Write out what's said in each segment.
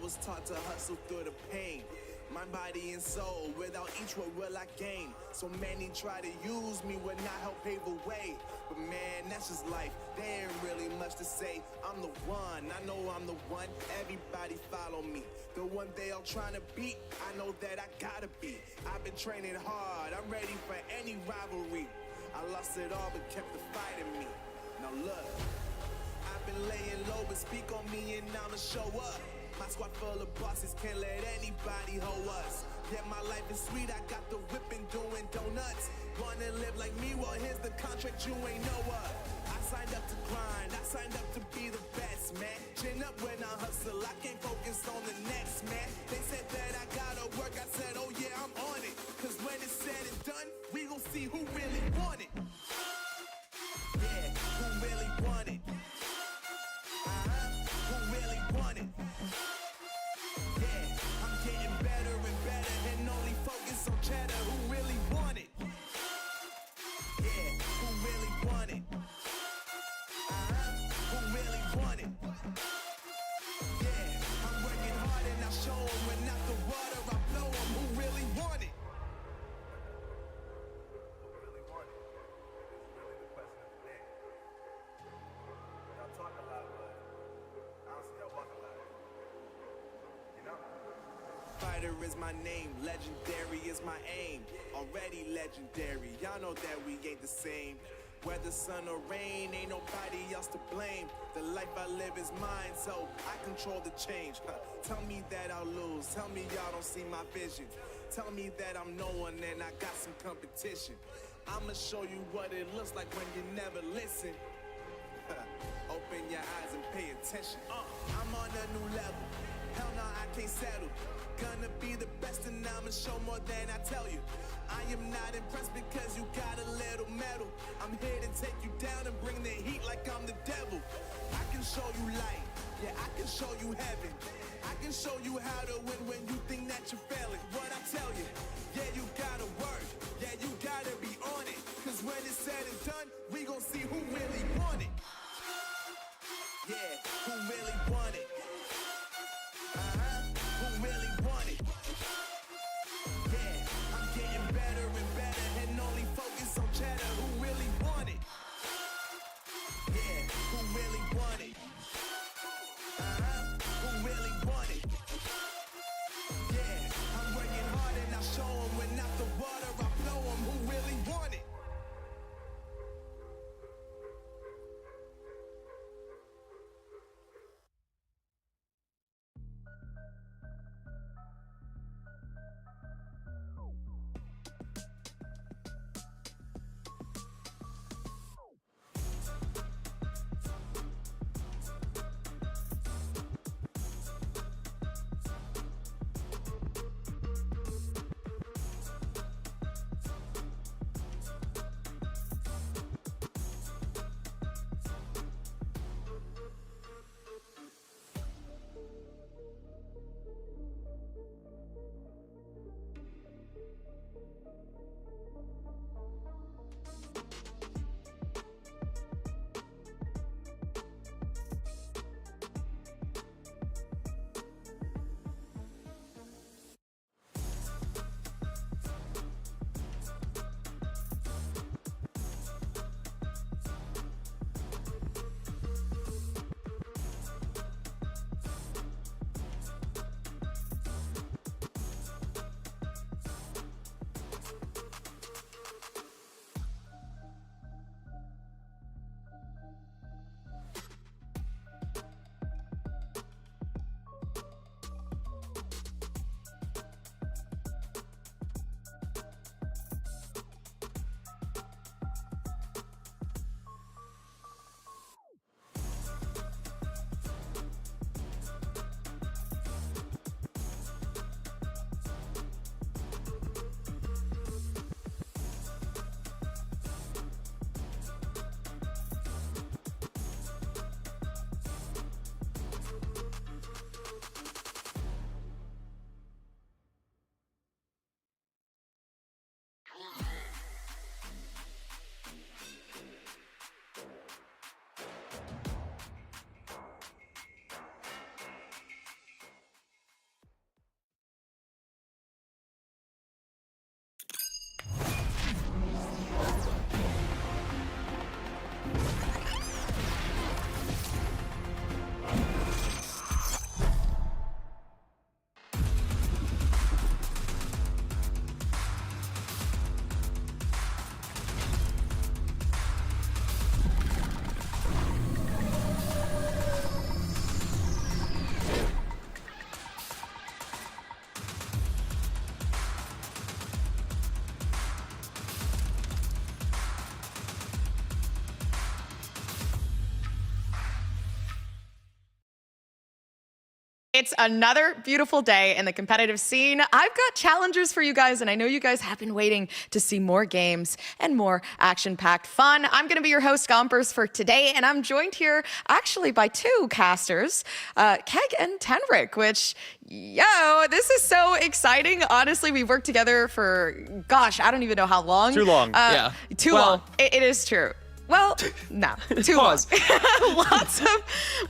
was taught to hustle through the pain. Mind, body, and soul, without each what will I gain? So many try to use me when I help pave a way. But man, that's just life, there ain't really much to say. I'm the one, I know I'm the one, everybody follow me. The one they all trying to beat, I know that I gotta be. I've been training hard, I'm ready for any rivalry. I lost it all but kept the fight in me. Now look, I've been laying low but speak on me and I'ma show up. My squad full of bosses, can't let anybody hoe us. Yeah, my life is sweet, I got the whipping doing donuts. Wanna live like me, well here's the contract you ain't know of. I signed up to grind, I signed up to be the best, man. Chin up when I hustle, I can't focus on the next, man. They said that I gotta work, I said, oh yeah, I'm on it. Cause when it's said and done, we gon' see who really want it. Yeah, who really want it? Who really want it? Yeah, I'm getting better and better and only focus on cheddar. Who really want it? Yeah, who really want it? Who really want it? Yeah, I'm working hard and I show them. When out the water I blow them. Who really want it? Who really want it? It's really the question of the day. Y'all talk a lot, but I don't see y'all walk a lot. You know? Fighter is my name, legendary is my aim. Already legendary, y'all know that we ain't the same. Whether sun or rain, ain't nobody else to blame. The life I live is mine, so I control the change. Tell me that I'll lose, tell me y'all don't see my vision. Tell me that I'm no one and I got some competition. I'ma show you what it looks like when you never listen. Open your eyes and pay attention. I'm on a new level. Hell no, I can't settle. Gonna be the best and I'ma show more than I tell you. I am not impressed because you got a little metal. I'm here to take you down and bring the heat like I'm the devil. I can show you light, yeah, I can show you heaven. I can show you how to win when you think that you're failing. What I tell you, yeah, you gotta work, yeah, you gotta be on it. Cause when it's said and done, we gon' see who really want it. Yeah, who really want it? Who really want it? Yeah, I'm getting better and better and only focus on cheddar. Who really want it? Yeah, who really want it? Who really want it? Yeah, I'm working hard and I show them. When out the water I blow them. Who really want it? It's another beautiful day in the competitive scene. I've got challengers for you guys, and I know you guys have been waiting to see more games and more action-packed fun. I'm going to be your host, Gompers, for today, and I'm joined here actually by two casters, Keg and Tenric, which, this is so exciting. Honestly, we've worked together for, gosh, I don't even know how long. Too long. Too long. It is true. Well, no, too long.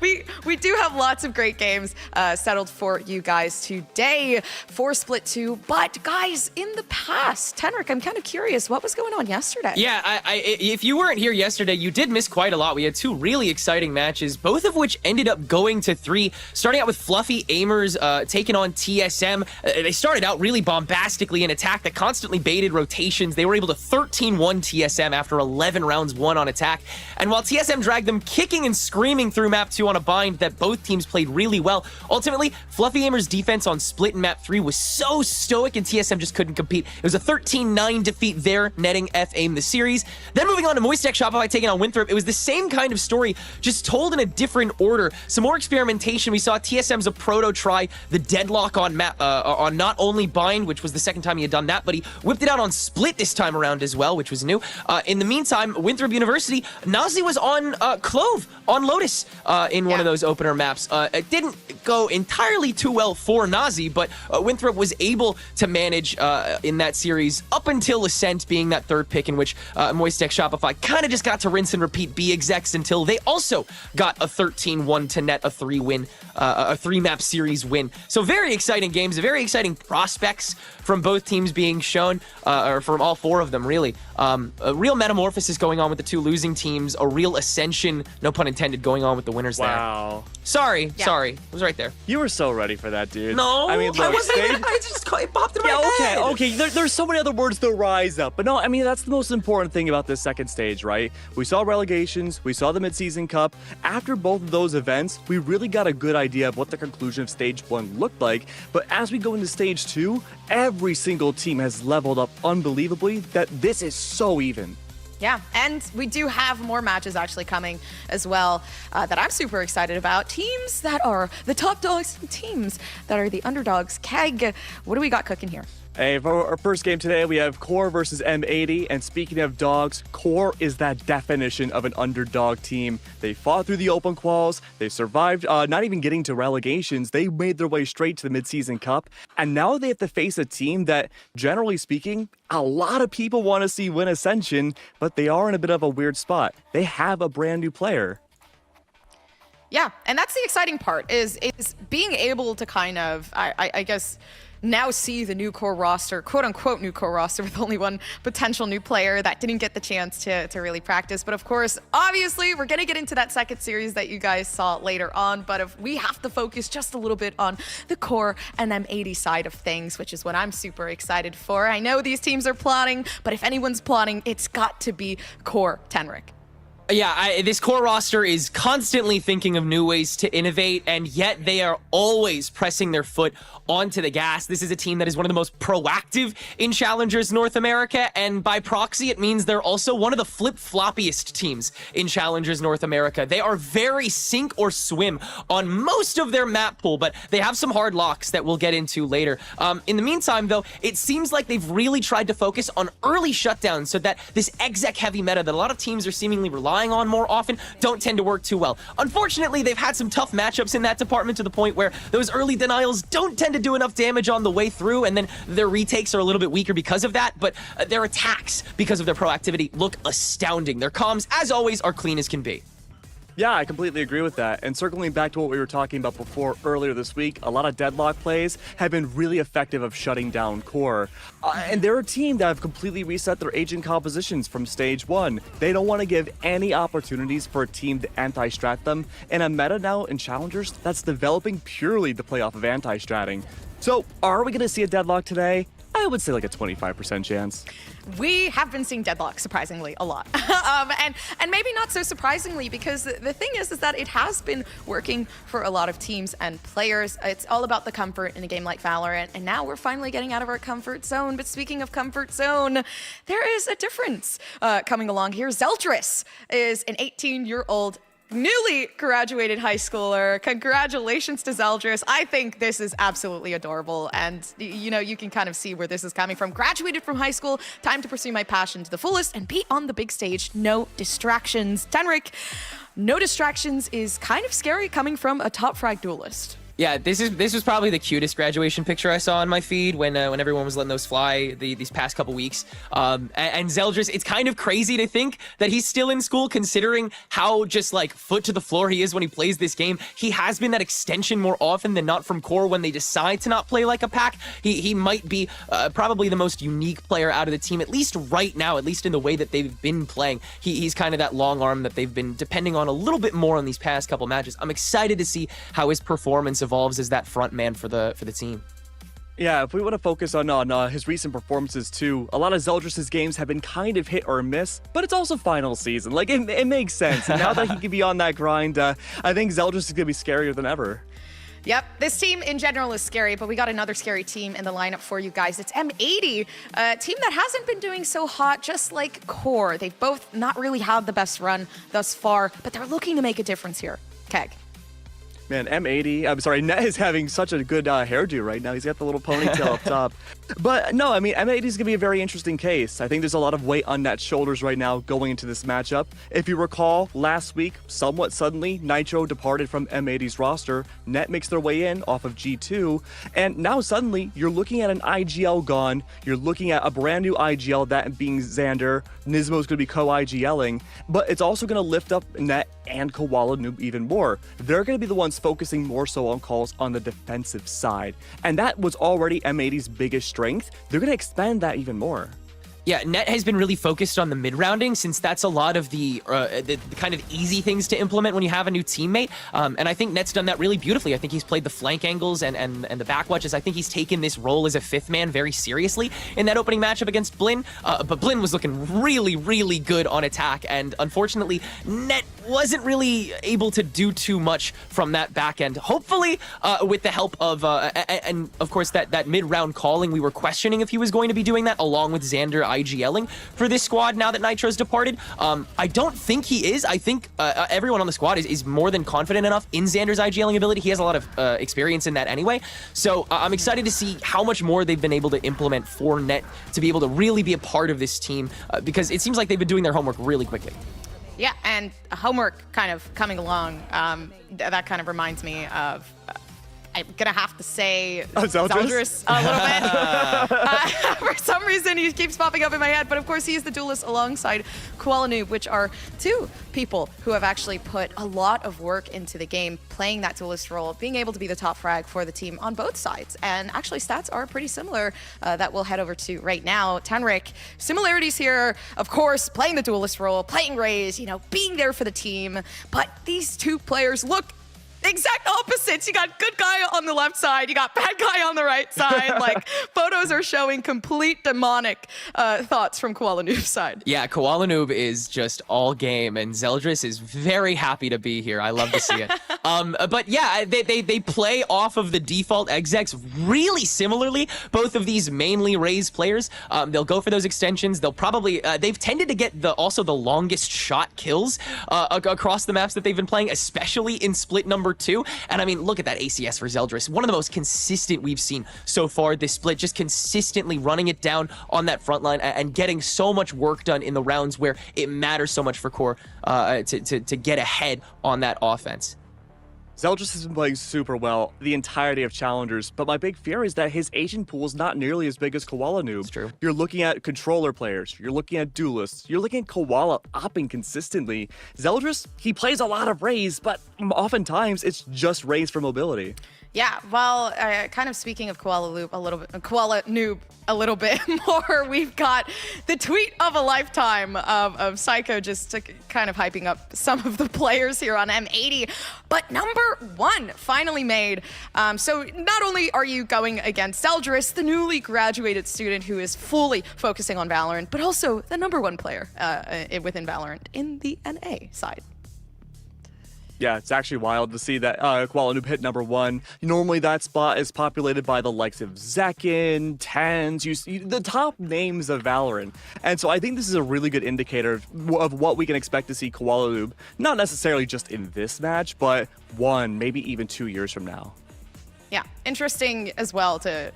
We do have lots of great games settled for you guys today for Split 2. But guys, in the past, Tenric, I'm kind of curious, what was going on yesterday? Yeah, if you weren't here yesterday, you did miss quite a lot. We had two really exciting matches, both of which ended up going to 3. Starting out with Fluffy Aimers taking on TSM. They started out really bombastically, an attack that constantly baited rotations. They were able to 13-1 TSM after 11 rounds won on attack. And while TSM dragged them kicking and screaming through map 2 on a bind that both teams played really well, ultimately, Fluffy Aimers' defense on Split in map 3 was so stoic and TSM just couldn't compete. It was a 13-9 defeat there, netting F-Aim the series. Then moving on to Moistek Shopify taking on Winthrop, it was the same kind of story, just told in a different order. Some more experimentation. We saw TSM's a proto try the deadlock on map, on not only bind, which was the second time he had done that, but he whipped it out on Split this time around as well, which was new. In the meantime, Winthrop University, Nazi was on Clove, on Lotus in one of those opener maps. It didn't go entirely too well for Nazi, but Winthrop was able to manage in that series up until Ascent being that third pick in which Moistek Shopify kind of just got to rinse and repeat B execs until they also got a 13-1 to net a 3-win, a 3-map series win. So very exciting games, very exciting prospects from both teams being shown, or from all 4 of them, really. A real metamorphosis going on with the 2 losing teams, a real ascension, no pun intended, going on with the winners there. Wow. Sorry. It was right there. You were so ready for that, dude. No, I mean, look, I just it popped in my head. Okay. There's so many other words to rise up. But no, I mean, that's the most important thing about this second stage, right? We saw relegations, we saw the Mid-Season Cup. After both of those events, we really got a good idea of what the conclusion of Stage 1 looked like. But as we go into Stage 2, every single team has leveled up unbelievably that this is so even. Yeah, and we do have more matches actually coming as well that I'm super excited about. Teams that are the top dogs, teams that are the underdogs. Keg, what do we got cooking here? Hey, for our first game today, we have Core versus M80. And speaking of dogs, Core is that definition of an underdog team. They fought through the open quals. They survived, not even getting to relegations. They made their way straight to the Mid-Season Cup. And now they have to face a team that, generally speaking, a lot of people want to see win Ascension, but they are in a bit of a weird spot. They have a brand new player. Yeah, and that's the exciting part, is being able to kind of, I guess, now see the new core roster, quote-unquote new core roster, with only one potential new player that didn't get the chance to really practice. But of course, obviously, we're going to get into that second series that you guys saw later on. But if we have to focus just a little bit on the core and M80 side of things, which is what I'm super excited for. I know these teams are plotting, but if anyone's plotting, it's got to be core Tenric. Yeah, this core roster is constantly thinking of new ways to innovate, and yet they are always pressing their foot onto the gas. This is a team that is one of the most proactive in Challengers North America, and by proxy, it means they're also one of the flip-floppiest teams in Challengers North America. They are very sink or swim on most of their map pool, but they have some hard locks that we'll get into later. In the meantime, though, it seems like they've really tried to focus on early shutdowns so that this exec-heavy meta that a lot of teams are seemingly relying on more often don't tend to work too well. Unfortunately, they've had some tough matchups in that department to the point where those early denials don't tend to do enough damage on the way through, and then their retakes are a little bit weaker because of that, but their attacks, because of their proactivity, look astounding. Their comms, as always, are clean as can be. Yeah, I completely agree with that. And circling back to what we were talking about before earlier this week, a lot of deadlock plays have been really effective of shutting down Core. And they're a team that have completely reset their agent compositions from Stage 1. They don't want to give any opportunities for a team to anti-strat them. And a meta now in Challengers that's developing purely to play off of anti-stratting. So, are we going to see a deadlock today? I would say like a 25% chance. We have been seeing deadlock, surprisingly, a lot. and maybe not so surprisingly, because the thing is that it has been working for a lot of teams and players. It's all about the comfort in a game like Valorant, and now we're finally getting out of our comfort zone. But speaking of comfort zone, there is a difference coming along here. Zeltris is an 18-year-old newly graduated high schooler. Congratulations to Zeldris. I think this is absolutely adorable. And, you know, you can kind of see where this is coming from. Graduated from high school, time to pursue my passion to the fullest and be on the big stage. No distractions. Tenrik, no distractions is kind of scary coming from a top frag duelist. Yeah, this was probably the cutest graduation picture I saw on my feed when everyone was letting those fly these past couple weeks. And Zeldris, it's kind of crazy to think that he's still in school, considering how just like foot to the floor he is when he plays this game. He has been that extension more often than not from core when they decide to not play like a pack. He might be probably the most unique player out of the team, at least right now, at least in the way that they've been playing. He's kind of that long arm that they've been depending on a little bit more on these past couple matches. I'm excited to see how his performance evolves as that front man for the team. Yeah, if we want to focus on his recent performances too, a lot of Zeldris' games have been kind of hit or miss, but it's also final season. Like, it makes sense. And now that he can be on that grind, I think Zeldris is going to be scarier than ever. Yep, this team in general is scary, but we got another scary team in the lineup for you guys. It's M80, a team that hasn't been doing so hot, just like Core. They've both not really had the best run thus far, but they're looking to make a difference here. Keg. Man, Net is having such a good hairdo right now. He's got the little ponytail up top. But no, I mean, M80 is going to be a very interesting case. I think there's a lot of weight on Net's shoulders right now going into this matchup. If you recall, last week, somewhat suddenly, Nitro departed from M80's roster. Net makes their way in off of G2. And now suddenly, you're looking at an IGL gone. You're looking at a brand new IGL, that being Xander. Nismo's going to be co-IGLing. But it's also going to lift up Net and Koala Noob even more. They're going to be the ones focusing more so on calls on the defensive side. And that was already M80's biggest strength. They're going to expand that even more. Yeah, Net has been really focused on the mid-rounding, since that's a lot of the kind of easy things to implement when you have a new teammate. And I think Net's done that really beautifully. I think he's played the flank angles and the backwatches. I think he's taken this role as a fifth man very seriously in that opening matchup against Blinn. But Blinn was looking really, really good on attack. And unfortunately, Net wasn't really able to do too much from that back end. Hopefully, with the help of, and of course, that mid-round calling, we were questioning if he was going to be doing that along with Xander IGLing for this squad now that Nitro's departed. I don't think he is. I think everyone on the squad is more than confident enough in Xander's IGLing ability. He has a lot of experience in that anyway. So I'm excited to see how much more they've been able to implement for Net to be able to really be a part of this team, because it seems like they've been doing their homework really quickly. Yeah, and homework kind of coming along. That kind of reminds me of, I'm gonna have to say Zeldris a little bit. For some reason, he keeps popping up in my head, but of course, he is the duelist alongside Koala Noob, which are two people who have actually put a lot of work into the game, playing that duelist role, being able to be the top frag for the team on both sides. And actually, stats are pretty similar that we'll head over to right now. Tenrik, similarities here, of course, playing the duelist role, playing Raze, you know, being there for the team. But these two players look exact opposites. You got good guy on the left side, you got bad guy on the right side. Like, photos are showing complete demonic thoughts from Koala Noob's side. Yeah, Koala Noob is just all game, and Zeldris is very happy to be here. I love to see it. But yeah, they play off of the default execs really similarly. Both of these mainly Raze players. They'll go for those extensions. They'll probably they've tended to get also the longest shot kills across the maps that they've been playing, especially in split number 2. And I mean, look at that ACS for Zeldris. One of the most consistent we've seen so far this split, just consistently running it down on that front line and getting so much work done in the rounds where it matters so much for Core to get ahead on that offense. Zeldris has been playing super well the entirety of Challengers, but my big fear is that his agent pool is not nearly as big as Koala Noob. It's true. You're looking at controller players, you're looking at duelists, you're looking at Koala opping consistently. Zeldris, he plays a lot of Raze, but oftentimes it's just Raze for mobility. Yeah, well, kind of speaking of Koala Noob a little bit more, we've got the tweet of a lifetime of Psycho just kind of hyping up some of the players here on M80. But number 1 finally made. So not only are you going against Zeldris, the newly graduated student who is fully focusing on Valorant, but also the number 1 player within Valorant in the NA side. Yeah, it's actually wild to see that Kuala Noob hit #1. Normally that spot is populated by the likes of Zekin, Tens, the top names of Valorant. And so I think this is a really good indicator of what we can expect to see Kuala Noob, not necessarily just in this match, but 1, maybe even 2 years from now. Yeah, interesting as well to...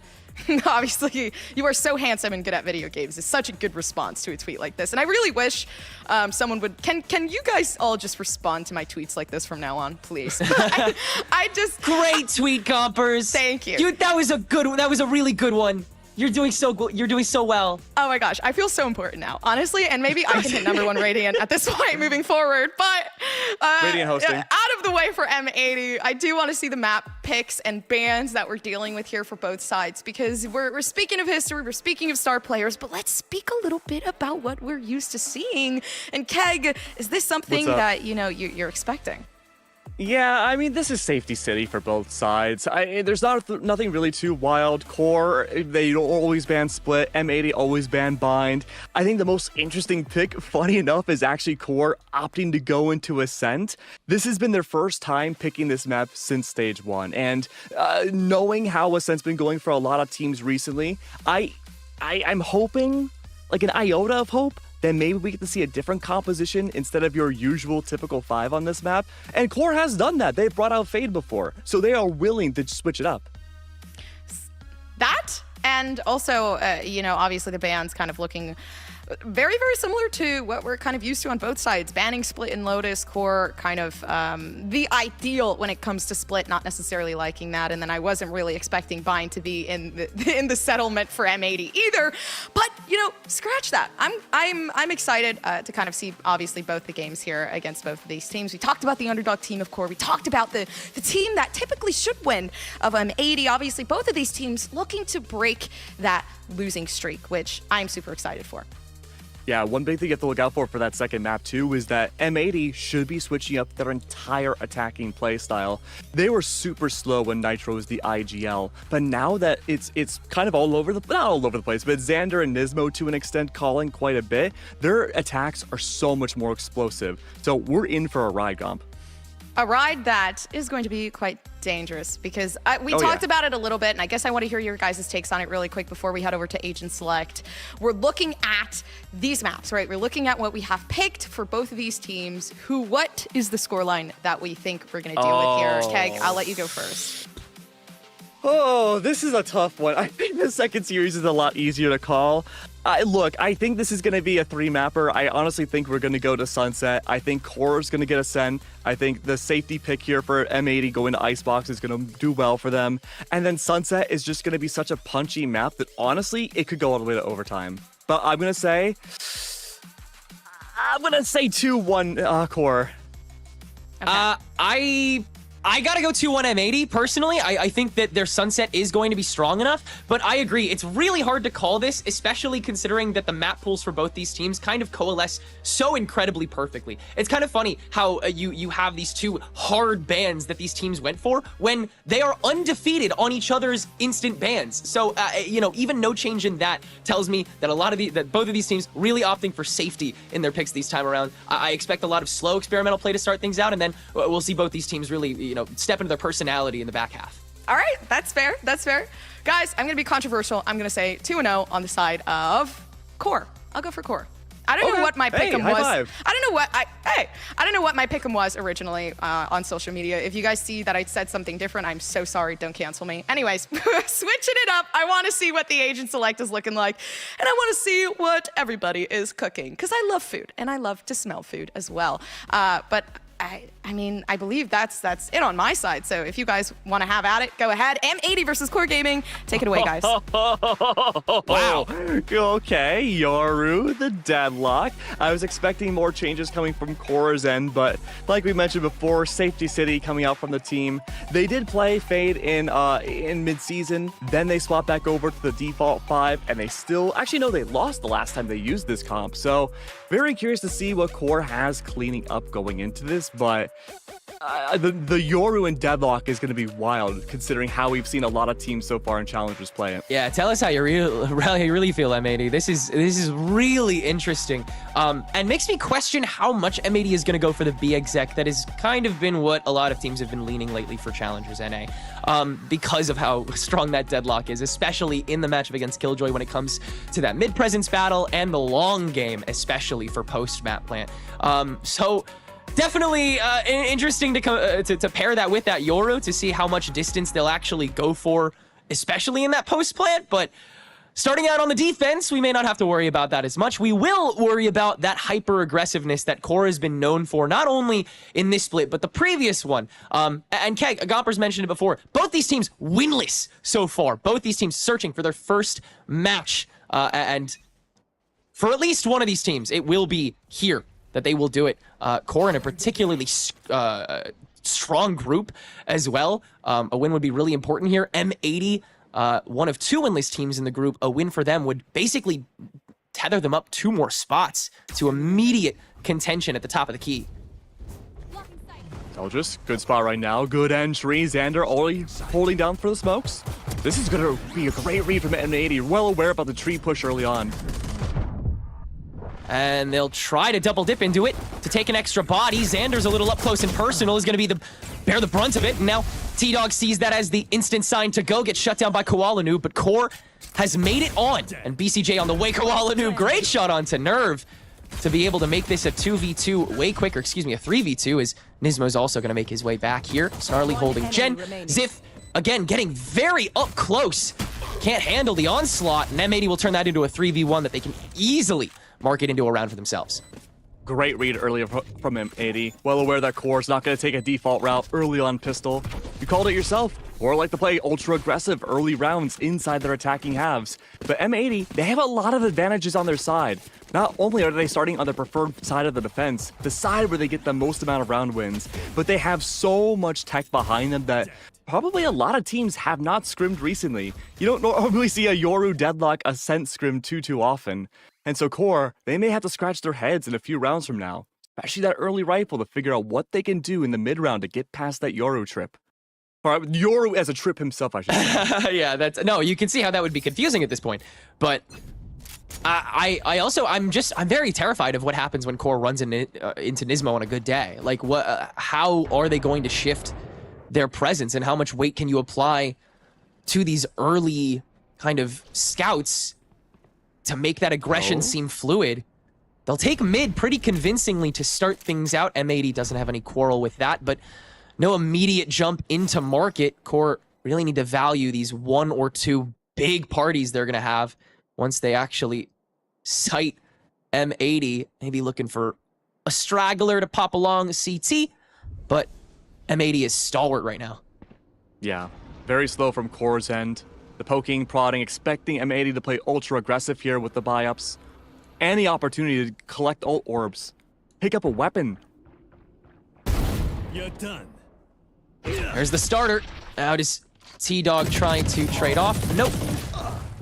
Obviously, you are so handsome and good at video games. It's such a good response to a tweet like this. And I really wish someone would... Can you guys all just respond to my tweets like this from now on, please? I just... Great tweet, Compers. Thank you. Dude, that was a really good one. You're doing so good. You're doing so well. Oh my gosh, I feel so important now, honestly, and maybe I can hit #1 Radiant at this point moving forward, but Radiant hosting. Out of the way for M80, I do want to see the map picks and bans that we're dealing with here for both sides, because we're speaking of history, we're speaking of star players, but let's speak a little bit about what we're used to seeing. And Keg, is this something that, you know, you're expecting? Yeah, I mean, this is safety city for both sides. There's nothing really too wild. Core, they don't always ban split. M80 always ban bind. I think the most interesting pick, funny enough, is actually Core opting to go into Ascent. This has been their first time picking this map since stage 1. And knowing how Ascent's been going for a lot of teams recently, I'm hoping, like an iota of hope, then maybe we get to see a different composition instead of your usual typical 5 on this map. And Core has done that. They've brought out Fade before, so they are willing to switch it up. That, and also, you know, obviously the ban's kind of looking very, very similar to what we're kind of used to on both sides. Banning Split and Lotus, Core kind of the ideal when it comes to Split, not necessarily liking that. And then I wasn't really expecting Bind to be in the settlement for M80 either. But, you know, scratch that. I'm excited to kind of see, obviously, both the games here against both of these teams. We talked about the underdog team of Core. We talked about the team that typically should win of M80. Obviously, both of these teams looking to break that losing streak, which I'm super excited for. Yeah, one big thing you have to look out for that second map too is that M80 should be switching up their entire attacking playstyle. They were super slow when Nitro was the IGL, but now that it's kind of all over not all over the place, but Xander and Nismo to an extent calling quite a bit, their attacks are so much more explosive. So we're in for a ride, Gomp. A ride that is going to be quite dangerous, because we talked about it a little bit, and I guess I want to hear your guys' takes on it really quick before we head over to Agent Select. We're looking at these maps, right? We're looking at what we have picked for both of these teams. What is the scoreline that we think we're going to deal with here? Keg, I'll let you go first. Oh, this is a tough one. I think the second series is a lot easier to call. Look, I think this is going to be a 3-mapper. I honestly think we're going to go to Sunset. I think Core is going to get Ascent. I think the safety pick here for M80 going to Icebox is going to do well for them. And then Sunset is just going to be such a punchy map that honestly, it could go all the way to overtime. But I'm going to say 2-1 Core. Okay. I gotta go 2-1 M80. Personally, I think that their Sunset is going to be strong enough, but I agree, it's really hard to call this, especially considering that the map pools for both these teams kind of coalesce so incredibly perfectly. It's kind of funny how you have these two hard bans that these teams went for when they are undefeated on each other's instant bans. So, you know, even no change in that tells me that both of these teams really opting for safety in their picks this time around. I expect a lot of slow experimental play to start things out, and then we'll see both these teams really, you know, step into their personality in the back half. All right, that's fair. That's fair. Guys, I'm going to be controversial. I'm going to say 2-0 on the side of Core. I'll go for Core. I don't know what my pick'em was. Five. I don't know what my pick'em was originally on social media. If you guys see that I said something different, I'm so sorry. Don't cancel me. Anyways, switching it up. I want to see what the Agent Select is looking like, and I want to see what everybody is cooking, because I love food and I love to smell food as well. But I mean, I believe that's it on my side. So if you guys want to have at it, go ahead. M80 versus Core Gaming. Take it away, guys. Wow. Okay, Yoru, the deadlock. I was expecting more changes coming from Core's end, but like we mentioned before, Safety City coming out from the team. They did play Fade in mid-season. Then they swapped back over to the default 5, and they still... Actually, no, they lost the last time they used this comp. So very curious to see what Core has cleaning up going into this, but The Yoru and Deadlock is going to be wild, considering how we've seen a lot of teams so far in Challengers play it. Yeah, tell us how you really feel, M80. This is really interesting, and makes me question how much M80 is going to go for the B exec. That has kind of been what a lot of teams have been leaning lately for Challengers NA, because of how strong that Deadlock is, especially in the matchup against Killjoy when it comes to that mid-presence battle and the long game, especially for post-map plant. So definitely interesting to pair that with that Yoru to see how much distance they'll actually go for, especially in that post plant. But starting out on the defense, we may not have to worry about that as much. We will worry about that hyper aggressiveness that Core has been known for, not only in this split, but the previous one. And Keg, Gomper's mentioned it before. Both these teams winless so far. Both these teams searching for their first match. And for at least one of these teams, it will be here that they will do it. Core in a particularly strong group as well. A win would be really important here. M80, one of 2 winless teams in the group. A win for them would basically tether them up 2 more spots to immediate contention at the top of the key. Eldris, good spot right now. Good entry. Xander already holding down for the smokes. This is going to be a great read from M80. Well aware about the tree push early on. And they'll try to double dip into it to take an extra body. Xander's a little up close and personal, is going to bear the brunt of it. And now T-Dog sees that as the instant sign to go, get shut down by Koala Noob, but Core has made it on. And BCJ on the way, Koala Noob, great shot onto Nerve to be able to make this a 2v2 way quicker, a 3v2, as Nismo's also going to make his way back here. Snarly holding Gen. Ziff, again, getting very up close. Can't handle the onslaught, and M80 will turn that into a 3v1 that they can easily mark it into a round for themselves. Great read earlier from M80. Well aware that Core's not going to take a default route early on pistol. You called it yourself. Core like to play ultra aggressive early rounds inside their attacking halves. But M80, they have a lot of advantages on their side. Not only are they starting on the preferred side of the defense, the side where they get the most amount of round wins, but they have so much tech behind them that probably a lot of teams have not scrimmed recently. You don't normally see a Yoru Deadlock Ascent scrim too often. And so Core, they may have to scratch their heads in a few rounds from now, especially that early rifle, to figure out what they can do in the mid round to get past that Yoru trip. Or Yoru as a trip himself, I should say. Yeah, no, you can see how that would be confusing at this point. But I'm very terrified of what happens when Core runs into Nismo on a good day. Like, how are they going to shift their presence, and how much weight can you apply to these early kind of scouts to make that aggression seem fluid? They'll take mid pretty convincingly to start things out. M80 doesn't have any quarrel with that, but no immediate jump into market. Core really need to value these 1 or 2 big parties they're going to have once they actually sight M80. Maybe looking for a straggler to pop along CT, but M80 is stalwart right now. Yeah, very slow from Core's end. The poking, prodding, expecting M80 to play ultra aggressive here with the buy-ups. And the opportunity to collect ult orbs. Pick up a weapon. You're done. There's the starter. Out is T-Dog trying to trade off. Nope.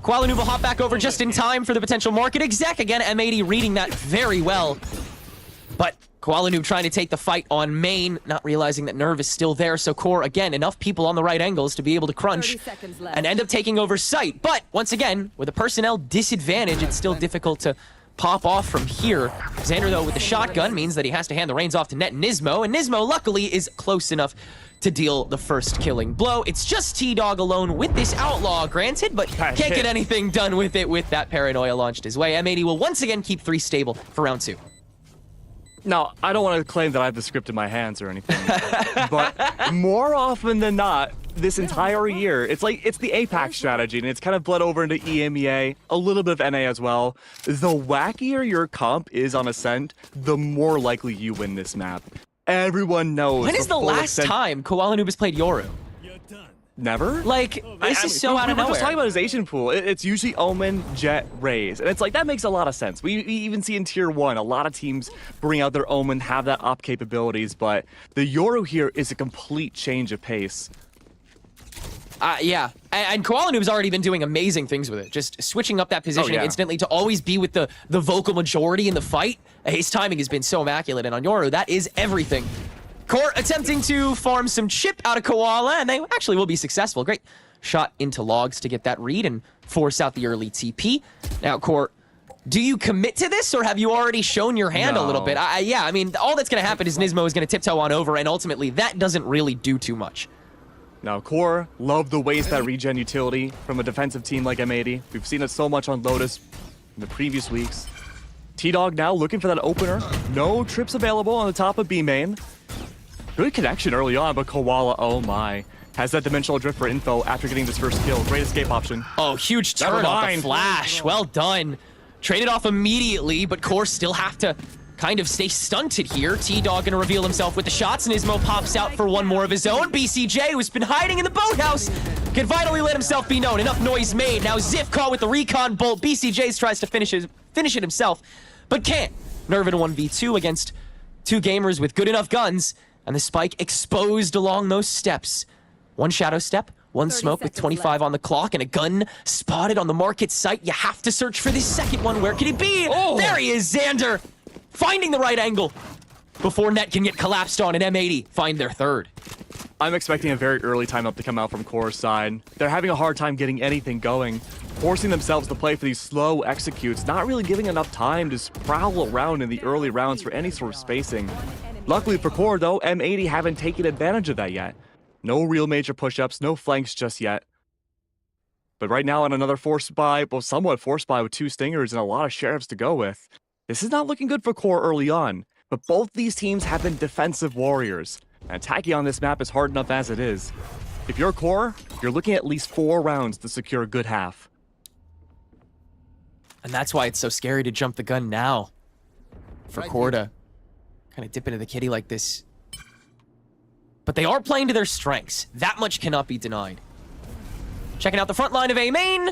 Koala Noob will hop back over just in time for the potential market exec. Again, M80 reading that very well. But Koala Noob trying to take the fight on main, not realizing that Nerve is still there. So Core, again, enough people on the right angles to be able to crunch and end up taking over site. But once again, with a personnel disadvantage, it's still difficult to pop off from here. Xander, though, with the shotgun means that he has to hand the reins off to Net Nismo, and Nismo, luckily, is close enough to deal the first killing blow. It's just T-Dog alone with this outlaw, granted, but can't get anything done with it with that paranoia launched his way. M80 will once again keep 3 stable for round 2. Now, I don't want to claim that I have the script in my hands or anything, but more often than not, this entire year, it's the APAC strategy, and it's kind of bled over into EMEA, a little bit of NA as well. The wackier your comp is on Ascent, the more likely you win this map. Everyone knows. When is the last time Koala Noob has played Yoru? Never? Like, this is so out of nowhere. We're just talking about his Asian pool. It's usually Omen, Jet, Raze. And it's like, that makes a lot of sense. We even see in Tier 1, a lot of teams bring out their Omen, have that op capabilities, but the Yoru here is a complete change of pace. Yeah, and Koala Noob's already been doing amazing things with it. Just switching up that positioning instantly to always be with the vocal majority in the fight. His timing has been so immaculate, and on Yoru, that is everything Core attempting to farm some chip out of Koala, and they actually will be successful. Great shot into logs to get that read and force out the early TP. Now, Core, do you commit to this, or have you already shown your hand a little bit? Yeah, I mean, all that's going to happen is Nismo is going to tiptoe on over, and ultimately, that doesn't really do too much. Now, Core love the waste that regen utility from a defensive team like M80. We've seen it so much on Lotus in the previous weeks. T-Dog now looking for that opener. No trips available on the top of B main. Good connection early on, but Koala, oh my. Has that dimensional drift for info after getting this first kill. Great escape option. Oh, huge turn off the flash. Well done. Traded off immediately, but Core still have to kind of stay stunted here. T-Dog gonna reveal himself with the shots. Nismo pops out for one more of his own. BCJ, who's been hiding in the boathouse, can finally let himself be known. Enough noise made. Now Ziff caught with the recon bolt. BCJ tries to finish it himself, but can't. Nerve in a 1v2 against two gamers with good enough guns, and the spike exposed along those steps. One shadow step, one smoke with 25 on the clock, and a gun spotted on the market site. You have to search for this second one. Where could he be? Oh, there he is, Xander. Finding the right angle before net can get collapsed on, and M80 find their third. I'm expecting a very early timeout to come out from Core's side. They're having a hard time getting anything going, forcing themselves to play for these slow executes, not really giving enough time to prowl around in the early rounds for any sort of spacing. Luckily for Core, though, M80 haven't taken advantage of that yet. No real major push-ups, no flanks just yet. But right now on another forced buy, well, somewhat forced buy with two stingers and a lot of sheriffs to go with. This is not looking good for Core early on, but both these teams have been defensive warriors. And attacking on this map is hard enough as it is. If you're Core, you're looking at least 4 rounds to secure a good half. And that's why it's so scary to jump the gun now. For Core to kind of dip into the kitty like this. But they are playing to their strengths. That much cannot be denied. Checking out the front line of A main.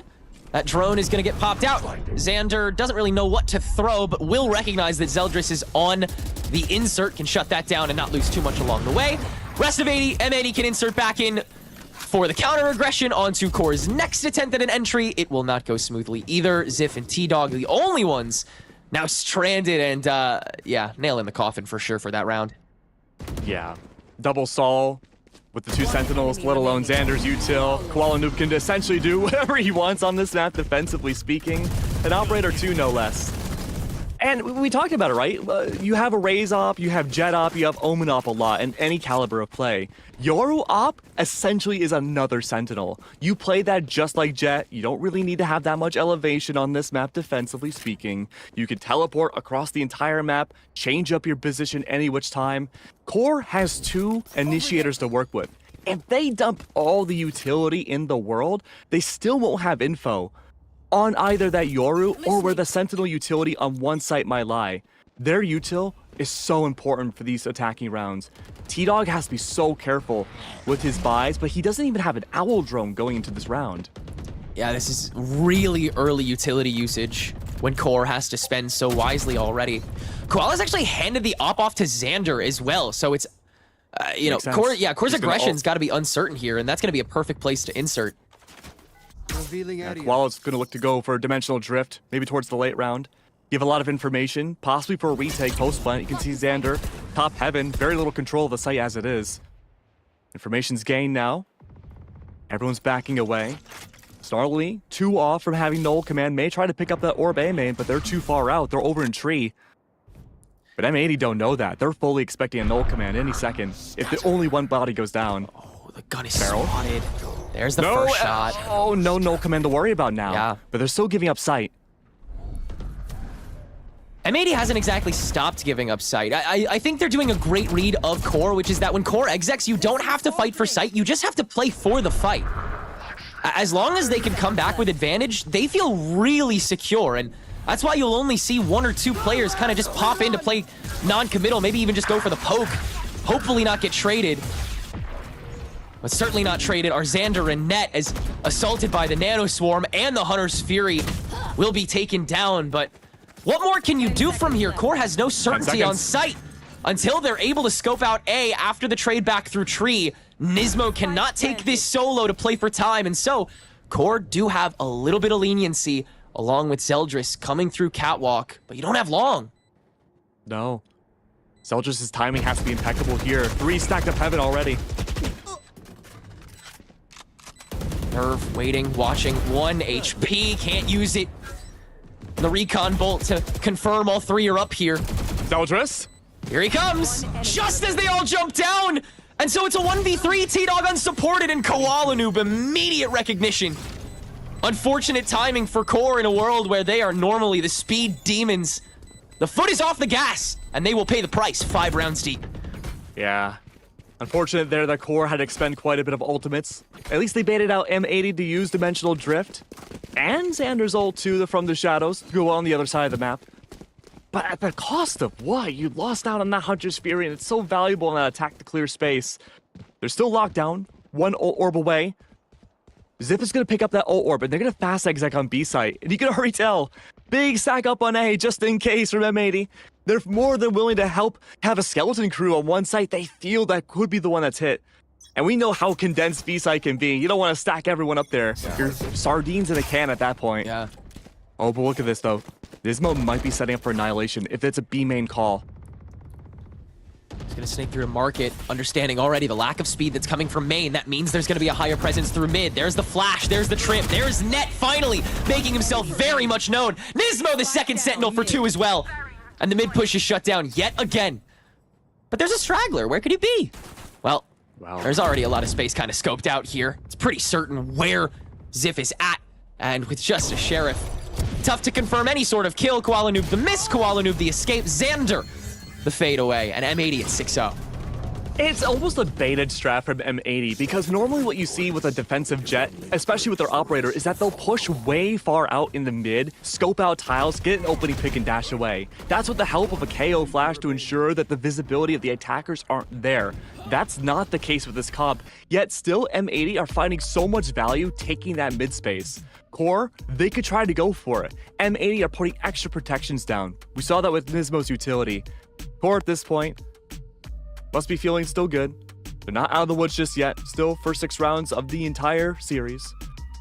That drone is going to get popped out. Xander doesn't really know what to throw, but will recognize that Zeldris is on the insert, can shut that down and not lose too much along the way. Rest of 80, M80 can insert back in for the counter aggression onto Core's next attempt at an entry. It will not go smoothly either. Ziff and T-Dog, the only ones now stranded, and yeah, nail in the coffin for sure for that round. Yeah, double stall with the 2 Sentinels, let alone Xander's util. Koala Noob can essentially do whatever he wants on this map, defensively speaking. An Operator 2, no less. And we talked about it, right? You have a Raze op, you have Jet op, you have Omen op a lot in any caliber of play. Yoru op essentially is another Sentinel. You play that just like Jet. You don't really need to have that much elevation on this map, defensively speaking. You can teleport across the entire map, change up your position any which time. Core has 2 initiators to work with. If they dump all the utility in the world, they still won't have info on either that Yoru or where the Sentinel utility on one site might lie. Their util is so important for these attacking rounds. T-Dog has to be so careful with his buys, but he doesn't even have an Owl drone going into this round. Yeah, this is really early utility usage when Core has to spend so wisely already. Koala's actually handed the op off to Xander as well, so it's, you know, Core's aggression's got to be uncertain here, and that's going to be a perfect place to insert. Koala's going to look to go for a dimensional drift, maybe towards the late round. Give a lot of information, possibly for a retake post-plant. You can see Xander, top heaven, very little control of the site as it is. Information's gained now. Everyone's backing away. Snarly, 2 off from having null command, may try to pick up that orb A main, but they're too far out. They're over in tree. But M80 don't know that. They're fully expecting a null command any second if the only one body goes down. Oh, the gun is spotted. There's the first shot. Oh, no null command to worry about now. Yeah. But they're still giving up sight. M80 hasn't exactly stopped giving up sight. I think they're doing a great read of Core, which is that when Core execs, you don't have to fight for sight. You just have to play for the fight. As long as they can come back with advantage, they feel really secure. And that's why you'll only see 1 or 2 players kind of just pop in to play non-committal, maybe even just go for the poke. Hopefully not get traded. But certainly not traded are Xander and Net, as assaulted by the Nano Swarm and the Hunter's Fury will be taken down. But what more can you do from here? Core has no certainty on sight until they're able to scope out A after the trade back through tree. Nismo cannot take this solo to play for time, and so Core do have a little bit of leniency along with Zeldris coming through Catwalk, but you don't have long. No. Zeldris' timing has to be impeccable here. 3 stacked up heaven already. Nerve waiting, watching. 1 HP, can't use it. The recon bolt to confirm all 3 are up here. Zeldris? Here he comes, just as they all jump down. And so it's a 1v3, T-Dog unsupported, and Koala Noob, immediate recognition. Unfortunate timing for Core in a world where they are normally the speed demons. The foot is off the gas, and they will pay the price 5 rounds deep. Yeah. Unfortunate there that Core had to expend quite a bit of ultimates. At least they baited out M80 to use Dimensional Drift. And Xander's ult too from the shadows to go on the other side of the map. But at the cost of what? You lost out on that Hunter's Fury, and it's so valuable in that attack to clear space. They're still locked down. 1 ult orb away. Zip is going to pick up that ult orb, and they're going to fast exec on B site. And you can already tell. Big stack up on A just in case from M80. They're more than willing to help have a skeleton crew on one site they feel that could be the one that's hit. And we know how condensed B site can be. You don't want to stack everyone up there. Yeah. You're sardines in a can at that point. Yeah. Oh, but look at this though. Nismo might be setting up for annihilation if it's a B main call. He's gonna snake through to market, understanding already the lack of speed that's coming from main. That means there's gonna be a higher presence through mid. There's the flash, there's the trip, there's Net finally making himself very much known. Nismo the second sentinel for 2 as well. And the mid push is shut down yet again. But there's a straggler, where could he be? Well, there's already a lot of space kind of scoped out here. It's pretty certain where Ziff is at. And with just a Sheriff, tough to confirm any sort of kill. Koala Noob the miss, Koala Noob the escape, Xander the fade away, and M80 at 6-0. It's almost a baited strat from M80 because normally what you see with a defensive jet, especially with their operator, is that they'll push way far out in the mid, scope out tiles, get an opening pick and dash away. That's with the help of a KO flash to ensure that the visibility of the attackers aren't there. That's not the case with this comp, yet still M80 are finding so much value taking that mid space. Core, they could try to go for it. M80 are putting extra protections down. We saw that with Nismo's utility. Core at this point must be feeling still good. They're not out of the woods just yet. Still first 6 rounds of the entire series.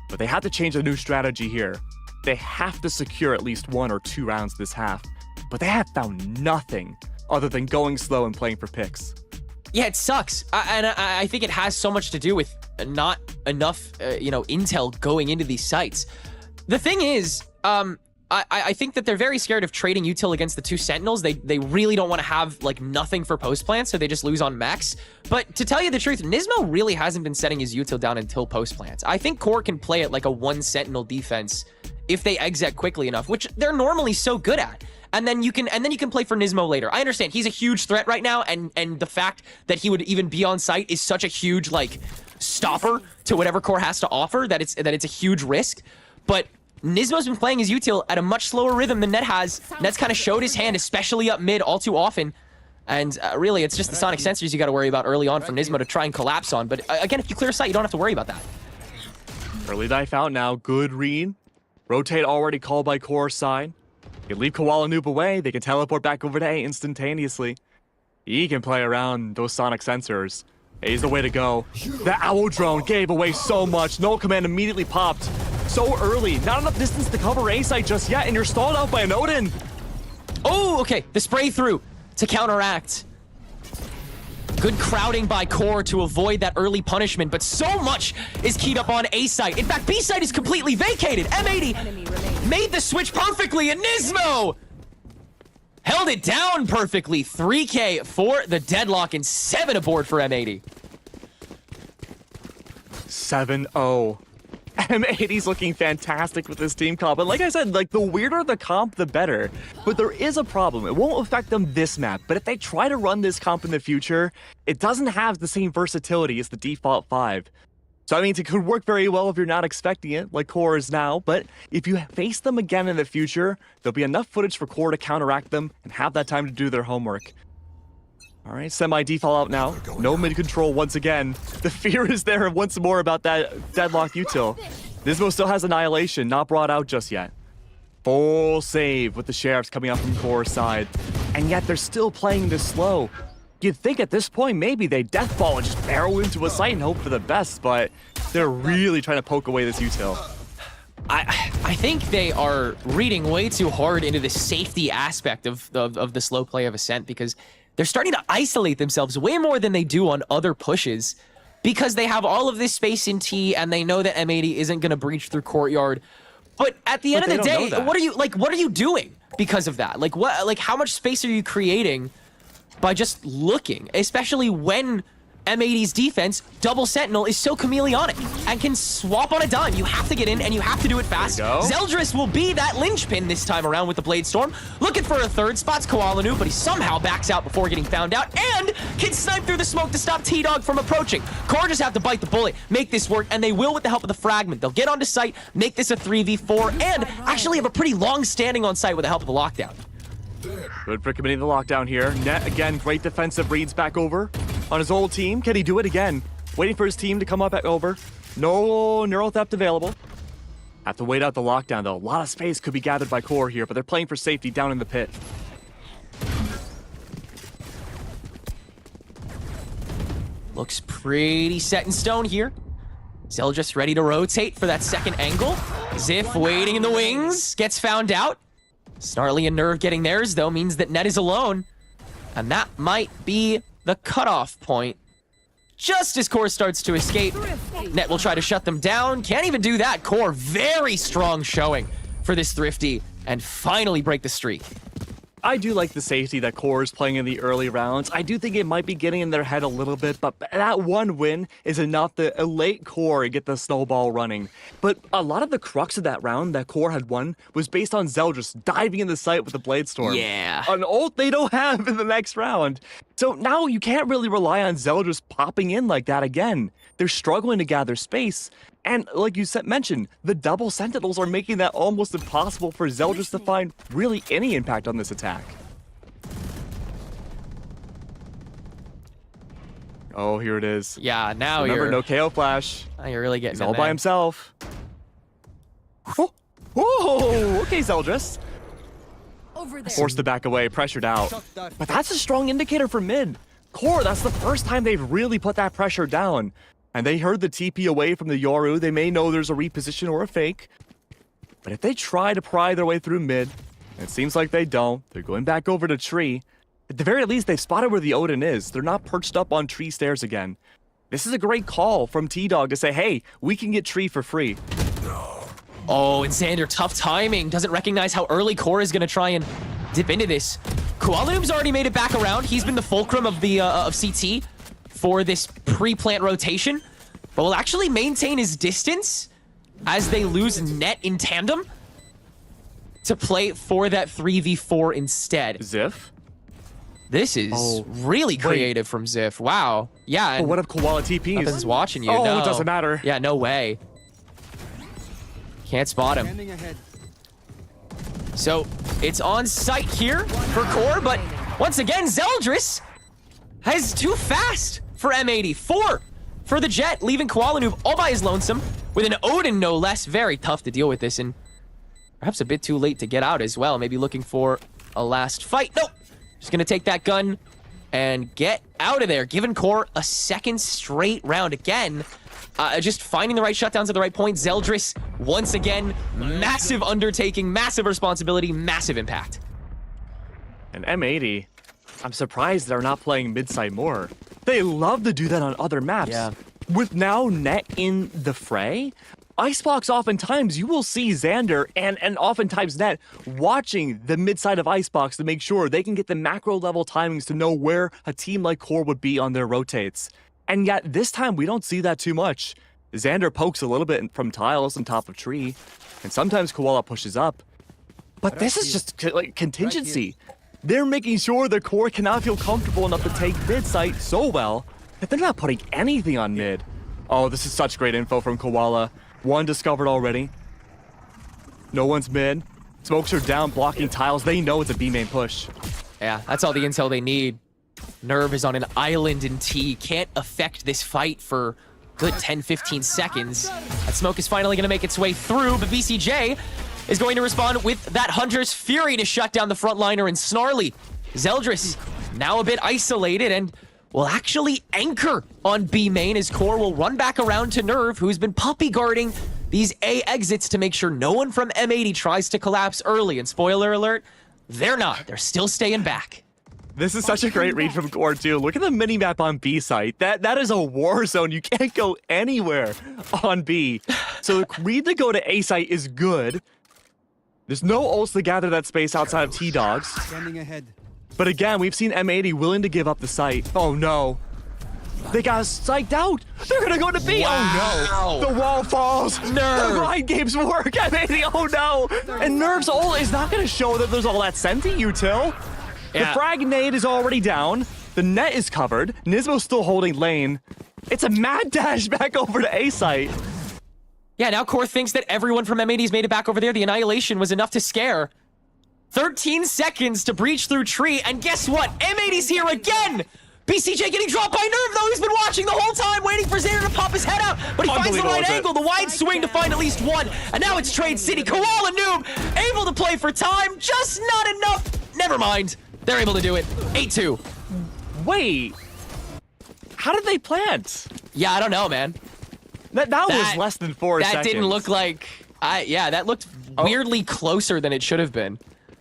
But they have to change a new strategy here. They have to secure at least 1 or 2 rounds this half. But they have found nothing other than going slow and playing for picks. Yeah, it sucks. I think it has so much to do with not enough, intel going into these sites. The thing is, I think that they're very scared of trading util against the 2 sentinels. They really don't want to have like nothing for post plant, so they just lose on max. But to tell you the truth, Nismo really hasn't been setting his util down until post plants. I think Core can play it like a 1 sentinel defense if they exec quickly enough, which they're normally so good at. And then you can play for Nismo later. I understand he's a huge threat right now, and the fact that he would even be on site is such a huge like stopper to whatever Core has to offer that it's a huge risk. But Nismo's been playing his util at a much slower rhythm than Net has. Net's kind of showed his hand, especially up mid, all too often. And really, it's just the sonic sensors you got to worry about early on for Nismo to try and collapse on. But again, if you clear sight, you don't have to worry about that. Early dive out now. Good read. Rotate already called by Core side. You leave Koala Noob away. They can teleport back over to A instantaneously. He can play around those sonic sensors. A's the way to go. The Owl Drone gave away so much. Null Command immediately popped. So early. Not enough distance to cover A site just yet, and you're stalled out by an Odin. Oh, okay. The spray through to counteract. Good crowding by Core to avoid that early punishment, but so much is keyed up on A site. In fact, B site is completely vacated. M80 made the switch perfectly, and Nismo held it down perfectly. 3K for the deadlock and 7 aboard for M80. 7-0. M80's looking fantastic with this team comp. And like I said, like the weirder the comp, the better. But there is a problem. It won't affect them this map. But if they try to run this comp in the future, it doesn't have the same versatility as the default 5. So I mean, it could work very well if you're not expecting it, like Core is now. But if you face them again in the future, there'll be enough footage for Core to counteract them and have that time to do their homework. All right, semi-default out now. No mid-control once again. The fear is there once more about that deadlock util. Nismo still has Annihilation, not brought out just yet. Full save with the Sheriffs coming up from Core's side. And yet they're still playing this slow. You'd think at this point maybe they deathball and just barrel into a site and hope for the best, but they're really trying to poke away this util. I think they are reading way too hard into the safety aspect of the slow play of Ascent, because they're starting to isolate themselves way more than they do on other pushes because they have all of this space in T and they know that M80 isn't going to breach through courtyard. But at the end of the day, what are you doing because of that? Like how much space are you creating by just looking, especially when M80's defense, double sentinel, is so chameleonic and can swap on a dime. You have to get in and you have to do it fast. Zeldris will be that linchpin this time around with the Blade Storm. Looking for a third, spots Koalanu, but he somehow backs out before getting found out and can snipe through the smoke to stop T-Dog from approaching. Core just have to bite the bullet, make this work, and they will with the help of the fragment. They'll get onto site, make this a 3v4, and actually have a pretty long standing on site with the help of the lockdown. Good for committing the lockdown here. Net, again, great defensive reads back over on his old team. Can he do it again? Waiting for his team to come up back over. No neural theft available. Have to wait out the lockdown, though. A lot of space could be gathered by Core here, but they're playing for safety down in the pit. Looks pretty set in stone here. Zeldris ready to rotate for that second angle. Ziff waiting in the wings, gets found out. Snarly and Nerve getting theirs, though, means that Net is alone. And that might be the cutoff point. Just as Core starts to escape, Net will try to shut them down. Can't even do that. Core, very strong showing for this Thrifty, and finally break the streak. I do like the safety that Core is playing in the early rounds. I do think it might be getting in their head a little bit, but that one win is enough to elate Core and get the snowball running. But a lot of the crux of that round that Core had won was based on Zeldris diving in the site with the Blade Storm. Yeah. An ult they don't have in the next round. So now you can't really rely on Zeldris popping in like that again. They're struggling to gather space. And like you mentioned, the double sentinels are making that almost impossible for Zeldris to find really any impact on this attack. Oh, here it is. Yeah, now Remember, no KO flash. Now you're really getting He's all by himself. Oh, whoa, okay, Zeldris. Forced to back away, pressured out. But that's a strong indicator for mid. Core, that's the first time they've really put that pressure down. And they heard the TP away from the Yoru. They may know there's a reposition or a fake. But if they try to pry their way through mid, and it seems like they don't, they're going back over to tree. At the very least, they've spotted where the Odin is. They're not perched up on tree stairs again. This is a great call from T-Dog to say, hey, we can get tree for free. Oh, and Xander, tough timing. Doesn't recognize how early Core is going to try and dip into this. Koalum's already made it back around. He's been the fulcrum of the of CT for this pre-plant rotation, but will actually maintain his distance as they lose Net in tandem to play for that 3v4 instead. Ziff? This is really creative from Ziff. Wow. Yeah. And what if Koala TPs? Nothing's watching you. Oh, no. it doesn't matter. Yeah, no way. Can't spot him. So it's on site here for Core, but once again, Zeldris has too fast for M80. 4 for the Jet, leaving Koalanu all by his lonesome with an Odin, no less. Very tough to deal with this, and perhaps a bit too late to get out as well. Maybe looking for a last fight. Nope. Just gonna take that gun and get out of there, giving Core a second straight round again. Just finding the right shutdowns at the right point. Zeldris, once again, massive undertaking, massive responsibility, massive impact. And M80, I'm surprised they're not playing mid-side more. They love to do that on other maps. Yeah. With now Net in the fray, Icebox oftentimes you will see Xander and oftentimes Net watching the mid-side of Icebox to make sure they can get the macro level timings to know where a team like Core would be on their rotates. And yet this time we don't see that too much. Xander pokes a little bit from tiles on top of tree, and sometimes Koala pushes up. But this is just like contingency. They're making sure the Core cannot feel comfortable enough to take mid site so well that they're not putting anything on mid. Oh, this is such great info from Koala. One discovered already. No one's mid. Smokes are down, blocking tiles. They know it's a B main push. Yeah, that's all the intel they need. Nerve is on an island in T. Can't affect this fight for good 10-15 seconds. That smoke is finally going to make its way through, but BCJ is going to respond with that Hunter's Fury to shut down the frontliner, and Snarly. Zeldris now a bit isolated and will actually anchor on B main as Core will run back around to Nerve, who's been puppy guarding these A exits to make sure no one from M80 tries to collapse early. And spoiler alert, they're not. They're still staying back. This is such a great read from Core too. Look at the mini-map on B site. That is a war zone. You can't go anywhere on B. So the read to go to A site is good. There's no ults to gather that space outside of T-Dogs. Standing ahead. But again, we've seen M80 willing to give up the site. Oh no. They got psyched out. They're gonna go to B. Wow. Oh no. The wall falls. Nerve. The grind games work. M80, oh no. And Nerve's ult is not gonna show that there's all that senti util. The frag nade is already down. The net is covered. Nismo's still holding lane. It's a mad dash back over to A site. Yeah, now Core thinks that everyone from M80's made it back over there. The annihilation was enough to scare. 13 seconds to breach through tree, and guess what? M80's here again! BCJ getting dropped by Nerve, though. He's been watching the whole time, waiting for Xander to pop his head out, but he finds the right angle, the wide swing to find at least one, and now it's Trade City. Koala Noob able to play for time, just not enough. Never mind. They're able to do it. 8-2. Wait. How did they plant? Yeah, I don't know, man. That was less than 4 seconds. That didn't look like... yeah, that looked weirdly closer than it should have been.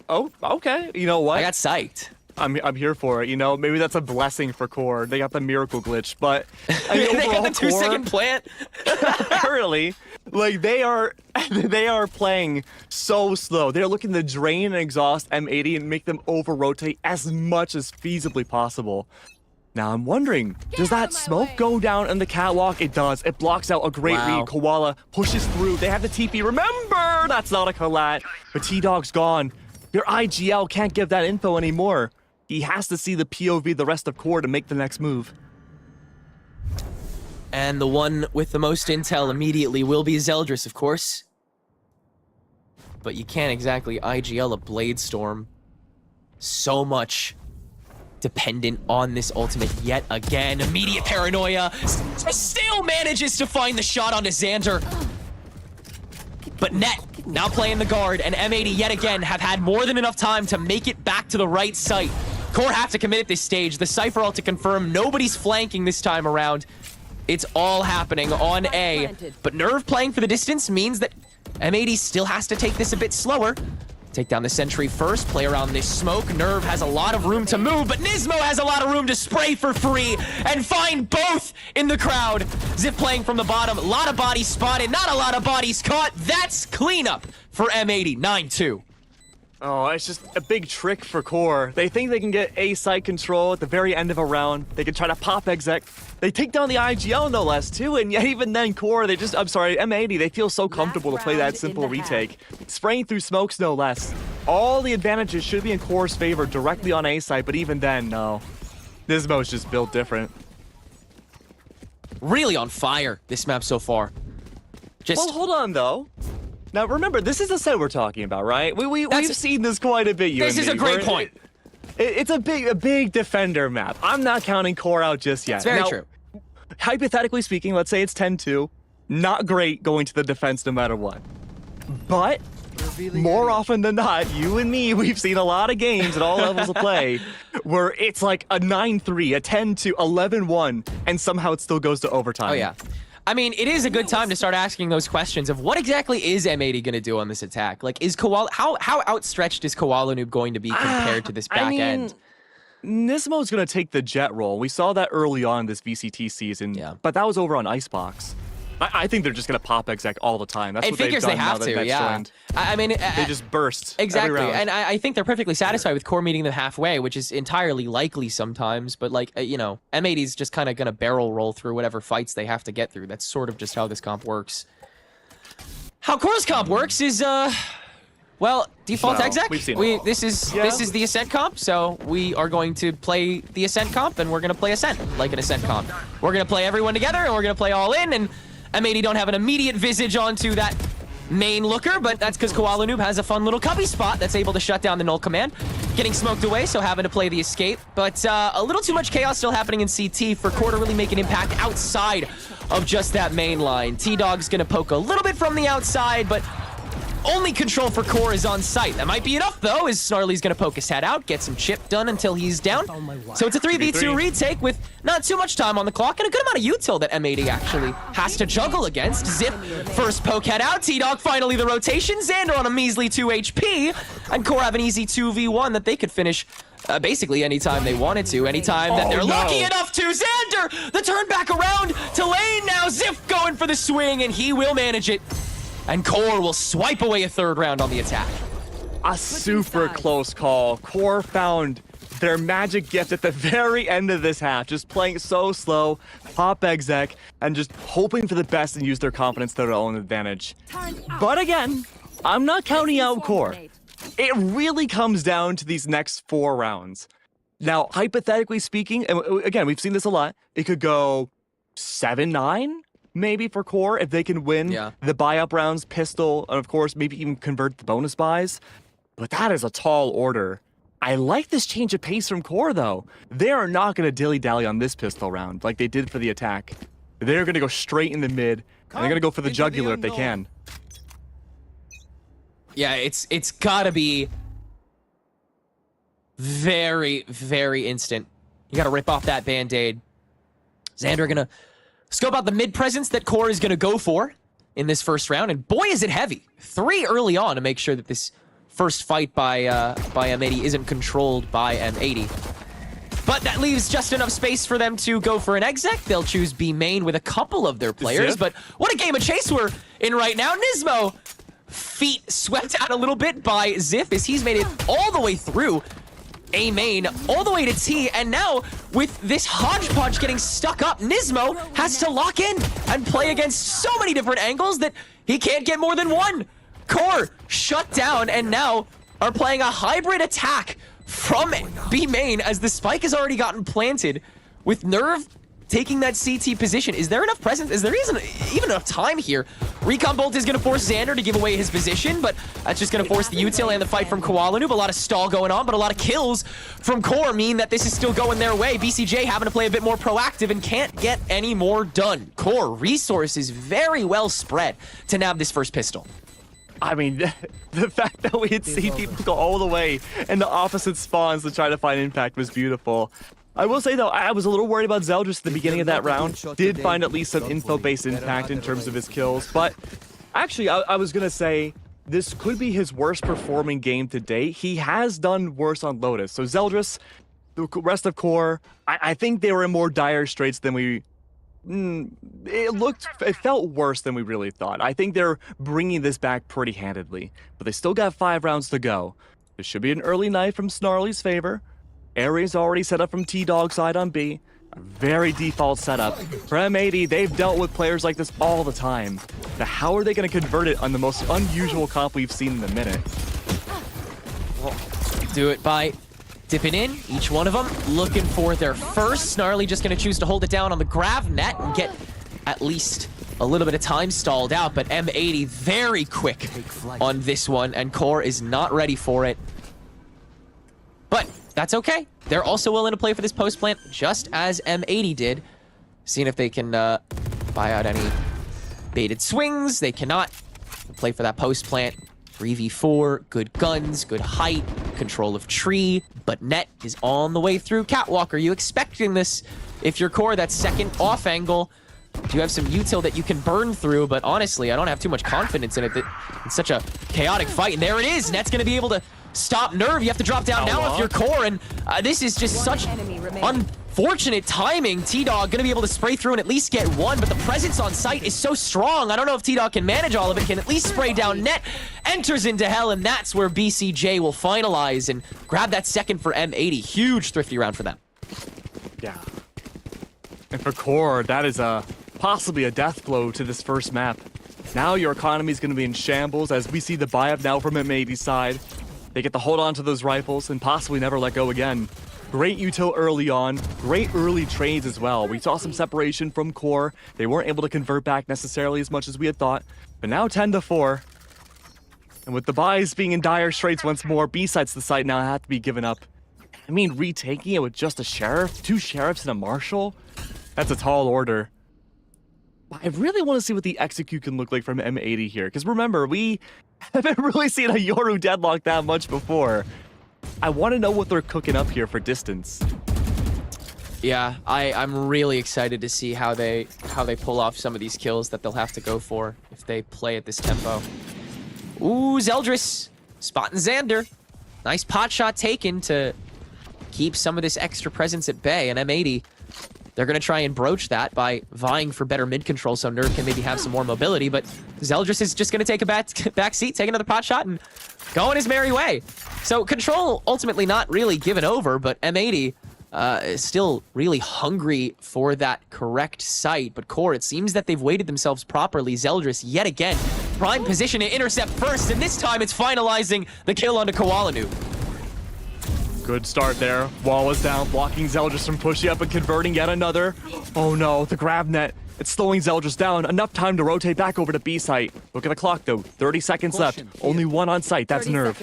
Oh, okay. You know what? I got psyched. I'm here for it. You know, maybe that's a blessing for Core. They got the miracle glitch, but I mean, They got the Core, 2-second plant. apparently, like they are playing so slow. They're looking to drain and exhaust M80 and make them over rotate as much as feasibly possible. Now I'm wondering, does that smoke go down in the catwalk? It does. It blocks out a great read. Koala pushes through. They have the TP. Remember, that's not a collat. But T-Dog's gone. Your IGL can't give that info anymore. He has to see the POV the rest of Core to make the next move. And the one with the most intel immediately will be Zeldris, of course. But you can't exactly IGL a Blade Storm. So much dependent on this ultimate yet again. Immediate paranoia. Still manages to find the shot onto Xander. But Net now playing the guard, and M80 yet again have had more than enough time to make it back to the right site. Core have to commit at this stage. The Cypher ult to confirm nobody's flanking this time around. It's all happening on A. But Nerve playing for the distance means that M80 still has to take this a bit slower. Take down the sentry first, play around this smoke. Nerve has a lot of room to move, but Nismo has a lot of room to spray for free and find both in the crowd. Zip playing from the bottom, a lot of bodies spotted, not a lot of bodies caught. That's cleanup for M80, 9-2. Oh, it's just a big trick for Core. They think they can get A site control at the very end of a round. They can try to pop exec. They take down the IGL no less too, and yet even then Core, M80, they feel so comfortable to play that simple retake. Spraying through smokes no less. All the advantages should be in Core's favor directly on A site, but even then, no. Nismo's just built different. Really on fire, this map so far. Well, hold on though. Now remember, this is the set we're talking about, right? We've seen this quite a bit. This is a great point. It's a big defender map. I'm not counting Core out just yet. It's very true. Hypothetically speaking, let's say it's 10-2. Not great going to the defense no matter what. But more often than not, you and me, we've seen a lot of games at all levels of play where it's like a 9-3, a 10-2, 11-1, and somehow it still goes to overtime. Oh yeah. I mean, it is a good time to start asking those questions of what exactly is M80 going to do on this attack? Like, is Koala... How outstretched is Koala Noob going to be compared to this back end? Nismo's going to take the jet role. We saw that early on in this VCT season, but that was over on Icebox. I think they're just going to pop exec all the time. That's what they've done they have now to, that yeah. joined. I mean... They just burst Exactly, every round. and I think they're perfectly satisfied with Core meeting them halfway, which is entirely likely sometimes, but like, you know, M80's just kind of going to barrel roll through whatever fights they have to get through. That's sort of just how this comp works. How Core's comp works is, well, default exec. We've seen This is the Ascent comp, so we are going to play the Ascent comp, and we're going to play Ascent like an Ascent comp. We're going to play everyone together, and we're going to play all in, and M80 don't have an immediate visage onto that main looker, but that's because Koala Noob has a fun little cubby spot that's able to shut down the null command. Getting smoked away, so having to play the escape. But a little too much chaos still happening in CT for Core to really make an impact outside of just that main line. T-Dog's gonna poke a little bit from the outside, but only control for Core is on site. That might be enough, though, as Snarly's going to poke his head out, get some chip done until he's down. So it's a 3v2 retake with not too much time on the clock and a good amount of util that M80 actually has to juggle against. Zip, first poke head out. T-Dog finally the rotation. Xander on a measly 2 HP. And Core have an easy 2v1 that they could finish basically anytime they wanted to, anytime that they're lucky enough to. Xander, the turn back around to lane now. Zip going for the swing, and he will manage it. And Core will swipe away a third round on the attack. A super close call. Core found their magic gift at the very end of this half, just playing so slow, pop exec, and just hoping for the best and use their confidence to their own advantage. But again, I'm not counting out Core. It really comes down to these next 4 rounds. Now, hypothetically speaking, and again, we've seen this a lot, it could go 7-9 maybe for Core if they can win the buy-up rounds, pistol, and of course, maybe even convert the bonus buys. But that is a tall order. I like this change of pace from Core, though. They are not going to dilly-dally on this pistol round like they did for the attack. They're going to go straight in the mid, and they're going to go for the jugular if they can. Yeah, it's gotta be very, very instant. You gotta rip off that Band-Aid. Xander gonna scope out the mid presence that Core is gonna go for in this first round, and boy is it heavy. 3 early on to make sure that this first fight by M80 isn't controlled by M80. But that leaves just enough space for them to go for an exec. They'll choose B main with a couple of their players, Zip. but what a game of chase we're in right now. Nismo, feet swept out a little bit by Ziff as he's made it all the way through A main, all the way to T, and now with this hodgepodge getting stuck up, Nismo has to lock in and play against so many different angles that he can't get more than one. Core shut down and now are playing a hybrid attack from B main as the spike has already gotten planted with Nerve taking that CT position. Is there enough presence? Is there even enough time here? Recon Bolt is going to force Xander to give away his position, but that's just going to force the util and the fight from Koala Noob. A lot of stall going on, but a lot of kills from Core mean that this is still going their way. BCJ having to play a bit more proactive and can't get any more done. Core resources very well spread to nab this first pistol. I mean, the fact that we had seen people go all the way in the opposite spawns to try to find impact was beautiful. I will say, though, I was a little worried about Zeldris at the beginning of that round. Did find at least some info-based impact in terms of his kills. But actually, I was going to say this could be his worst performing game to date. He has done worse on Lotus. So Zeldris, the rest of Core, I think they were in more dire straits than we... It felt worse than we really thought. I think they're bringing this back pretty handedly. But they still got 5 rounds to go. There should be an early knife from Snarly's favor. Area's already set up from T-Dog side on B. A very default setup. For M80, they've dealt with players like this all the time. Now, how are they going to convert it on the most unusual comp we've seen in a minute? Do it by dipping in, each one of them looking for their first. Snarly just going to choose to hold it down on the grav net and get at least a little bit of time stalled out, but M80 very quick on this one, and Core is not ready for it. But that's okay. They're also willing to play for this post plant just as M80 did. Seeing if they can buy out any baited swings. They cannot. Play for that post plant. 3v4, good guns, good height, control of tree, but net is on the way through. Catwalk, are you expecting this? If you're Core, that second off angle, you have some util that you can burn through, but honestly, I don't have too much confidence in it. It's such a chaotic fight, and there it is. Net's going to be able to stop Nerve. You have to drop down now if you're Core, and this is just such unfortunate timing. T-Dog going to be able to spray through and at least get one, but the presence on site is so strong. I don't know if T-Dog can manage all of it, can at least spray down net, enters into hell, and that's where BCJ will finalize and grab that second for M80. Huge thrifty round for them. Yeah. And for Core, that is possibly a death blow to this first map. Now your economy is going to be in shambles as we see the buy-up now from M80's side. They get to hold on to those rifles and possibly never let go again. Great util early on, great early trades as well. We saw some separation from Core. They weren't able to convert back necessarily as much as we had thought, but now 10-4. And with the buys being in dire straits once more, B-sides to the site now have to be given up. I mean, retaking it with just a sheriff, 2 sheriffs and a marshal? That's a tall order. I really want to see what the execute can look like from M80 here. Because remember, we haven't really seen a Yoru deadlock that much before. I want to know what they're cooking up here for distance. Yeah, I'm really excited to see how they pull off some of these kills that they'll have to go for if they play at this tempo. Ooh, Zeldris spotting Xander. Nice pot shot taken to keep some of this extra presence at bay. And M80, they're going to try and broach that by vying for better mid control so Nerve can maybe have some more mobility. But Zeldris is just going to take a back seat, take another pot shot, and go on his merry way. So control ultimately not really given over, but M80 is still really hungry for that correct site. But Core, it seems that they've weighted themselves properly. Zeldris, yet again, prime position to intercept first, and this time it's finalizing the kill onto Koalanu. Good start there. Wall is down, blocking Zeldris from pushing up and converting yet another. Oh no, the grab net. It's slowing Zeldris down. Enough time to rotate back over to B site. Look at the clock though. 30 seconds left. Only one on site. That's Nerve.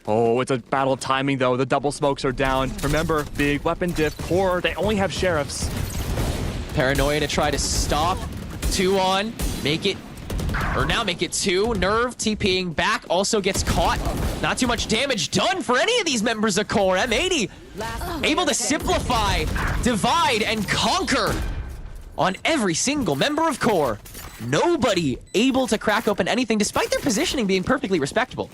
Oh, it's a battle of timing though. The double smokes are down. Remember, big weapon diff. Core, they only have sheriffs. Paranoia to try to stop. 2 on. Make it 2. Nerve TPing back, also gets caught. Not too much damage done for any of these members of Core. M80 able to simplify, divide, and conquer on every single member of Core. Nobody able to crack open anything despite their positioning being perfectly respectable.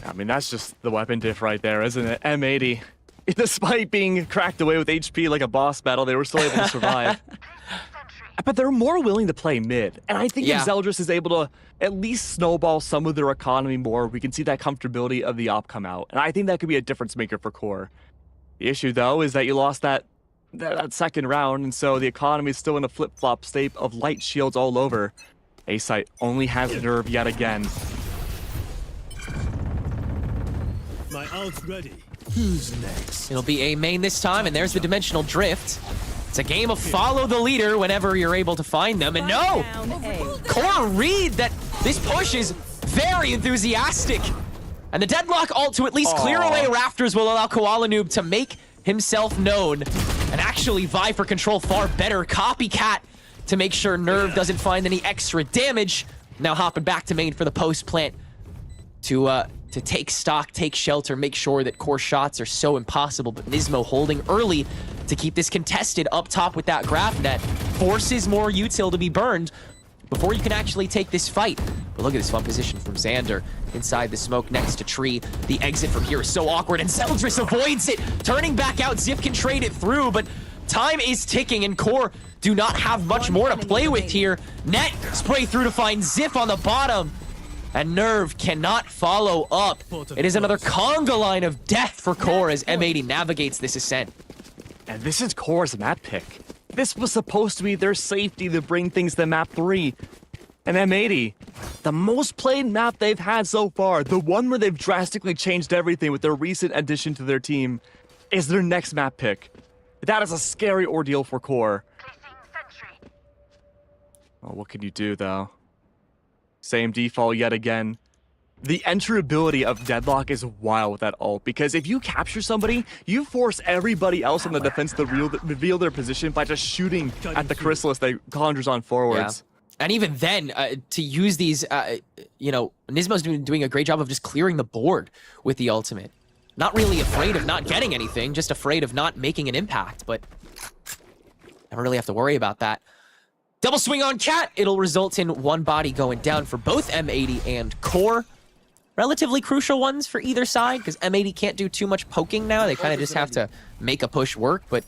I mean, that's just the weapon diff right there, isn't it? M80. Despite being cracked away with HP like a boss battle, they were still able to survive. But they're more willing to play mid. And I think if Zeldris is able to at least snowball some of their economy more, we can see that comfortability of the op come out. And I think that could be a difference maker for Core. The issue, though, is that you lost that second round, and so the economy is still in a flip-flop state of light shields all over. A-Site only has Nerve yet again. My ult's ready. Who's next? It'll be A main this time, and there's the dimensional drift. It's a game of follow the leader whenever you're able to find them. And no! Core read that this push is very enthusiastic. And the deadlock ult to at least clear away Rafters will allow Koalanoob to make himself known and actually vie for control far better. Copycat to make sure Nerve doesn't find any extra damage. Now hopping back to main for the post plant to take stock, take shelter, make sure that Core shots are so impossible. But Nismo holding early to keep this contested up top with that grab net forces more util to be burned before you can actually take this fight. But look at this fun position from Xander inside the smoke next to tree. The exit from here is so awkward, and Zeldris avoids it. Turning back out, Zip can trade it through, but time is ticking, and Core do not have much more to play with here. Net spray through to find Zip on the bottom, and Nerve cannot follow up. It is another conga line of death for Core as M80 navigates this ascent. And this is Core's map pick. This was supposed to be their safety to bring things to map 3. And M80, the most played map they've had so far, the one where they've drastically changed everything with their recent addition to their team, is their next map pick. That is a scary ordeal for Core. Oh, what can you do, though? Same default yet again. The enterability of Deadlock is wild with that ult, because if you capture somebody, you force everybody else on the defense to reveal their position by just shooting at the Chrysalis that conjures on forwards. Yeah. And even then, to use these, you know, Nismo's doing a great job of just clearing the board with the ultimate. Not really afraid of not getting anything, just afraid of not making an impact, but never really have to worry about that. Double swing on Cat. It'll result in one body going down for both M80 and Core. Relatively crucial ones for either side, because M80 can't do too much poking now. They kind of just have to make a push work. But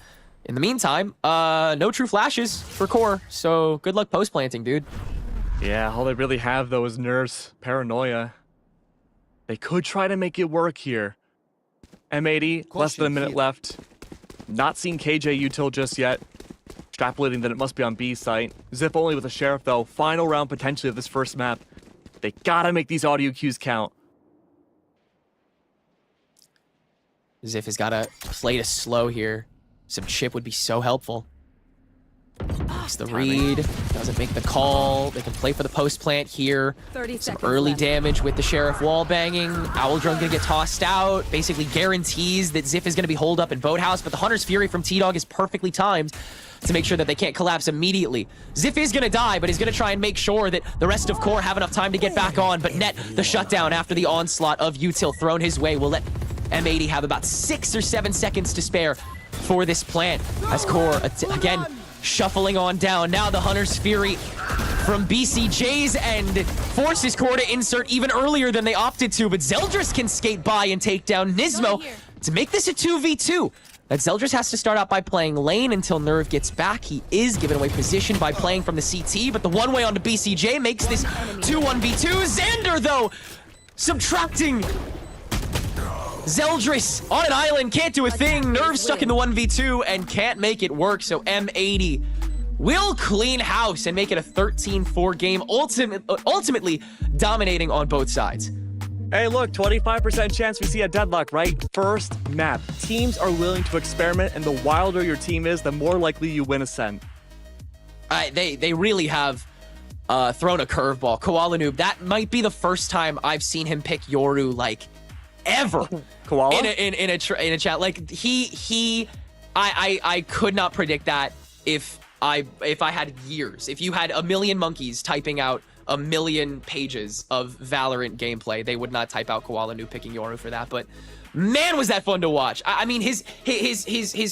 in the meantime, no true flashes for Core. So good luck post-planting, dude. Yeah, all they really have, though, is Nerve's paranoia. They could try to make it work here. M80, less than a minute left. Not seeing KJ util just yet. Extrapolating that it must be on B site. Zip only with a Sheriff, though. Final round potentially of this first map. They gotta make these audio cues count. Ziff has got to play to slow here. Some chip would be so helpful. It's the read, doesn't make the call. They can play for the post plant here. 30 Some seconds early left. damage with the Sheriff wall banging. Owl Drone gonna get tossed out. Basically guarantees that Ziff is gonna be holed up in Boathouse, but the Hunter's Fury from T-Dog is perfectly timed to make sure that they can't collapse immediately. Ziff is gonna die, but he's gonna try and make sure that the rest of Core have enough time to get back on, but Net, the shutdown after the onslaught of Util thrown his way, will let M80 have about 6 or 7 seconds to spare for this plant. As Core, again, shuffling on down. Now the Hunter's Fury from BCJ's end forces Core to insert even earlier than they opted to, but Zeldris can skate by and take down Nismo to make this a 2v2. That Zeldris has to start out by playing lane until Nerve gets back. He is given away position by playing from the CT, but the one-way onto BCJ makes this 2-1v2. Xander, though, subtracting Zeldris on an island, can't do a thing. Nerve stuck in the 1v2 and can't make it work, so M80 will clean house and make it a 13-4 game, ultimately dominating on both sides. Hey, look, 25% chance we see a deadlock, right? First map. Teams are willing to experiment, and the wilder your team is, the more likely you win Ascent. They really have thrown a curveball. Koala Noob, that might be the first time I've seen him pick Yoru, like, ever. Koala? In a chat. Like, I could not predict that if I had years. If you had a million monkeys typing out a million pages of Valorant gameplay, they would not type out Koala Noob picking Yoru for that. But man, was that fun to watch. I mean, his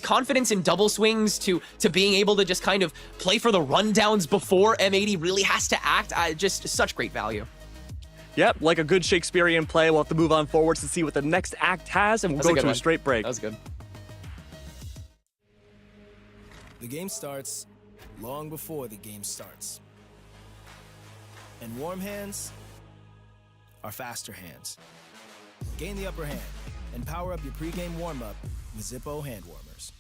confidence in double swings to being able to just kind of play for the rundowns before M80 really has to act, just such great value. Yep, like a good Shakespearean play, we'll have to move on forwards to see what the next act has, and we'll go to a straight break. That was good. The game starts long before the game starts. And warm hands are faster hands. Gain the upper hand and power up your pregame warm-up with Zippo hand warmers.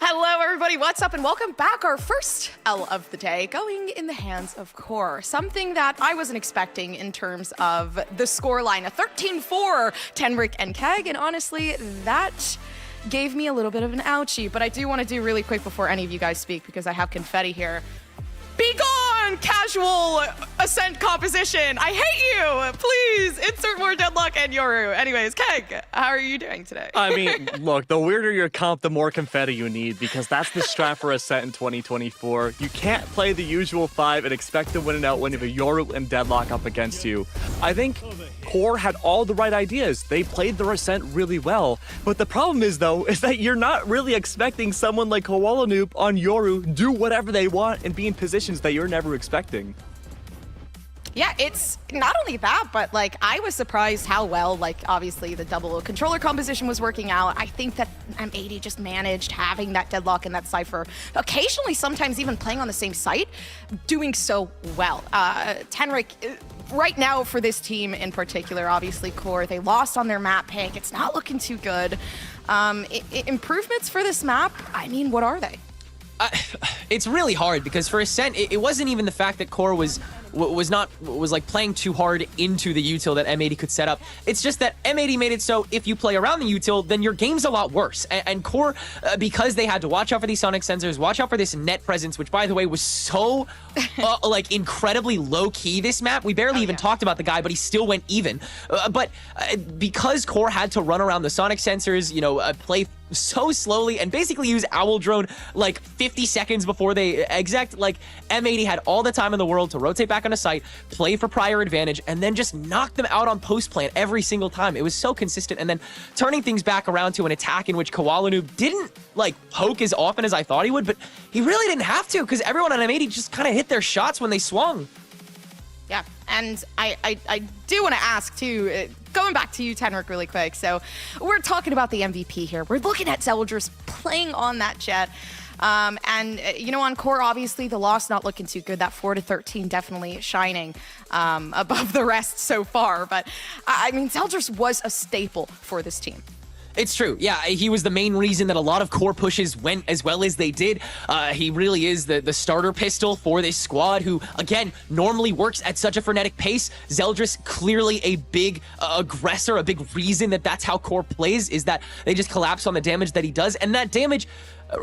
Hello, everybody. What's up? And welcome back. Our first L of the day going in the hands of Core. Something that I wasn't expecting in terms of the scoreline. A 13-4, Tenric and Keg. And honestly, that gave me a little bit of an ouchie. But I do want to do really quick before any of you guys speak because I have confetti here. Be gone, casual Ascent composition. I hate you. Please insert more Deadlock and Yoru. Anyways, Keg, how are you doing today? I mean, look, the weirder your comp, the more confetti you need, because that's the strat for Ascent in 2024. You can't play the usual 5 and expect to win it out when you have a Yoru and Deadlock up against you. I think Core had all the right ideas. They played their Ascent really well. But the problem is, though, is that you're not really expecting someone like Koala Noob on Yoru do whatever they want and be in positions that you're never expecting. Yeah, it's not only that, but like I was surprised how well, like obviously the double controller composition was working out. I think that M80 just managed having that Deadlock and that Cypher, occasionally sometimes even playing on the same site, doing so well. Tenric, right now for this team in particular, obviously Core, they lost on their map pick. It's not looking too good. Improvements for this map, I mean, what are they? It's really hard because for Ascent, it wasn't even the fact that Core was like playing too hard into the util that M80 could set up. It's just that M80 made it so if you play around the util, then your game's a lot worse. And Core, because they had to watch out for these sonic sensors, watch out for this net presence, which by the way was so like incredibly low key this map. We barely even talked about the guy, but he still went even. But because Core had to run around the sonic sensors, you know, play so slowly and basically use Owl Drone like 50 seconds before they exec, like M80 had all the time in the world to rotate back on a site, play for prior advantage, and then just knock them out on post plant every single time. It was so consistent, and then turning things back around to an attack in which Koala Noob didn't like poke as often as I thought he would, but he really didn't have to because everyone on M80 just kind of hit their shots when they swung. Yeah, and I do want to ask too, going back to you, Tenric, really quick. So we're talking about the MVP here. We're looking at Zeldris playing on that jet. And, you know, on Core, obviously, the loss not looking too good. That 4-13 definitely shining above the rest so far. But, I mean, Zeldris was a staple for this team. It's true. Yeah, he was the main reason that a lot of Core pushes went as well as they did. He really is the starter pistol for this squad who, again, normally works at such a frenetic pace. Zeldris, clearly a big aggressor, a big reason that that's how Core plays, is that they just collapse on the damage that he does. And that damage,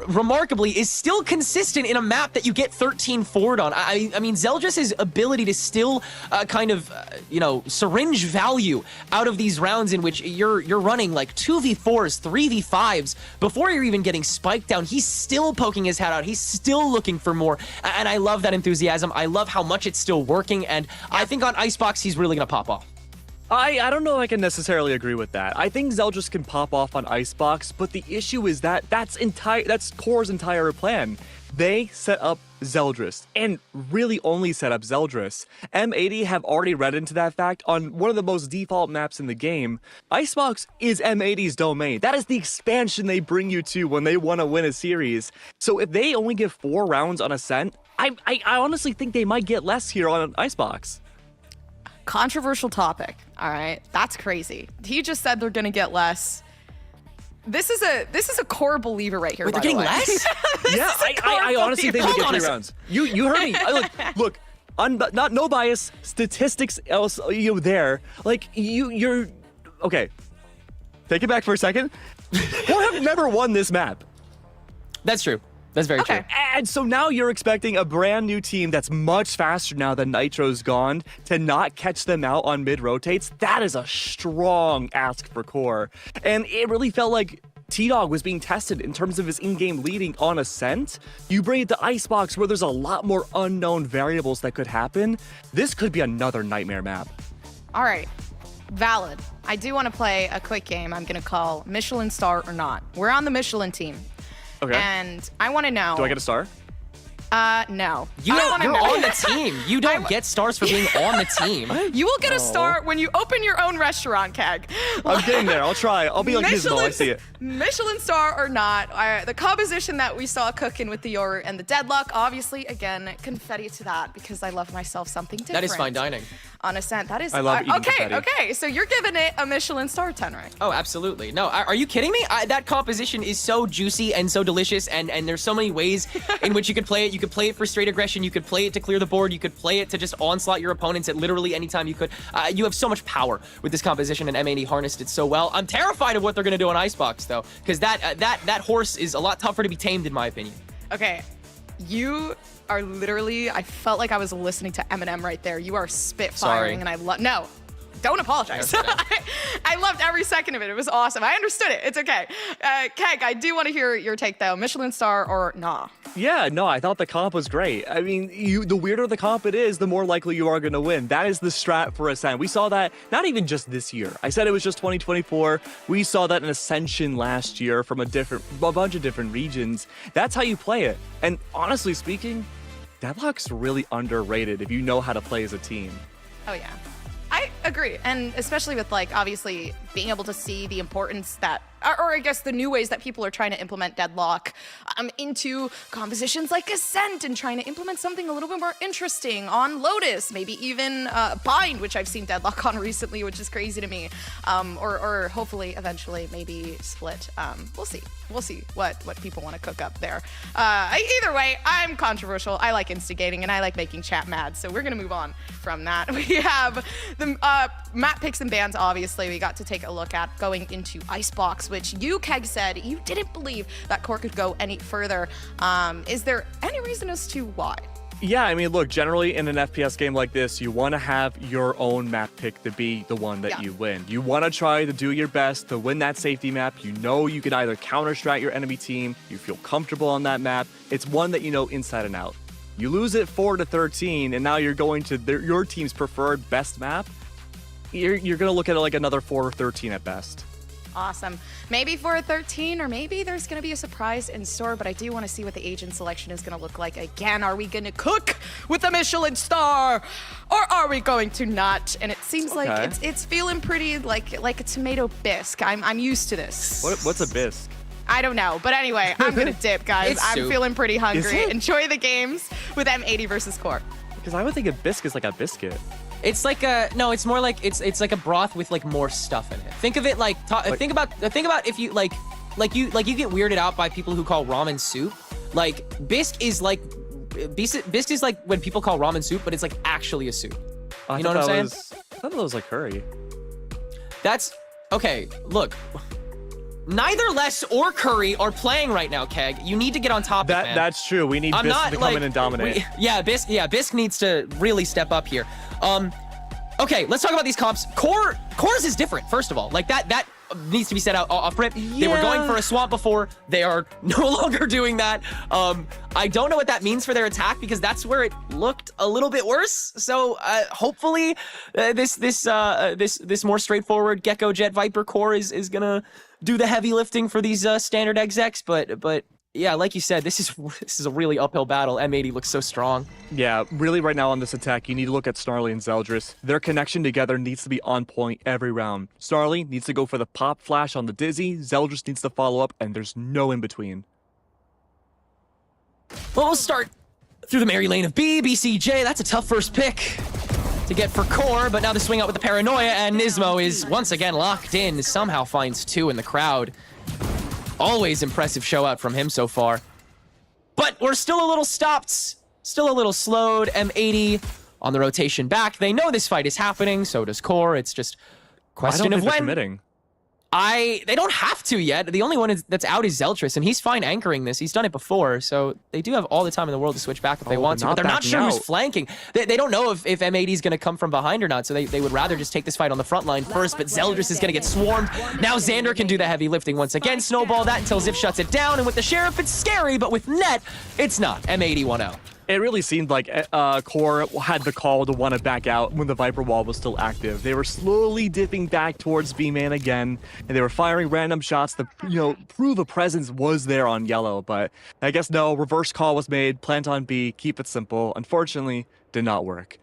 remarkably, is still consistent in a map that you get 13 forward on. I mean, Zeldris' ability to still you know, syringe value out of these rounds in which you're running like 2v4s, 3v5s, before you're even getting spiked down, he's still poking his head out. He's still looking for more. And I love that enthusiasm. I love how much it's still working. And I think on Icebox, he's really going to pop off. I don't know if I can necessarily agree with that. I think Zeldris can pop off on Icebox, but the issue is that that's Core's entire plan. They set up Zeldris, and really only set up Zeldris. M80 have already read into that fact on one of the most default maps in the game. Icebox is M80's domain. That is the expansion they bring you to when they want to win a series. So if they only give 4 rounds on Ascent, I honestly think they might get less here on Icebox. Controversial topic. All right, that's crazy. He just said they're gonna get less. This is a Core believer right here. Wait, by they're the getting way. less? Yeah, I honestly think they get 3 rounds. You heard me. Look, no bias. Statistics else there. Like you're okay. Take it back for a second. Core have never won this map. That's true. That's very true. And so now you're expecting a brand new team that's much faster now that Nitro's gone to not catch them out on mid-rotates. That is a strong ask for Core. And it really felt like T-Dog was being tested in terms of his in-game leading on Ascent. You bring it to Icebox where there's a lot more unknown variables that could happen. This could be another nightmare map. All right. Valid. I do want to play a quick game I'm going to call Michelin Star or Not. We're on the Michelin team. Okay. And I want to know. Do I get a star? No. You're on the team. You don't get stars for being on the team. You will get a star when you open your own restaurant, Keg. I'm getting there. I'll try. I'll be unusable. I see it. Michelin Star or not, the composition that we saw cooking with the Yoru and the Deadlock, obviously, again, confetti to that because I love myself something different. That is fine dining. on Ascent. That is I love eating okay. confetti. Okay, so you're giving it a Michelin star, Tenrei. Oh, absolutely. No, are you kidding me? That composition is so juicy and so delicious, and there's so many ways in which you could play it. You could play it for straight aggression. You could play it to clear the board. You could play it to just onslaught your opponents at literally any time you could. You have so much power with this composition, and M80 harnessed it so well. I'm terrified of what they're going to do on Icebox, though, because that horse is a lot tougher to be tamed, in my opinion. Okay, you are literally, I felt like I was listening to Eminem right there. You are spitfiring, Sorry. and I love, no, don't apologize. I loved every second of it. It was awesome. I understood it. It's okay. Keg, I do want to hear your take though. Michelin star or nah? Yeah, no, I thought the comp was great. I mean, the weirder the comp it is, the more likely you are going to win. That is the strat for Ascent. We saw that not even just this year. I said it was just 2024. We saw that in Ascension last year from a bunch of different regions. That's how you play it. And honestly speaking, Deadlock's really underrated if you know how to play as a team. Oh yeah. I agree, and especially with like obviously being able to see the importance that, or I guess the new ways that people are trying to implement Deadlock into compositions like Ascent and trying to implement something a little bit more interesting on Lotus, maybe even Bind, which I've seen Deadlock on recently, which is crazy to me, or hopefully eventually maybe Split. We'll see what people want to cook up there. Either way, I'm controversial. I like instigating and I like making chat mad, so we're gonna move on from that. We have the map picks and bans. Obviously, we got to take a look at going into Icebox, which you, Keg, said you didn't believe that Core could go any further. Is there any reason as to why? Yeah, I mean, look, generally in an FPS game like this, you want to have your own map pick to be the one that you win. You want to try to do your best to win that safety map. You know you can either counter-strat your enemy team, you feel comfortable on that map. It's one that you know inside and out. You lose it 4-13, and now you're going to your team's preferred best map. You're going to look at it like another 4-13 at best. Awesome. Maybe for a 13, or maybe there's going to be a surprise in store, but I do want to see what the agent selection is going to look like. Again, are we going to cook with a Michelin star, or are we going to not? And it seems like it's feeling pretty like a tomato bisque. I'm used to this. What's a bisque? I don't know, but anyway, I'm going to dip, guys. I'm feeling pretty hungry. Enjoy the games with M80 versus Core. Because I would think a bisque is like a biscuit. It's like no, it's more like it's like a broth with like more stuff in it. Think of it like think about if you like you get weirded out by people who call ramen soup. Like bisque is like when people call ramen soup, but it's like actually a soup. You know what I'm saying? I thought that was like curry. That's okay. Look, neither Les or Curry are playing right now, Keg. You need to get on top of it, man. That's true. We need Bisque to come in and dominate. Bisque needs to really step up here. Okay, let's talk about these comps. Core's is different, first of all. Like that needs to be set out off rip. They were going for a swamp before. They are no longer doing that. I don't know what that means for their attack because that's where it looked a little bit worse. So hopefully this more straightforward Gecko Jet Viper core is gonna do the heavy lifting for these standard execs. But yeah, like you said, this is a really uphill battle. M80 looks so strong. Yeah, really right now on this attack, you need to look at Snarly and Zeldris. Their connection together needs to be on point every round. Snarly needs to go for the pop flash on the Dizzy, Zeldris needs to follow up, and there's no in between. Well, we'll start through the merry lane of B, BCJ. That's a tough first pick to get for Core, but now the swing out with the Paranoia, and Nismo is once again locked in, somehow finds 2 in the crowd. Always impressive show out from him so far. But we're still a little stopped, still a little slowed. M80 on the rotation back. They know this fight is happening, so does Core. It's just a question of when. Committing. They don't have to yet. The only one that's out is Zeltris, and he's fine anchoring this. He's done it before, so they do have all the time in the world to switch back if they want to. But they're not sure who's flanking. They don't know if M80 is going to come from behind or not, so they would rather just take this fight on the front line first, but Zeldris is going to get swarmed. Now Xander can do the heavy lifting once again. Snowball that until Ziv shuts it down, and with the Sheriff, it's scary, but with Net, it's not. M80 1-0. It really seemed like Core had the call to want to back out when the Viper wall was still active. They were slowly dipping back towards B-Man again, and they were firing random shots to, prove a presence was there on yellow. But I guess no, reverse call was made, plant on B, keep it simple. Unfortunately, did not work.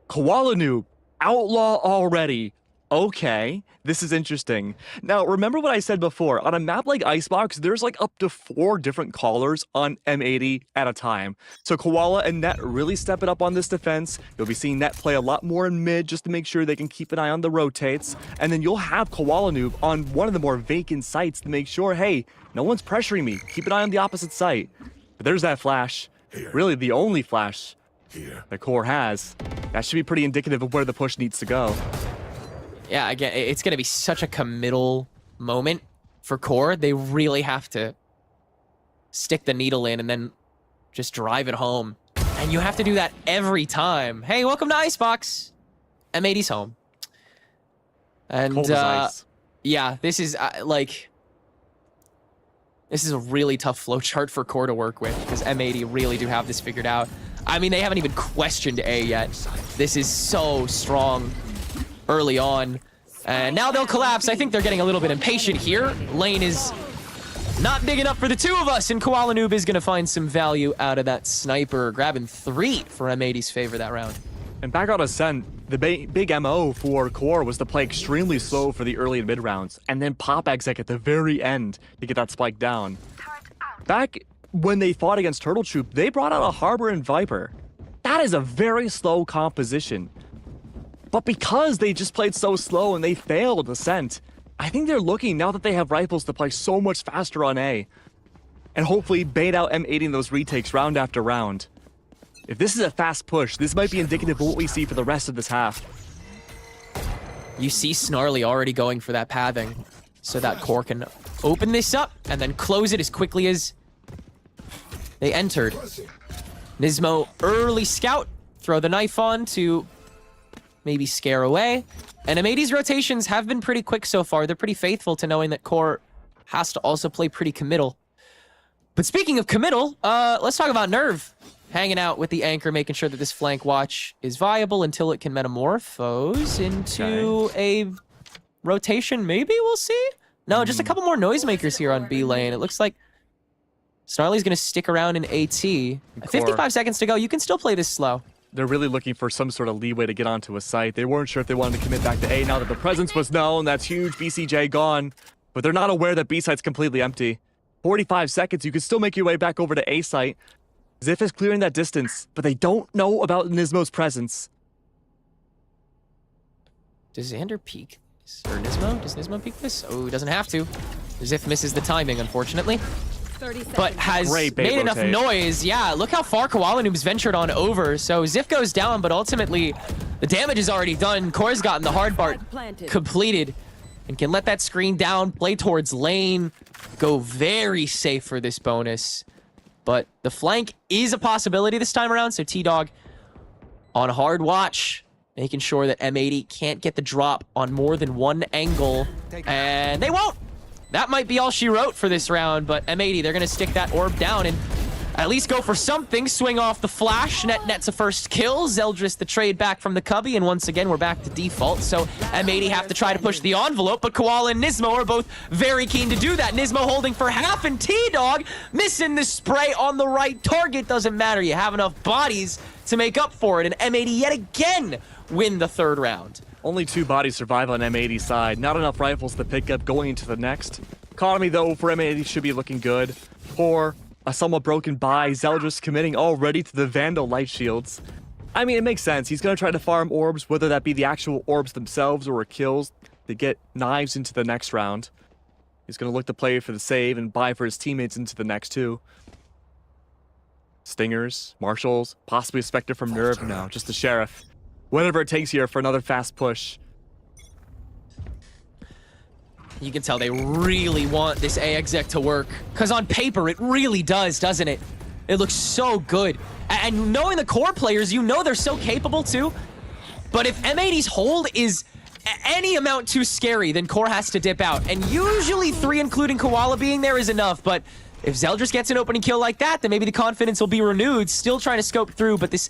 Koala Noob, outlaw already. Okay, this is interesting. Now, remember what I said before. On a map like Icebox, there's like up to 4 different callers on M80 at a time. So Koala and Net really step it up on this defense. You'll be seeing Net play a lot more in mid just to make sure they can keep an eye on the rotates. And then you'll have Koala Noob on one of the more vacant sites to make sure, hey, no one's pressuring me. Keep an eye on the opposite site. But there's that flash. Really the only flash that Core has. That should be pretty indicative of where the push needs to go. Yeah, again, it's going to be such a committal moment for Core. They really have to stick the needle in and then just drive it home. And you have to do that every time. Hey, welcome to Icebox. M80's home. And, Cold as ice. yeah, this is, this is a really tough flowchart for Core to work with because M80 really do have this figured out. I mean, they haven't even questioned A yet. This is so strong early on. And now they'll collapse. I think they're getting a little bit impatient here. Lane is not big enough for the 2 of us, and Koala Noob is going to find some value out of that sniper, grabbing 3 for M80's favor that round. And back on Ascent, the big MO for Core was to play extremely slow for the early and mid rounds, and then pop exec at the very end to get that spike down. Back when they fought against Turtle Troop, they brought out a Harbor and Viper. That is a very slow composition. But because they just played so slow and they failed Ascent, I think they're looking, now that they have rifles, to play so much faster on A. And hopefully bait out M80 in those retakes round after round. If this is a fast push, this might be indicative of what we see for the rest of this half. You see Snarly already going for that pathing so that Core can open this up and then close it as quickly as they entered. Nismo early scout, throw the knife on to maybe scare away. And M80's rotations have been pretty quick so far. They're pretty faithful to knowing that Core has to also play pretty committal. But speaking of committal, let's talk about Nerve. Hanging out with the anchor, making sure that this flank watch is viable until it can metamorphose into a rotation. Maybe we'll see? No, just a couple more noisemakers here on B lane. It looks like Snarly's going to stick around in AT. 55 seconds to go. You can still play this slow. They're really looking for some sort of leeway to get onto a site. They weren't sure if they wanted to commit back to A now that the presence was known. That's huge. BCJ gone. But they're not aware that B site's completely empty. 45 seconds. You can still make your way back over to A site. Ziff is clearing that distance, but they don't know about Nismo's presence. Does Xander peek this? Or Nismo? Does Nismo peek this? Oh, he doesn't have to. Ziff misses the timing, unfortunately. But has made enough noise. Yeah, look how far Koala Noob's ventured on over. So Ziff goes down, but ultimately the damage is already done. Core's gotten the hard part completed and can let that screen down, play towards lane, go very safe for this bonus. But the flank is a possibility this time around, so T-Dog on hard watch, making sure that M80 can't get the drop on more than one angle. And they won't! That might be all she wrote for this round, but M80, they're going to stick that orb down and at least go for something. Swing off the flash. Nets a first kill. Zeldris the trade back from the Cubby, and once again, we're back to default. So M80 have to try to push the envelope, but Koala and Nismo are both very keen to do that. Nismo holding for half, and T-Dog missing the spray on the right target. Doesn't matter. You have enough bodies to make up for it, and M80 yet again win the 3rd round. Only 2 bodies survive on M80's side. Not enough rifles to pick up going into the next. Economy, though, for M80 should be looking good. For a somewhat broken buy, Zeldris committing already to the Vandal light shields. I mean, it makes sense. He's going to try to farm orbs, whether that be the actual orbs themselves or kills, to get knives into the next round. He's going to look to play for the save and buy for his teammates into the next 2. Stingers, Marshals, possibly a Spectre from Nerve. No, just the Sheriff. Whatever it takes here for another fast push. You can tell they really want this A exec to work, because on paper it really does, doesn't it? It looks so good. And knowing the Core players, you know they're so capable too. But if M80's hold is any amount too scary, then Core has to dip out. And usually 3, including Koala being there, is enough. But if Zeldris gets an opening kill like that, then maybe the confidence will be renewed. Still trying to scope through, but this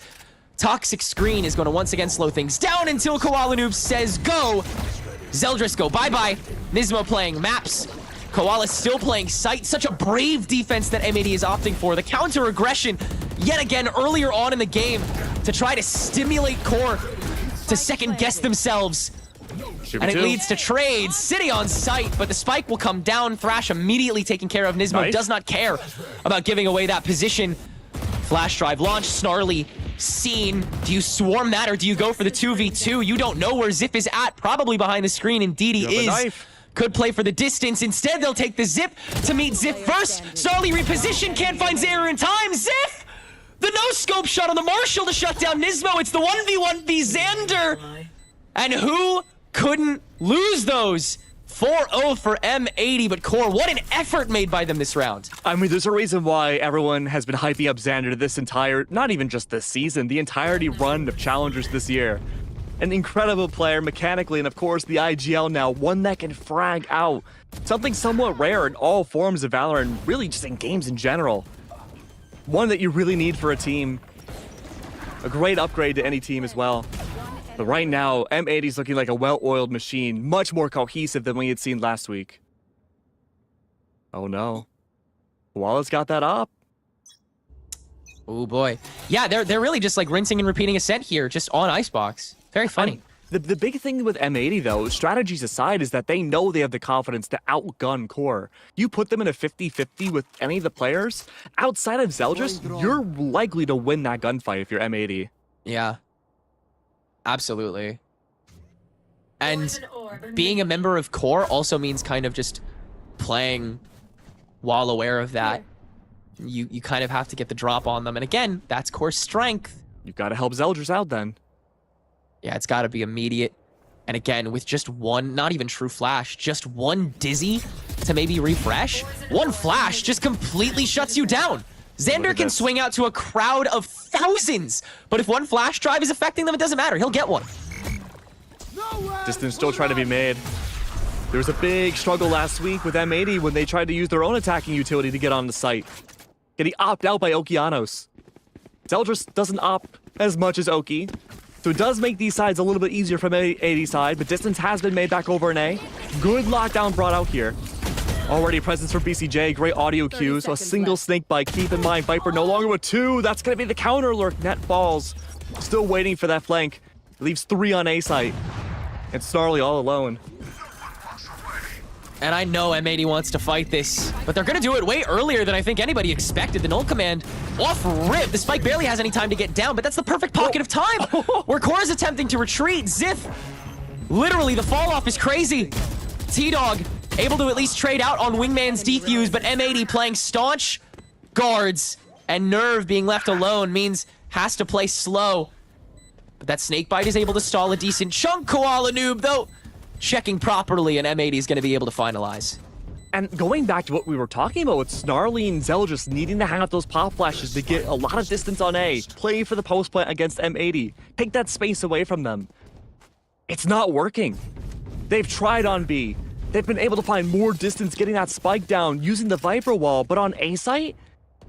toxic screen is going to once again slow things down until Koala Noob says go. Zeldris go bye-bye. Nismo playing maps. Koala still playing sight. Such a brave defense that M80 is opting for. The counter aggression yet again earlier on in the game to try to stimulate Core to second guess themselves. And it leads to trades. City on site, but the spike will come down. Thrash immediately taken care of. Nismo does not care about giving away that position. Flash drive launch, Snarly seen. Do you swarm that or do you go for the 2v2? You don't know where Zip is at. Probably behind the screen. Indeed he is. Could play for the distance. Instead, they'll take the Zip to meet Zip first. Snarly reposition, can't find Zero in time. Zip! The no-scope shot on the Marshall to shut down Nismo. It's the 1v1v Xander. And who couldn't lose those? 4-0 for M80, but Core, what an effort made by them this round. I mean, there's a reason why everyone has been hyping up Xander this entire, not even just this season, the entirety run of Challengers this year. An incredible player mechanically, and of course the IGL now, one that can frag out. Something somewhat rare in all forms of VALORANT, really just in games in general. One that you really need for a team. A great upgrade to any team as well. But right now, M80's looking like a well-oiled machine, much more cohesive than we had seen last week. Oh no. Wallace got that up. Oh boy. Yeah, they're really just like rinsing and repeating Ascent here, just on Icebox. Very funny. The big thing with M80 though, strategies aside, is that they know they have the confidence to outgun Core. You put them in a 50-50 with any of the players, outside of Zeldris, you're likely to win that gunfight if you're M80. Yeah. Absolutely. And being a member of Core also means kind of just playing while aware of that. You kind of have to get the drop on them. And again, that's Core's strength. You've got to help Zeldris out then. Yeah, it's got to be immediate. And again, with just one, not even true flash, just one dizzy to maybe refresh, one flash just completely shuts you down. Xander can swing out to a crowd of thousands, but if one flash drive is affecting them, it doesn't matter. He'll get one. Distance still trying to be made. There was a big struggle last week with M80 when they tried to use their own attacking utility to get on the site. Getting opted out by Okeanos. Zeldris doesn't opt as much as Oki, so it does make these sides a little bit easier from M80 side, but distance has been made back over in A. Good lockdown brought out here. Already a presence for BCJ, great audio cues, so a single snake bite. Keep in mind, Viper no longer with 2. That's going to be the counter alert. Net falls. Still waiting for that flank. Leaves 3 on A site. And Snarly all alone. And I know M80 wants to fight this, but they're going to do it way earlier than I think anybody expected. The null command off rip. The spike barely has any time to get down, but that's the perfect pocket of time where Core is attempting to retreat. Ziff, literally the fall off is crazy. T-Dog able to at least trade out on Wingman's defuse, but M80 playing staunch guards, and Nerve being left alone means has to play slow. But that snakebite is able to stall a decent chunk. Koala Noob, though, checking properly, and M80 is going to be able to finalize. And going back to what we were talking about with Snarly and Zeldris needing to hang out those pop flashes to get a lot of distance on A, play for the post plant against M80, take that space away from them. It's not working. They've tried on B. They've been able to find more distance getting that spike down using the Viper wall, but on A site,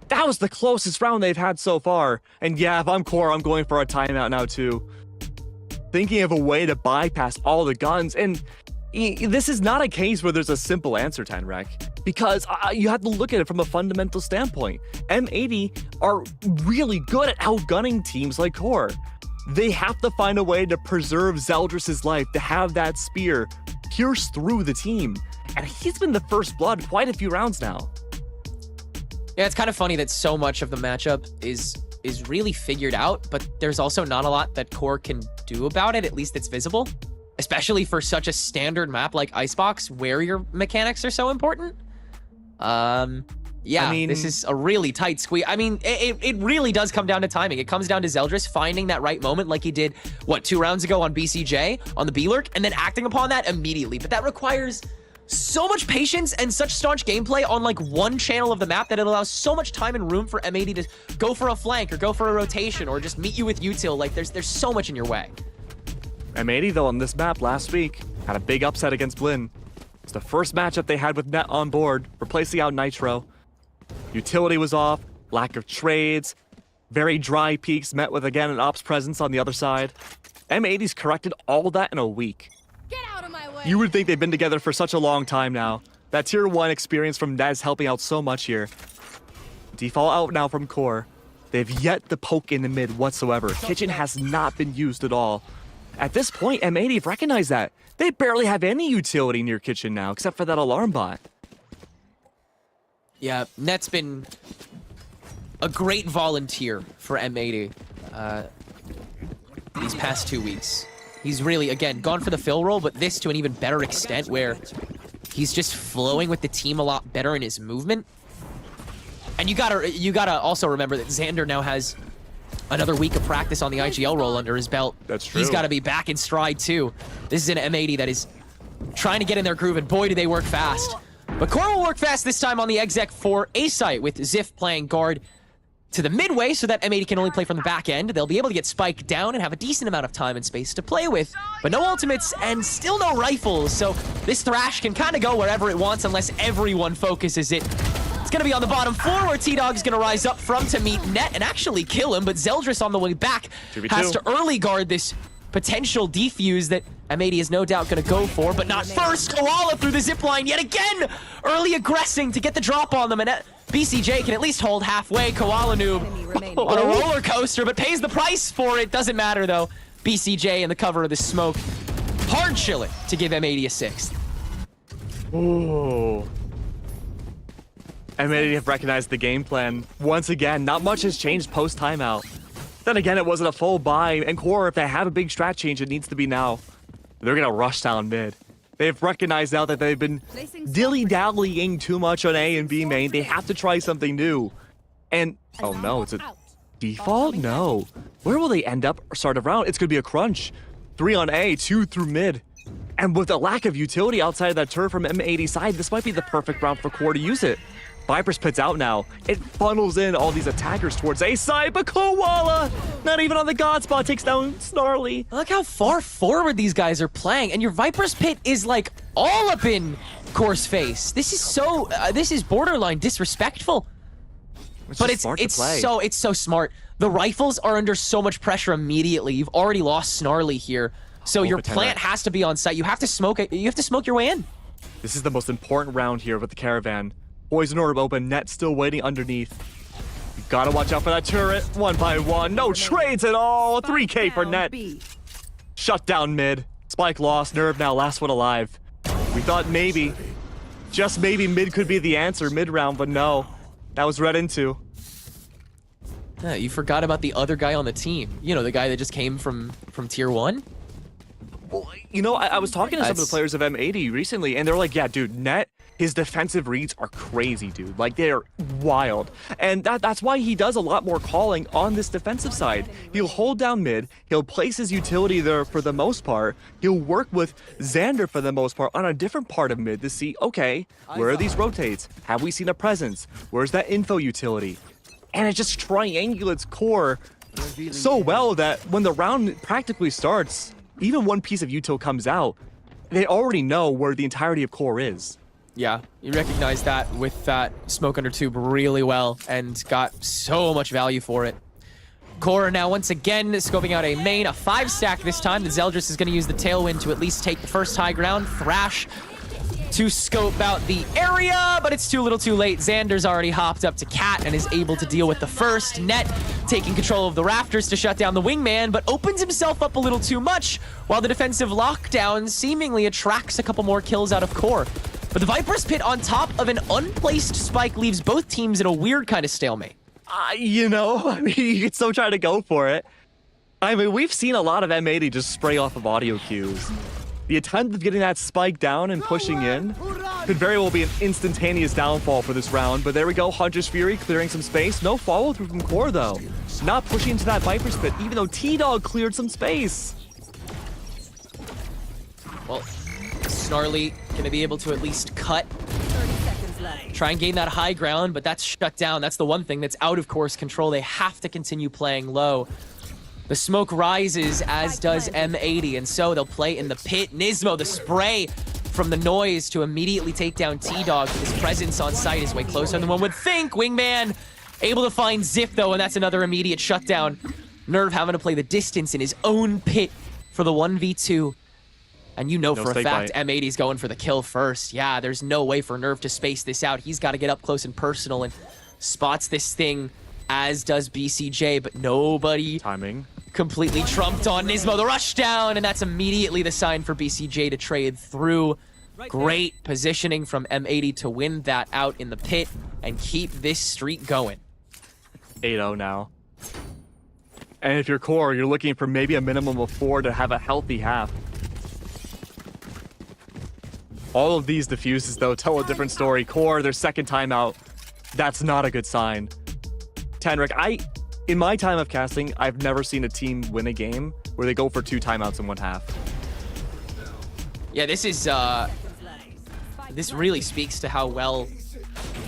that was the closest round they've had so far. And yeah, if I'm Core, I'm going for a timeout now too. Thinking of a way to bypass all the guns, and this is not a case where there's a simple answer, Tenrek, because you have to look at it from a fundamental standpoint. M80 are really good at outgunning teams like Core. They have to find a way to preserve Zeldris' life, to have that spear pierce through the team. And he's been the first blood quite a few rounds now. Yeah, it's kind of funny that so much of the matchup is really figured out, but there's also not a lot that Core can do about it, at least it's visible. Especially for such a standard map like Icebox, where your mechanics are so important. Yeah, I mean, this is a really tight squeeze. I mean, it really does come down to timing. It comes down to Zeldris finding that right moment like he did, what, 2 rounds ago on BCJ, on the B-Lurk, and then acting upon that immediately. But that requires so much patience and such staunch gameplay on like one channel of the map that it allows so much time and room for M80 to go for a flank or go for a rotation or just meet you with util. Like there's so much in your way. M80 though on this map last week had a big upset against Blinn. It's the first matchup they had with Net on board, replacing out Nitro. Utility was off, lack of trades, very dry peaks met with again an ops presence on the other side. M80's corrected all that in a week. Get out of my way. You would think they've been together for such a long time now. That tier 1 experience from Nez helping out so much here. Default out now from Core. They've yet to poke in the mid whatsoever. Kitchen has not been used at all. At this point, M80 have recognized that. They barely have any utility near kitchen now, except for that alarm bot. Yeah, Net's been a great volunteer for M80 these past 2 weeks. He's really, again, gone for the fill role, but this to an even better extent where he's just flowing with the team a lot better in his movement. And you gotta also remember that Xander now has another week of practice on the IGL role under his belt. That's true. He's got to be back in stride too. This is an M80 that is trying to get in their groove, and boy, do they work fast. But Core will work fast this time on the exec for A site, with Ziff playing guard to the midway so that M80 can only play from the back end. They'll be able to get Spike down and have a decent amount of time and space to play with, but no ultimates and still no rifles, so this Thrash can kind of go wherever it wants unless everyone focuses it. It's going to be on the bottom floor where T-Dog's going to rise up from to meet Net and actually kill him, but Zeldris on the way back 2v2. has to early guard this potential defuse that M80 is no doubt going to go for, but not first. Koala through the zipline yet again, early aggressing to get the drop on them, and BCJ can at least hold halfway. Koala noob on a roller coaster, but pays the price for it. Doesn't matter though. BCJ in the cover of the smoke, hard chilling to give M80 a 6th. Ooh. M80 have recognized the game plan. Once again, not much has changed post timeout. Then again, it wasn't a full buy, and Core, if they have a big strat change, it needs to be now. They're gonna rush down mid. They've recognized now that they've been dilly-dallying too much on A and B main. They have to try something new. And, oh no, it's a default? No. Where will they end up or start a round? It's gonna be a crunch. 3 on A, 2 through mid. And with a lack of utility outside of that turret from M80 side, this might be the perfect round for Core to use it. Viper's Pit's out now. It funnels in all these attackers towards A side, but Koala, not even on the God spot, takes down Snarly. Look how far forward these guys are playing, and your Viper's Pit is like all up in Core's face. This is so, this is borderline disrespectful. But it's so smart. The rifles are under so much pressure immediately. You've already lost Snarly here, so your plant has to be on site. You have to smoke it. You have to smoke your way in. This is the most important round here with the Caravan. Poison orb open, Net still waiting underneath. You gotta watch out for that turret. 1 by 1, no trades at all. 3K for Net. Shut down mid. Spike lost, Nerve now last one alive. We thought maybe, just maybe mid could be the answer mid-round, but no. That was read into. Yeah, you forgot about the other guy on the team. You know, the guy that just came from tier 1? Well, you know, I was talking to some of the players of M80 recently, and they're like, yeah, dude, Net, his defensive reads are crazy, dude. Like, they're wild. And that's why he does a lot more calling on this defensive side. He'll hold down mid, he'll place his utility there for the most part, he'll work with Xander for the most part on a different part of mid to see, okay, where are these rotates? Have we seen a presence? Where's that info utility? And it just triangulates Core so well that when the round practically starts, even one piece of util comes out, they already know where the entirety of Core is. Yeah, you recognize that with that smoke under tube really well and got so much value for it. Core now once again scoping out a main, a 5-stack this time. The Zeldris is going to use the Tailwind to at least take the first high ground. Thrash to scope out the area, but it's too little too late. Xander's already hopped up to Cat and is able to deal with the first. Net taking control of the rafters to shut down the wingman, but opens himself up a little too much, while the defensive lockdown seemingly attracts a couple more kills out of Core. But the Viper's Pit on top of an unplaced Spike leaves both teams in a weird kind of stalemate. You know, I mean, you could still try to go for it. I mean, we've seen a lot of M80 just spray off of audio cues. The attempt of getting that Spike down and pushing in could very well be an instantaneous downfall for this round, but there we go, Hunter's Fury clearing some space. No follow-through from Core, though. Not pushing into that Viper's Pit, even though T-Dog cleared some space. Well, Snarly gonna be able to at least cut, try and gain that high ground, but that's shut down. That's the one thing that's out of Core's control. They have to continue playing low. The smoke rises, as does M80, and so they'll play in the pit. Nismo, the spray from the noise to immediately take down T-Dog. His presence on site is way closer than one would think. Wingman able to find Ziff, though, and that's another immediate shutdown. Nerve having to play the distance in his own pit for the 1v2. And you know for a fact M80's going for the kill first. Yeah, there's no way for Nerve to space this out. He's got to get up close and personal and spots this thing, as does BCJ, but nobody completely trumped on Nismo. The rush down, and that's immediately the sign for BCJ to trade through. Great positioning from M80 to win that out in the pit and keep this streak going. 8-0 now. And if you're Core, you're looking for maybe a minimum of 4 to have a healthy half. All of these diffuses, though, tell a different story. Core, their second timeout, that's not a good sign. Tenric, in my time of casting, I've never seen a team win a game where they go for 2 timeouts in one half. Yeah, this is, this really speaks to how well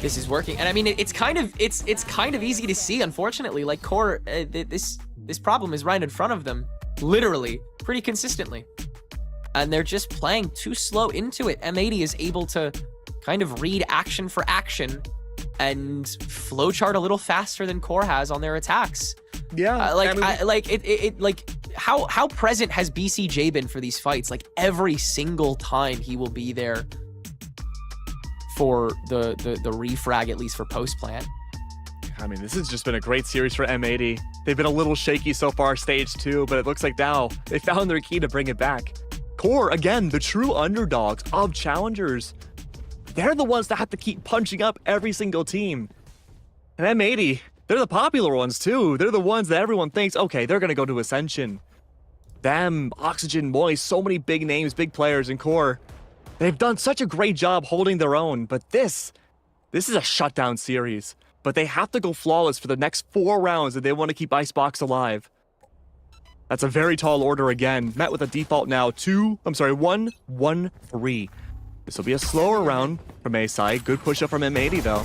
this is working. And I mean, it's kind of easy to see, unfortunately. Like, Core, this problem is right in front of them, literally, pretty consistently. And they're just playing too slow into it. M80 is able to kind of read action for action and flowchart a little faster than Core has on their attacks. Yeah, how present has BCJ been for these fights? Like, every single time he will be there for the refrag, at least for post plant. I mean, this has just been a great series for M80. They've been a little shaky so far, stage 2, but it looks like now they found their key to bring it back. Core, again, the true underdogs of challengers. They're the ones that have to keep punching up every single team. And M80, they're the popular ones too. They're the ones that everyone thinks, okay, they're gonna go to Ascension. Them, Oxygen, Moist, so many big names, big players in Core. They've done such a great job holding their own, but this is a shutdown series. But they have to go flawless for the next 4 rounds if they want to keep Icebox alive. That's a very tall order again, met with a default now 1-1-3. This will be a slower round from A side. Good push up from M80 though.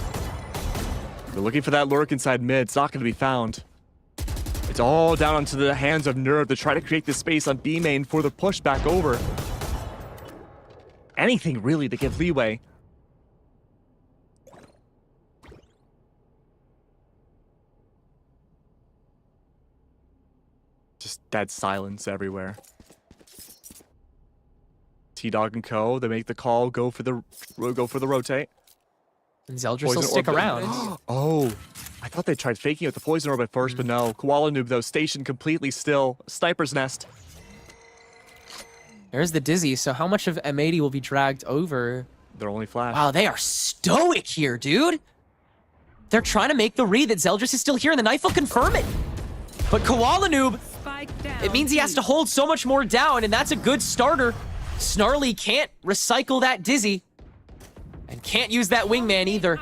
They're looking for that lurk inside mid. It's not going to be found. It's all down onto the hands of Nerve to try to create the space on B main for the push back over. Anything really to give leeway. Just dead silence everywhere. T-Dog and Co, they make the call, go for the rotate. And Zeldris will stick around. Oh, I thought they tried faking it with the poison orb at first, but no. Koala Noob, though, stationed completely still. Sniper's nest. There's the Dizzy, so how much of M80 will be dragged over? They're only flash. Wow, they are stoic here, dude. They're trying to make the read that Zeldris is still here, and the knife will confirm it. But Koala Noob, it means he has to hold so much more down, and that's a good starter. Snarly can't recycle that Dizzy, and can't use that Wingman either.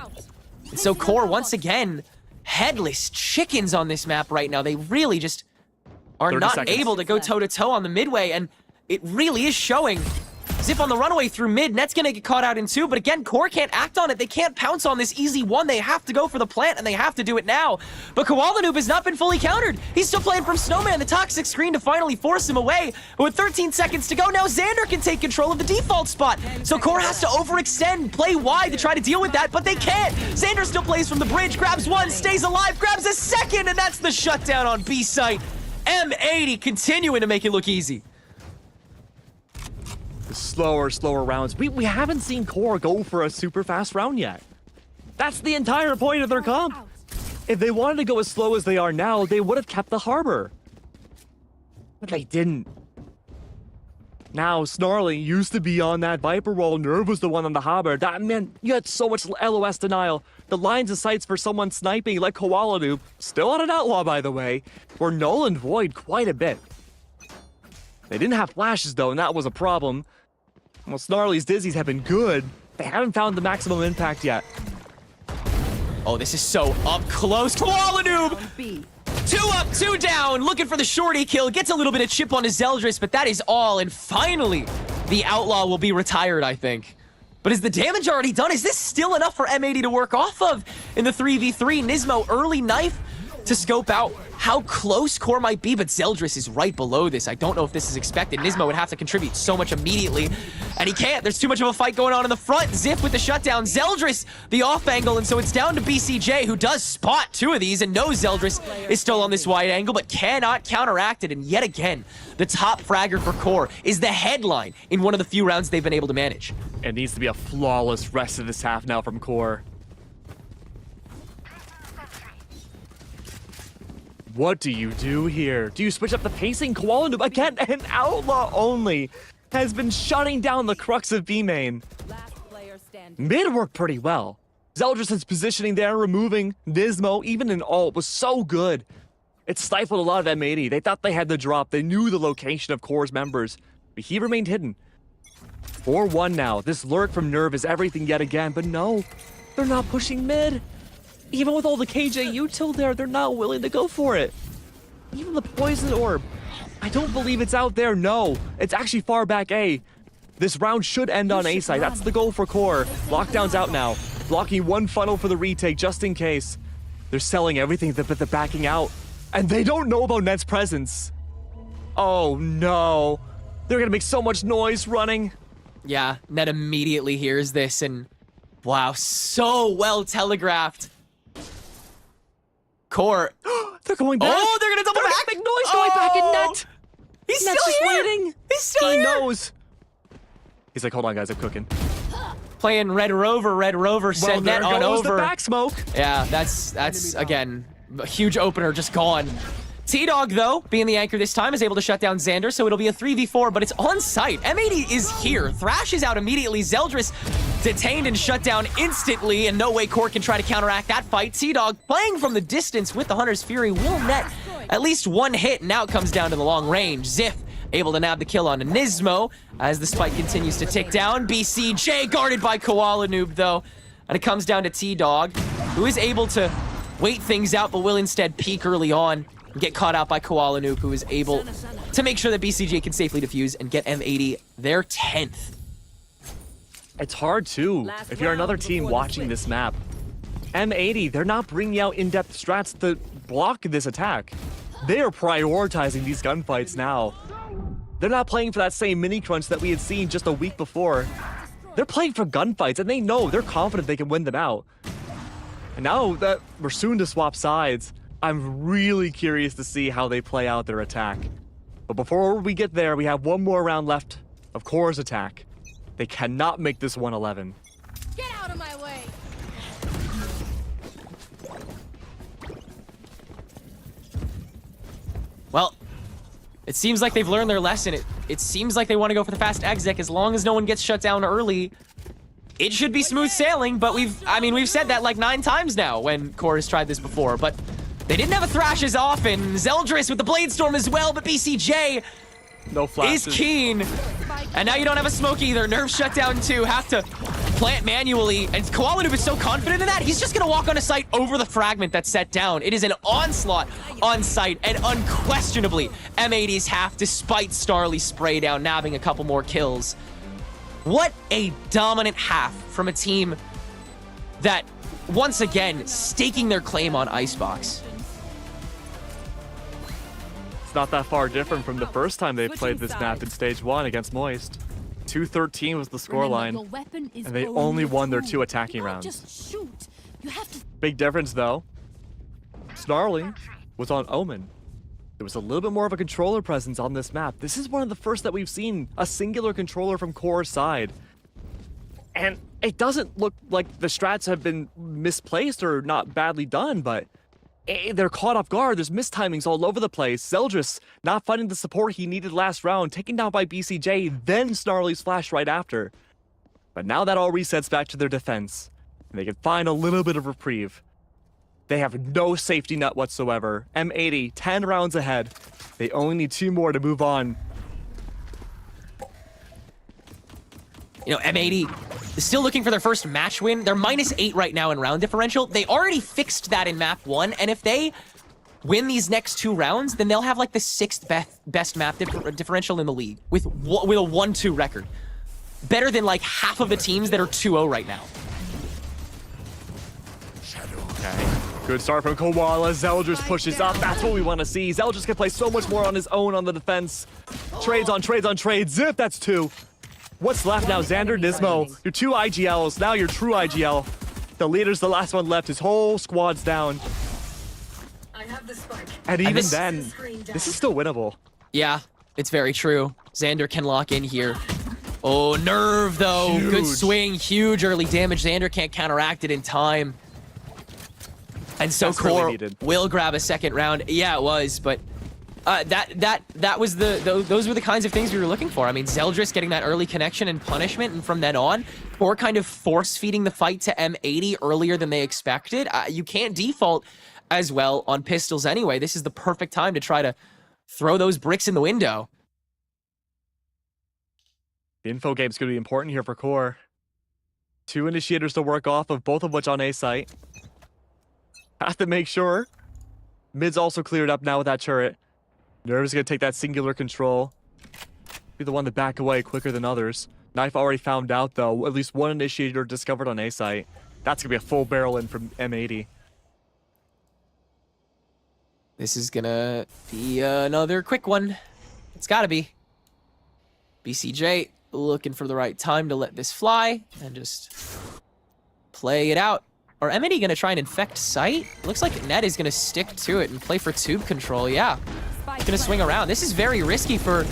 And so Core, once again, headless chickens on this map right now. They really just are not able to go toe-to-toe on the midway, and it really is showing. Zip on the runaway through mid, Net's gonna get caught out in 2, but again, Core can't act on it. They can't pounce on this easy 1. They have to go for the plant, and they have to do it now. But Koala Noob has not been fully countered. He's still playing from Snowman, the toxic screen to finally force him away. But with 13 seconds to go, now Xander can take control of the default spot. So Core has to overextend, play wide to try to deal with that, but they can't. Xander still plays from the bridge, grabs 1, stays alive, grabs a 2nd, and that's the shutdown on B site. M80 continuing to make it look easy. Slower rounds. We haven't seen Core go for a super fast round yet. That's the entire point of their comp. If they wanted to go as slow as they are now, they would have kept the harbor. But they didn't. Now, Snarly used to be on that Viper roll. Nerve was the one on the harbor. That meant you had so much LOS denial. The lines of sights for someone sniping like Koala Noob, still on an outlaw by the way, were null and void quite a bit. They didn't have flashes though, and that was a problem. Well, Snarly's Dizzies have been good. They haven't found the maximum impact yet. Oh, this is so up close. Koala Noob! 2 up, 2 down, looking for the shorty kill. Gets a little bit of chip on his Zeldris, but that is all. And finally, the Outlaw will be retired, I think. But is the damage already done? Is this still enough for M80 to work off of in the 3v3? Nismo, early knife to scope out how close Core might be, but Zeldris is right below this. I don't know if this is expected. Nismo would have to contribute so much immediately, and he can't. There's too much of a fight going on in the front. Zip with the shutdown. Zeldris, the off angle, and so it's down to BCJ, who does spot 2 of these and knows Zeldris is still on this wide angle, but cannot counteract it. And yet again, the top fragger for Core is the headline in one of the few rounds they've been able to manage. It needs to be a flawless rest of this half now from Core. What do you do here? Do you switch up the pacing? Koala Noob again, and Outlaw only has been shutting down the crux of B main. Mid worked pretty well. Zeldris' positioning there, removing Nismo, even in ult, was so good. It stifled a lot of M80. They thought they had the drop. They knew the location of Core's members, but he remained hidden. 4-1 now. This lurk from Nerve is everything yet again, but no, they're not pushing mid. Even with all the KJ util there, they're not willing to go for it. Even the poison orb. I don't believe it's out there. No, it's actually far back A. This round should end on A side. That's the goal for Core. Lockdown's out now. Blocking one funnel for the retake just in case. They're selling everything, but they're backing out. And they don't know about Net's presence. Oh no. They're gonna make so much noise running. Yeah, Net immediately hears this and wow, so well telegraphed. Core. They're going back. Oh, they're gonna double back. Big noise going back in Net. He's Net's still just here. waiting. He's still He here. knows. He's like, hold on, guys, I'm cooking. Playing Red Rover, send Net on goes over. the back smoke. Yeah, that's again, a huge opener just gone. T-Dog, though, being the anchor this time, is able to shut down Xander, so it'll be a 3v4, but it's on site. M80 is here. Thrash is out immediately. Zeldris detained and shut down instantly, and no way Core can try to counteract that fight. T-Dog playing from the distance with the Hunter's Fury will net at least one hit, and now it comes down to the long range. Ziff able to nab the kill on Nismo as the spike continues to tick down. BCJ guarded by Koala Noob, though, and it comes down to T-Dog, who is able to wait things out, but will instead peek early on and get caught out by Koala Noob, who is able to make sure that BCJ can safely defuse and get M80 their 10th. It's hard, too, if you're another team watching this map. M80, they're not bringing out in-depth strats to block this attack. They are prioritizing these gunfights now. They're not playing for that same mini crunch that we had seen just a week before. They're playing for gunfights, and they know, they're confident they can win them out. And now that we're soon to swap sides, I'm really curious to see how they play out their attack. But before we get there, we have one more round left of Core's attack. They cannot make this 1-11. Get out of my way! Well, it seems like they've learned their lesson. It seems like they want to go for the fast exec. As long as no one gets shut down early, it should be smooth sailing. But we've said that like 9 times now when Core has tried this before. But they didn't have a Thrash as often. Zeldris with the Blade Storm as well, but BCJ No flashes. is keen. And now you don't have a smoke either. Nerve shut down too. Have to plant manually. And Koala Noob is so confident in that, he's just going to walk on a site over the fragment that's set down. It is an onslaught on site, and unquestionably, M80's half, despite Starly's spray down, nabbing a couple more kills. What a dominant half from a team that, once again, staking their claim on Icebox. It's not that far different from the first time they played this map in Stage 1 against Moist. 2-13 was the scoreline, and they only won their 2 attacking rounds. Just shoot. You have to. Big difference, though. Snarly was on Omen. There was a little bit more of a controller presence on this map. This is one of the first that we've seen a singular controller from Core's side. And it doesn't look like the strats have been misplaced or not badly done, but they're caught off guard. There's mistimings all over the place. Zeldris not finding the support he needed last round, taken down by BCJ, then Snarly's flash right after. But now that all resets back to their defense, and they can find a little bit of reprieve. They have no safety net whatsoever. M80, 10 rounds ahead. They only need 2 more to move on. You know, M80 is still looking for their first match win. They're -8 right now in round differential. They already fixed that in map 1, and if they win these next 2 rounds, then they'll have like the 6th best map differential in the league with a 1-2 record. Better than like half of the teams that are 2-0 right now. Okay. Good start from Koala. Zeldris pushes up. That's what we want to see. Zeldris can play so much more on his own on the defense. Trades on trades on trades. Zip, that's 2. What's left now? Xander, Nismo, your 2 IGLs. Now your true IGL. The leader's the last one left. His whole squad's down. And even then, this is still winnable. Yeah, it's very true. Xander can lock in here. Oh, Nerve, though. Huge. Good swing. Huge early damage. Xander can't counteract it in time. And so That's really Core needed. will grab a second round. Yeah, it was, but that was those were the kinds of things we were looking for. I mean, Zeldris getting that early connection and punishment, and from then on, Core kind of force-feeding the fight to M80 earlier than they expected. You can't default as well on pistols anyway. This is the perfect time to try to throw those bricks in the window. The info game's going to be important here for Core. 2 initiators to work off of, both of which on A site. Have to make sure. Mid's also cleared up now with that turret. Nerve is going to take that singular control. Be the one to back away quicker than others. Knife already found out, though. At least one initiator discovered on A site. That's going to be a full barrel in from M80. This is going to be another quick one. It's got to be. BCJ looking for the right time to let this fly and just play it out. Or M80 going to try and infect site? Looks like Ned is going to stick to it and play for tube control. Yeah, going to swing around. This is very risky for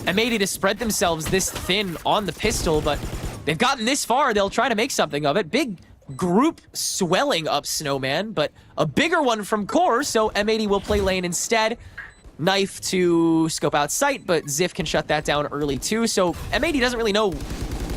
M80 to spread themselves this thin on the pistol, but they've gotten this far. They'll try to make something of it. Big group swelling up Snowman, but a bigger one from Core, so M80 will play lane instead. Knife to scope out sight, but Ziff can shut that down early too, so M80 doesn't really know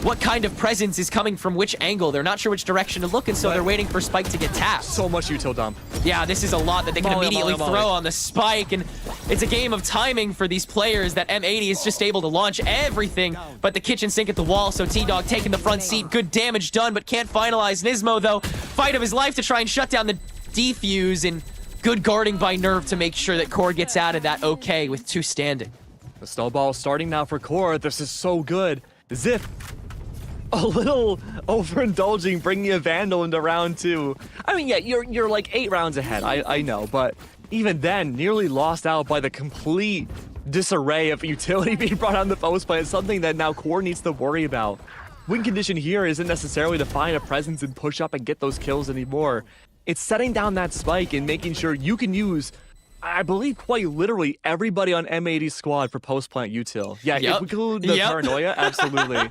what kind of presence is coming from which angle. They're not sure which direction to look, and so they're waiting for Spike to get tapped. So much util dump. Yeah, this is a lot that they can immediately throw on the Spike, and it's a game of timing for these players that M80 is just able to launch everything but the kitchen sink at the wall, so T-Dog taking the front seat. Good damage done, but can't finalize. Nismo, though, fight of his life to try and shut down the defuse, and good guarding by Nerve to make sure that Core gets out of that okay with 2 standing. The snowball starting now for Core. This is so good. Ziff, a little overindulging, bringing a Vandal into round 2. I mean, yeah, you're like 8 rounds ahead, I know, but even then, nearly lost out by the complete disarray of utility being brought on the post play. It's something that now Core needs to worry about. Win condition here isn't necessarily to find a presence and push up and get those kills anymore. It's setting down that spike and making sure you can use, I believe, quite literally everybody on M80's squad for post-plant util. Yeah, if we include the paranoia, absolutely.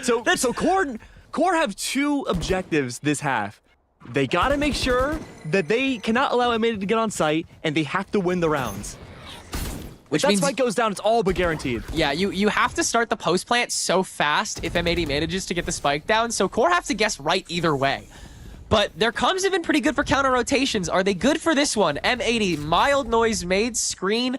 So Core have 2 objectives this half. They gotta make sure that they cannot allow M80 to get on site, and they have to win the rounds. If that spike goes down, it's all but guaranteed. Yeah, you have to start the post plant so fast if M80 manages to get the spike down, so Core have to guess right either way. But their comms have been pretty good for counter rotations. Are they good for this one? M80, mild noise made, screen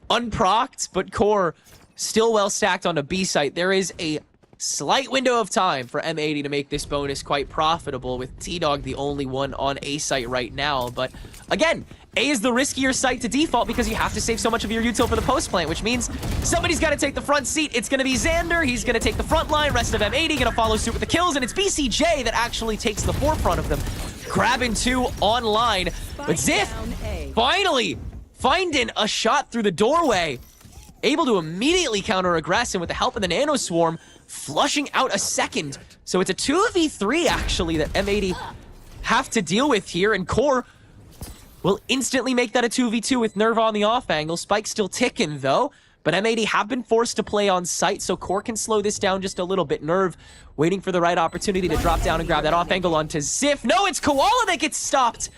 unprocced, but Core still well stacked on a B site. There is a slight window of time for M80 to make this bonus quite profitable, with T-Dog the only one on A site right now. But again, A is the riskier site to default because you have to save so much of your util for the post plant, which means somebody's got to take the front seat. It's going to be Xander. He's going to take the front line. Rest of M80 going to follow suit with the kills, and it's BCJ that actually takes the forefront of them, grabbing 2 online. But Ziff finally finding a shot through the doorway, able to immediately counter-aggress, and with the help of the Nano Swarm, flushing out a second. So it's a 2v3 actually that M80 have to deal with here, and Core will instantly make that a 2v2 with Nerve on the off angle. Spike's still ticking though, but M80 have been forced to play on site, so Core can slow this down just a little bit. Nerve waiting for the right opportunity to drop down and grab that off angle onto Ziff. No, it's Koala that gets stopped,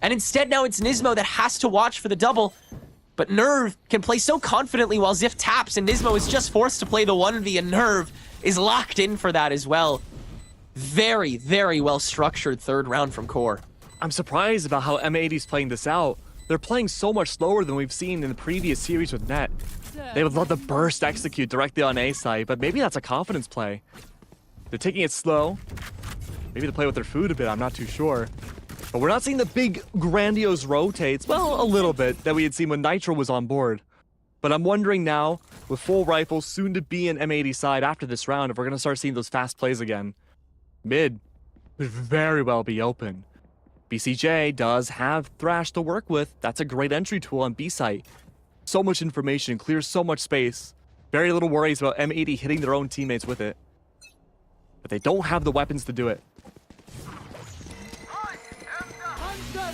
and instead now it's Nismo that has to watch for the double. But Nerve can play so confidently while Ziff taps, and Nismo is just forced to play the 1v, and Nerve is locked in for that as well. Very, very well structured 3rd round from Core. I'm surprised about how M80's playing this out. They're playing so much slower than we've seen in the previous series with Net. They would love to burst execute directly on A side, but maybe that's a confidence play. They're taking it slow. Maybe to play with their food a bit, I'm not too sure. But we're not seeing the big, grandiose rotates, well, a little bit, that we had seen when Nitro was on board. But I'm wondering now, with full rifles soon to be in M80 side after this round, if we're going to start seeing those fast plays again. Mid could very well be open. BCJ does have Thrash to work with. That's a great entry tool on B site. So much information, clears so much space. Very little worries about M80 hitting their own teammates with it. But they don't have the weapons to do it.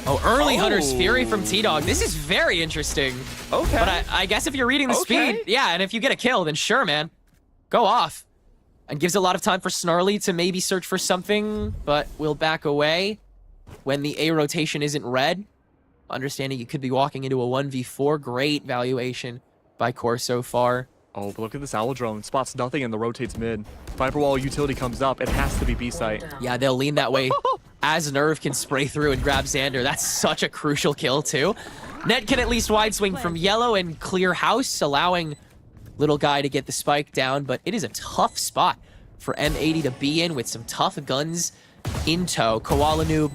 Oh, early Hunter's Fury from T-Dog. This is very interesting. Okay. But I guess if you're reading the speed, yeah, and if you get a kill, then sure, man. Go off. And gives a lot of time for Snarly to maybe search for something, but will back away. when the A rotation isn't red. Understanding you could be walking into a 1v4. Great valuation by Core so far. Oh, but look at this Owl Drone. Spots nothing and the rotates mid. Viper Wall utility comes up. It has to be B site. Yeah, they'll lean that way as Nerve can spray through and grab Xander. That's such a crucial kill, too. Net can at least wide swing from yellow and clear house, allowing little guy to get the spike down, but it is a tough spot for M80 to be in with some tough guns in tow. Koala Noob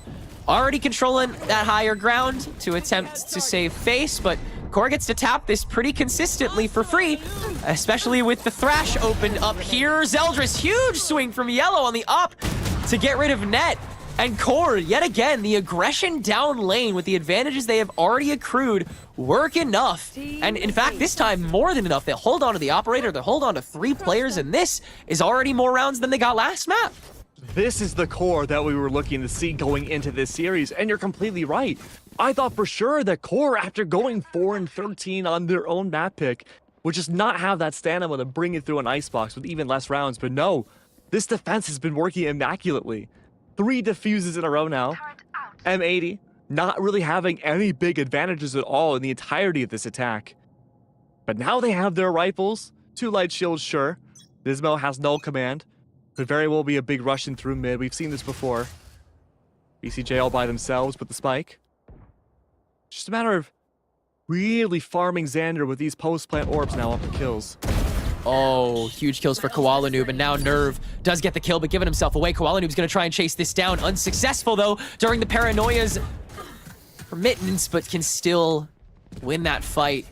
already controlling that higher ground to attempt to save face, but Core gets to tap this pretty consistently for free, especially with the Thrash opened up here. Zeldris, huge swing from yellow on the up to get rid of Net. And Core, yet again, the aggression down lane with the advantages they have already accrued work enough. And in fact, this time more than enough. They'll hold on to the operator, they'll hold on to 3 players, and this is already more rounds than they got last map. This is the Core that we were looking to see going into this series, and you're completely right. I thought for sure that Core, after going 4-13 on their own map pick, would just not have that stamina to bring it through an icebox with even less rounds, but no. This defense has been working immaculately. 3 defuses in a row now. M80 not really having any big advantages at all in the entirety of this attack. But now they have their rifles. 2 light shields, sure. Nismo has null command. Could very well be a big rush in through mid. We've seen this before. BCJ all by themselves with the spike. Just a matter of really farming Xander with these post-plant orbs now up for kills. Oh, huge kills for Koala Noob, and now Nerve does get the kill, but giving himself away. Koala Noob's gonna try and chase this down. Unsuccessful, though, during the Paranoia's permittance, but can still win that fight.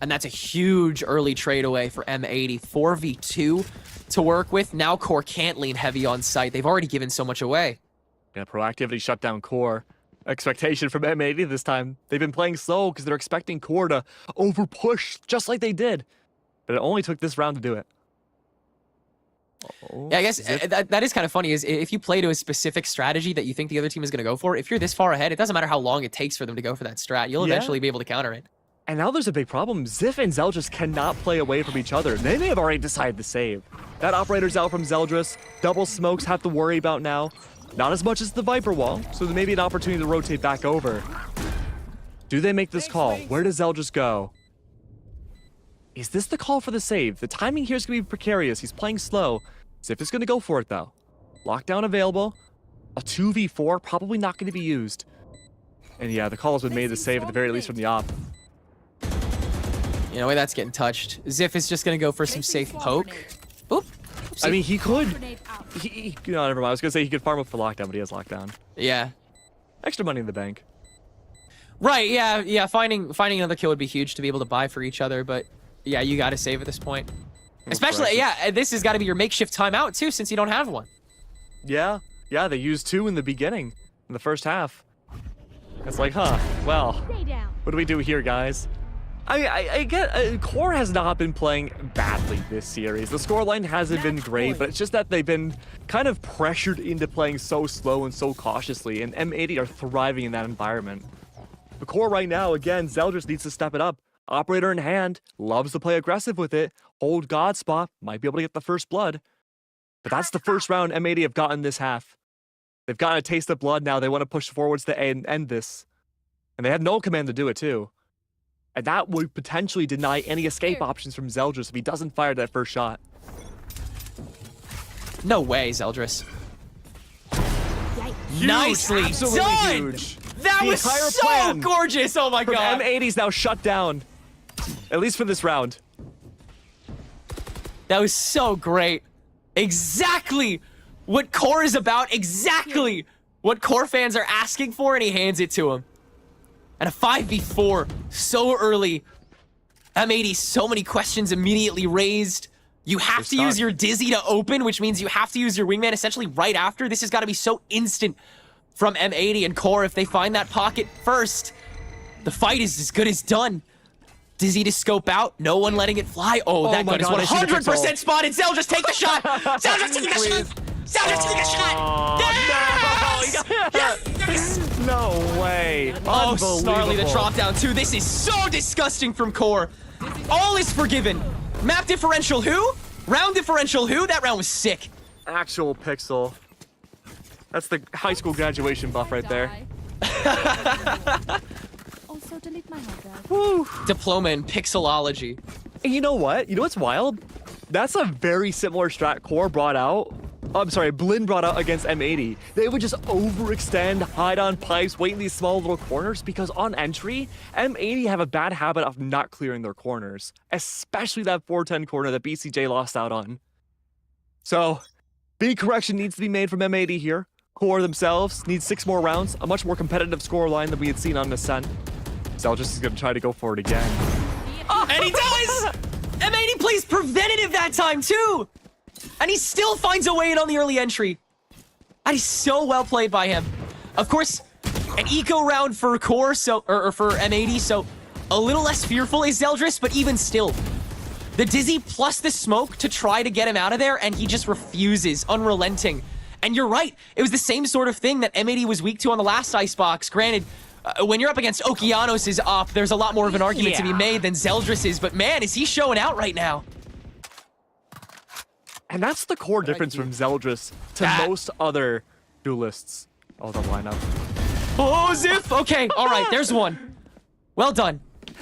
And that's a huge early trade away for M80. 4v2 to work with. Now Core can't lean heavy on site. They've already given so much away. Yeah, proactivity shut down Core. Expectation from M80 this time. They've been playing slow because they're expecting Core to over-push just like they did. But it only took this round to do it. Yeah, I guess that is kind of funny, is if you play to a specific strategy that you think the other team is going to go for, if you're this far ahead, it doesn't matter how long it takes for them to go for that strat. You'll eventually be able to counter it. And now there's a big problem. Ziff and Zeldris cannot play away from each other. They may have already decided to save. That operator's out from Zeldris. Double smokes have to worry about now. Not as much as the Viper wall, so there may be an opportunity to rotate back over. Do they make this call? Where does Zeldris go? Is this the call for the save? The timing here is going to be precarious. He's playing slow. Ziff is going to go for it, though. Lockdown available. A 2v4, probably not going to be used. And yeah, the call has been made to save at the very least from the op. You know, way that's getting touched. Ziff is just going to go for some safe poke. Oop. I mean, he could... no, never mind. I was going to say he could farm up for lockdown, but he has lockdown. Yeah. Extra money in the bank. Right, yeah. Finding another kill would be huge to be able to buy for each other, but yeah, you got to save at this point. Especially, yeah, this has got to be your makeshift timeout, too, since you don't have one. Yeah, they used 2 in the beginning, in the first half. It's like, huh, well, what do we do here, guys? I get, Core has not been playing badly this series. The scoreline hasn't been great, but it's just that they've been kind of pressured into playing so slow and so cautiously, and M80 are thriving in that environment. The Core right now, again, Zeldris needs to step it up. Operator in hand, loves to play aggressive with it. Hold God spot, might be able to get the first blood. But that's the first round M80 have gotten this half. They've gotten a taste of blood now. They want to push forwards to end this. And they have no command to do it, too. And that would potentially deny any escape options from Zeldris if he doesn't fire that first shot. No way, Zeldris. Huge, Nicely done! Huge. That the was so plan gorgeous! Oh my god! M80's now shut down. At least for this round. That was so great. Exactly what Core is about. Exactly what Core fans are asking for, and he hands it to him. And a 5v4 so early. M80, so many questions immediately raised. You have to use your Dizzy to open, which means you have to use your Wingman essentially right after. This has got to be so instant from M80 and Core. If they find that pocket first, the fight is as good as done. Dizzy to scope out, no one letting it fly. Oh, that gun is 100% spotted. Zeldris, take the shot. Zeldris, take the shot. Zeldris, take the shot. Yes! No way. Oh, Snarly the drop down too. This is so disgusting from Core. All is forgiven. Map differential who? Round differential who? That round was sick. Actual pixel. That's the high school graduation buff right there. Also, delete my hard drive. Woo. Diploma in pixelology. And you know what? You know what's wild? That's a very similar strat Core brought out. I'm sorry, Blinn brought out against M80. They would just overextend, hide on pipes, wait in these small little corners because on entry, M80 have a bad habit of not clearing their corners, especially that 410 corner that BCJ lost out on. So, big correction needs to be made from M80 here. Core themselves need 6 more rounds, a much more competitive scoreline than we had seen on Ascent. Zeldris is going to try to go for it again. Oh, and he does! M80 plays preventative that time too! And he still finds a way in on the early entry. That is so well played by him. Of course, an eco round for Core, or for M80, so a little less fearful is Zeldris, but even still. The Dizzy plus the smoke to try to get him out of there, and he just refuses, unrelenting. And you're right, it was the same sort of thing that M80 was weak to on the last Icebox. Granted, when you're up against Okeanos' op, there's a lot more of an argument to be made than Zeldris is, but man, is he showing out right now. And that's the core difference from Zeldris to most other duelists. Oh, the lineup. Oh, Ziff! Okay, all right, there's one. Well done.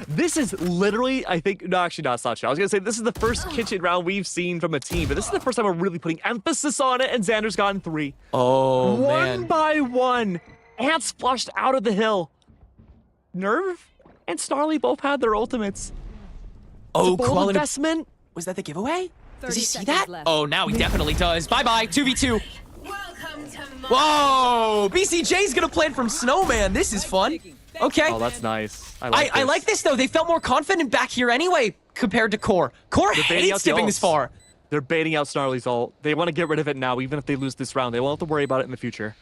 This is literally, I think, no, actually, no, it's not true. I was going to say, this is the first kitchen round we've seen from a team, but this is the first time we're really putting emphasis on it, and Xander's gotten 3. Oh, One by one. Ants flushed out of the hill. Nerve and Snarly both had their ultimates. Oh, it's a bold investment. Was that the giveaway? Does he see that? Left. Oh, now he definitely does. Bye-bye, 2v2. Whoa, BCJ's gonna plan from Snowman. This is fun. Okay. Oh, that's nice. I like this, though. They felt more confident back here anyway compared to Core. Core hates dipping this far. They're baiting out Snarly's ult. They want to get rid of it now, even if they lose this round. They won't have to worry about it in the future.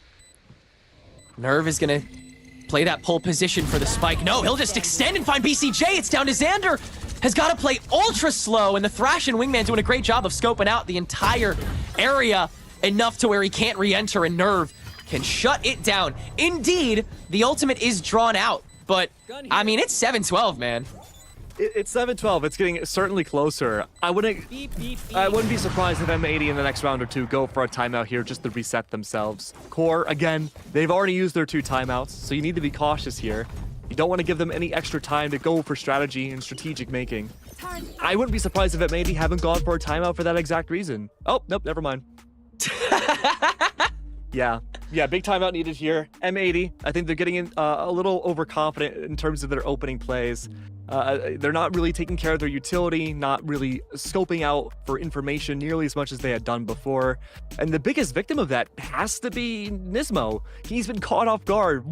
Nerve is gonna play that pole position for the spike. No, he'll just extend and find BCJ. It's down to Xander. Has got to play ultra slow, and the Thrash and Wingman doing a great job of scoping out the entire area enough to where he can't re-enter, and Nerve can shut it down. Indeed, the ultimate is drawn out, but I mean, it's 7-12, man. It's 7-12. It's getting certainly closer. I wouldn't be surprised if M80 in the next round or two go for a timeout here just to reset themselves. Core, again, they've already used their 2 timeouts, so you need to be cautious here. You don't want to give them any extra time to go for strategy and strategic making. I wouldn't be surprised if M80 haven't gone for a timeout for that exact reason. Oh, nope, never mind. Yeah, big timeout needed here. M80, I think they're getting in, a little overconfident in terms of their opening plays. They're not really taking care of their utility, not really scoping out for information nearly as much as they had done before. And the biggest victim of that has to be Nismo. He's been caught off guard,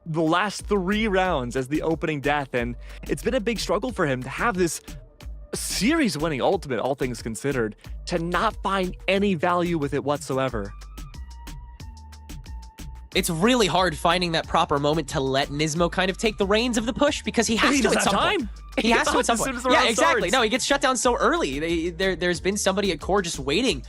the last 3 rounds as the opening death, and it's been a big struggle for him to have this series-winning ultimate, all things considered, to not find any value with it whatsoever. It's really hard finding that proper moment to let Nismo kind of take the reins of the push because he has to at some point. He has to at some point. Yeah, exactly. No, he gets shut down so early. There's been somebody at Core just waiting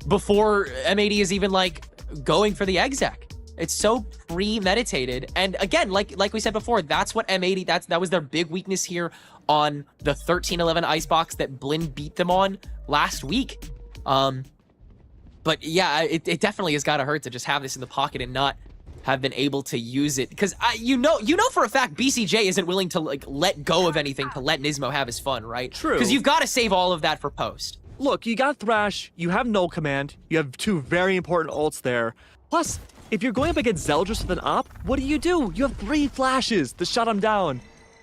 before M80 is even like going for the exec. It's so premeditated. And again, like we said before, that's what M80, that was their big weakness here on the 13-11 Icebox that Blinn beat them on last week. But yeah, it definitely has got to hurt to just have this in the pocket and not have been able to use it, because you know for a fact BCJ isn't willing to like let go of anything to let Nismo have his fun, right? True. Because you've got to save all of that for post. Look, you got Thrash, you have Null Command, you have 2 very important ults there. Plus, if you're going up against Zeldris with an op, what do? You have 3 flashes to shut him down.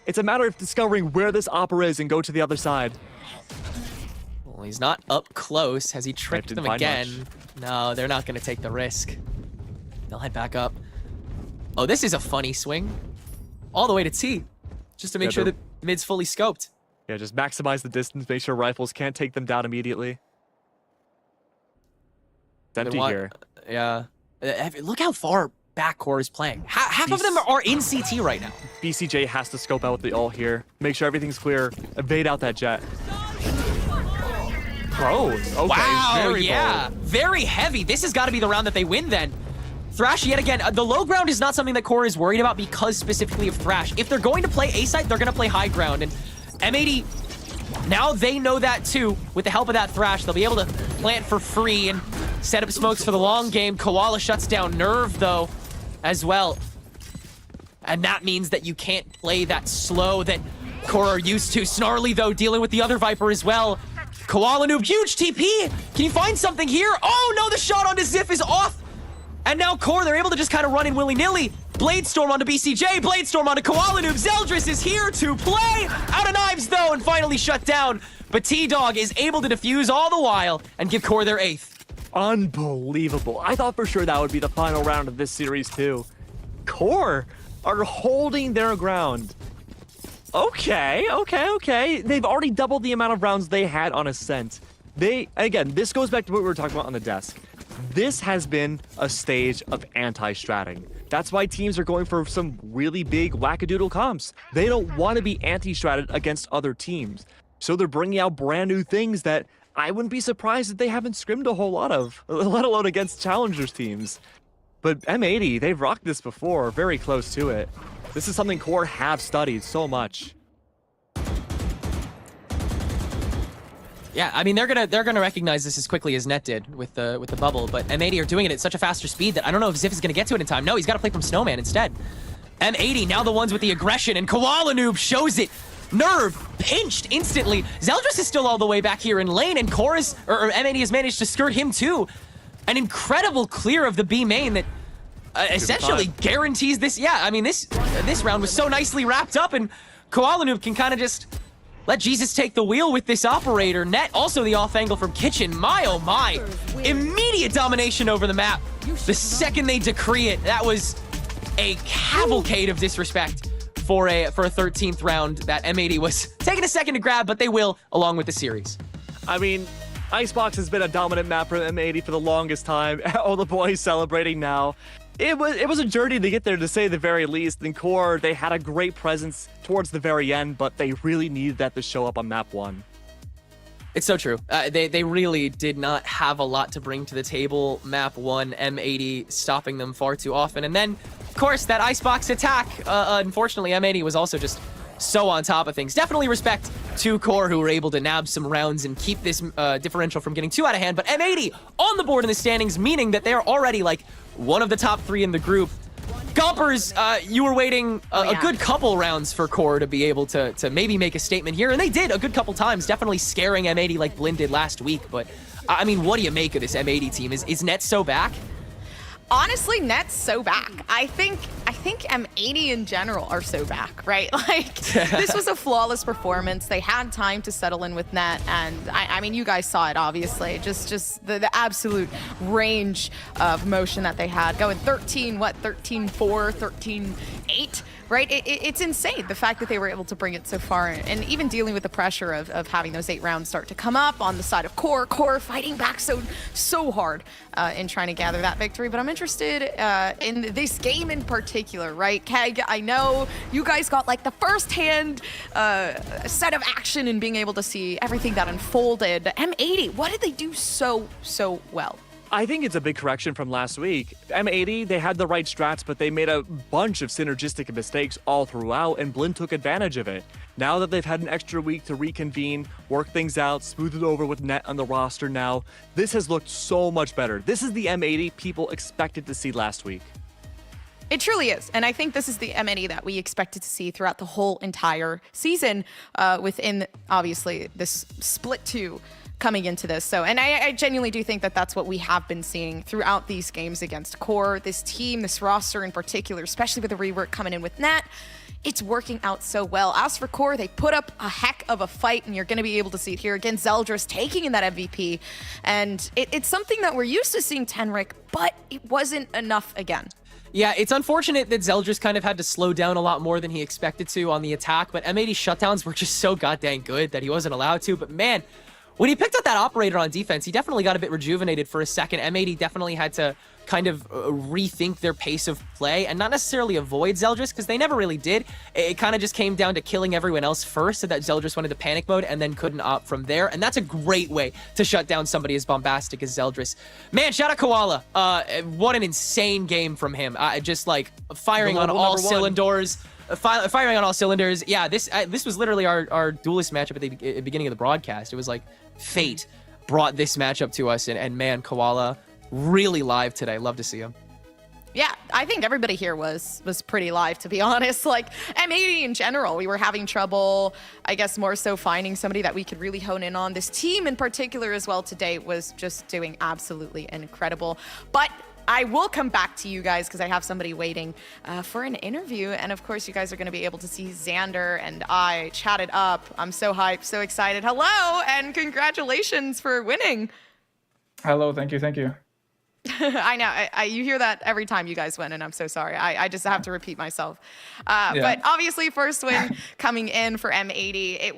It's a matter of discovering where this opera is and go to the other side. Well, he's not up close. Has he tricked them again? No, they're not going to take the risk. They'll head back up. Oh, this is a funny swing. All the way to T. Just to make sure that mid's fully scoped. Yeah, just maximize the distance, make sure rifles can't take them down immediately. It's empty here. Yeah. Look how far back Core is playing. Half of them are in CT right now. BCJ has to scope out the ult here. Make sure everything's clear. Evade out that jet. Pros. Okay, wow, very yeah. bold. Very heavy. This has got to be the round that they win then. Thrash, yet again, the low ground is not something that Core is worried about because specifically of Thrash. If they're going to play A site, they're going to play high ground. And M80, now they know that too. With the help of that Thrash, they'll be able to plant for free. And set up smokes for the long game. Koala shuts down Nerve, though, as well. And that means that you can't play that slow that Core are used to. Snarly, though, dealing with the other Viper as well. Koala Noob, huge TP. Can you find something here? Oh, no, the shot onto Ziff is off. And now Core, they're able to just kind of run in willy-nilly. Bladestorm onto BCJ, Bladestorm onto Koala Noob. Zeldris is here to play. Out of knives, though, and finally shut down. But T-Dog is able to defuse all the while and give Core their 8th. Unbelievable. I thought for sure that would be the final round of this series, too. Core are holding their ground. Okay. They've already doubled the amount of rounds they had on Ascent. Again, this goes back to what we were talking about on the desk. This has been a stage of anti-stratting. That's why teams are going for some really big wackadoodle comps. They don't want to be anti-stratted against other teams. So they're bringing out brand new things that I wouldn't be surprised if they haven't scrimmed a whole lot of, let alone against challengers teams. But M80, they've rocked this before, very close to it. This is something Core have studied so much. Yeah, I mean they're gonna recognize this as quickly as Net did with the bubble, but M80 are doing it at such a faster speed that I don't know if Ziff is gonna get to it in time. No, he's got to play from Snowman instead. M80 now the ones with the aggression, and Koala Noob shows it. Nerve pinched instantly. Zeldris is still all the way back here in lane, and Chorus or M80 has managed to skirt him too. An incredible clear of the B main that essentially guarantees this. Yeah, I mean this round was so nicely wrapped up, and Koala Noob can kind of just let Jesus take the wheel with this operator. Net also the off angle from Kitchen. My oh my, immediate domination over the map. The second they decree it, that was a cavalcade of disrespect for a 13th round that M80 was taking a second to grab, but they will along with the series. I mean, Icebox has been a dominant map for M80 for the longest time. All the boys celebrating now. It was a journey to get there, to say the very least. In Core, they had a great presence towards the very end, but they really needed that to show up on map 1. It's so true. They really did not have a lot to bring to the table. Map 1, M80 stopping them far too often. And then, of course, that Icebox attack. Unfortunately, M80 was also just so on top of things. Definitely respect to Core, who were able to nab some rounds and keep this differential from getting too out of hand. But M80 on the board in the standings, meaning that they're already like one of the top 3 in the group. Gompers, you were waiting a good couple rounds for Core to be able to maybe make a statement here, and they did a good couple times, definitely scaring M80 like Blinn did last week. But I mean, what do you make of this M80 team? Is Net so back? Honestly, Net's so back. I think M80 in general are so back, right? Like, this was a flawless performance. They had time to settle in with Net, and I mean, you guys saw it, obviously. Just the absolute range of motion that they had. Going 13-4, 13-8, right? It's insane, the fact that they were able to bring it so far, and even dealing with the pressure of having those 8 rounds start to come up on the side of Core fighting back so hard in trying to gather that victory. But I'm interested in this game in particular, right? Keg, I know you guys got like the first-hand set of action and being able to see everything that unfolded. M80, what did they do so well? I think it's a big correction from last week. M80, they had the right strats, but they made a bunch of synergistic mistakes all throughout, and Blinn took advantage of it. Now that they've had an extra week to reconvene, work things out, smooth it over with Net on the roster now, this has looked so much better. This is the M80 people expected to see last week. It truly is, and I think this is the M80 that we expected to see throughout the whole entire season within, obviously, this split 2 coming into this. So, and I genuinely do think that that's what we have been seeing throughout these games against Core. This team, this roster in particular, especially with the rework coming in with Net, it's working out so well. As for Core, they put up a heck of a fight, and you're going to be able to see it here again. Zeldris taking in that MVP, and it's something that we're used to seeing Tenric, but it wasn't enough again. Yeah, it's unfortunate that Zeldris kind of had to slow down a lot more than he expected to on the attack, but M80's shutdowns were just so goddamn good that he wasn't allowed to. But man, when he picked up that operator on defense, he definitely got a bit rejuvenated for a second. M80 definitely had to kind of rethink their pace of play and not necessarily avoid Zeldris, because they never really did. It kind of just came down to killing everyone else first so that Zeldris went into panic mode and then couldn't opt from there. And that's a great way to shut down somebody as bombastic as Zeldris. Man, shout out Koala. What an insane game from him. Just like firing on all cylinders. Firing on all cylinders. Yeah, this was literally our duelist matchup at the beginning of the broadcast. It was like fate brought this matchup to us, and man, Koala really live today. Love to see him. Yeah, I think everybody here was pretty live, to be honest. Like, M80 in general, we were having trouble, I guess more so finding somebody that we could really hone in on. This team in particular as well today was just doing absolutely incredible. But I will come back to you guys because I have somebody waiting for an interview. And of course, you guys are going to be able to see Xander and I chat it up. I'm so hyped, so excited. Hello, and congratulations for winning. Hello, thank you. I know. You hear that every time you guys win, and I'm so sorry. I just have to repeat myself. But obviously, first win coming in for M80. It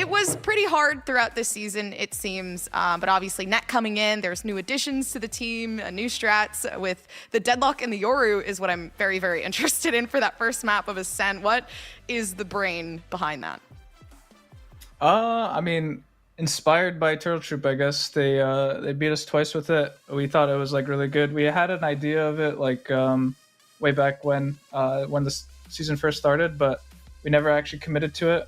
was pretty hard throughout this season, it seems. But obviously, Net coming in, there's new additions to the team, new strats with the Deadlock and the Yoru is what I'm very, very interested in for that first map of Ascent. What is the brain behind that? I mean, inspired by Turtle Troop, I guess. They beat us twice with it. We thought it was like really good. We had an idea of it like way back when the season first started, but we never actually committed to it.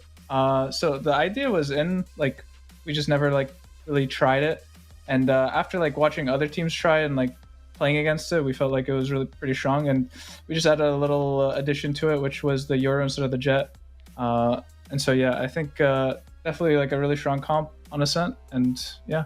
So the idea was in, like, we just never like really tried it. And after like watching other teams try and like playing against it, we felt like it was really pretty strong, and we just added a little addition to it, which was the Euro instead of the Jet. And so yeah, I think definitely like a really strong comp on Ascent, and yeah.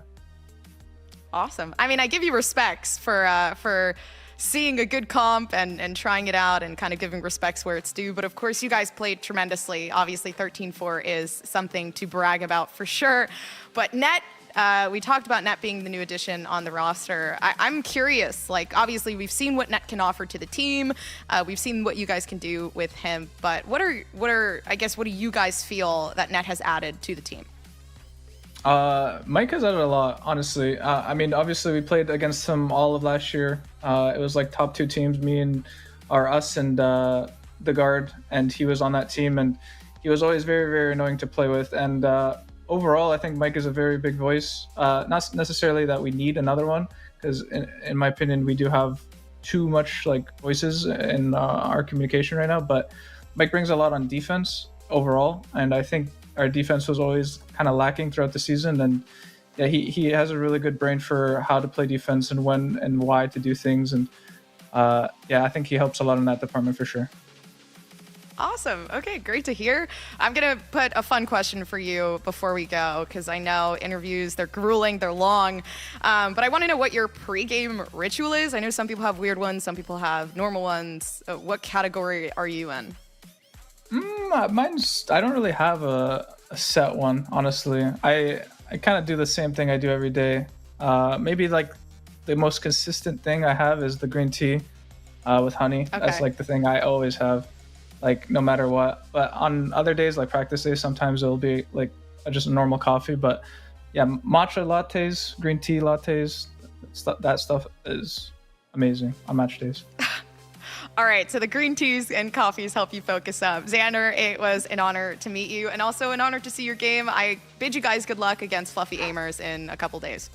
Awesome. I mean, I give you respects for seeing a good comp and trying it out and kind of giving respects where it's due. But of course, you guys played tremendously. Obviously, 13-4 is something to brag about for sure. But Net, we talked about Net being the new addition on the roster. I'm curious, like, obviously we've seen what Net can offer to the team. We've seen what you guys can do with him. But what do you guys feel that Net has added to the team? Mike has added a lot, honestly. I mean, obviously we played against him all of last year. It was like top two teams, us and the guard, and he was on that team, and he was always very, very annoying to play with. And overall, I think Mike is a very big voice. Not necessarily that we need another one, because in my opinion, we do have too much like voices in our communication right now. But Mike brings a lot on defense overall, and I think our defense was always kind of lacking throughout the season. And yeah, he has a really good brain for how to play defense and when and why to do things. And yeah, I think he helps a lot in that department for sure. Awesome. Okay, great to hear. I'm going to put a fun question for you before we go, because I know interviews, they're grueling, they're long. But I want to know what your pregame ritual is. I know some people have weird ones, some people have normal ones. What category are you in? I don't really have a set one, honestly. I kind of do the same thing I do every day. Maybe like the most consistent thing I have is the green tea with honey. Okay. That's like the thing I always have, like no matter what. But on other days, like practice days, sometimes it'll be like just a normal coffee. But yeah, matcha lattes, green tea lattes, that stuff is amazing on match days. All right, so the green teas and coffees help you focus up. Xander, it was an honor to meet you and also an honor to see your game. I bid you guys good luck against Fluffy Aimers in a couple days.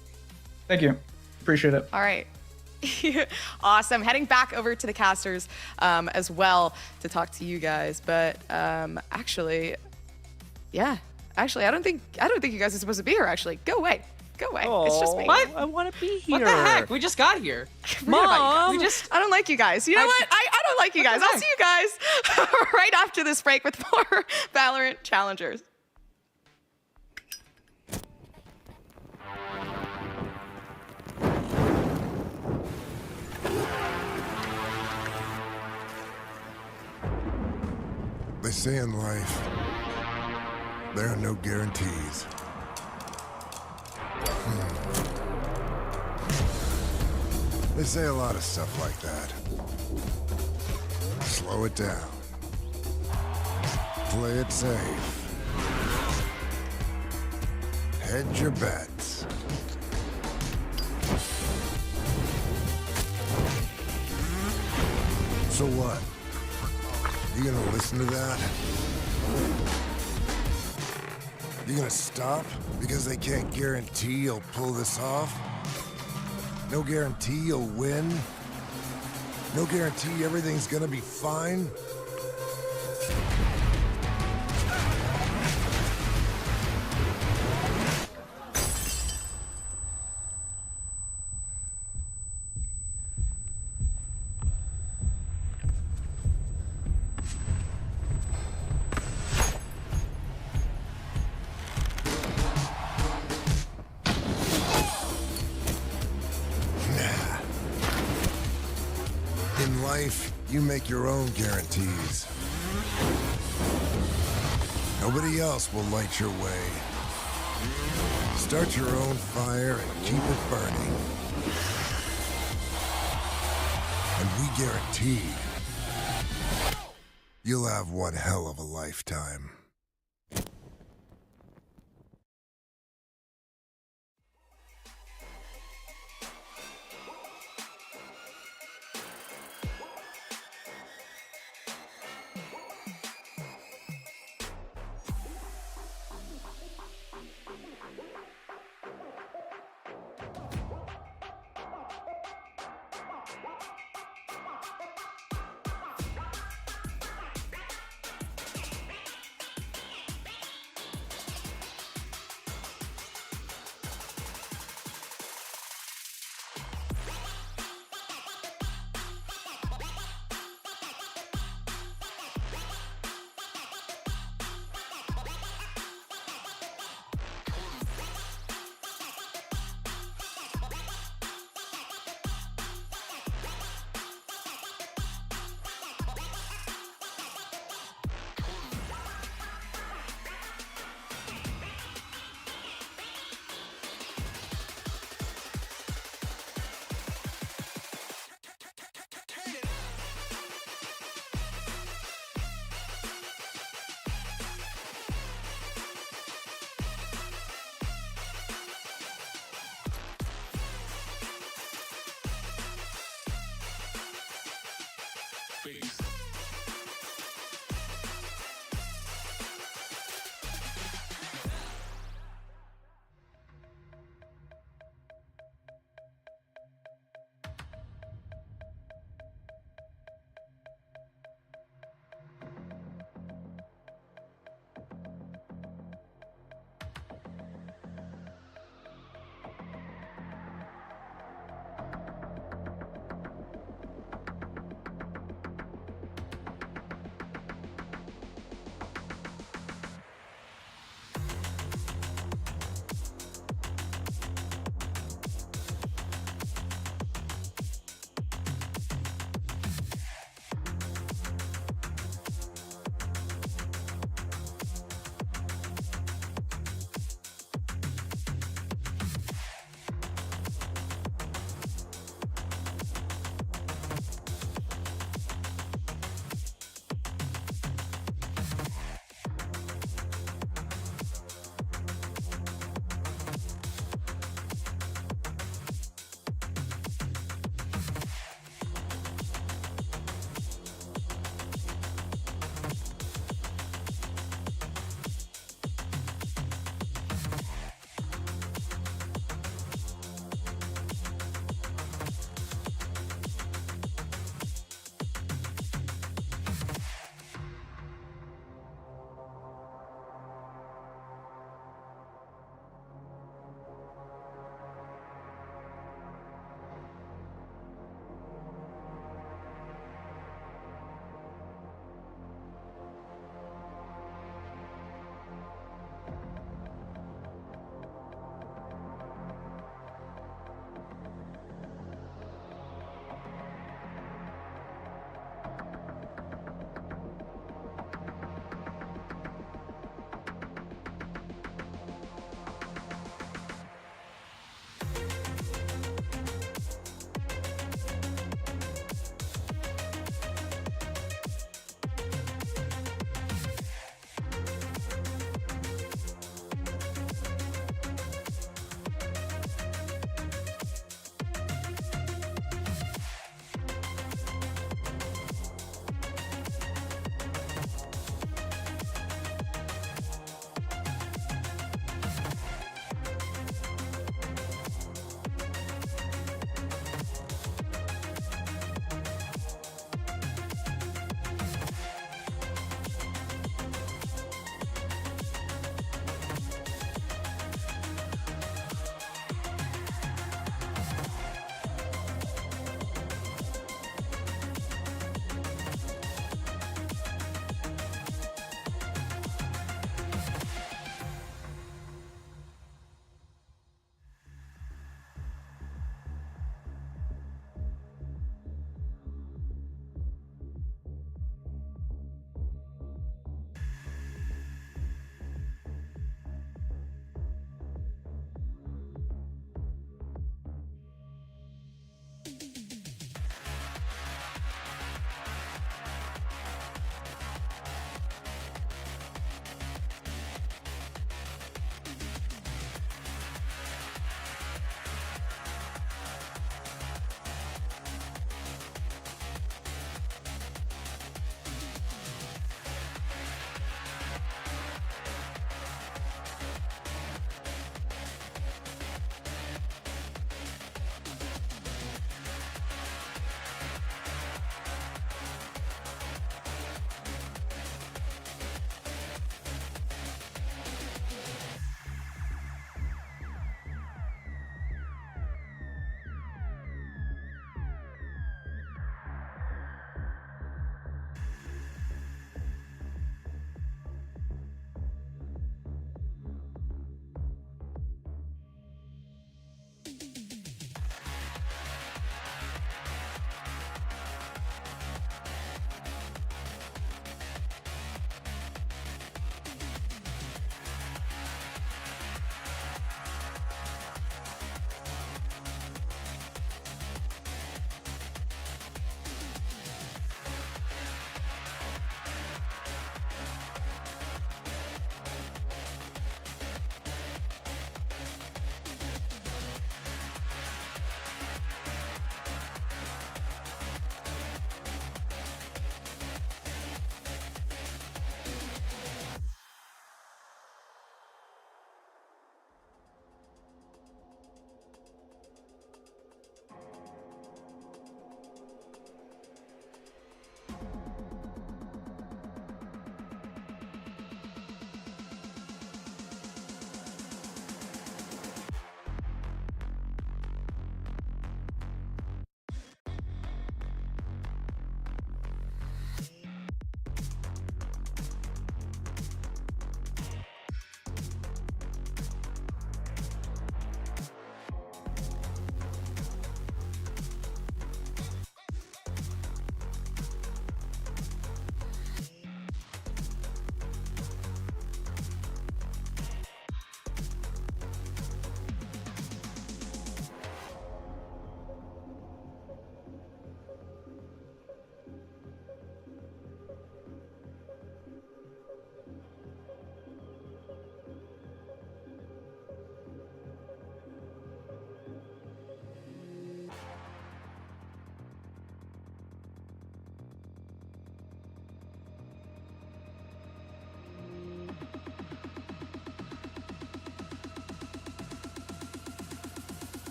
Thank you. Appreciate it. All right. Awesome. Heading back over to the casters as well to talk to you guys. But actually, I don't think you guys are supposed to be here, actually. Go away. Go away. Oh, it's just me. What? I want to be here. What the heck? We just got here. Mom, I don't like you guys. You know what? I don't like you guys. I'll see you guys right after this break with more Valorant Challengers. They say in life, there are no guarantees. They say a lot of stuff like that. Slow it down. Play it safe. Hedge your bets. So what? You gonna listen to that? You gonna stop because they can't guarantee you'll pull this off? No guarantee you'll win? No guarantee everything's gonna be fine? you make your own guarantees. Nobody else will light your way. Start your own fire and keep it burning. And we guarantee you'll have one hell of a lifetime.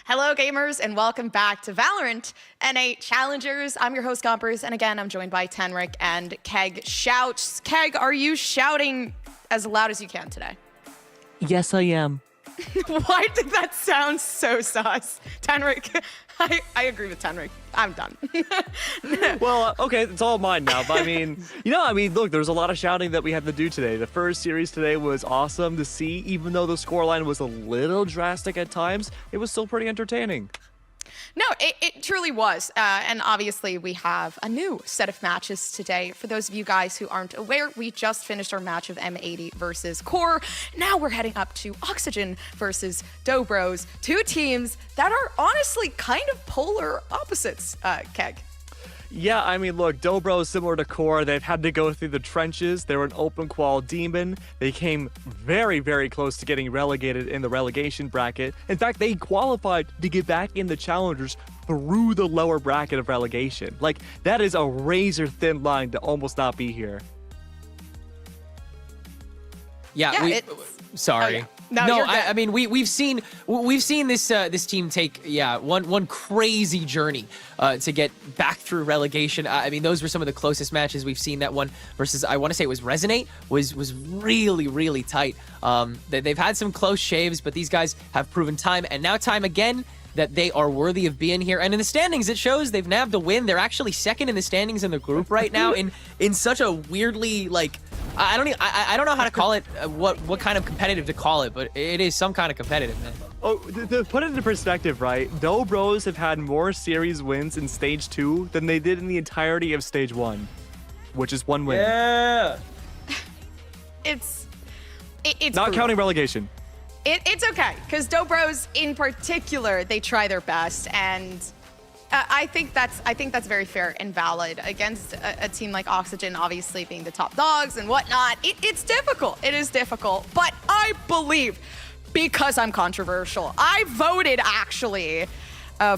Hello, gamers, and welcome back to Valorant NA Challengers. I'm your host, Gompers, and again, I'm joined by Tenric and Keg Shouts. Keg, are you shouting as loud as you can today? Yes, I am. Why did that sound so sus? Tenric, I agree with Tenric. I'm done. Well, okay, it's all mine now. But I mean, look, there's a lot of shouting that we had to do today. The first series today was awesome to see. Even though the scoreline was a little drastic at times, it was still pretty entertaining. No, it truly was. And obviously, we have a new set of matches today. For those of you guys who aren't aware, we just finished our match of M80 versus Core. Now we're heading up to Oxygen versus Dobros. Two teams that are honestly kind of polar opposites, Keg. Yeah, I mean, look, Dobro is similar to Core. They've had to go through the trenches. They were an open qual demon. They came very, very close to getting relegated in the relegation bracket. In fact, they qualified to get back in the challengers through the lower bracket of relegation. Like, that is a razor thin line to almost not be here. Yeah, sorry. Oh, yeah. No, you're good. I mean we've seen this team take one crazy journey to get back through relegation. I mean, those were some of the closest matches we've seen. That one versus, I want to say it was Resonate, was really tight. They've had some close shaves, but these guys have proven time and now time again that they are worthy of being here. And in the standings, it shows they've nabbed a win. They're actually second in the standings in the group right now in such a weirdly, like, I don't know how to call it, what kind of competitive to call it, but it is some kind of competitive, man. Oh, to put it into perspective, right? Dobros have had more series wins in Stage 2 than they did in the entirety of Stage 1, which is one win. Yeah. It's not counting relegation. It's okay, because Dobros in particular, they try their best, and I think that's very fair and valid against a team like Oxygen, obviously being the top dogs and whatnot. It's difficult. It is difficult, but I believe, because I'm controversial, I voted actually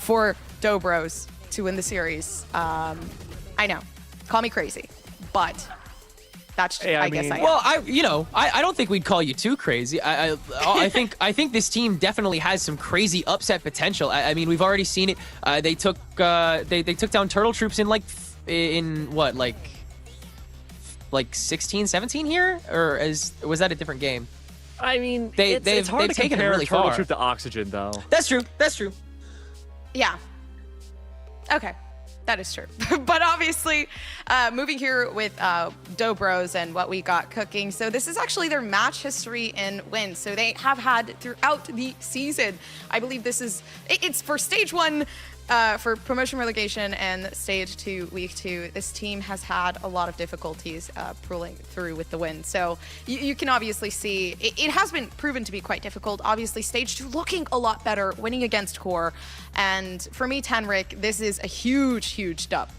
for Dobros to win the series. I know, call me crazy, but that's just, I guess I am. Well, I don't think we'd call you too crazy. I think this team definitely has some crazy upset potential. I mean, we've already seen it. They took down Turtle Troops in like 16, 17 here, or was that a different game? I mean, they've hard to taken it compare really Turtle far. Troop to Oxygen, though. That's true. Yeah. Okay. That is true. But obviously, moving here with Dobros and what we got cooking. So this is actually their match history in wins. So they have had throughout the season, I believe it's for Stage 1, for Promotion Relegation, and Stage 2, Week 2. This team has had a lot of difficulties pulling through with the win. So you can obviously see it has been proven to be quite difficult. Obviously, Stage 2 looking a lot better, winning against Core. And for me, Tenric, this is a huge dub.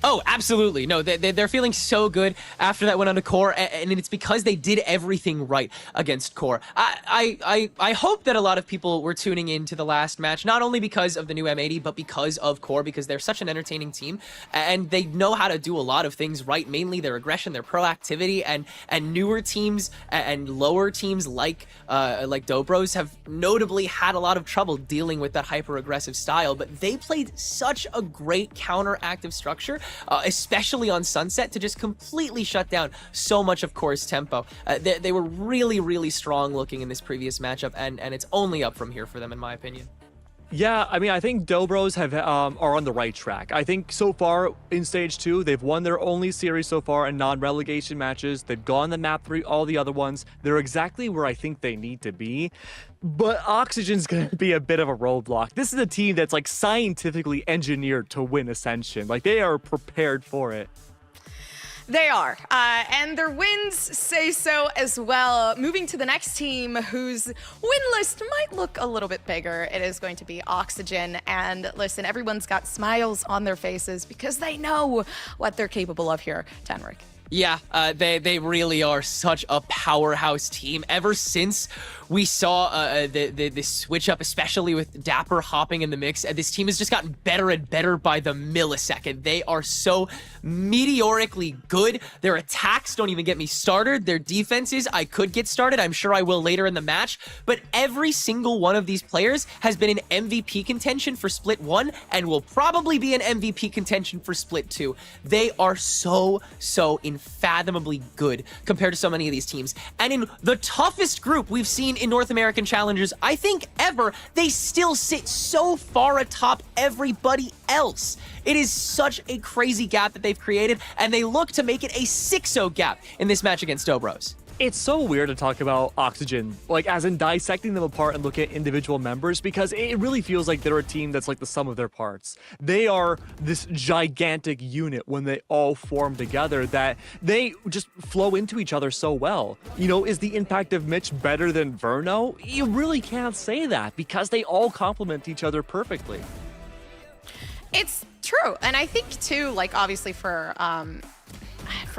Oh, absolutely. No, they're feeling so good after that went on to Core, and it's because they did everything right against Core. I hope that a lot of people were tuning into the last match, not only because of the new M80, but because of Core, because they're such an entertaining team, and they know how to do a lot of things right, mainly their aggression, their proactivity, and newer teams and lower teams like Dobros have notably had a lot of trouble dealing with that hyper-aggressive style, but they played such a great counteractive structure, especially on Sunset, to just completely shut down so much of Core's tempo. They were really strong looking in this previous matchup, and it's only up from here for them, in my opinion. Yeah, I mean, I think Dobros are on the right track. I think so far in Stage 2, they've won their only series so far in non-relegation matches. They've gone the map through all the other ones. They're exactly where I think they need to be. But Oxygen's going to be a bit of a roadblock. This is a team that's like scientifically engineered to win Ascension. Like, they are prepared for it. They are, and their wins say so as well. Moving to the next team whose win list might look a little bit bigger, it is going to be Oxygen. And listen, everyone's got smiles on their faces because they know what they're capable of here, Tenric. Yeah, they really are such a powerhouse team. Ever since we saw the switch up, especially with Dapper hopping in the mix, this team has just gotten better and better by the millisecond. They are so meteorically good. Their attacks don't even get me started. Their defenses, I could get started. I'm sure I will later in the match. But every single one of these players has been in MVP contention for Split 1 and will probably be in MVP contention for Split 2. They are so unfathomably good compared to so many of these teams. And in the toughest group we've seen in North American Challengers, I think ever, they still sit so far atop everybody else. It is such a crazy gap that they've created, and they look to make it a 6-0 gap in this match against Dobros. It's so weird to talk about Oxygen, like as in dissecting them apart and look at individual members, because it really feels like they're a team that's like the sum of their parts. They are this gigantic unit when they all form together that they just flow into each other so well. You know, is the impact of Mitch better than Verno? You really can't say that because they all complement each other perfectly. It's true. And I think too, like obviously for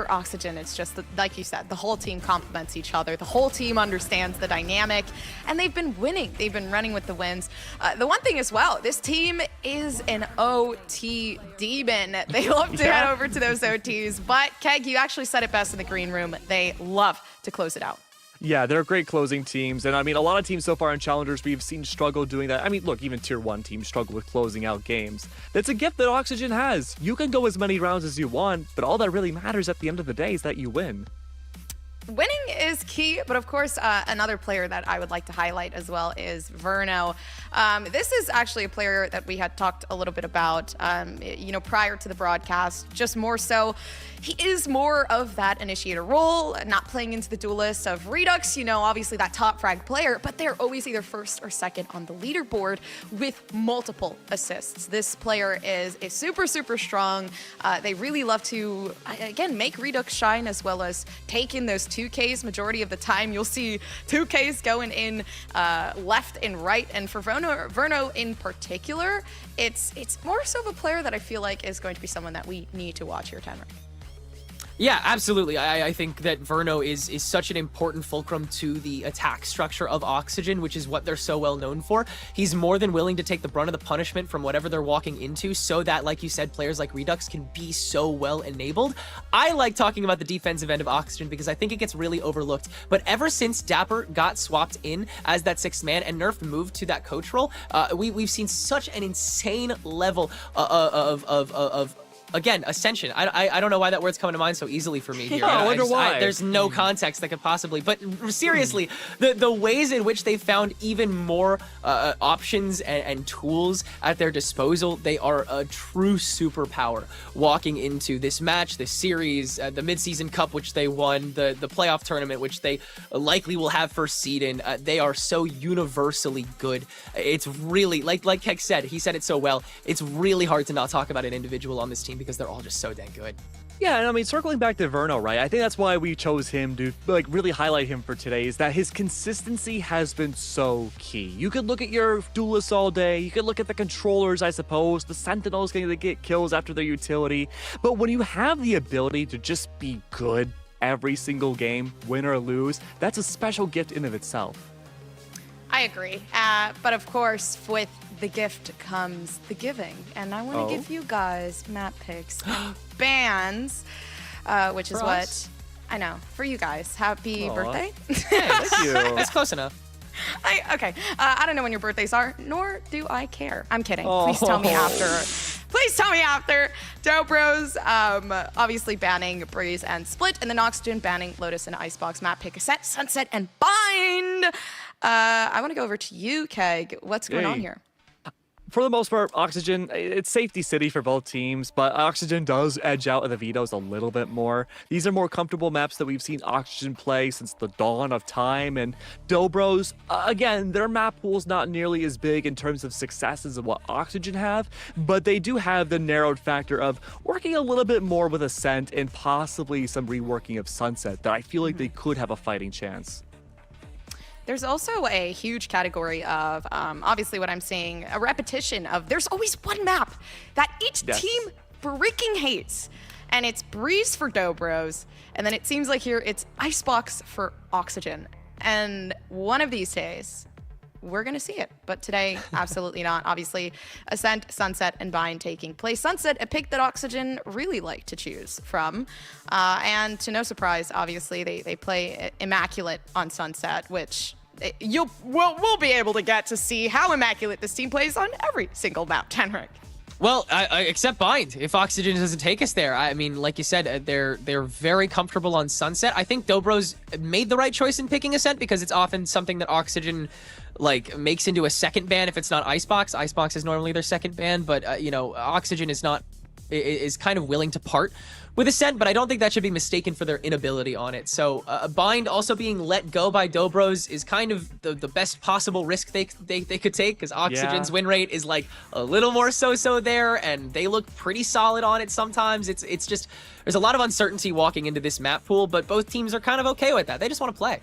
Oxygen, it's just that, like you said, the whole team complements each other. The whole team understands the dynamic, and they've been winning. They've been running with the wins. The one thing as well, this team is an OT demon. They love to head over to those OTs, but Keg, you actually said it best in the green room. They love to close it out. Yeah, they're great closing teams. And I mean, a lot of teams so far in Challengers we've seen struggle doing that. I mean, look, even Tier 1 teams struggle with closing out games. That's a gift that Oxygen has. You can go as many rounds as you want, but all that really matters at the end of the day is that you win. Winning is key, but of course, another player that I would like to highlight as well is Verno. This is actually a player that we had talked a little bit about, you know, prior to the broadcast, just more so. He is more of that initiator role, not playing into the duelist of Redux, you know, obviously that top frag player, but they're always either first or second on the leaderboard with multiple assists. This player is super strong. They really love to, again, make Redux shine as well as take in those 2Ks. Majority of the time, you'll see 2Ks going in left and right. And for Verno in particular, it's more so of a player that I feel like is going to be someone that we need to watch here, Tenra. Yeah, absolutely. I think that Verno is such an important fulcrum to the attack structure of Oxygen, which is what they're so well known for. He's more than willing to take the brunt of the punishment from whatever they're walking into so that, like you said, players like Redux can be so well enabled. I like talking about the defensive end of Oxygen because I think it gets really overlooked. But ever since Dapper got swapped in as that 6th man and Nerf moved to that coach role, we've seen such an insane level of again, ascension. I don't know why that word's coming to mind so easily for me here. Yeah, I wonder why. There's no context that could possibly. But seriously, the ways in which they found even more options and tools at their disposal, they are a true superpower walking into this match, this series, the midseason cup, which they won, the playoff tournament, which they likely will have first seed in. They are so universally good. It's really, like Keck said, he said it so well, it's really hard to not talk about an individual on this team because they're all just so dang good. Yeah, and I mean, circling back to Verno, right? I think that's why we chose him to like really highlight him for today, is that his consistency has been so key. You could look at your duelists all day, you could look at the controllers, I suppose, the sentinels going to get kills after their utility, but when you have the ability to just be good every single game, win or lose, that's a special gift in of itself. I agree. But of course, with the gift comes the giving. And I want to give you guys map picks and bans, which is what us? I know. For you guys. Happy birthday. Thank you. That's close enough. Okay. I don't know when your birthdays are, nor do I care. I'm kidding. Please tell me after. Please tell me after. Dobros, obviously banning Breeze and Split, and then Oxygen banning Lotus and Icebox. Map pick Ascent, Sunset, and Bind. I want to go over to you, Keg. What's going on here? For the most part, Oxygen, it's safety city for both teams, but Oxygen does edge out of the vetoes a little bit more. These are more comfortable maps that we've seen Oxygen play since the dawn of time, and Dobros, again, their map pool's not nearly as big in terms of successes of what Oxygen have, but they do have the narrowed factor of working a little bit more with Ascent and possibly some reworking of Sunset that I feel like they could have a fighting chance. There's also a huge category of, obviously what I'm seeing, a repetition of there's always one map that each team freaking hates. and it's Breeze for Dobros, and then it seems like here it's Icebox for Oxygen. And one of these days, we're going to see it. But today, absolutely not. Obviously, Ascent, Sunset, and Bind taking place. Sunset, a pick that Oxygen really like to choose from. And to no surprise, obviously, they play Immaculate on Sunset, which we'll be able to get to see how Immaculate this team plays on every single map, Tenric. Well, except Bind, if Oxygen doesn't take us there. I mean, like you said, they're very comfortable on Sunset. I think Dobros made the right choice in picking Ascent because it's often something that Oxygen like makes into a second ban if it's not Icebox. Icebox is normally their second ban, but you know, Oxygen is kind of willing to part with Ascent, but I don't think that should be mistaken for their inability on it. So Bind also being let go by Dobros is kind of the best possible risk they could take, because Oxygen's win rate is like a little more so-so there, and they look pretty solid on it sometimes. It's just, there's a lot of uncertainty walking into this map pool, but both teams are kind of okay with that. They just want to play.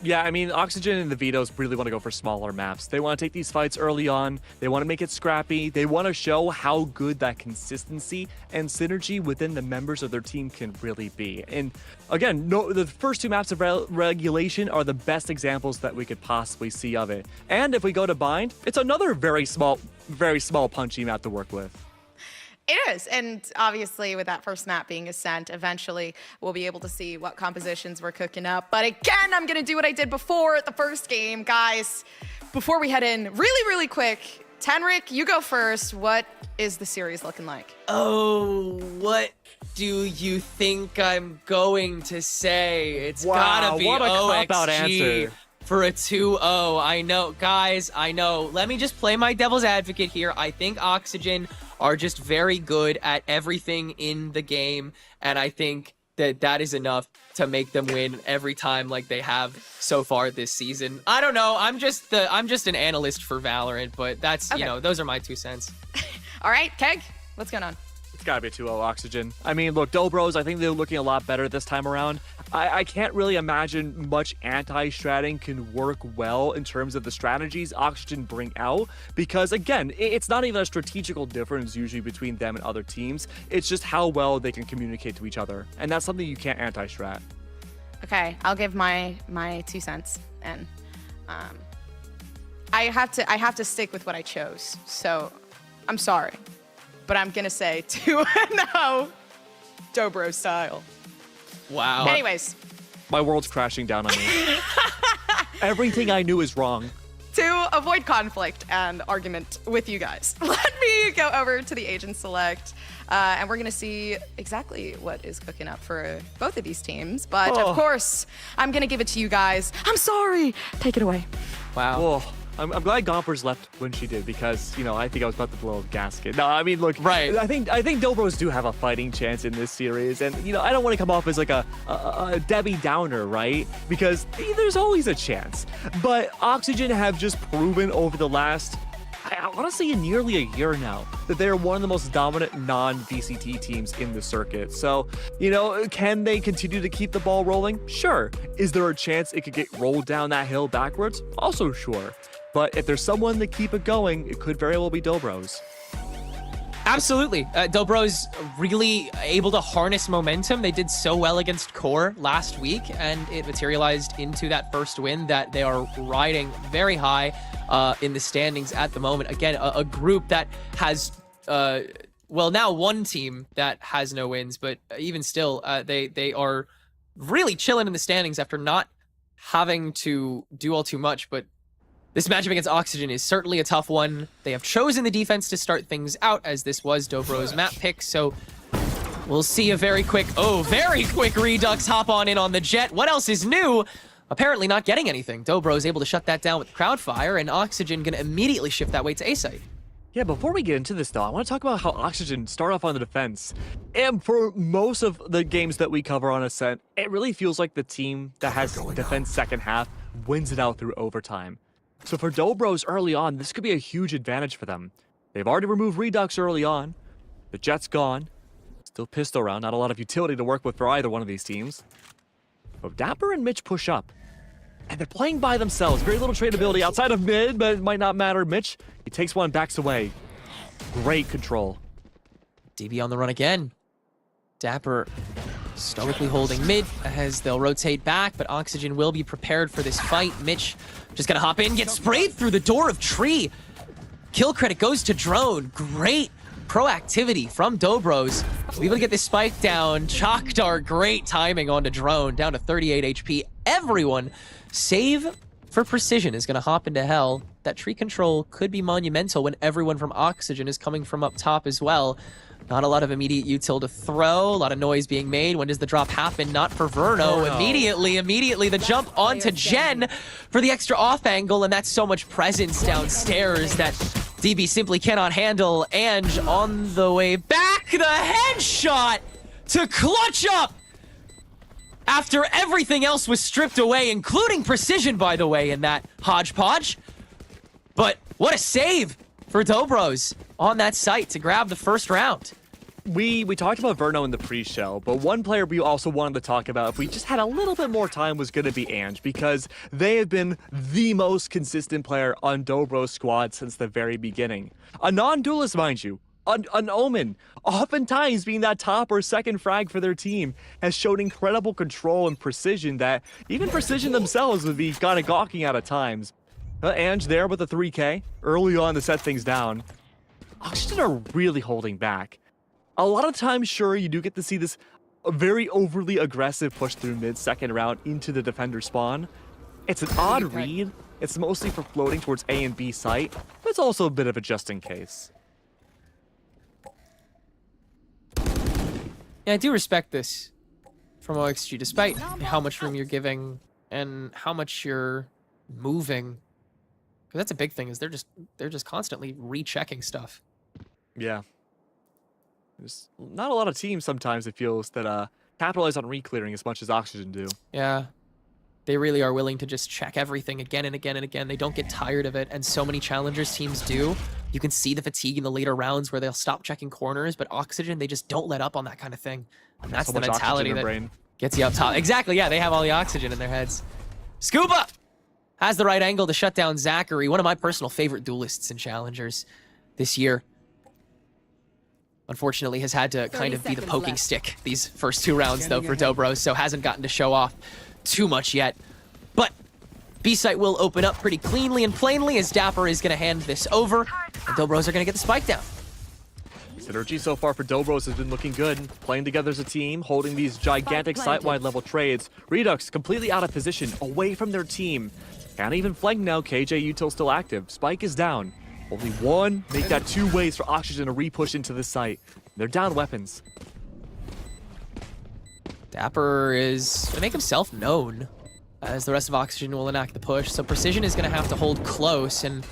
Yeah, I mean, Oxygen and the Vito's really want to go for smaller maps. They want to take these fights early on. They want to make it scrappy. They want to show how good that consistency and synergy within the members of their team can really be. And again, the first two maps of Regulation are the best examples that we could possibly see of it. And if we go to Bind, it's another very small, punchy map to work with. It is, and obviously with that first map being Ascent, eventually we'll be able to see what compositions we're cooking up. But again, I'm gonna do what I did before the first game. Guys, before we head in, really quick, Tenric, you go first. What is the series looking like? Oh, what do you think I'm going to say? It's gotta be what a cop-out OXG. answer. For a 2-0, I know. Guys, I know. Let me just play my devil's advocate here. I think Oxygen are just very good at everything in the game, and I think that is enough to make them win every time like they have so far this season. I don't know. I'm just an analyst for Valorant, but that's, okay. You know, those are my 2 cents. All right, Keg, what's going on? It's gotta be a 2-0 Oxygen. I mean, look, Dobros, I think they're looking a lot better this time around. I can't really imagine much anti-stratting can work well in terms of the strategies Oxygen bring out, because again, it's not even a strategical difference usually between them and other teams. It's just how well they can communicate to each other, and that's something you can't anti-strat. Okay, I'll give my 2 cents, and I have to stick with what I chose. So I'm sorry, but I'm gonna say 2-0 Dobro style. Wow. Anyways. My world's crashing down on me. Everything I knew is wrong. To avoid conflict and argument with you guys, let me go over to the agent select, and we're gonna see exactly what is cooking up for both of these teams. But of course, I'm gonna give it to you guys. I'm sorry. Take it away. Wow. Whoa. I'm glad Gompers left when she did, because, you know, I think I was about to blow a gasket. No, I mean, look, right. I think Dobros do have a fighting chance in this series, and, you know, I don't want to come off as like a Debbie Downer, right? Because there's always a chance. But Oxygen have just proven over the last, I want to say nearly a year now, that they're one of the most dominant non-VCT teams in the circuit. So, you know, can they continue to keep the ball rolling? Sure. Is there a chance it could get rolled down that hill backwards? Also sure. But if there's someone to keep it going, it could very well be Dobros. Absolutely. Dobro's really able to harness momentum. They did so well against Core last week, and it materialized into that first win that they are riding very high in the standings at the moment. Again, a group that has, well, now one team that has no wins, but even still, they are really chilling in the standings after not having to do all too much, but this matchup against Oxygen is certainly a tough one. They have chosen the defense to start things out, as this was Dobro's map pick, so we'll see a very quick Redux hop in on the Jet. What else is new? Apparently not getting anything. Dobro is able to shut that down with Crowdfire, and Oxygen gonna immediately shift that way to A-Site. Yeah, before we get into this though, I want to talk about how Oxygen start off on the defense. And for most of the games that we cover on Ascent, it really feels like the team that has defense second half wins it out through overtime. So for Dobros early on, this could be a huge advantage for them. They've already removed Redux early on. The Jet's gone. Still pistol round, not a lot of utility to work with for either one of these teams. But Dapper and Mitch push up. And they're playing by themselves. Very little tradability outside of mid, but it might not matter. Mitch, he takes one, backs away. Great control. DB on the run again. Dapper stoically holding mid as they'll rotate back, but Oxygen will be prepared for this fight. Mitch just gonna hop in, get sprayed through the door of Tree. Kill credit goes to Drone. Great proactivity from Dobros. We able to get this spike down. Chalkdar, great timing onto Drone, down to 38 HP. Everyone, save for Precision, is gonna hop into hell. That tree control could be monumental when everyone from Oxygen is coming from up top as well. Not a lot of immediate util to throw, a lot of noise being made. When does the drop happen? Not for Verno. Immediately the jump onto Jen for the extra off angle, and that's so much presence downstairs that DB simply cannot handle. Ange on the way back, the headshot to clutch up after everything else was stripped away, including Precision, by the way, in that hodgepodge. But what a save for Dobros on that site to grab the first round. We talked about Verno in the pre-show, but one player we also wanted to talk about, if we just had a little bit more time, was going to be Ange, because they have been the most consistent player on Dobro's squad since the very beginning. A non-duelist, mind you, an Omen, oftentimes being that top or second frag for their team, has shown incredible control and precision that even Precision themselves would be kind of gawking at times. Ange there with a 3K, early on to set things down. Oxygen are really holding back. A lot of times, sure, you do get to see this very overly aggressive push through mid-second round into the defender spawn. It's an odd read. It's mostly for floating towards A and B site, but it's also a bit of a just in case. Yeah, I do respect this from OXG, despite how much room you're giving and how much you're moving. Because that's a big thing, is they're just constantly rechecking stuff. Yeah. There's not a lot of teams sometimes, it feels, that capitalize on re-clearing as much as Oxygen do. Yeah. They really are willing to just check everything again and again and again. They don't get tired of it, and so many Challengers teams do. You can see the fatigue in the later rounds where they'll stop checking corners, but Oxygen, they just don't let up on that kind of thing. And that's so the mentality that brain. Gets you up top. Exactly, yeah, they have all the oxygen in their heads. Scuba has the right angle to shut down Zachary, one of my personal favorite duelists and Challengers this year. Unfortunately, has had to kind of be the poking stick these first two rounds, though, for Dobros, so hasn't gotten to show off too much yet. But B-site will open up pretty cleanly and plainly as Dapper is going to hand this over, and Dobros are going to get the spike down. Synergy so far for Dobros has been looking good, playing together as a team, holding these gigantic site-wide level trades. Redux completely out of position, away from their team. Can't even flank now, KJ util still active. Spike is down. Only one, make that 2 ways for Oxygen to re-push into the site. They're down weapons. Dapper is going to make himself known as the rest of Oxygen will enact the push. So Precision is going to have to hold close, and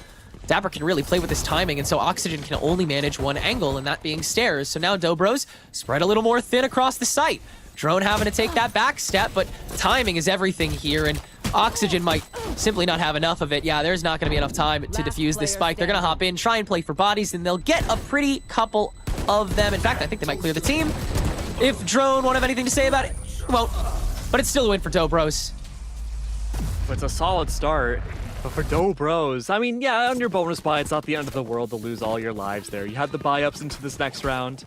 Dapper can really play with his timing, and so Oxygen can only manage one angle, and that being stairs. So now Dobros spread a little more thin across the site. Drone having to take that back step, but timing is everything here, and Oxygen might simply not have enough of it. Yeah, there's not going to be enough time to defuse this spike. They're going to hop in, try and play for bodies, and they'll get a pretty couple of them. In fact, I think they might clear the team. If Drone won't have anything to say about it, won't. But it's still a win for Dobros. It's a solid start. But for Dobros, I mean, yeah, on your bonus buy, it's not the end of the world to lose all your lives there. You had the buy-ups into this next round.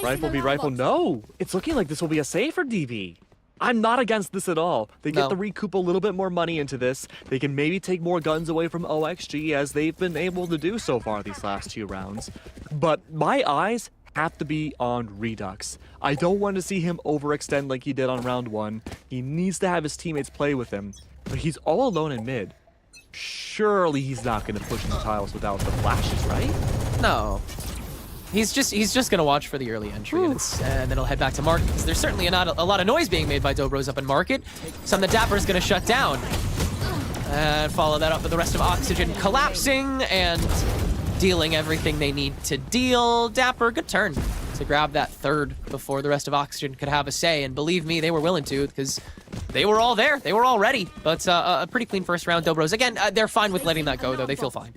Rifle be rifle. No! It's looking like this will be a save for DB. I'm not against this at all. They get to recoup a little bit more money into this. They can maybe take more guns away from OXG as they've been able to do so far these last 2 rounds. But my eyes have to be on Redux. I don't want to see him overextend like he did on round 1. He needs to have his teammates play with him. But he's all alone in mid. Surely he's not going to push the tiles without the flashes, right? No. He's just going to watch for the early entry, and then he'll head back to market. There's certainly not a lot of noise being made by Dobros up in market. Something that Dapper is going to shut down. And follow that up with the rest of Oxygen collapsing and dealing everything they need to deal. Dapper, good turn to grab that third before the rest of Oxygen could have a say. And believe me, they were willing to, because they were all there. They were all ready. But a pretty clean first round. Dobros, again, they're fine with letting that go, though. They feel fine.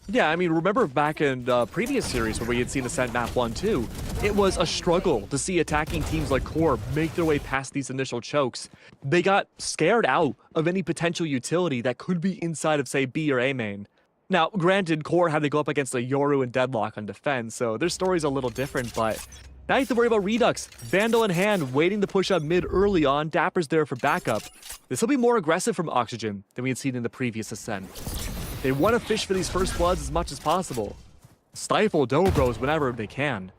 Yeah, I mean, remember back in the previous series where we had seen Ascent map 1-2, it was a struggle to see attacking teams like Core make their way past these initial chokes. They got scared out of any potential utility that could be inside of, say, B or A main. Now, granted, Core had to go up against a Yoru and Deadlock on defense, so their story's a little different, but Now you have to worry about Redux. Vandal in hand, waiting to push up mid early on. Dapper's there for backup. This will be more aggressive from Oxygen than we had seen in the previous Ascent. They want to fish for these first bloods as much as possible. Stifle Dobros whenever they can.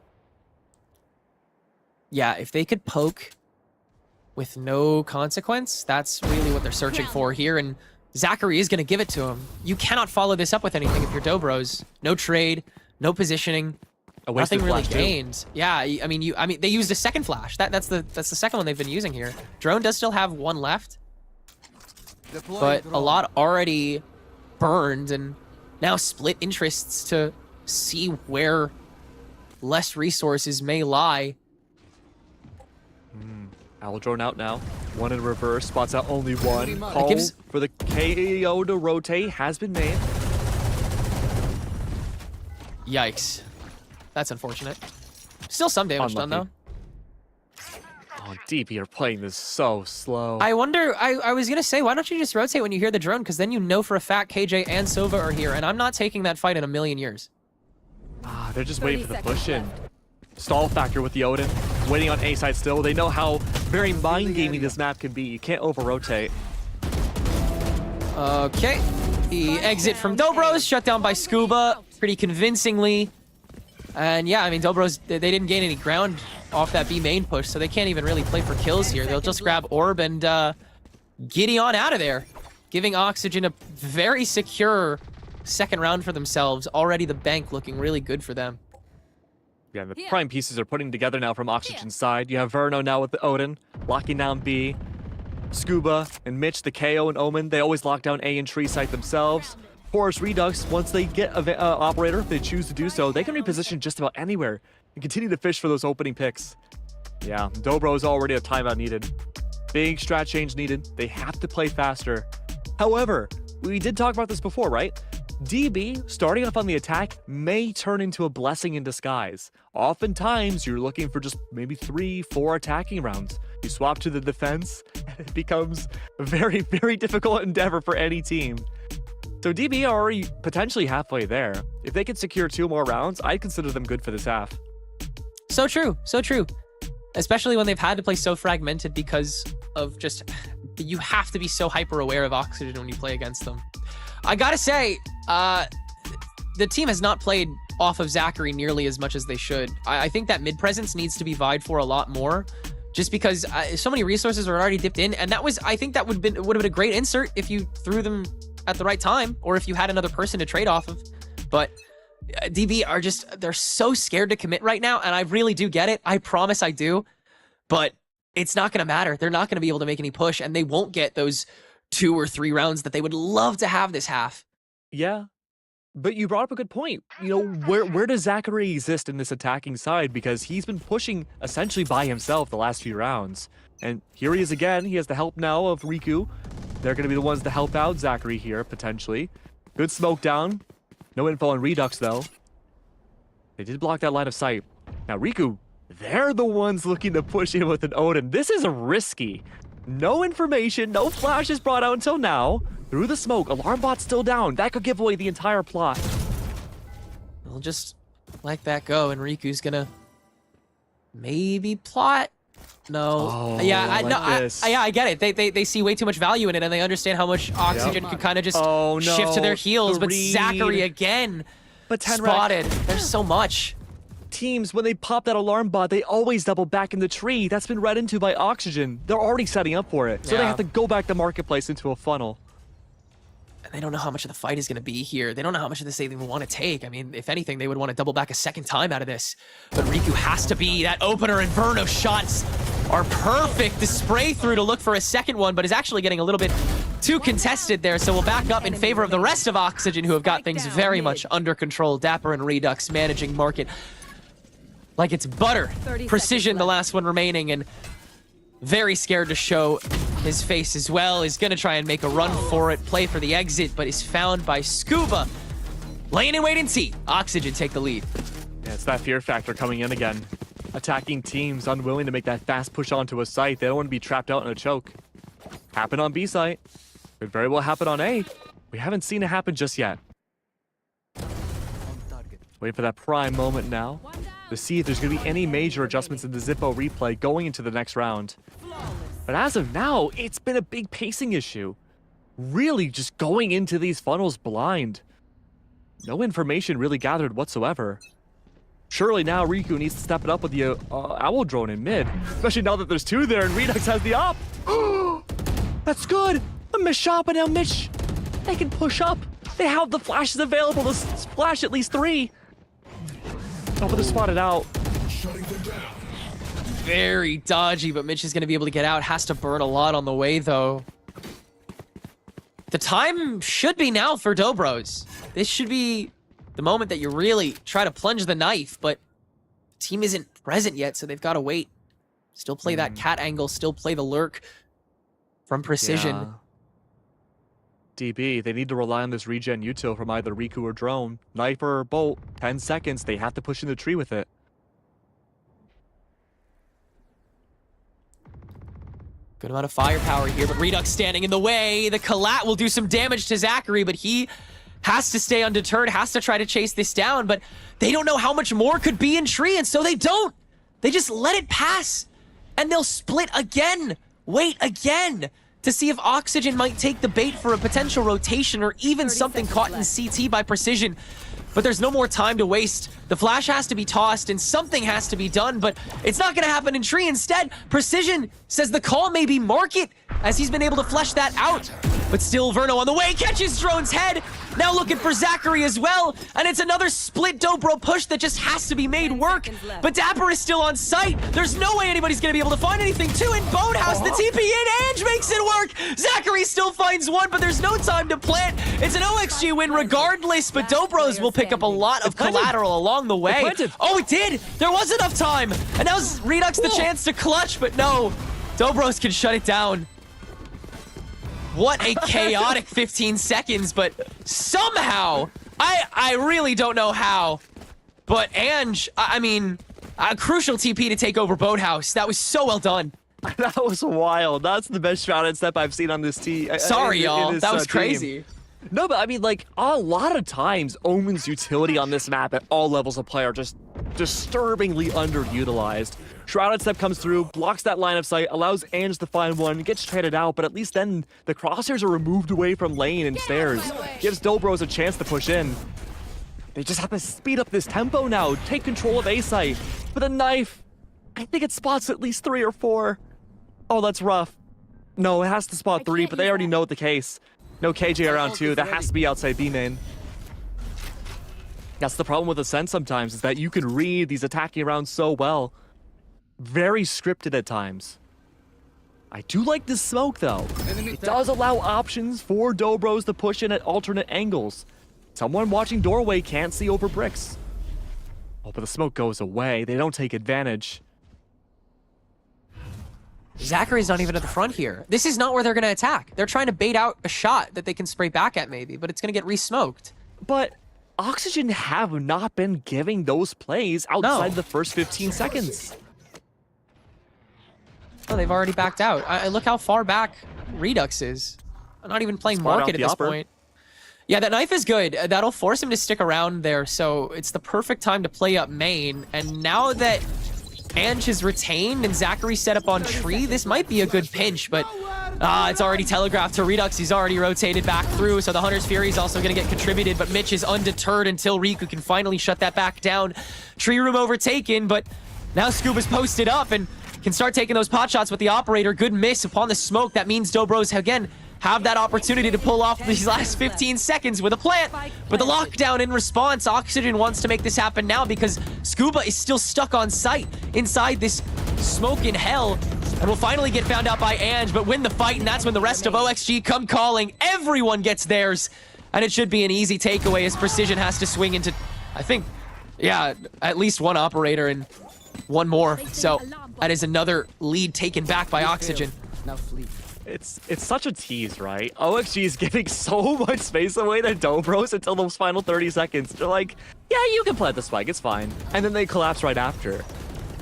Yeah, if they could poke with no consequence, that's really what they're searching for here, and Zachary is going to give it to him. You cannot follow this up with anything if you're Dobros. No trade, no positioning, nothing really gained. Yeah, I mean, they used a second flash. That's the second one they've been using here. Drone does still have one left, but a lot already burned, and now split interests to see where less resources may lie. Owl drone out now. One in reverse, spots out only one. Call gives... for the KO to rotate has been made. Yikes. That's unfortunate. Still some damage done, though. Oh, DP are playing this so slow. I wonder, I was going to say, why don't you just rotate when you hear the drone? Because then you know for a fact KJ and Sova are here, and I'm not taking that fight in a million years. Ah, they're just waiting for the push-in. Stall factor with the Odin. Waiting on A side still. They know how very mind-gaming this map can be. You can't over-rotate. Okay. The exit from Dobros, shut down by Scuba pretty convincingly. And yeah, I mean, Dobros, they didn't gain any ground off that B main push, so they can't even really play for kills here. They'll just grab Orb and Gideon out of there, giving Oxygen a very secure second round for themselves. Already the bank looking really good for them. Yeah, the prime pieces are putting together now from Oxygen's side. You have Verno now with the Odin, locking down B. Scuba and Mitch, the KO and Omen, they always lock down A and tree site themselves. Porous Redux, once they get an operator, if they choose to do so, they can reposition just about anywhere and continue to fish for those opening picks. Yeah, Dobro's already a timeout needed. Big strat change needed. They have to play faster. However, we did talk about this before, right? DB, starting off on the attack, may turn into a blessing in disguise. Oftentimes, you're looking for just maybe 3-4 attacking rounds. You swap to the defense, and it becomes a very, very difficult endeavor for any team. So DB are already potentially halfway there. If they can secure 2 more rounds, I'd consider them good for this half. So true, so true. Especially when they've had to play so fragmented because of just... You have to be so hyper-aware of Oxygen when you play against them. I gotta say, the team has not played off of Zachary nearly as much as they should. I think that mid-presence needs to be vied for a lot more, just because so many resources are already dipped in, and that was, I think that would have been a great insert if you threw them at the right time, or if you had another person to trade off of. But DB are just, they're so scared to commit right now, and I really do get it. I promise I do. But it's not going to matter. They're not going to be able to make any push, and they won't get those 2 or 3 rounds that they would love to have this half. Yeah, but you brought up a good point. You know, where does Zachary exist in this attacking side? Because he's been pushing essentially by himself the last few rounds. And here he is again. He has the help now of Riku. They're going to be the ones to help out Zachary here, potentially. Good smoke down. No info on Redux, though. They did block that line of sight. Now, Riku, they're the ones looking to push in with an Odin. This is risky. No information, no flashes brought out until now. Through the smoke, alarm bot's still down. That could give away the entire plot. We'll just let that go, and Riku's gonna maybe plot. No. Oh, yeah, I get it. They see way too much value in it, and they understand how much Oxygen could kind of just shift to their heels. But Zachary again, but spotted. There's so much. Teams, when they pop that alarm bot, they always double back in the tree. That's been read into by Oxygen. They're already setting up for it. So they have to go back the marketplace into a funnel. And they don't know how much of the fight is going to be here. They don't know how much of this they even want to take. I mean, if anything, they would want to double back a second time out of this. But Riku has to be that opener, and Verno's shots are perfect. The spray through to look for a second one, but is actually getting a little bit too contested there. So we'll back up in favor of the rest of Oxygen, who have got things very much under control. Dapper and Redux managing market like it's butter. Precision, the last one remaining, and very scared to show his face as well. Is going to try and make a run for it, play for the exit, but is found by Scuba. Laying in wait and see. Oxygen take the lead. Yeah, it's that fear factor coming in again. Attacking teams unwilling to make that fast push onto a site. They don't want to be trapped out in a choke. Happen on B site. Could very well happen on A. We haven't seen it happen just yet. Wait for that prime moment now. to see if there's going to be any major adjustments in the Zippo replay going into the next round. But as of now, it's been a big pacing issue. Really just going into these funnels blind. No information really gathered whatsoever. Surely now Riku needs to step it up with the Owl Drone in mid, especially now that there's two there and Redux has the op. That's good. A missed shot, but now Mitch, they can push up. They have the flashes available to splash at least 3. Oh, but they're spotted out. Very dodgy, but Mitch is going to be able to get out. Has to burn a lot on the way, though. The time should be now for Dobros. This should be the moment that you really try to plunge the knife, but the team isn't present yet, so they've got to wait. Still play that cat angle, still play the lurk from Precision. Yeah. DB, they need to rely on this regen util from either Riku or Drone. Knife or Bolt, 10 seconds, they have to push in the tree with it. Good amount of firepower here, but Redux standing in the way. The collat will do some damage to Zachary, but he has to stay undeterred, has to try to chase this down, but they don't know how much more could be in tree, and so they don't. They just let it pass, and they'll split again. Wait again to see if Oxygen might take the bait for a potential rotation or even something caught in CT by Precision. But there's no more time to waste. The flash has to be tossed and something has to be done, but it's not gonna happen in tree. Instead, Precision says the call may be market as he's been able to flesh that out. But still, Verno on the way, catches Drone's head. Now looking for Zachary as well, and it's another split Dobro push that just has to be made work. But Dapper is still on site. There's no way anybody's gonna be able to find anything too. In Bonehouse, the TP in, Ange makes it work. Zachary still finds one, but there's no time to plant. It's an OXG win regardless, but Dobros will pick up a lot of collateral along the way. Oh, it did! There was enough time! And now Redux the chance to clutch, but no. Dobros can shut it down. What a chaotic 15 seconds, but somehow, I really don't know how, but Ange, I mean, a crucial TP to take over Boathouse. That was so well done. That was wild. That's the best shrouded step I've seen on this team. Sorry, y'all. That was crazy. No, but I mean, like, a lot of times, Omen's utility on this map at all levels of play are just disturbingly underutilized. Shrouded Step comes through, blocks that line of sight, allows Ange to find one, gets traded out, but at least then the crosshairs are removed away from lane and stairs. Gives Dobros a chance to push in. They just have to speed up this tempo now, take control of A site. With a knife, I think it spots at least 3 or 4. Oh, that's rough. No, it has to spot 3, but they already know the case. No KJ around 2, that has to be outside B main. That's the problem with Ascent sometimes, is that you can read these attacking rounds so well. Very scripted at times. I do like this smoke though. It does allow options for Dobros to push in at alternate angles. Someone watching doorway can't see over bricks. Oh, but the smoke goes away. They don't take advantage. Zachary's not even at the front here. This is not where they're going to attack. They're trying to bait out a shot that they can spray back at maybe, but it's going to get re-smoked. But Oxygen have not been giving those plays outside the first 15 seconds. Oh, they've already backed out. Look how far back Redux is. I'm not even playing market at this point. Yeah, that knife is good. That'll force him to stick around there, so it's the perfect time to play up main. And now that Ange is retained and Zachary set up on tree, this might be a good pinch, but it's already telegraphed to Redux. He's already rotated back through, so the Hunter's Fury is also going to get contributed, but Mitch is undeterred until Riku can finally shut that back down. Tree room overtaken, but now Scuba's posted up and can start taking those pot shots with the operator. Good miss upon the smoke. That means Dobros, again, have that opportunity to pull off these last 15 seconds with a plant. But the lockdown in response, Oxygen wants to make this happen now because Scuba is still stuck on site inside this smoke in hell and will finally get found out by Ange, but win the fight, and that's when the rest of OXG come calling. Everyone gets theirs, and it should be an easy takeaway as Precision has to swing into, I think, yeah, at least one operator and one more. So that is another lead taken back by Oxygen. It's such a tease, right? OXG is giving so much space away to Dobros until those final 30 seconds. They're like, yeah, you can plant the spike, it's fine. And then they collapse right after.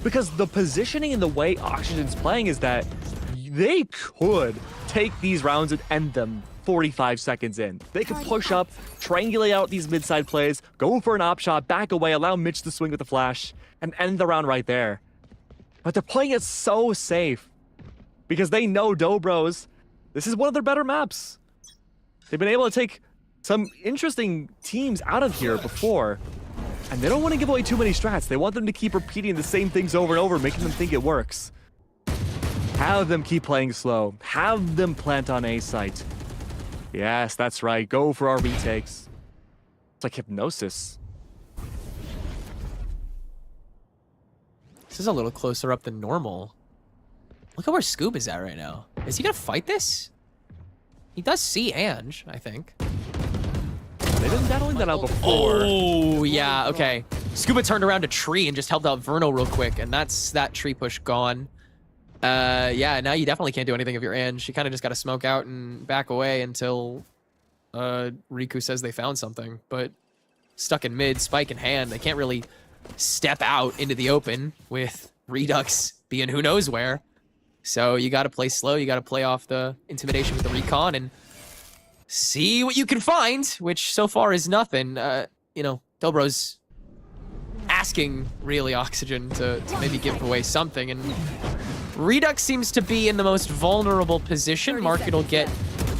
Because the positioning and the way Oxygen's playing is that they could take these rounds and end them 45 seconds in. They could push up, triangulate out these mid-side plays, go for an op shot, back away, allow Mitch to swing with the flash, and end the round right there. But they're playing it so safe because they know Dobros, this is one of their better maps. They've been able to take some interesting teams out of here before, and they don't want to give away too many strats. They want them to keep repeating the same things over and over, making them think it works. Have them keep playing slow. Have them plant on A site. Yes, that's right. Go for our retakes. It's like hypnosis. This is a little closer up than normal. Look at where Scoob is at right now. Is he gonna fight this? He does see Ange, I think. They've been battling that out before. Oh, yeah, okay. Scuba turned around a tree and just helped out Verno real quick, and that's that tree push gone. Yeah, now you definitely can't do anything if you're Ange. You kind of just got to smoke out and back away until Riku says they found something. But stuck in mid, spike in hand, they can't really step out into the open with Redux being who knows where. So you got to play slow. You got to play off the intimidation with the recon and see what you can find, which so far is nothing. You know, Dobro's asking really Oxygen to maybe give away something, and Redux seems to be in the most vulnerable position. Market will get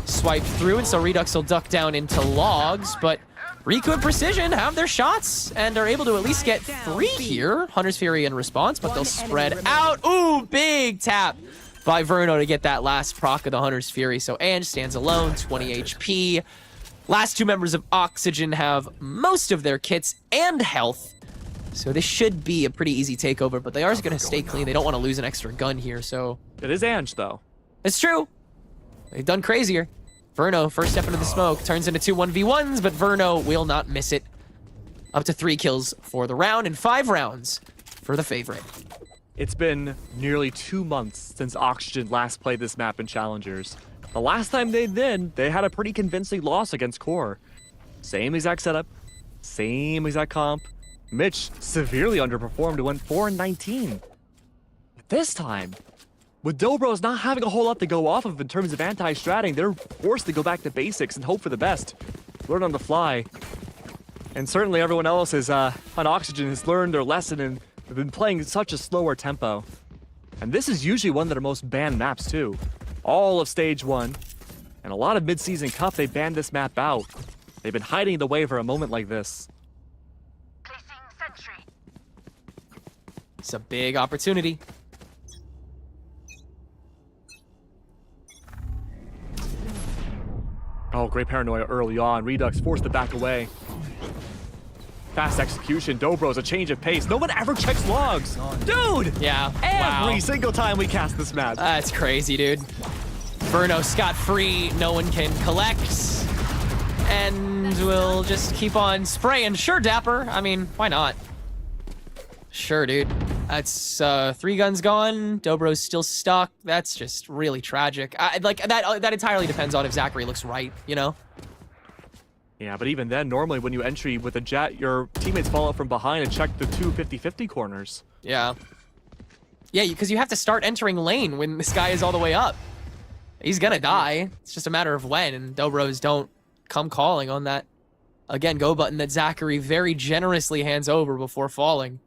swiped through, and so Redux will duck down into logs, but Riku and Precision have their shots and are able to at least get 3 here. Hunter's Fury in response, but they'll spread out. Ooh, big tap by Verno to get that last proc of the Hunter's Fury. So Ange stands alone, 20 HP. Last 2 members of Oxygen have most of their kits and health. So this should be a pretty easy takeover, but they are going to stay clean. They don't want to lose an extra gun here, so... It is Ange, though. It's true. They've done crazier. Verno, first step into the smoke, turns into 2 1v1s, but Verno will not miss it. Up to 3 kills for the round and 5 rounds for the favorite. It's been nearly 2 months since Oxygen last played this map in Challengers. The last time they did, they had a pretty convincing loss against Core. Same exact setup, same exact comp. Mitch severely underperformed and went 4-19. This time, with Dobros not having a whole lot to go off of in terms of anti-stratting, they're forced to go back to basics and hope for the best. Learn on the fly. And certainly everyone else is on Oxygen has learned their lesson and have been playing such a slower tempo. And this is usually one of their most banned maps too. All of stage 1. And a lot of mid-season cup, they banned this map out. They've been hiding the way for a moment like this. It's a big opportunity. Oh, great paranoia early on. Redux forced to back away. Fast execution. Dobro's a change of pace. No one ever checks logs. Dude! Yeah. Every single time we cast this map. That's crazy, dude. Verno scot-free. No one can collect. And we'll just keep on spraying. Sure, Dapper. I mean, why not? Sure, dude. That's 3 guns gone. Dobro's still stuck. That's just really tragic. Like that entirely depends on if Zachary looks right, you know? Yeah, but even then, normally when you entry with a jet, your teammates fall out from behind and check the 2 50-50 corners. Yeah. Yeah, because you have to start entering lane when this guy is all the way up. He's gonna die. It's just a matter of when, and Dobros don't come calling on that, again, go button that Zachary very generously hands over before falling.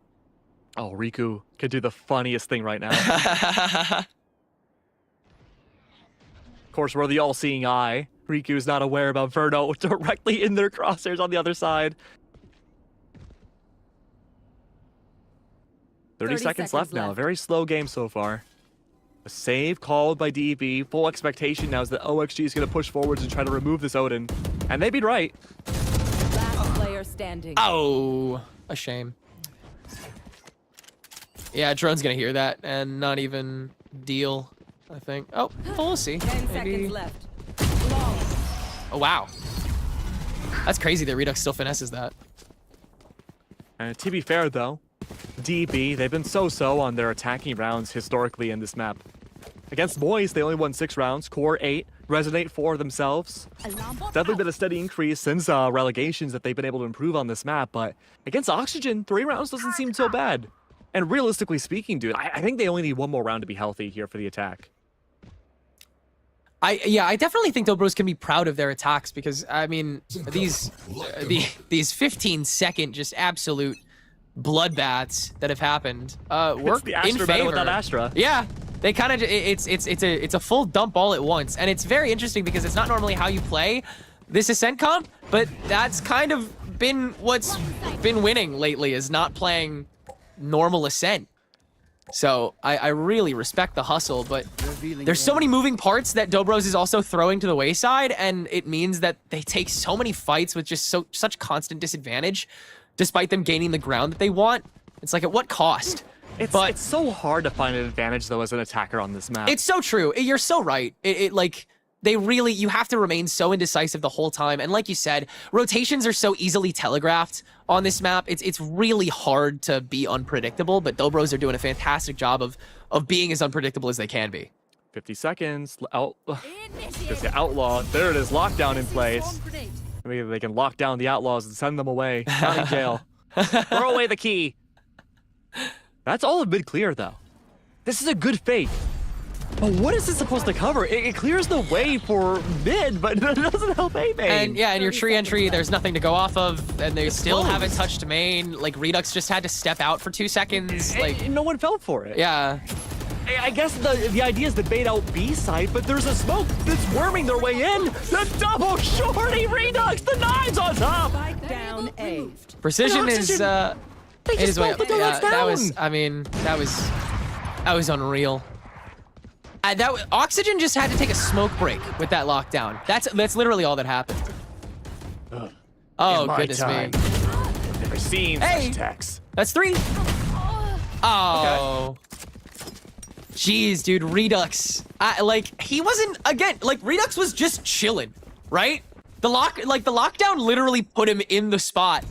Oh, Riku could do the funniest thing right now. Of course, we're the all-seeing eye. Riku is not aware about Verno directly in their crosshairs on the other side. 30 seconds left now. Very slow game so far. A save called by DEB. Full expectation now is that OXG is going to push forwards and try to remove this Odin. And they'd be right. Last player standing. Oh, a shame. Yeah, Drone's gonna hear that and not even deal, I think. Oh, we'll see. 10 Maybe. seconds left. Oh, wow. That's crazy that Redux still finesses that. And to be fair, though, DB, they've been so-so on their attacking rounds historically in this map. Against Moist, they only won 6 rounds, Core 8, Resonate 4 themselves. Definitely been a steady increase since relegations that they've been able to improve on this map, but against Oxygen, 3 rounds doesn't seem so bad. And realistically speaking, dude, I think they only need 1 more round to be healthy here for the attack. I definitely think Dobros can be proud of their attacks because, I mean, these 15-second just absolute bloodbaths that have happened work the in Astra battle favor. without Astra. Yeah, they kind of it's a full dump all at once, and it's very interesting because it's not normally how you play this Ascent comp, but that's kind of been what's been winning lately, is not playing normal Ascent. So I really respect the hustle, but there's so many moving parts that Dobros is also throwing to the wayside, and it means that they take so many fights with just such constant disadvantage, despite them gaining the ground that they want. It's like, at what cost? It's so hard to find an advantage, though, as an attacker on this map. It's so true. You're so right. You have to remain so indecisive the whole time. And like you said, rotations are so easily telegraphed on this map. It's really hard to be unpredictable, but Dobros are doing a fantastic job of being as unpredictable as they can be. 50 seconds. Just the outlaw. There it is. Lockdown in place. Maybe they can lock down the outlaws and send them away. County jail. Throw away the key. That's all of mid clear, though. This is a good fake. But what is this supposed to cover? It clears the way for mid, but it doesn't help A main. And yeah, in your tree entry, there's nothing to go off of, and they still haven't touched main. Like, Redux just had to step out for 2 seconds. Like, no one fell for it. Yeah. I guess the idea is to bait out B side, but there's a smoke that's worming their way in. The double shorty Redux, the knives on top. Spike down A. Precision is They just way both up. put the legs down. That was unreal. Oxygen just had to take a smoke break with that lockdown. That's literally all that happened. Oh, goodness me. Never seen such text. That's 3. Oh. Okay. Jeez, dude, Redux. He wasn't, again, Redux was just chilling, right? The lockdown literally put him in the spot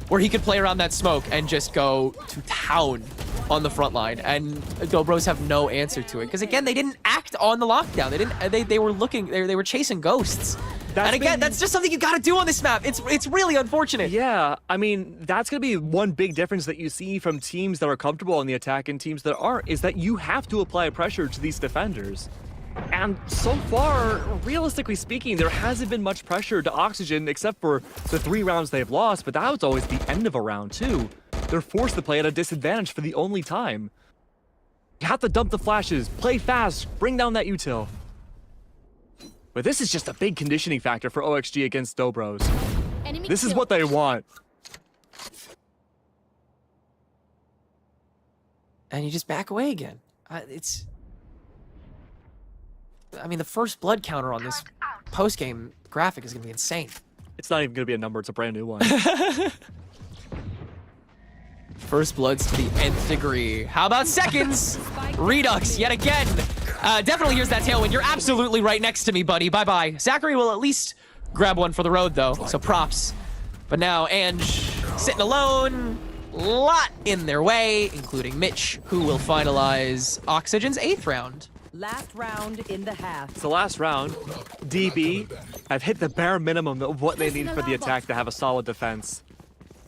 where he could play around that smoke and just go to town on the front line, and Dobros have no answer to it because, again, they didn't act on the lockdown. They were looking, they were chasing ghosts. And again, that's just something you got to do on this map. It's really unfortunate. Yeah, I mean, that's going to be one big difference that you see from teams that are comfortable on the attack and teams that aren't, is that you have to apply pressure to these defenders. And so far, realistically speaking, there hasn't been much pressure to Oxygen except for the 3 rounds they've lost, but that was always the end of a round too. They're forced to play at a disadvantage for the only time. You have to dump the flashes, play fast, bring down that util. But this is just a big conditioning factor for OXG against Dobros. This is what they want. And you just back away again. I mean, the first blood counter on this post-game graphic is going to be insane. It's not even going to be a number, it's a brand new one. First bloods to the nth degree. How about seconds? Redux, yet again. Definitely here's that tailwind. You're absolutely right next to me, buddy. Bye-bye. Zachary will at least grab one for the road, though, so props. But now Ange sitting alone. Lot in their way, including Mitch, who will finalize Oxygen's 8th round. Last round in the half. It's the last round. DB have hit the bare minimum of what they need for the attack to have a solid defense.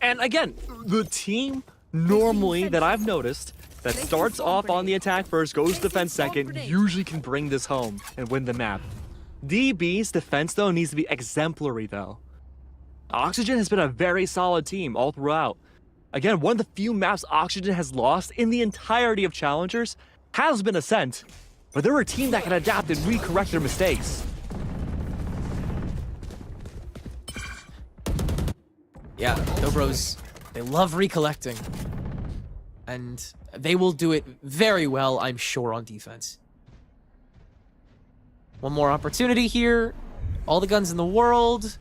And again, the team normally that I've noticed that starts off on the attack first, goes defense second, usually can bring this home and win the map. DB's defense, though, needs to be exemplary, though. Oxygen has been a very solid team all throughout. Again, one of the few maps Oxygen has lost in the entirety of Challengers has been Ascent, but they're a team that can adapt and recorrect their mistakes. Yeah, Dobros, they love recollecting. And they will do it very well, I'm sure, on defense. One more opportunity here. All the guns in the world.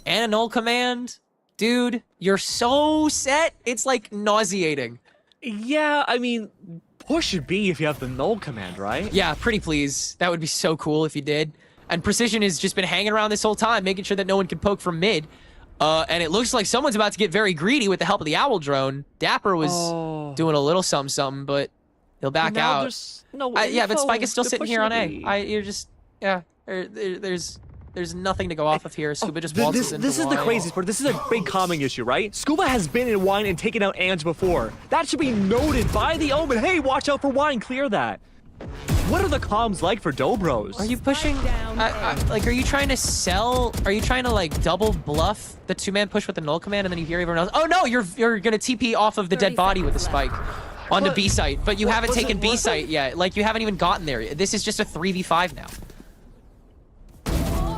And a null command. Dude, you're so set. It's like nauseating. Yeah, I mean, push B if you have the null command, right? Yeah, pretty please. That would be so cool if you did. And Precision has just been hanging around this whole time, making sure that no one can poke from mid. And it looks like someone's about to get very greedy with the help of the Owl drone. Dapper was doing a little something, but he'll back out. Yeah, but Spike is still sitting here on A. You're just, yeah. There's nothing to go off of here. Scuba just waltzes into This is the craziest part. This is a big calming issue, right? Scuba has been in Wine and taken out Ange before. That should be noted by the Omen. Hey, watch out for Wine. Clear that. What are the comms like for Dobros? Are you pushing? Like, are you trying to sell? Are you trying to like double bluff the 2-man push with the null command, and then you hear everyone else? Oh no, you're gonna TP off of the dead body with the spike onto B site, but you haven't taken B site yet. Like, you haven't even gotten there. This is just a 3v5 now.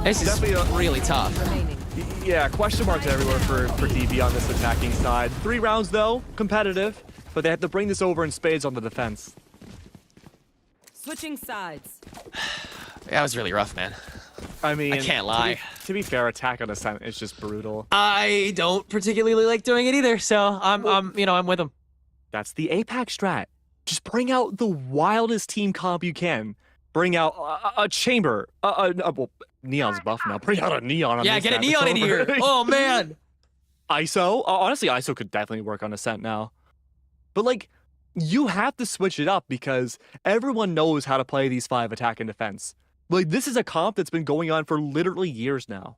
This is really tough. Yeah, question marks everywhere for DB on this attacking side. 3 rounds though, competitive, but they have to bring this over in spades on the defense. Switching sides. That was really rough, man. I mean, I can't lie. To be fair, attack on Ascent is just brutal. I don't particularly like doing it either, so I'm with them. That's the Apex strat. Just bring out the wildest team comp you can. Bring out a chamber. Well, Neon's buff now. Bring out a Neon on Yeah, this get a map. Neon in here. Oh, man. ISO? Honestly, ISO could definitely work on Ascent now. But, like, you have to switch it up because everyone knows how to play these 5 attack and defense. Like, this is a comp that's been going on for literally years now.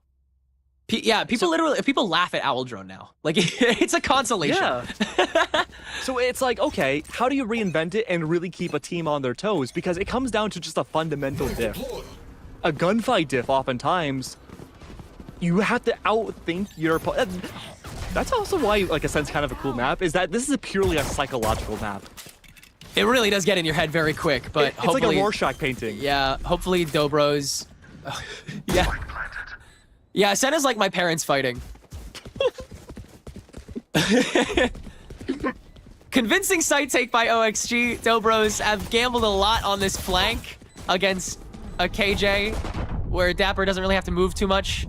People laugh at Owl Drone now. Like, it's a consolation. Yeah. So it's like, okay, how do you reinvent it and really keep a team on their toes? Because it comes down to just a fundamental diff. A gunfight diff, oftentimes, you have to outthink your opponent. That's also why, like, Ascent's kind of a cool map, is that this is purely a psychological map. It really does get in your head very quick, but it's like a Rorschach painting. Yeah, hopefully Dobros... yeah. Yeah, Ascent is like my parents fighting. Convincing site take by OXG. Dobros have gambled a lot on this flank against a KJ, where Dapper doesn't really have to move too much.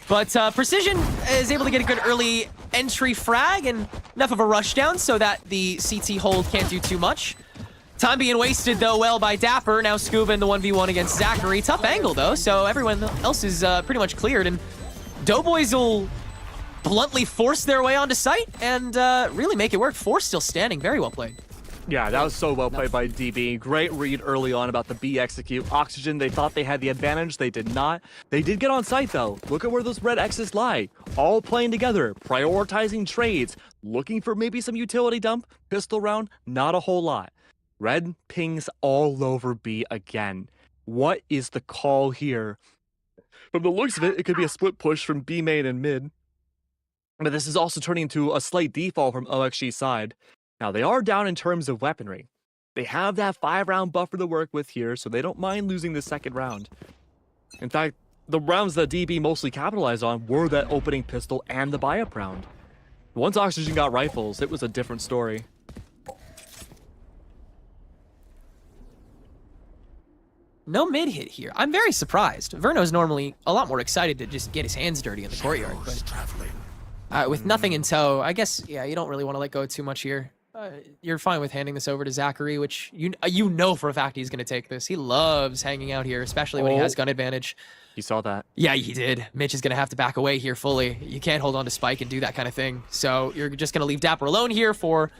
But Precision is able to get a good early entry frag and enough of a rush down so that the CT hold can't do too much. Time being wasted, though, well by Dapper. Now Scuba in the 1v1 against Zachary. Tough angle, though, so everyone else is pretty much cleared. And Doughboys will bluntly force their way onto site and really make it work. Force still standing. Very well played. Yeah, that was so well played by DB. Great read early on about the B execute. Oxygen, they thought they had the advantage. They did not. They did get on site, though. Look at where those red X's lie. All playing together, prioritizing trades, looking for maybe some utility dump, pistol round, not a whole lot. Red pings all over B again. What is the call here? From the looks of it, it could be a split push from B main and mid. But this is also turning into a slight default from OXG's side. Now, they are down in terms of weaponry. They have that 5-round buffer to work with here, so they don't mind losing the second round. In fact, the rounds that DB mostly capitalized on were that opening pistol and the buy-up round. Once Oxygen got rifles, it was a different story. No mid hit here. I'm very surprised. Verno's normally a lot more excited to just get his hands dirty in the courtyard. But with nothing in tow, I guess, yeah, you don't really want to let go too much here. You're fine with handing this over to Zachary, which you know for a fact he's going to take this. He loves hanging out here, especially when he has gun advantage. You saw that. Yeah, he did. Mitch is going to have to back away here fully. You can't hold on to Spike and do that kind of thing. So you're just going to leave Dapper alone here for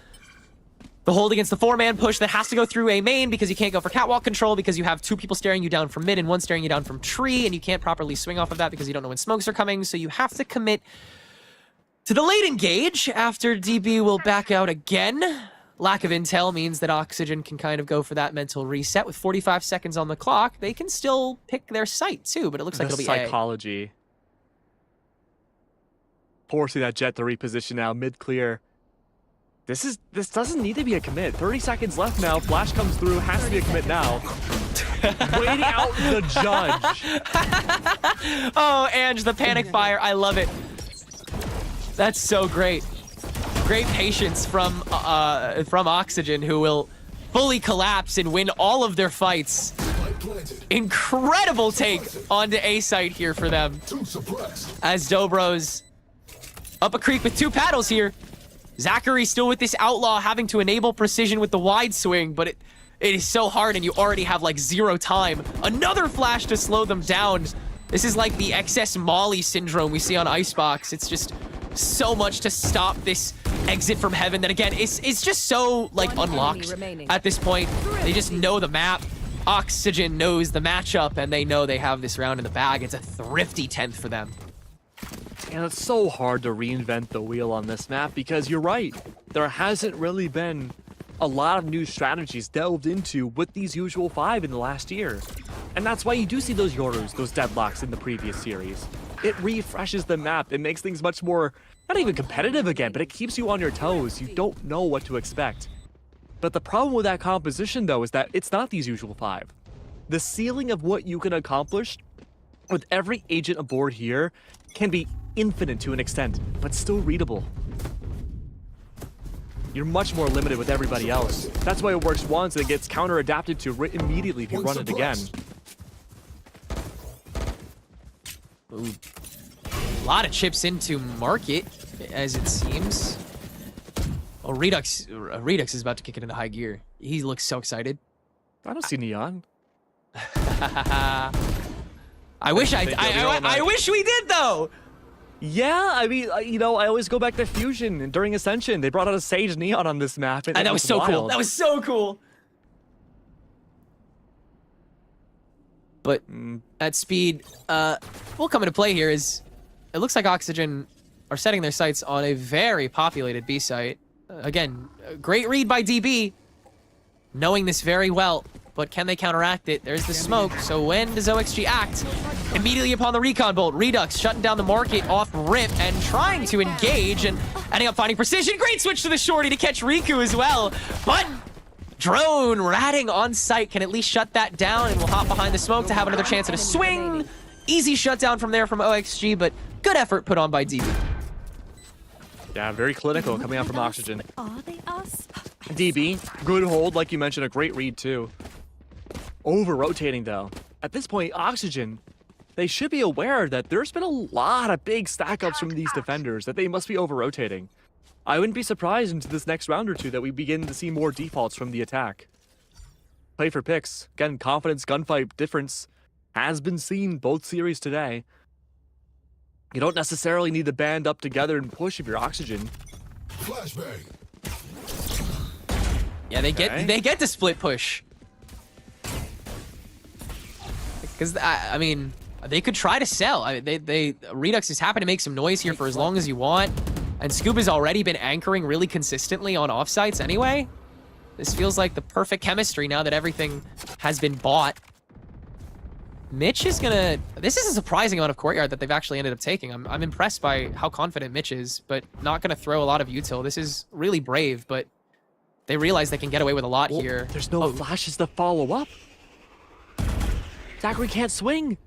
the hold against the 4-man push that has to go through a main because you can't go for catwalk control because you have 2 people staring you down from mid and 1 staring you down from tree, and you can't properly swing off of that because you don't know when smokes are coming. So you have to commit to the late engage after DB will back out again. Lack of intel means that Oxygen can kind of go for that mental reset. With 45 seconds on the clock, they can still pick their site too, but it looks like it'll be psychology. Forcing that jet to reposition now, mid clear. This doesn't need to be a commit. 30 seconds left now. Flash comes through. Has to be a commit now. Waiting out the judge. Oh, Ange, the panic fire. I love it. That's so great. Great patience from Oxygen, who will fully collapse and win all of their fights. Incredible take onto A site here for them. As Dobros up a creek with 2 paddles here. Zachary still with this outlaw having to enable precision with the wide swing, but it is so hard and you already have like 0 time. Another flash to slow them down. This is like the excess Molly syndrome we see on Icebox. It's just so much to stop this exit from heaven that again it's just so like unlocked at this point. They just know the map. Oxygen knows the matchup and they know they have this round in the bag. It's a thrifty 10th for them. And it's so hard to reinvent the wheel on this map because you're right. There hasn't really been a lot of new strategies delved into with these usual 5 in the last year. And that's why you do see those Yorus, those deadlocks in the previous series. It refreshes the map. It makes things much more, not even competitive again, but it keeps you on your toes. You don't know what to expect. But the problem with that composition, though, is that it's not these usual 5. The ceiling of what you can accomplish with every agent aboard here can be infinite to an extent, but still readable. You're much more limited with everybody else. That's why it works once and it gets counter-adapted to immediately if you run it again. Ooh. A lot of chips into market, as it seems. Oh, Redux is about to kick it into high gear. He looks so excited. I don't see Neon. I wish we did, though. Yeah, I mean, you know, I always go back to Fusion, and during Ascension, they brought out a Sage Neon on this map, and that was so cool. That was so cool. But at speed, will come into play here is, it looks like Oxygen are setting their sights on a very populated B site. Again, a great read by DB, knowing this very well. But can they counteract it? There's the smoke. So when does OXG act? Immediately upon the recon bolt, Redux shutting down the market off rip and trying to engage and ending up finding precision. Great switch to the shorty to catch Riku as well. But drone ratting on site can at least shut that down, and will hop behind the smoke to have another chance at a swing. Easy shutdown from there from OXG, but good effort put on by DB. Yeah, very clinical coming out from Oxygen. Are they us? DB, good hold, like you mentioned, a great read too. Over-rotating though. At this point, Oxygen, they should be aware that there's been a lot of big stack-ups from these defenders, that they must be over-rotating. I wouldn't be surprised into this next round or two that we begin to see more defaults from the attack. Play for picks. Again, confidence, gunfight difference has been seen both series today. You don't necessarily need to band up together and push if you're Oxygen. Flashbang. Yeah, they get the split push. Because I mean, they could try to sell. Redux is happy to make some noise here for as long as you want, and Scoop has already been anchoring really consistently on offsites anyway. This feels like the perfect chemistry now that everything has been bought. Mitch is gonna... This is a surprising amount of courtyard that they've actually ended up taking. I'm impressed by how confident Mitch is, but not gonna throw a lot of util. This is really brave, but they realize they can get away with a lot here. There's no flashes to follow up. Zachary can't swing.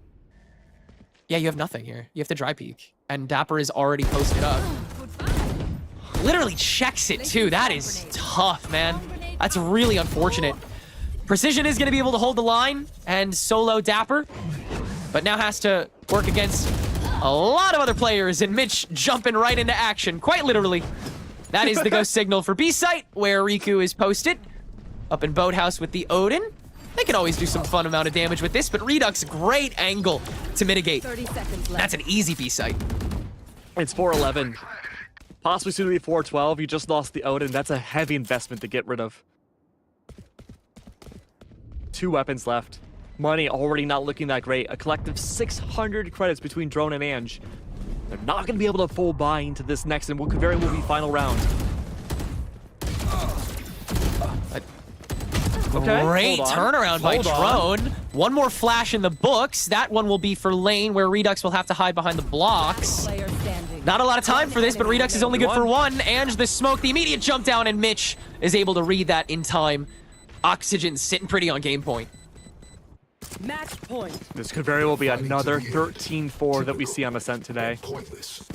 Yeah, you have nothing here. You have to dry peek. And Dapper is already posted up. Literally checks it too. That is tough, man. That's really unfortunate. Precision is going to be able to hold the line and solo Dapper, but now has to work against a lot of other players, and Mitch jumping right into action, quite literally. That is the go signal for B site, where Riku is posted. Up in Boathouse with the Odin. They can always do some fun amount of damage with this, but Redux, great angle to mitigate. 30 seconds left. That's an easy B site. It's 4-11. Possibly soon to be 4-12. You just lost the Odin. That's a heavy investment to get rid of. 2 weapons left. Money already not looking that great. A collective 600 credits between Drone and Ange. They're not going to be able to full buy into this next, and what could very well be final round. Okay, Great turnaround by Drone. One more flash in the books. That one will be for lane, where Redux will have to hide behind the blocks. Player standing. Not a lot of time for this, but Redux is only good for one. Ange, the smoke, the immediate jump down, and Mitch is able to read that in time. Oxygen sitting pretty on game point. Match point. This could very well be another 13-4 that we see on Ascent today. Pointless.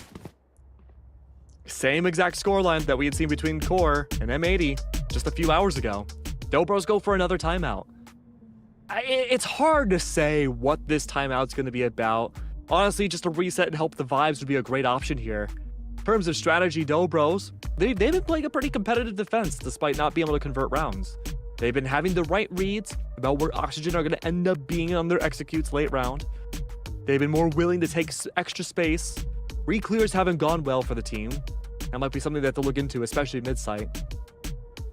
Same exact scoreline that we had seen between Core and M80 just a few hours ago. Dobros go for another timeout. It's hard to say what this timeout's going to be about. Honestly, just a reset and help the vibes would be a great option here. In terms of strategy, Dobros, they've been playing a pretty competitive defense despite not being able to convert rounds. They've been having the right reads about where Oxygen are going to end up being on their executes late round. They've been more willing to take extra space. Re-clears haven't gone well for the team. That might be something they have to look into, especially mid-site.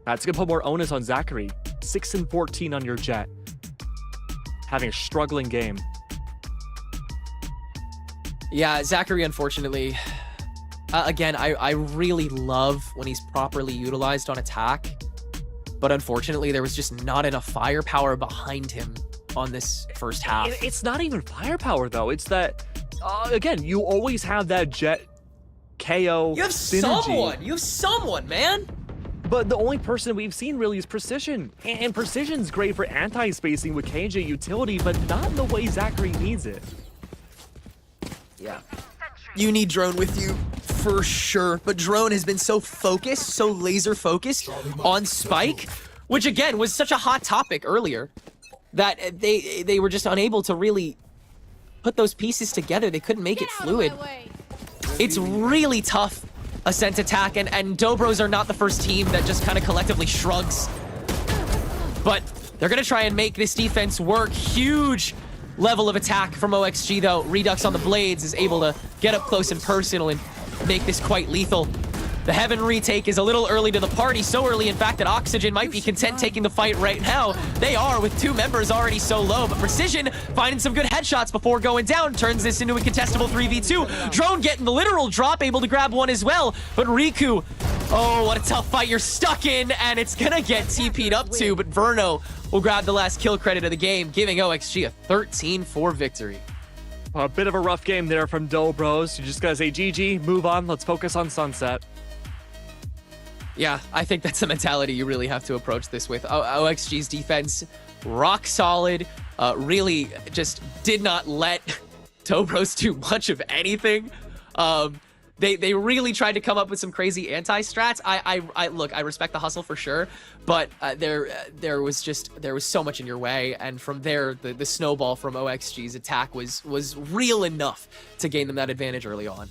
That's going to put more onus on Zachary. 6-14 on your Jet. Having a struggling game. Yeah, Zachary, unfortunately. Again, I really love when he's properly utilized on attack. but unfortunately there was just not enough firepower behind him on this first half. It's not even firepower though. It's that again, you always have that Jet KO You have synergy. someone, man. But the only person we've seen really is Precision. And Precision's great for anti-spacing with KJ utility, but not in the way Zachary needs it. Yeah. You need Drone with you for sure, but Drone has been so focused, so laser focused on Spike, which again was such a hot topic earlier, that they were just unable to really put those pieces together. They couldn't make it fluid. It's really tough, Ascent attack, and Dobros are not the first team that just kind of collectively shrugs. But they're gonna try and make this defense work. Huge level of attack from OXG though. Redux on the blades is able to get up close and personal and make this quite lethal. The Heaven retake is a little early to the party, so early in fact that Oxygen might be content taking the fight right now. They are, with 2 members already so low, but Precision finding some good headshots before going down, turns this into a contestable 3v2. Drone getting the literal drop, able to grab one as well, but Riku, oh, what a tough fight you're stuck in, and it's gonna get TP'd up to, but Verno will grab the last kill credit of the game, giving OXG a 13-4 victory. A bit of a rough game there from Dobros. You just gotta say GG, move on, let's focus on Sunset. Yeah, I think that's the mentality you really have to approach this with. OXG's defense, rock solid, really just did not let Dobros do much of anything. They really tried to come up with some crazy anti-strats. Look, I respect the hustle for sure, but there was so much in your way, and from there, the snowball from OXG's attack was real enough to gain them that advantage early on.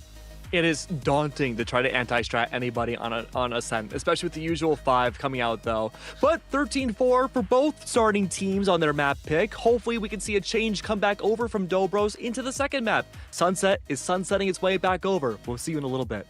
It is daunting to try to anti-strat anybody on Ascent, especially with the usual 5 coming out though. But 13-4 for both starting teams on their map pick. Hopefully we can see a change come back over from Dobros into the second map. Sunset is sunsetting its way back over. We'll see you in a little bit.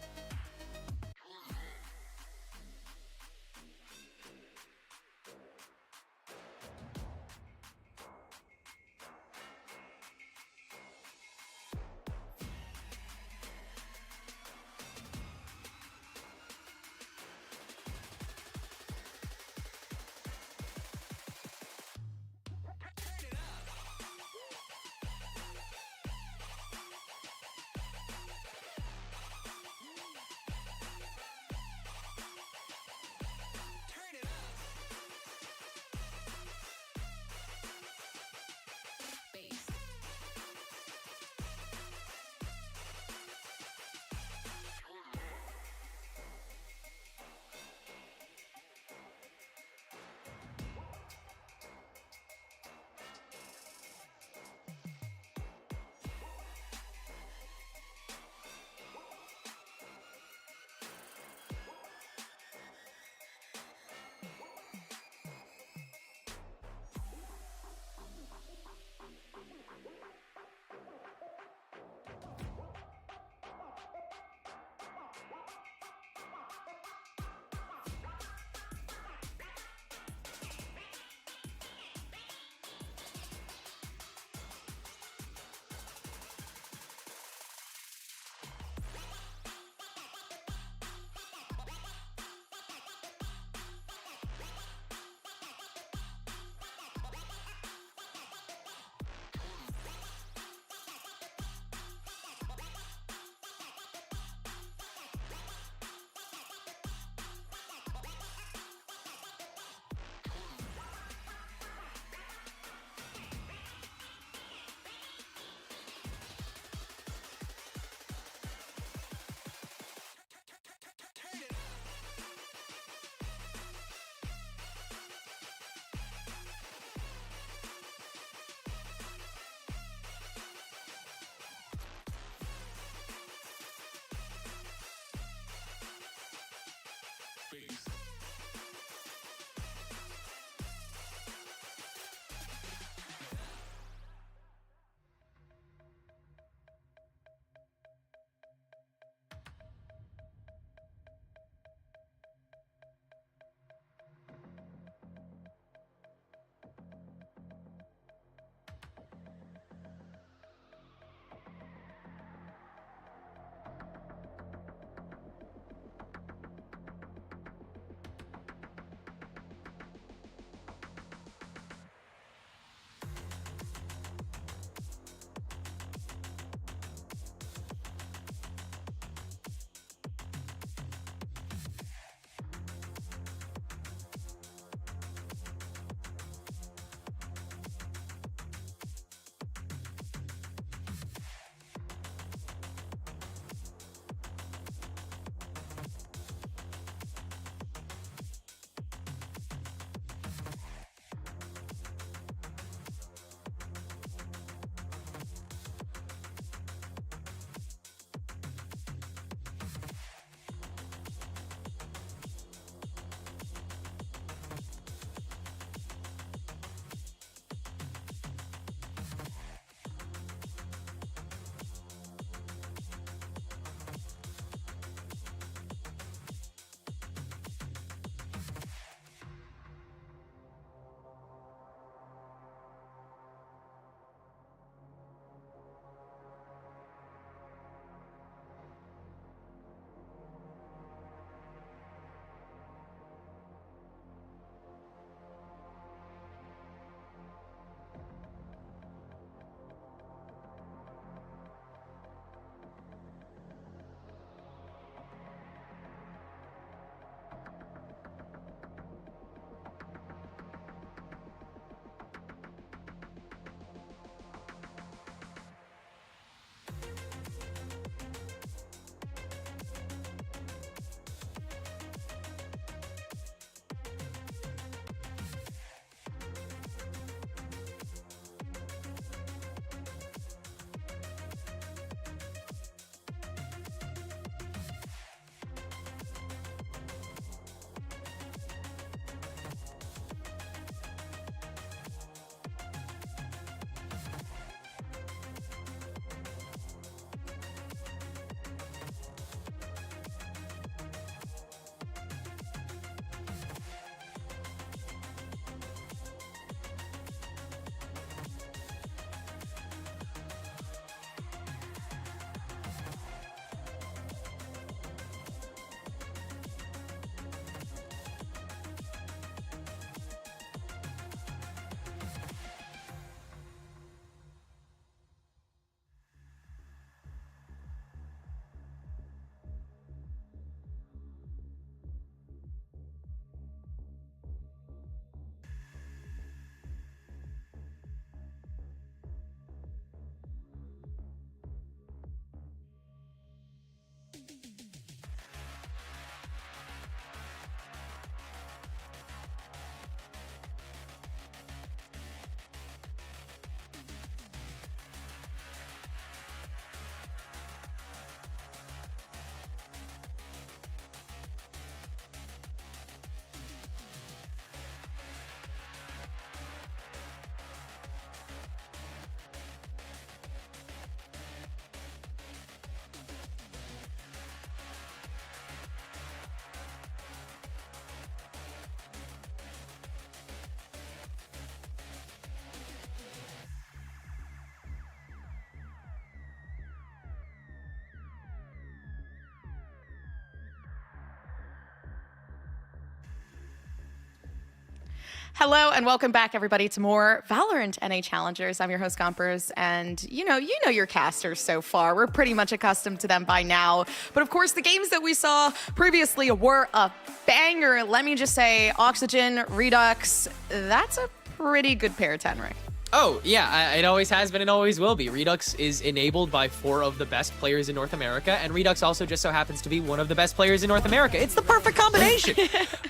Hello and welcome back, everybody, to more Valorant NA Challengers. I'm your host, Gompers, and you know your casters so far. We're pretty much accustomed to them by now. But of course, the games that we saw previously were a banger. Let me just say, Oxygen, Redux, that's a pretty good pair, Tenric. Oh, yeah, it always has been and always will be. Redux is enabled by 4 of the best players in North America, and Redux also just so happens to be one of the best players in North America. It's the perfect combination.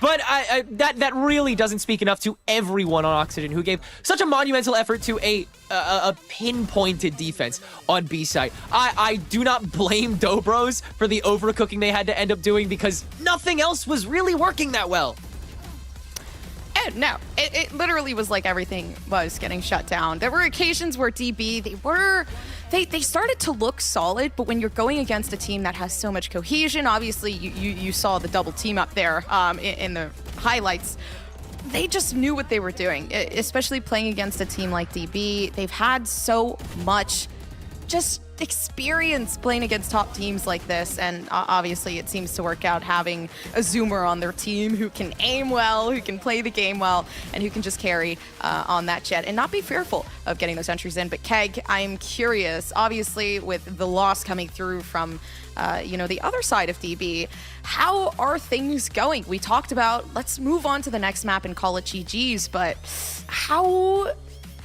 But that really doesn't speak enough to everyone on Oxygen who gave such a monumental effort to a pinpointed defense on B side. I do not blame Dobros for the overcooking they had to end up doing because nothing else was really working that well. No, it literally was like everything was getting shut down. There were occasions where DB, they started to look solid, but when you're going against a team that has so much cohesion, obviously you saw the double team up there in the highlights. They just knew what they were doing, especially playing against a team like DB. They've had so much just experience playing against top teams like this, and obviously it seems to work out having a zoomer on their team who can aim well, who can play the game well, and who can just carry on that jet and not be fearful of getting those entries in. But Keg, I'm curious, obviously with the loss coming through from the other side of DB, how are things going? We talked about, let's move on to the next map and call it GG's, but how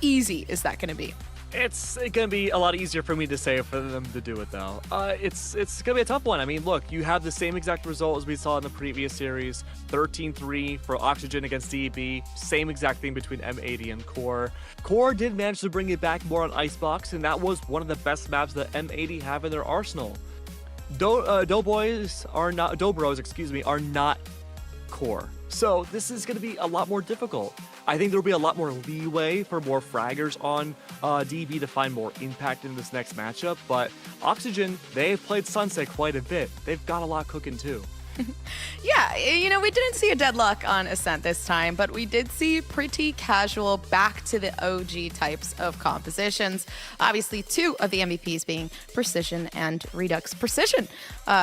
easy is that going to be? It's going to be a lot easier for me to say for them to do it, though. It's going to be a tough one. I mean, look, you have the same exact result as we saw in the previous series, 13-3 for Oxygen against DB, same exact thing between M80 and Core. Core did manage to bring it back more on Icebox, and that was one of the best maps that M80 have in their arsenal. Dobros are not Core. So this is going to be a lot more difficult. I think there'll be a lot more leeway for more fraggers on DB to find more impact in this next matchup, but Oxygen, they've played Sunset quite a bit. They've got a lot cooking too. Yeah, we didn't see a deadlock on Ascent this time, but we did see pretty casual back to the OG types of compositions. Obviously, 2 of the MVPs being Precision and Redux. Precision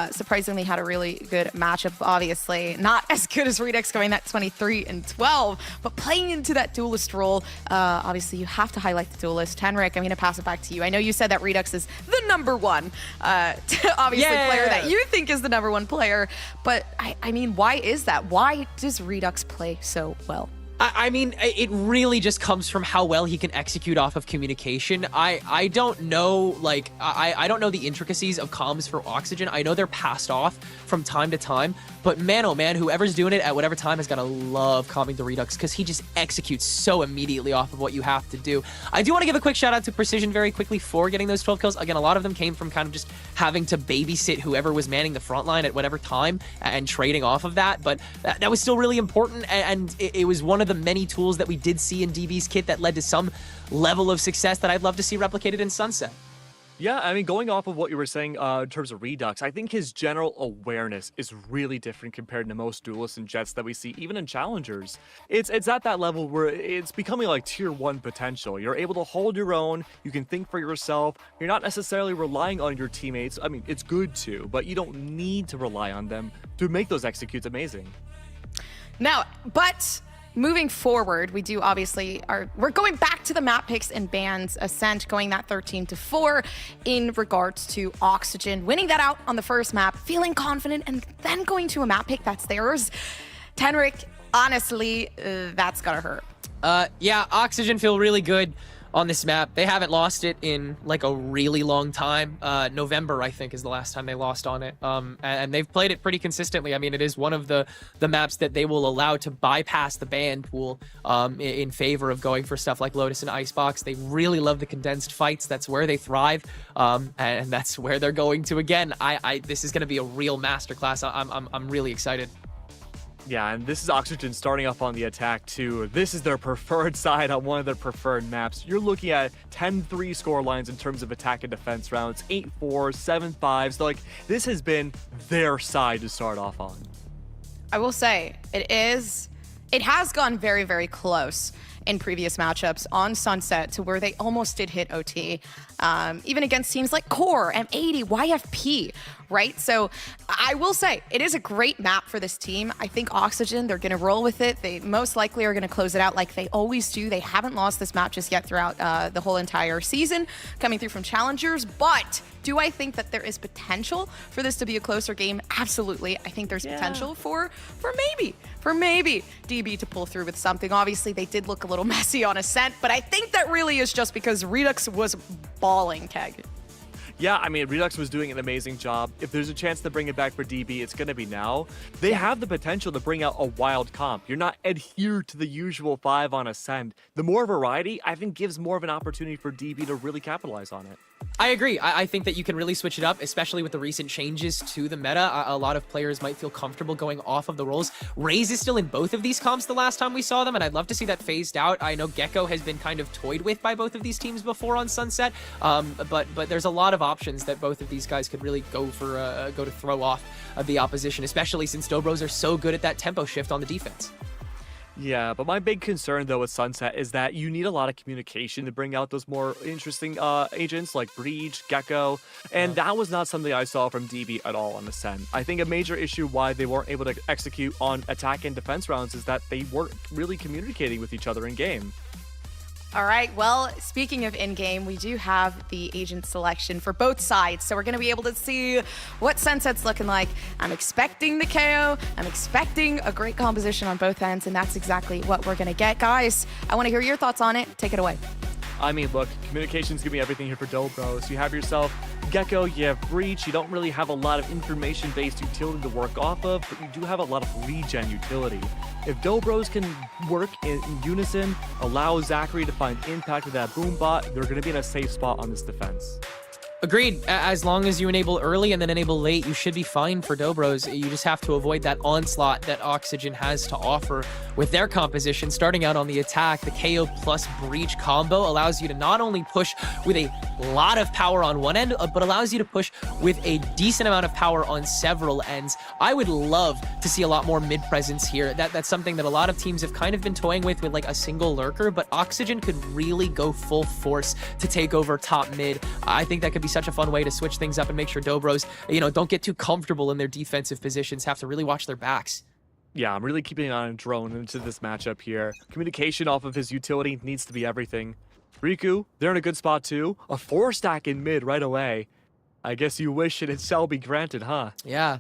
surprisingly had a really good matchup, obviously. Not as good as Redux going that 23-12, but playing into that duelist role. Obviously, you have to highlight the duelist. Tenric, I'm going to pass it back to you. I know you said that Redux is the number 1, obviously, player that you think is the number 1 player. But I mean, why is that? Why does Redux play so well? I mean, it really just comes from how well he can execute off of communication. I don't know, like, I don't know the intricacies of comms for Oxygen. I know they're passed off from time to time, but man, oh man, whoever's doing it at whatever time has got to love calming the Redux because he just executes so immediately off of what you have to do. I do want to give a quick shout out to Precision very quickly for getting those 12 kills. Again, a lot of them came from kind of just having to babysit whoever was manning the front line at whatever time and trading off of that, but that was still really important, and it was one of the many tools that we did see in DB's kit that led to some level of success that I'd love to see replicated in Sunset. Yeah, I mean, going off of what you were saying in terms of Redux, I think his general awareness is really different compared to most duelists and Jets that we see, even in Challengers. It's at that level where it's becoming like tier 1 potential. You're able to hold your own, you can think for yourself, you're not necessarily relying on your teammates. I mean, it's good to, but you don't need to rely on them to make those executes amazing. Now, but moving forward, we do obviously we're going back to the map picks and bans. Ascent going that 13-4 in regards to Oxygen, winning that out on the first map, feeling confident, and then going to a map pick that's theirs. Tenric, honestly, that's gotta hurt. Yeah, Oxygen feel really good on this map. They haven't lost it in like a really long time. November, I think, is the last time they lost on it. And they've played it pretty consistently. I mean, it is one of the maps that they will allow to bypass the ban pool in favor of going for stuff like Lotus and Icebox. They really love the condensed fights. That's where they thrive. And that's where they're going to again. This is going to be a real masterclass. I'm really excited. Yeah, and this is Oxygen starting off on the attack too. This is their preferred side on one of their preferred maps. You're looking at 10-3 score lines in terms of attack and defense rounds, 8-4, 7-5. So like, this has been their side to start off on. I will say, it has gone very, very close. in previous matchups on Sunset to where they almost did hit OT, even against teams like Core, M80, YFP, right? So I will say it is a great map for this team. I think Oxygen, they're going to roll with it. They most likely are going to close it out like they always do. They haven't lost this map just yet throughout the whole entire season, coming through from challengers. But do I think that there is potential for this to be a closer game? Absolutely. I think there's potential for maybe DB to pull through with something. Obviously, they did look a little messy on Ascent, but I think that really is just because Redux was balling, Keg. Yeah, I mean, Redux was doing an amazing job. If there's a chance to bring it back for DB, it's going to be now. They have the potential to bring out a wild comp. You're not adhered to the usual 5 on Ascend. The more variety, I think, gives more of an opportunity for DB to really capitalize on it. I agree. I think that you can really switch it up, especially with the recent changes to the meta. A lot of players might feel comfortable going off of the roles. Raze is still in both of these comps the last time we saw them, and I'd love to see that phased out. I know Gecko has been kind of toyed with by both of these teams before on Sunset, but there's a lot of options that both of these guys could really go to throw off the opposition, especially since Dobros are so good at that tempo shift on the defense. Yeah, but my big concern, though, with Sunset is that you need a lot of communication to bring out those more interesting agents like Breach, Gecko, and that was not something I saw from DB at all on Ascent. I think a major issue why they weren't able to execute on attack and defense rounds is that they weren't really communicating with each other in-game. All right, well, speaking of in-game, we do have the agent selection for both sides, so we're going to be able to see what Sunset's looking like. I'm expecting the KO. I'm expecting a great composition on both ends, and that's exactly what we're going to get. Guys, I want to hear your thoughts on it. Take it away. I mean, look, communication's gonna be everything here for Dobros. You have yourself Gecko, you have Breach, you don't really have a lot of information-based utility to work off of, but you do have a lot of regen utility. If Dobros can work in unison, allow Zachary to find impact with that boom bot, they're gonna be in a safe spot on this defense. Agreed. As long as you enable early and then enable late, you should be fine for Dobros. You just have to avoid that onslaught that Oxygen has to offer with their composition. Starting out on the attack, the KO plus Breach combo allows you to not only push with a lot of power on one end, but allows you to push with a decent amount of power on several ends. I would love to see a lot more mid presence here. That's something that a lot of teams have kind of been toying with like a single lurker, but Oxygen could really go full force to take over top mid. I think that could be such a fun way to switch things up and make sure Dobros, don't get too comfortable in their defensive positions, have to really watch their backs. Yeah, I'm really keeping an eye on Drone into this matchup here. Communication off of his utility needs to be everything. Riku, they're in a good spot too. A 4-stack in mid right away. I guess you wish it shall be granted, huh? Yeah.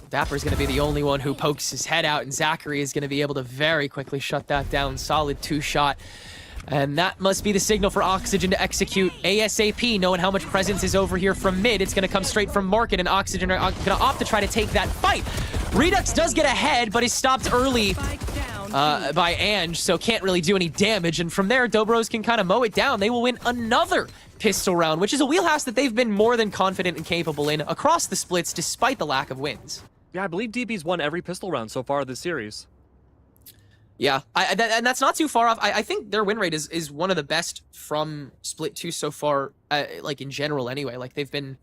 Dapper's going to be the only one who pokes his head out, and Zachary is going to be able to very quickly shut that down. Solid 2-shot. And that must be the signal for Oxygen to execute ASAP, knowing how much presence is over here from mid. It's going to come straight from Market, and Oxygen are going to opt to try to take that fight. Redux does get ahead, but is stopped early by Ange, so can't really do any damage. And from there, Dobros can kind of mow it down. They will win another pistol round, which is a wheelhouse that they've been more than confident and capable in across the splits, despite the lack of wins. Yeah, I believe DB's won every pistol round so far this series. Yeah, and that's not too far off. I think their win rate is one of the best from Split 2 so far, like in general anyway. Like they've been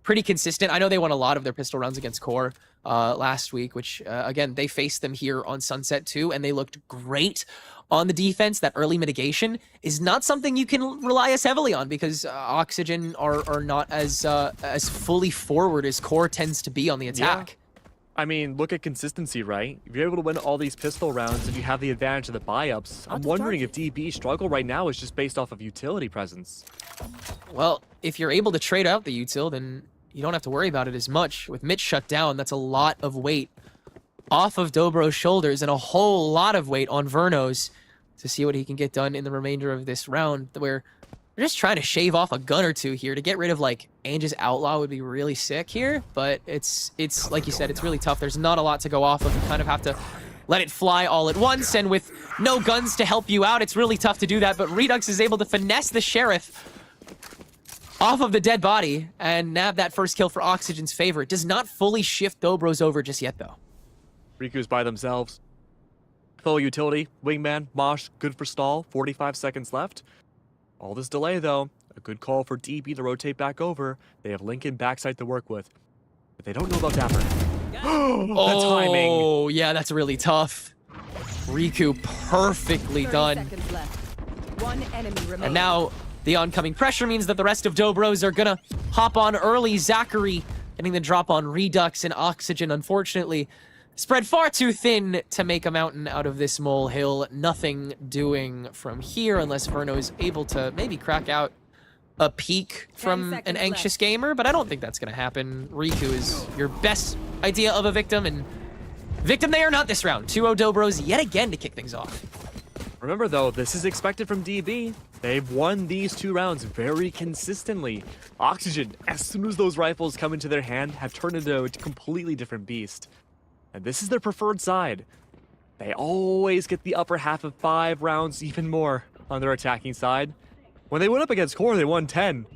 pretty consistent. I know they won a lot of their pistol rounds against Core last week, which again, they faced them here on Sunset 2, and they looked great on the defense. That early mitigation is not something you can rely as heavily on because Oxygen are not as fully forward as Core tends to be on the attack. Yeah. I mean, look at consistency, right? If you're able to win all these pistol rounds and you have the advantage of the buy-ups, I'm wondering if DB's struggle right now is just based off of utility presence. Well, if you're able to trade out the util, then you don't have to worry about it as much. With Mitch shut down, that's a lot of weight off of Dobro's shoulders and a whole lot of weight on Verno's to see what he can get done in the remainder of this round, where we're just trying to shave off a gun or two here to get rid of like Ange's Outlaw would be really sick here, but it's like you said, it's really tough. There's not a lot to go off of. You kind of have to let it fly all at once, and with no guns to help you out, it's really tough to do that. But Redux is able to finesse the Sheriff off of the dead body and nab that first kill for Oxygen's favor. It does not fully shift Dobros over just yet, though. Riku's by themselves. Full utility, Wingman, Mosh, good for stall, 45 seconds left. All this delay, though, a good call for DB to rotate back over. They have Lincoln backside to work with, but they don't know about Dapper. The timing. Oh, yeah, that's really tough. Riku perfectly 30 done. seconds left. One enemy remaining. And now the oncoming pressure means that the rest of Dobros are gonna hop on early. Zachary getting the drop on Redux, and Oxygen, unfortunately, spread far too thin to make a mountain out of this molehill. Nothing doing from here unless Verno is able to maybe crack out a peek from an anxious gamer, but I don't think that's gonna happen. Riku is your best idea of a victim, and victim they are not this round. 2-0 Dobros yet again to kick things off. Remember though, this is expected from DB. They've won these 2 rounds very consistently. Oxygen, as soon as those rifles come into their hand, have turned into a completely different beast. And this is their preferred side. They always get the upper half of 5 rounds, even more, on their attacking side. When they went up against Core, they won 10.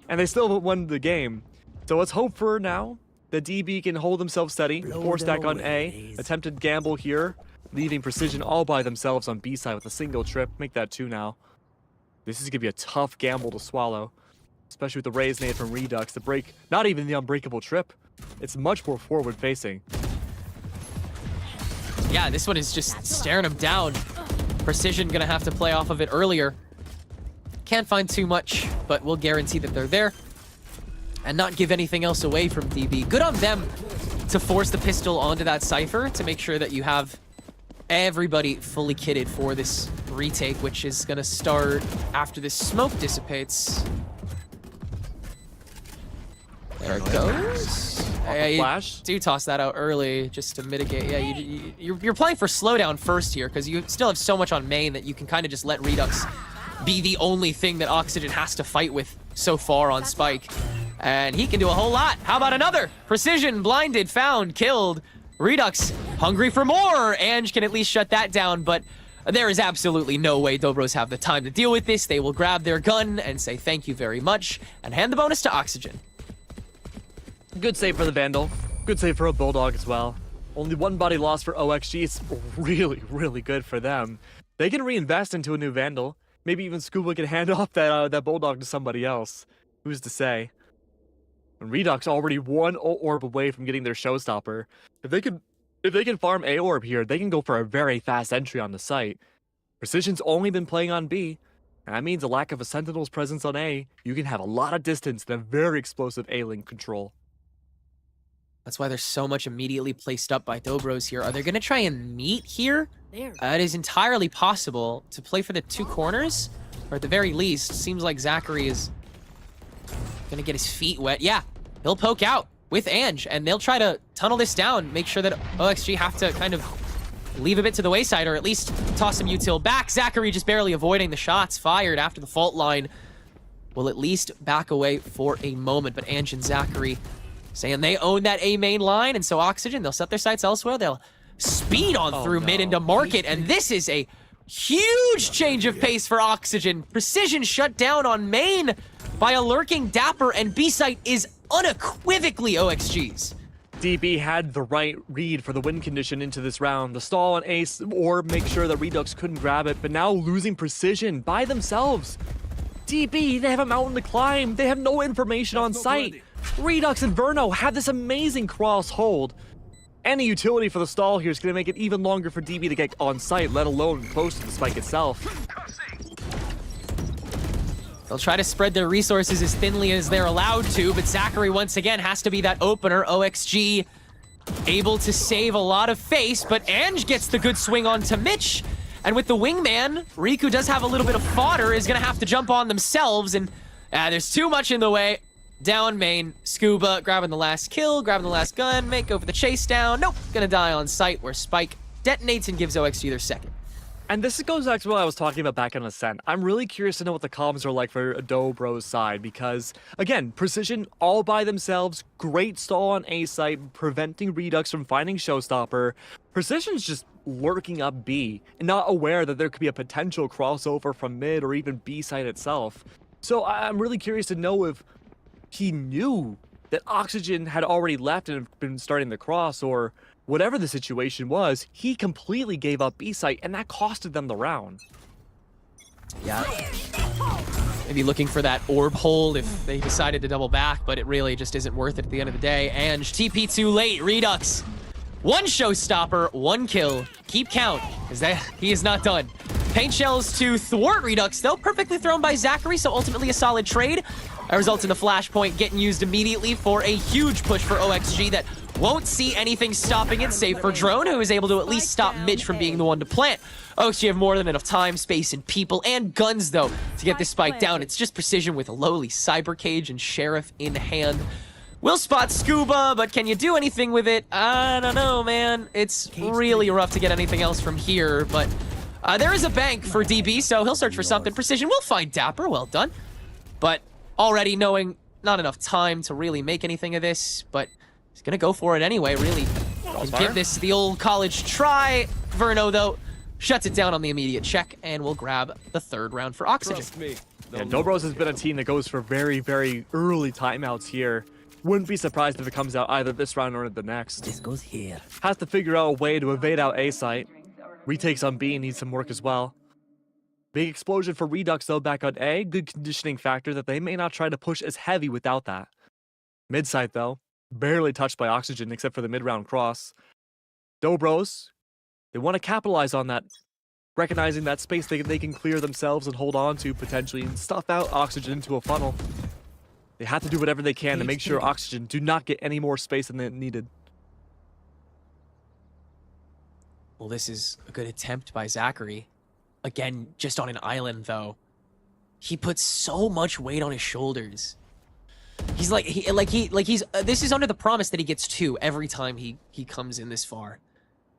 And they still won the game. So let's hope for now that DB can hold themselves steady. 4 stack on A. Attempted gamble here, leaving Precision all by themselves on B side with a single trip. Make that 2 now. This is going to be a tough gamble to swallow. Especially with the raise nade from Redux to break not even the unbreakable trip. It's much more forward facing. Yeah, this one is just staring him down. Precision gonna have to play off of it earlier. Can't find too much, but we'll guarantee that they're there and not give anything else away from DB. Good on them to force the pistol onto that Cypher to make sure that you have everybody fully kitted for this retake, which is gonna start after this smoke dissipates. There it goes. Flash. Do toss that out early just to mitigate. Yeah, you're playing for slowdown first here because you still have so much on main that you can kind of just let Redux be the only thing that Oxygen has to fight with so far on Spike. And he can do a whole lot. How about another? Precision, blinded, found, killed. Redux, hungry for more. Ange can at least shut that down, but there is absolutely no way Dobros have the time to deal with this. They will grab their gun and say thank you very much and hand the bonus to Oxygen. Good save for the Vandal. Good save for a Bulldog as well. Only 1 body loss for OXG. It's really, really good for them. They can reinvest into a new Vandal. Maybe even Scuba can hand off that Bulldog to somebody else. Who's to say? And Redux already 1 orb away from getting their showstopper. If they can farm A orb here, they can go for a very fast entry on the site. Precision's only been playing on B. And that means a lack of a Sentinel's presence on A. You can have a lot of distance and a very explosive A-link control. That's why there's so much immediately placed up by Dobros here. Are they going to try and meet here? It is entirely possible to play for the 2 corners, or at the very least, seems like Zachary is going to get his feet wet. Yeah, he'll poke out with Ange, and they'll try to tunnel this down, make sure that OXG have to kind of leave a bit to the wayside, or at least toss him util back. Zachary just barely avoiding the shots fired after the fault line. Will at least back away for a moment, but Ange and Zachary saying they own that A main line, and so Oxygen, they'll set their sights elsewhere. They'll speed on through mid into market, and this is a huge change of pace for Oxygen. Precision shut down on main by a lurking Dapper, and B site is unequivocally OXG's. DB had the right read for the win condition into this round. The stall on Ace or make sure that Redux couldn't grab it, but now losing Precision by themselves. DB, they have a mountain to climb. They have no information on site. Redux and Verno have this amazing cross hold. Any utility for the stall here is going to make it even longer for DB to get on site, let alone close to the spike itself. They'll try to spread their resources as thinly as they're allowed to, but Zachary once again has to be that opener. OXG able to save a lot of face, but Ange gets the good swing onto Mitch. And with the wingman, Riku does have a little bit of fodder, is going to have to jump on themselves, and there's too much in the way. Down main, Scuba grabbing the last kill, grabbing the last gun, make go for the chase down. Nope, gonna die on site where Spike detonates and gives OXG their second. And this goes back to what I was talking about back on Ascent. I'm really curious to know what the comms are like for Dobro's side because, again, Precision all by themselves, great stall on A site, preventing Redux from finding Showstopper. Precision's just lurking up B and not aware that there could be a potential crossover from mid or even B site itself. So I'm really curious to know if he knew that Oxygen had already left and been starting the cross, or whatever the situation was, he completely gave up B site, and that costed them the round. Yeah. Maybe looking for that orb hold if they decided to double back, but it really just isn't worth it at the end of the day. And TP too late, Redux. 1 showstopper, 1 kill. keep count, because he is not done. Paint shells to thwart Redux, though, perfectly thrown by Zachary, so ultimately a solid trade. That results in the flashpoint getting used immediately for a huge push for OXG that won't see anything stopping it, save for Drone, who is able to at least stop Mitch from being the one to plant. OXG have more than enough time, space, and people, and guns, though, to get this spike down. It's just precision with a lowly Cyber Cage and Sheriff in hand. Will spot Scuba, but can you do anything with it? I don't know, man. It's really rough to get anything else from here, but there is a bank for DB, so he'll search for something. Precision will find Dapper, well done. But already knowing not enough time to really make anything of this, but he's gonna go for it anyway, really. Give this the old college try. Verno, though, shuts it down on the immediate check, and we'll grab the third round for Oxygen. Yeah, Dobros has been a team that goes for very, very early timeouts here. Wouldn't be surprised if it comes out either this round or the next. This goes here. Has to figure out a way to evade out A site. Retakes on B needs some work as well. Big explosion for Redux though back on A. Good conditioning factor that they may not try to push as heavy without that. Mid site though, barely touched by Oxygen except for the mid-round cross. Dobros, they want to capitalize on that, recognizing that space they can clear themselves and hold on to potentially and stuff out Oxygen into a funnel. They have to do whatever they can to make sure Oxygen do not get any more space than they needed. Well, this is a good attempt by Zachary. Again, just on an island, though. He puts so much weight on his shoulders. He's this is under the promise that he gets 2 every time he comes in this far.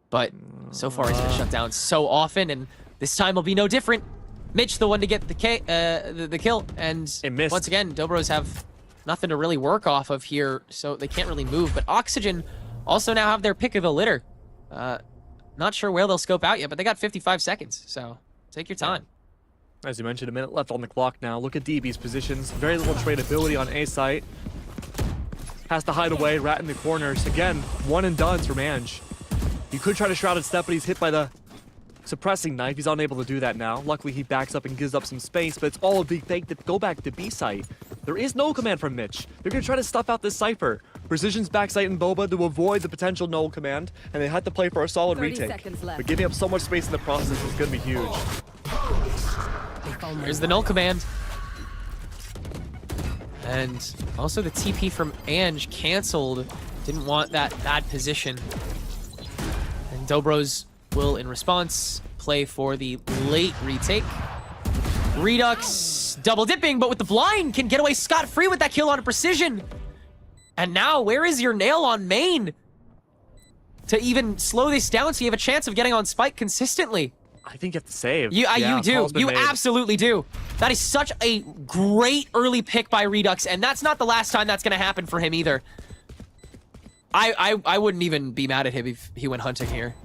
But so far he's been shut down so often, and this time will be no different. Mitch, the one to get the kill, and once again, Dobros have nothing to really work off of here, so they can't really move. But Oxygen also now have their pick of the litter. Not sure where they'll scope out yet, but they got 55 seconds, so take your time. As you mentioned, a minute left on the clock now. Look at DB's positions. Very little tradability on A site. Has to hide away, rat in the corners. Again, one and done for Manj. You could try to Shrouded Step, but he's hit by the suppressing knife. He's unable to do that now. Luckily, he backs up and gives up some space, but it's all a big fake to go back to B site. There is no command from Mitch. They're going to try to stuff out this Cypher. Precision's backside and Boba to avoid the potential null command, and they had to play for a solid retake. But giving up so much space in the process is going to be huge. Here's the null command. And also the TP from Ange canceled. Didn't want that bad position. And Dobros will, in response, play for the late retake. Redux double dipping, but with the blind can get away scot-free with that kill on Precision. And now, where is your nail on main to even slow this down so you have a chance of getting on Spike consistently? I think you have to save. You do. You absolutely do. That is such a great early pick by Redux, and that's not the last time that's going to happen for him either. I wouldn't even be mad at him if he went hunting here.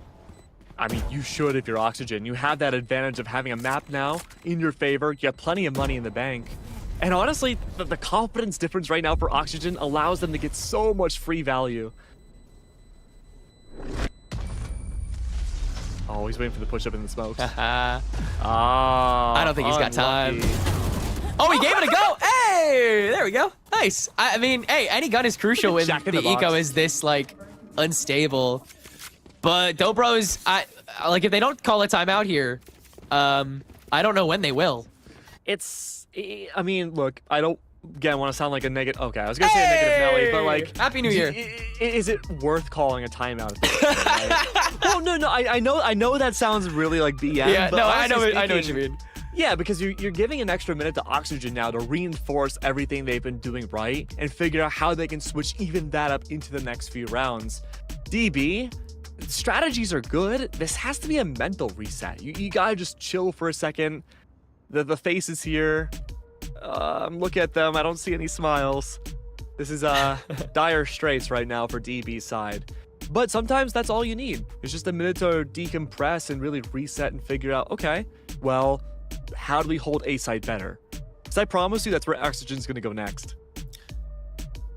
I mean, you should if you're Oxygen. You have that advantage of having a map now in your favor. You have plenty of money in the bank. And honestly, the confidence difference right now for Oxygen allows them to get so much free value. Oh, he's waiting for the push-up in the smokes. I don't think he's got time. Oh, he gave it a go. Hey, there we go. Nice. I mean, hey, any gun is crucial when the eco is this, like, unstable. But Dobros, like, if they don't call a timeout here, I don't know when they will. I mean, look, I don't, again, want to sound like a negative, okay, I was going to say a negative Nelly, but like. Happy New Year. Is it worth calling a timeout at this point, right? Oh, no, I know that sounds really like BM, yeah, but no, I know what you mean. Yeah, because you're giving an extra minute to Oxygen now to reinforce everything they've been doing right and figure out how they can switch even that up into the next few rounds. DB, strategies are good. This has to be a mental reset. You gotta just chill for a second. The faces here, look at them. I don't see any smiles. This is dire straits right now for DB's side. But sometimes that's all you need. It's just a minute to decompress and really reset and figure out, okay, well, how do we hold A side better? Because I promise you that's where Oxygen's going to go next.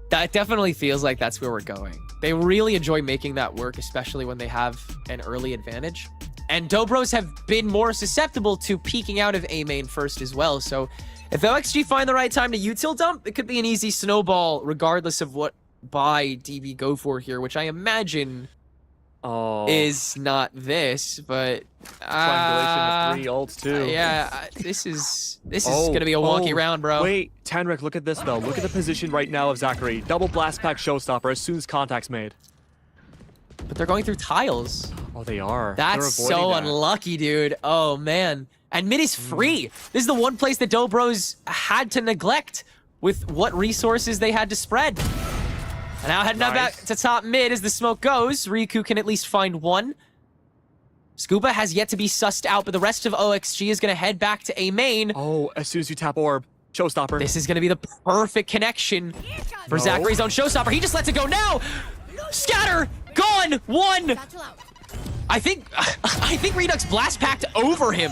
That definitely feels like that's where we're going. They really enjoy making that work, especially when they have an early advantage. And Dobros have been more susceptible to peeking out of A main first as well. So if OXG find the right time to util dump, it could be an easy snowball regardless of what buy DB go for here, which I imagine is not this, but Triangulation with 3 ults too. yeah, this is gonna be a wonky round, bro. Wait, Tenric, look at this though. Look at the position right now of Zachary. Double blast pack showstopper as soon as contact's made. But they're going through tiles. Oh, they are. That's They're so avoiding that. unlucky, dude. Oh man. And mid is free. This is the one place that Dobros had to neglect with what resources they had to spread. And now heading up back to top mid as the smoke goes. Riku can at least find one. Scuba has yet to be sussed out, but the rest of OXG is going to head back to A main. Oh, as soon as you tap orb, showstopper. This is going to be the perfect connection for Zachary's own showstopper. He just lets it go now. Scatter, gone, one. I think Redux blast packed over him,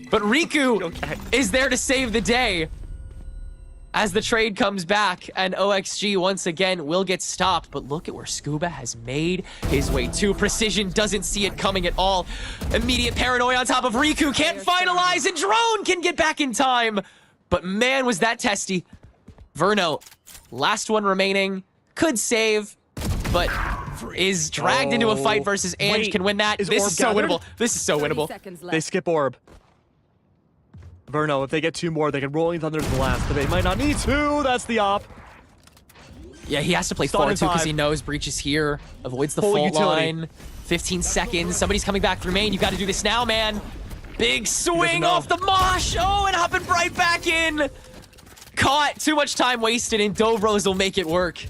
but Riku is there to save the day. As the trade comes back, and OXG once again will get stopped. But look at where Scuba has made his way to. Precision doesn't see it coming at all. Immediate paranoia on top of Riku. Can't finalize, and Drone can get back in time. But man, was that testy. Verno, last one remaining. Could save, but is dragged into a fight versus Ange. Wait, Can win that. is This orb is so gathered? winnable. This is so winnable. They skip orb. Verno, if they get 2 more, they can Rolling Thunder to the last, but they might not need to. That's the op. Yeah, he has to play Stun in 4-2 because 5. he knows Breach is here. Avoids the Full fault utility. line. 15 seconds. Somebody's coming back through main. You got to do this now, man. Big swing know. off the mosh. Oh, and hopping right back in. Caught. Too much time wasted, and Dobros will make it work.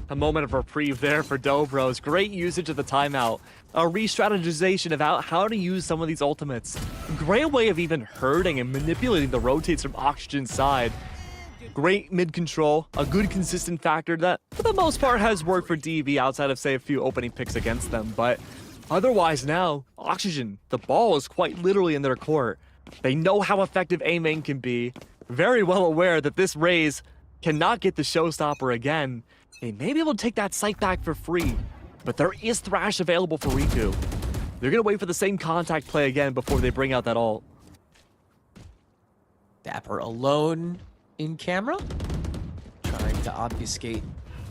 A moment of reprieve there for Dobros. Great usage of the timeout. A re-strategization about how to use some of these ultimates. Great way of even hurting and manipulating the rotates from Oxygen's side. Great mid control, a good consistent factor that for the most part has worked for DV outside of say a few opening picks against them, but otherwise now, Oxygen, the ball is quite literally in their court. They know how effective A main can be, very well aware that this Raze cannot get the showstopper again. They may be able to take that site back for free, but there is Thrash available for Riku. They're gonna wait for the same contact play again before they bring out that ult. Dapper alone in camera. Trying to obfuscate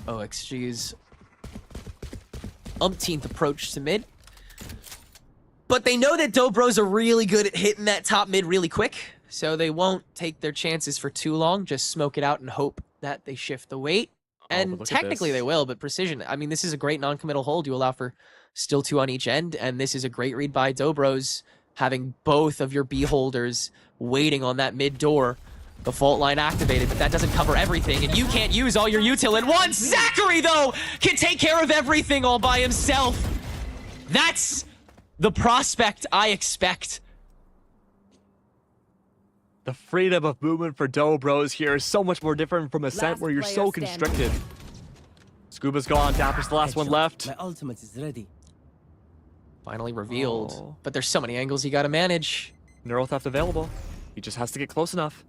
OXG's umpteenth approach to mid. But they know that Dobros are really good at hitting that top mid really quick, so they won't take their chances for too long. Just smoke it out and hope that they shift the weight. And technically they will, but Precision, I mean, this is a great non-committal hold. You allow for still 2 on each end, and this is a great read by Dobros, having both of your B holders waiting on that mid door. The fault line activated, but that doesn't cover everything, and you can't use all your util at once. Zachary, though, can take care of everything all by himself. That's the prospect I expect. The freedom of movement for Dobros here is so much more different from Ascent where you're so constricted. Scuba's gone, Dapper's the last one left. My ultimate is ready. Finally revealed, but there's so many angles you gotta manage. Neural Theft available. He just has to get close enough.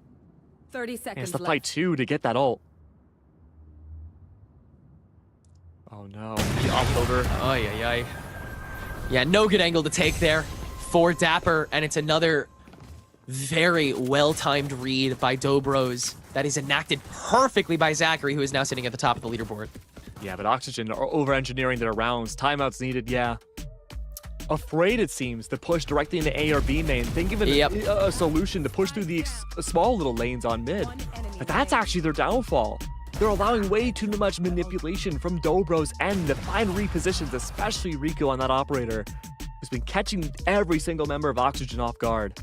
30 He seconds has to left. fight 2 to get that ult. Oh no, the offloader. Ay, ay, ay. Yeah, no good angle to take there for Dapper, and it's another very well-timed read by Dobros that is enacted perfectly by Zachary, who is now sitting at the top of the leaderboard. Yeah, but Oxygen are over-engineering their rounds. Timeouts needed, yeah. Afraid, it seems, to push directly into A or B main. Think of it as a solution to push through the small little lanes on mid. But that's actually their downfall. They're allowing way too much manipulation from Dobro's end to find repositions, especially Riku on that operator, who's been catching every single member of Oxygen off guard.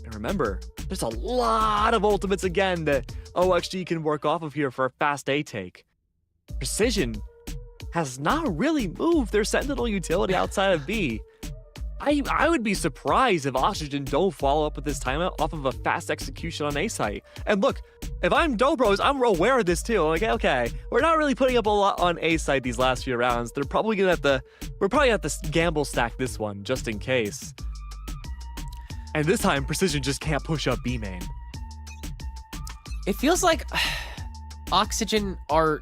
And remember, there's a lot of ultimates again that OXG can work off of here for a fast A take. Precision has not really moved their Sentinel utility outside of B. I would be surprised if Oxygen don't follow up with this timeout off of a fast execution on A site. And look, if I'm Dobros, I'm aware of this too. Like, okay, we're not really putting up a lot on A site these last few rounds. They're probably gonna have to, we're probably gonna have to gamble stack this one just in case. And this time, Precision just can't push up B main. It feels like Oxygen are,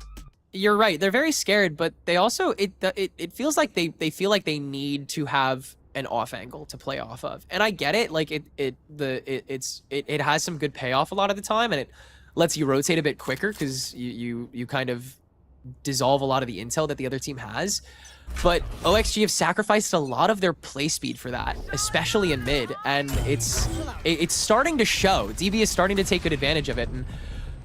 you're right, they're very scared, but they also, it feels like they feel like they need to have an off angle to play off of. And I get it, like it has some good payoff a lot of the time, and it lets you rotate a bit quicker because you kind of dissolve a lot of the intel that the other team has. But OXG have sacrificed a lot of their play speed for that, especially in mid, and it's starting to show. DB is starting to take good advantage of it, and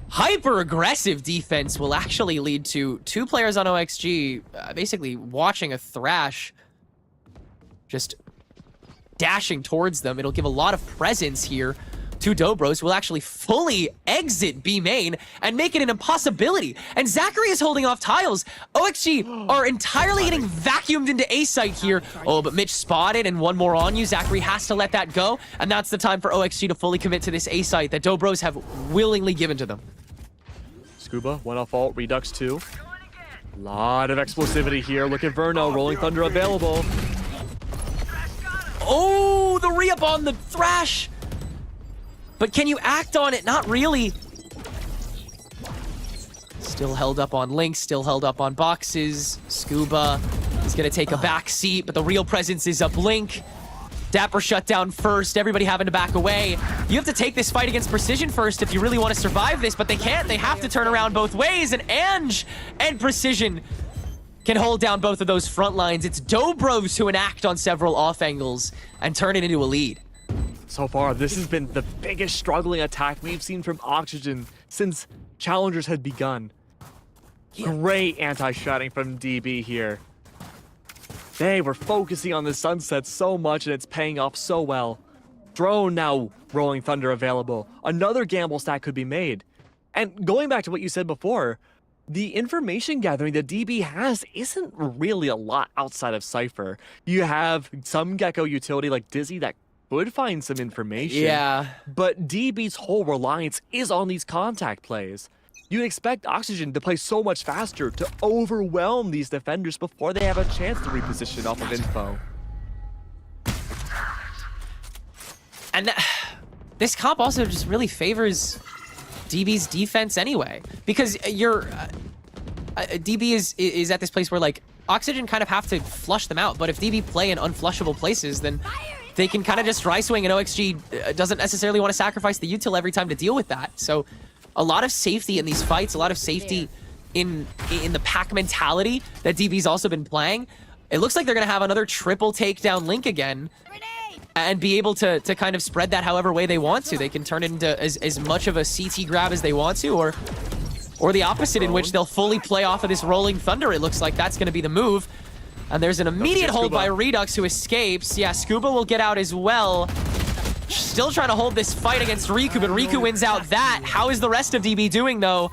hyper-aggressive defense will actually lead to 2 players on OXG basically watching a Thrash just dashing towards them. It'll give a lot of presence here to Dobros, who will actually fully exit B main and make it an impossibility. And Zachary is holding off tiles. OXG are entirely getting vacuumed into A site here. Oh, but Mitch spotted and one more on you. Zachary has to let that go. And that's the time for OXG to fully commit to this A site that Dobros have willingly given to them. Scuba, 1 off ult, Redux 2. A lot of explosivity here. Look at Verno, Rolling Thunder available. Oh, the re-up on the Thrash. But can you act on it? Not really. Still held up on Link, still held up on boxes. Scuba is gonna take a back seat, but the real presence is up Link. Dapper shut down first, everybody having to back away. You have to take this fight against Precision first if you really want to survive this, but they can't. They have to turn around both ways, and Ange and Precision can hold down both of those front lines. It's Dobros who enact on several off angles and turn it into a lead. So far, this has been the biggest struggling attack we've seen from Oxygen since Challengers had begun. Great anti-shotting from DB here. They were focusing on the Sunset so much, and it's paying off so well. Drone now Rolling Thunder available. Another gamble stack could be made. And going back to what you said before, the information gathering that DB has isn't really a lot outside of Cypher. You have some Gecko utility like Dizzy that would find some information. Yeah. But DB's whole reliance is on these contact plays. You'd expect Oxygen to play so much faster to overwhelm these defenders before they have a chance to reposition off of info. And this comp also just really favors DB's defense anyway, because DB is at this place where like Oxygen kind of have to flush them out, but if DB play in unflushable places, then they can kind of just dry swing, and OXG doesn't necessarily want to sacrifice the util every time to deal with that. So a lot of safety in these fights, a lot of safety in the pack mentality that DB's also been playing. It looks like they're going to have another triple takedown Link again and be able to kind of spread that however way they want to. They can turn it into as much of a CT grab as they want to, or the opposite, in which they'll fully play off of this Rolling Thunder. It looks like that's going to be the move. And there's an immediate hold by Redux, who escapes. Yeah, Scuba will get out as well. Still trying to hold this fight against Riku, but Riku wins out that. How is the rest of DB doing, though?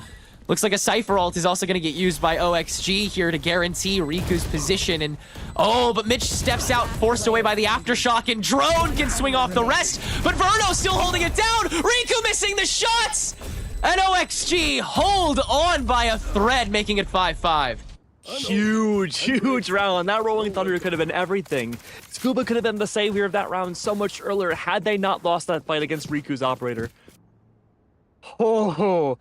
Looks like a Cypher ult is also going to get used by OXG here to guarantee Riku's position. And oh, but Mitch steps out, forced away by the Aftershock, and Drone can swing off the rest. But Verno still holding it down. Riku missing the shots. And OXG hold on by a thread, making it 5-5. Huge round. That Rolling Thunder could have been everything. Scuba could have been the savior of that round so much earlier had they not lost that fight against Riku's operator. Oh,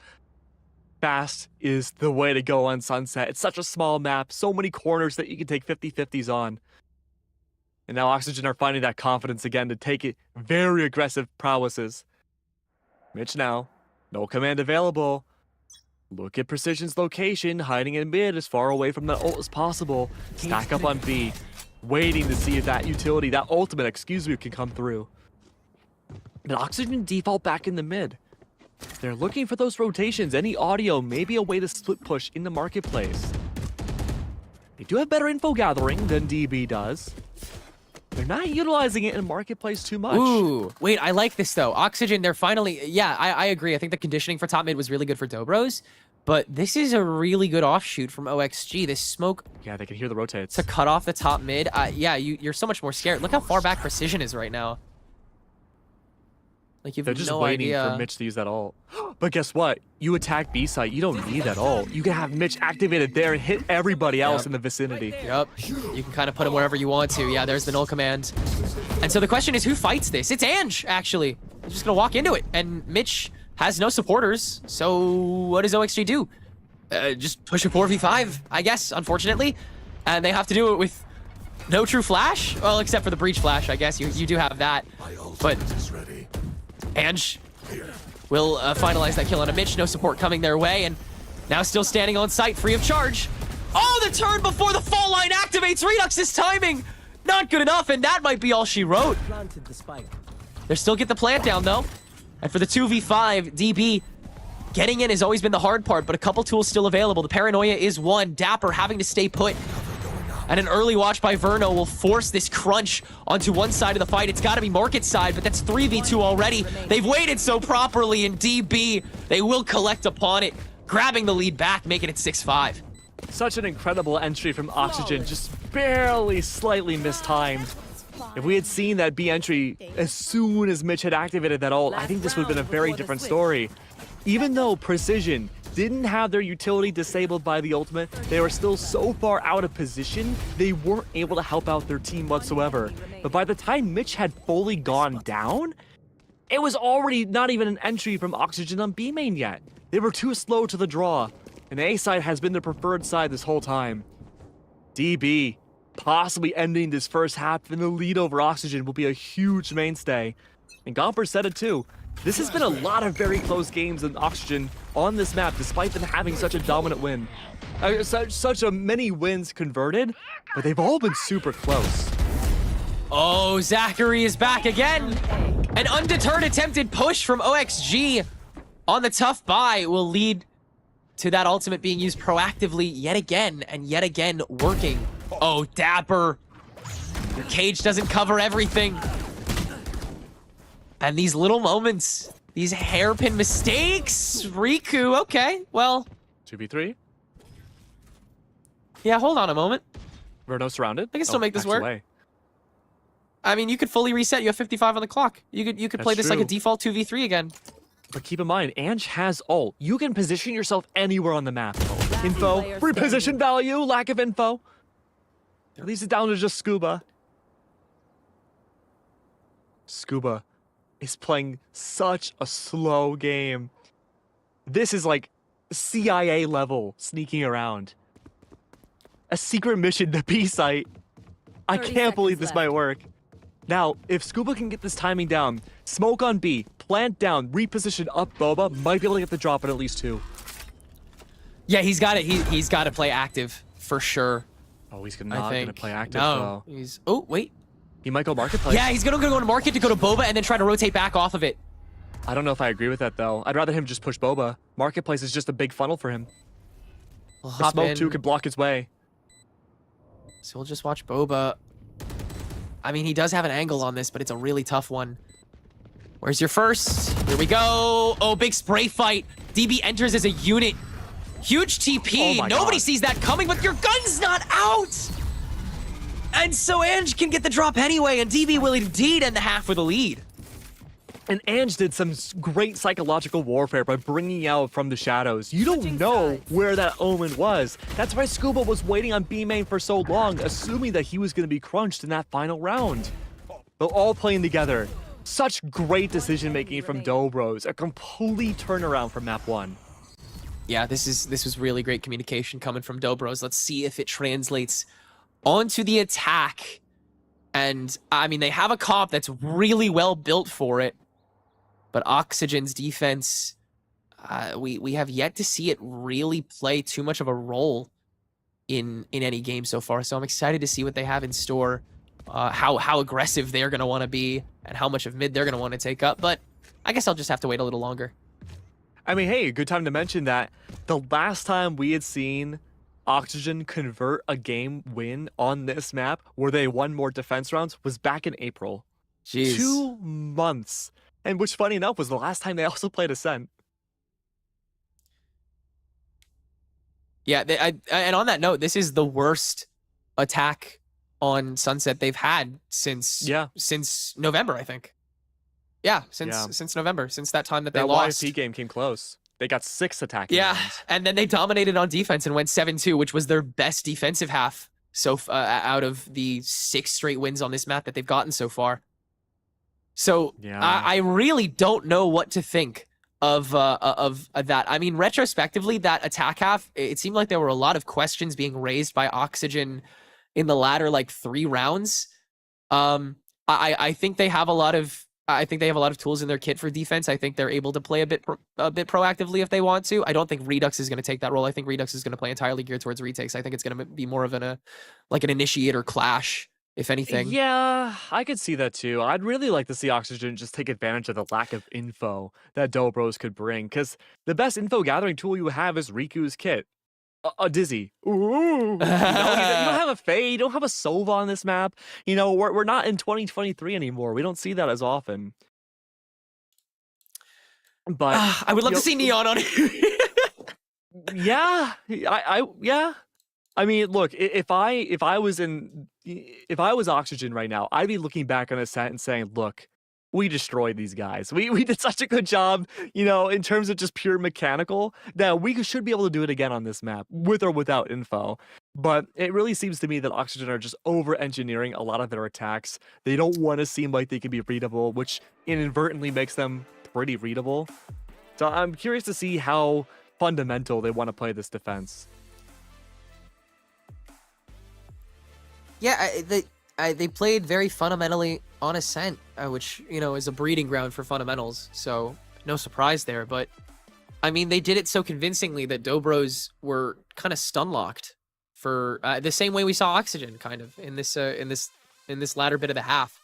fast is the way to go on Sunset. It's such a small map, so many corners that you can take 50-50s on. And now Oxygen are finding that confidence again to take it very aggressive prowesses. Mitch now, no command available. Look at Precision's location, hiding in mid as far away from the ult as possible. Stack up on B, waiting to see if that utility, that ultimate, can come through. But Oxygen default back in the mid. They're looking for those rotations, any audio, maybe a way to split push in the marketplace. They do have better info gathering than DB does. They're not utilizing it in marketplace too much. Ooh, wait, I like this though. Oxygen, they're finally, yeah, I agree. I think the conditioning for top mid was really good for Dobros, but this is a really good offshoot from OXG. This smoke. Yeah, they can hear the rotates. To cut off the top mid. Yeah, you're so much more scared. Look how far back Precision is right now. Like, They're just waiting for Mitch to use that ult. But guess what? You attack B site, you don't need that ult. You can have Mitch activated there and hit everybody else in the vicinity. Yep. You can kind of put him wherever you want to. Yeah, there's the null command. And so the question is, who fights this? It's Ange, actually. He's just going to walk into it. And Mitch has no supporters. So what does OXG do? Just push a 4v5, I guess, unfortunately. And they have to do it with no true flash. Well, except for the breach flash, I guess. You do have that. But Ange will finalize that kill on a Mitch. No support coming their way. And Now still standing on site, free of charge. Oh, the turn before the fall line activates. Redux's timing, not good enough, and that might be all she wrote. They still get the plant down, though. And for the 2v5, DB getting in has always been the hard part, but a couple tools still available. The paranoia is one. Dapper having to stay put. And an early watch by Verno will force this crunch onto one side of the fight. It's got to be Market side, but that's 3v2 already. They've waited so properly in DB. They will collect upon it, grabbing the lead back, making it 6-5. Such an incredible entry from Oxygen, just barely slightly mistimed. If we had seen that B entry as soon as Mitch had activated that ult, I think this would have been a very different story. Even though Precision didn't have their utility disabled by the ultimate, they were still so far out of position, they weren't able to help out their team whatsoever. But by the time Mitch had fully gone down, it was already not even an entry from Oxygen on B main yet. They were too slow to the draw, and A side has been the preferred side this whole time. DB possibly ending this first half in the lead over Oxygen will be a huge mainstay. And Gomper said it too. This has been a lot of very close games in Oxygen on this map, despite them having such a dominant win. Such a many wins converted, but they've all been super close. Oh, Zachary is back again. An undeterred attempted push from OXG on the tough buy will lead to that ultimate being used proactively yet again working. Oh, Dapper. Your cage doesn't cover everything. And these little moments, these hairpin mistakes. Riku, okay, well. 2v3. Yeah, hold on a moment. Verno surrounded. I can still make this work. Away. I mean, you could fully reset. You have 55 on the clock. You could play this like a true. default 2v3 again. But keep in mind, Ange has ult. You can position yourself anywhere on the map. Info, reposition value, lack of info. At least it's down to just Scuba. Scuba is playing such a slow game. This is like CIA level sneaking around. A secret mission to B site. I can't believe this might work. Now, if Scuba can get this timing down, smoke on B, plant down, reposition up Boba, might be able to get the drop at least 2. Yeah, he's got it. He's got to play active for sure. Oh, he's not going to play active, no, though. he's... Oh, wait. He might go Marketplace. Yeah, he's going to go to Market to go to Boba and then try to rotate back off of it. I don't know if I agree with that, though. I'd rather him just push Boba. Marketplace is just a big funnel for him. We'll The hop smoke, in. too, could block his way. So we'll just watch Boba. I mean, he does have an angle on this, but it's a really tough one. Where's your first? Here we go. Oh, big spray fight. DB enters as a unit. Huge TP. Oh Nobody God. sees that coming, but your gun's not out. And so Ange can get the drop anyway, and DB will indeed end the half with a lead. And Ange did some great psychological warfare by bringing out from the shadows. You don't know where that omen was. That's why Scuba was waiting on B main for so long, assuming that he was going to be crunched in that final round. But all playing together. Such great decision making from Dobros. A complete turnaround from map 1. Yeah, this was really great communication coming from Dobros. Let's see if it translates onto the attack. And I mean, they have a comp that's really well built for it. But Oxygen's defense, we have yet to see it really play too much of a role in any game so far. So I'm excited to see what they have in store, how aggressive they're going to want to be, and how much of mid they're going to want to take up. But I guess I'll just have to wait a little longer. I mean, hey, good time to mention that the last time we had seen Oxygen convert a game win on this map where they won more defense rounds was back in April. Jeez. 2 months. And which, funny enough, was the last time they also played Ascent. Yeah, and on that note, this is the worst attack on Sunset they've had since November, I think. Yeah, since November, since that time that they lost. That YFP game came close. They got 6 attacking Yeah, rounds. and then they dominated on defense and went 7-2, which was their best defensive half out of the 6 straight wins on this map that they've gotten so far. So Yeah. I really don't know what to think of that. I mean, retrospectively, that attack half, it seemed like there were a lot of questions being raised by Oxygen in the latter 3 rounds. I think they have a lot of I think they have a lot of tools in their kit for defense. I think they're able to play a bit proactively if they want to. I don't think Redux is going to take that role. I think Redux is going to play entirely geared towards retakes. I think it's going to be more of an initiator clash, if anything. Yeah, I could see that too. I'd really like to see Oxygen just take advantage of the lack of info that Dobros could bring, because the best info gathering tool you have is Riku's kit. A Dizzy. Ooh. You don't have a Faye, you don't have a Sova on this map. We're not in 2023 anymore. We don't see that as often. But I would love to see Neon on it. Yeah. Yeah. I mean, look, if I was Oxygen right now, I'd be looking back on a set and saying, look, we destroyed these guys. We did such a good job, in terms of just pure mechanical, that we should be able to do it again on this map, with or without info. But it really seems to me that Oxygen are just over-engineering a lot of their attacks. They don't want to seem like they can be readable, which inadvertently makes them pretty readable. So I'm curious to see how fundamental they want to play this defense. Yeah, they played very fundamentally on Ascent, which, is a breeding ground for fundamentals, so no surprise there. But, I mean, they did it so convincingly that Dobros were kind of stun-locked for the same way we saw Oxygen, kind of, in this latter bit of the half.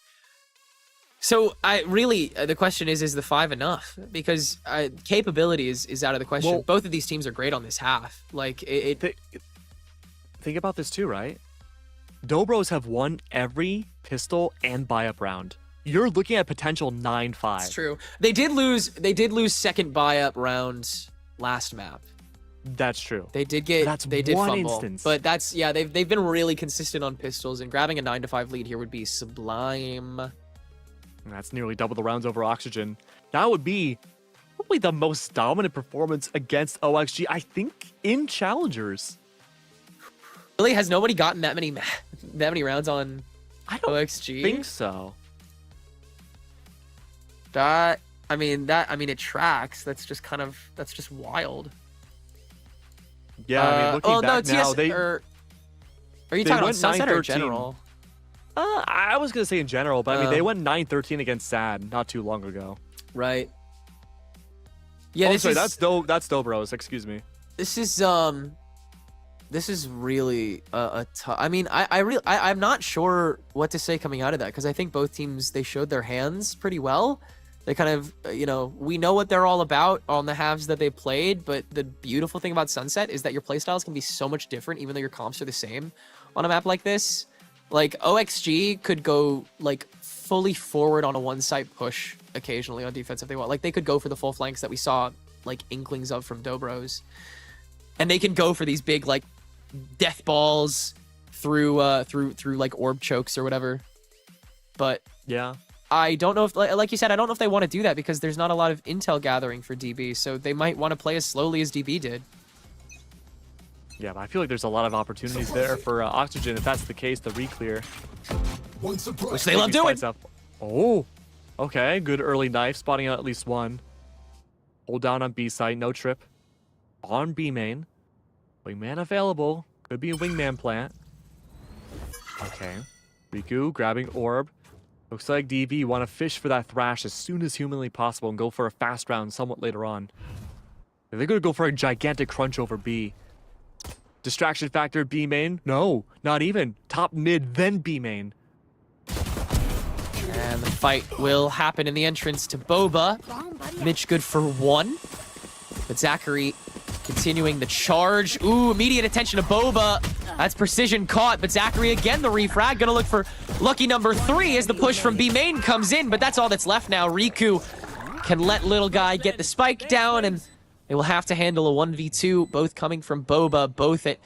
So, the question is the 5 enough? Because capability is out of the question. Well, both of these teams are great on this half. Like, think about this too, right? Dobros have won every pistol and buy-up round. You're looking at potential 9-5. It's true. They did lose second buy-up round last map. That's true. They did one fumble. Instance. But they've been really consistent on pistols, and grabbing a 9-5 lead here would be sublime. That's nearly double the rounds over Oxygen. That would be probably the most dominant performance against OXG, I think, in Challengers. Really, has nobody gotten that many rounds on OXG? I think so. It tracks. That's just wild. Yeah, I mean, looking back now, are you talking about Sunset or general? I was gonna say in general, but I mean, they went 9-13 against SAD not too long ago. Right. Yeah, that's Dobros. Excuse me. This is really a tough. I mean, I'm not sure what to say coming out of that, because I think both teams, they showed their hands pretty well. They kind of, we know what they're all about on the halves that they played, but the beautiful thing about Sunset is that your playstyles can be so much different, even though your comps are the same on a map like this. Like, OXG could go, like, fully forward on a one-side push occasionally on defense if they want. Like, they could go for the full flanks that we saw, like, inklings of from Dobros. And they can go for these big, like, death balls through like orb chokes or whatever. But yeah, I don't know if, like you said, I don't know if they want to do that, because there's not a lot of intel gathering for DB, so they might want to play as slowly as DB did. Yeah, but I feel like there's a lot of opportunities there for Oxygen, if that's the case, the re-clear. Which they love doing. Oh, okay, good early knife, spotting out at least one. Hold down on B site, no trip. On B main. Wingman available. Could be a wingman plant. Okay. Riku grabbing orb. Looks like DV want to fish for that thrash as soon as humanly possible and go for a fast round somewhat later on. They're going to go for a gigantic crunch over B. Distraction factor B main? No, not even. Top mid, then B main. And the fight will happen in the entrance to Boba. Mitch good for 1. But Zachary continuing the charge. Ooh, immediate attention to Boba. That's precision caught, but Zachary again the refrag. Gonna look for lucky number 3 as the push from B main comes in, but that's all that's left now. Riku can let little guy get the spike down, and they will have to handle a 1v2, both coming from Boba, both at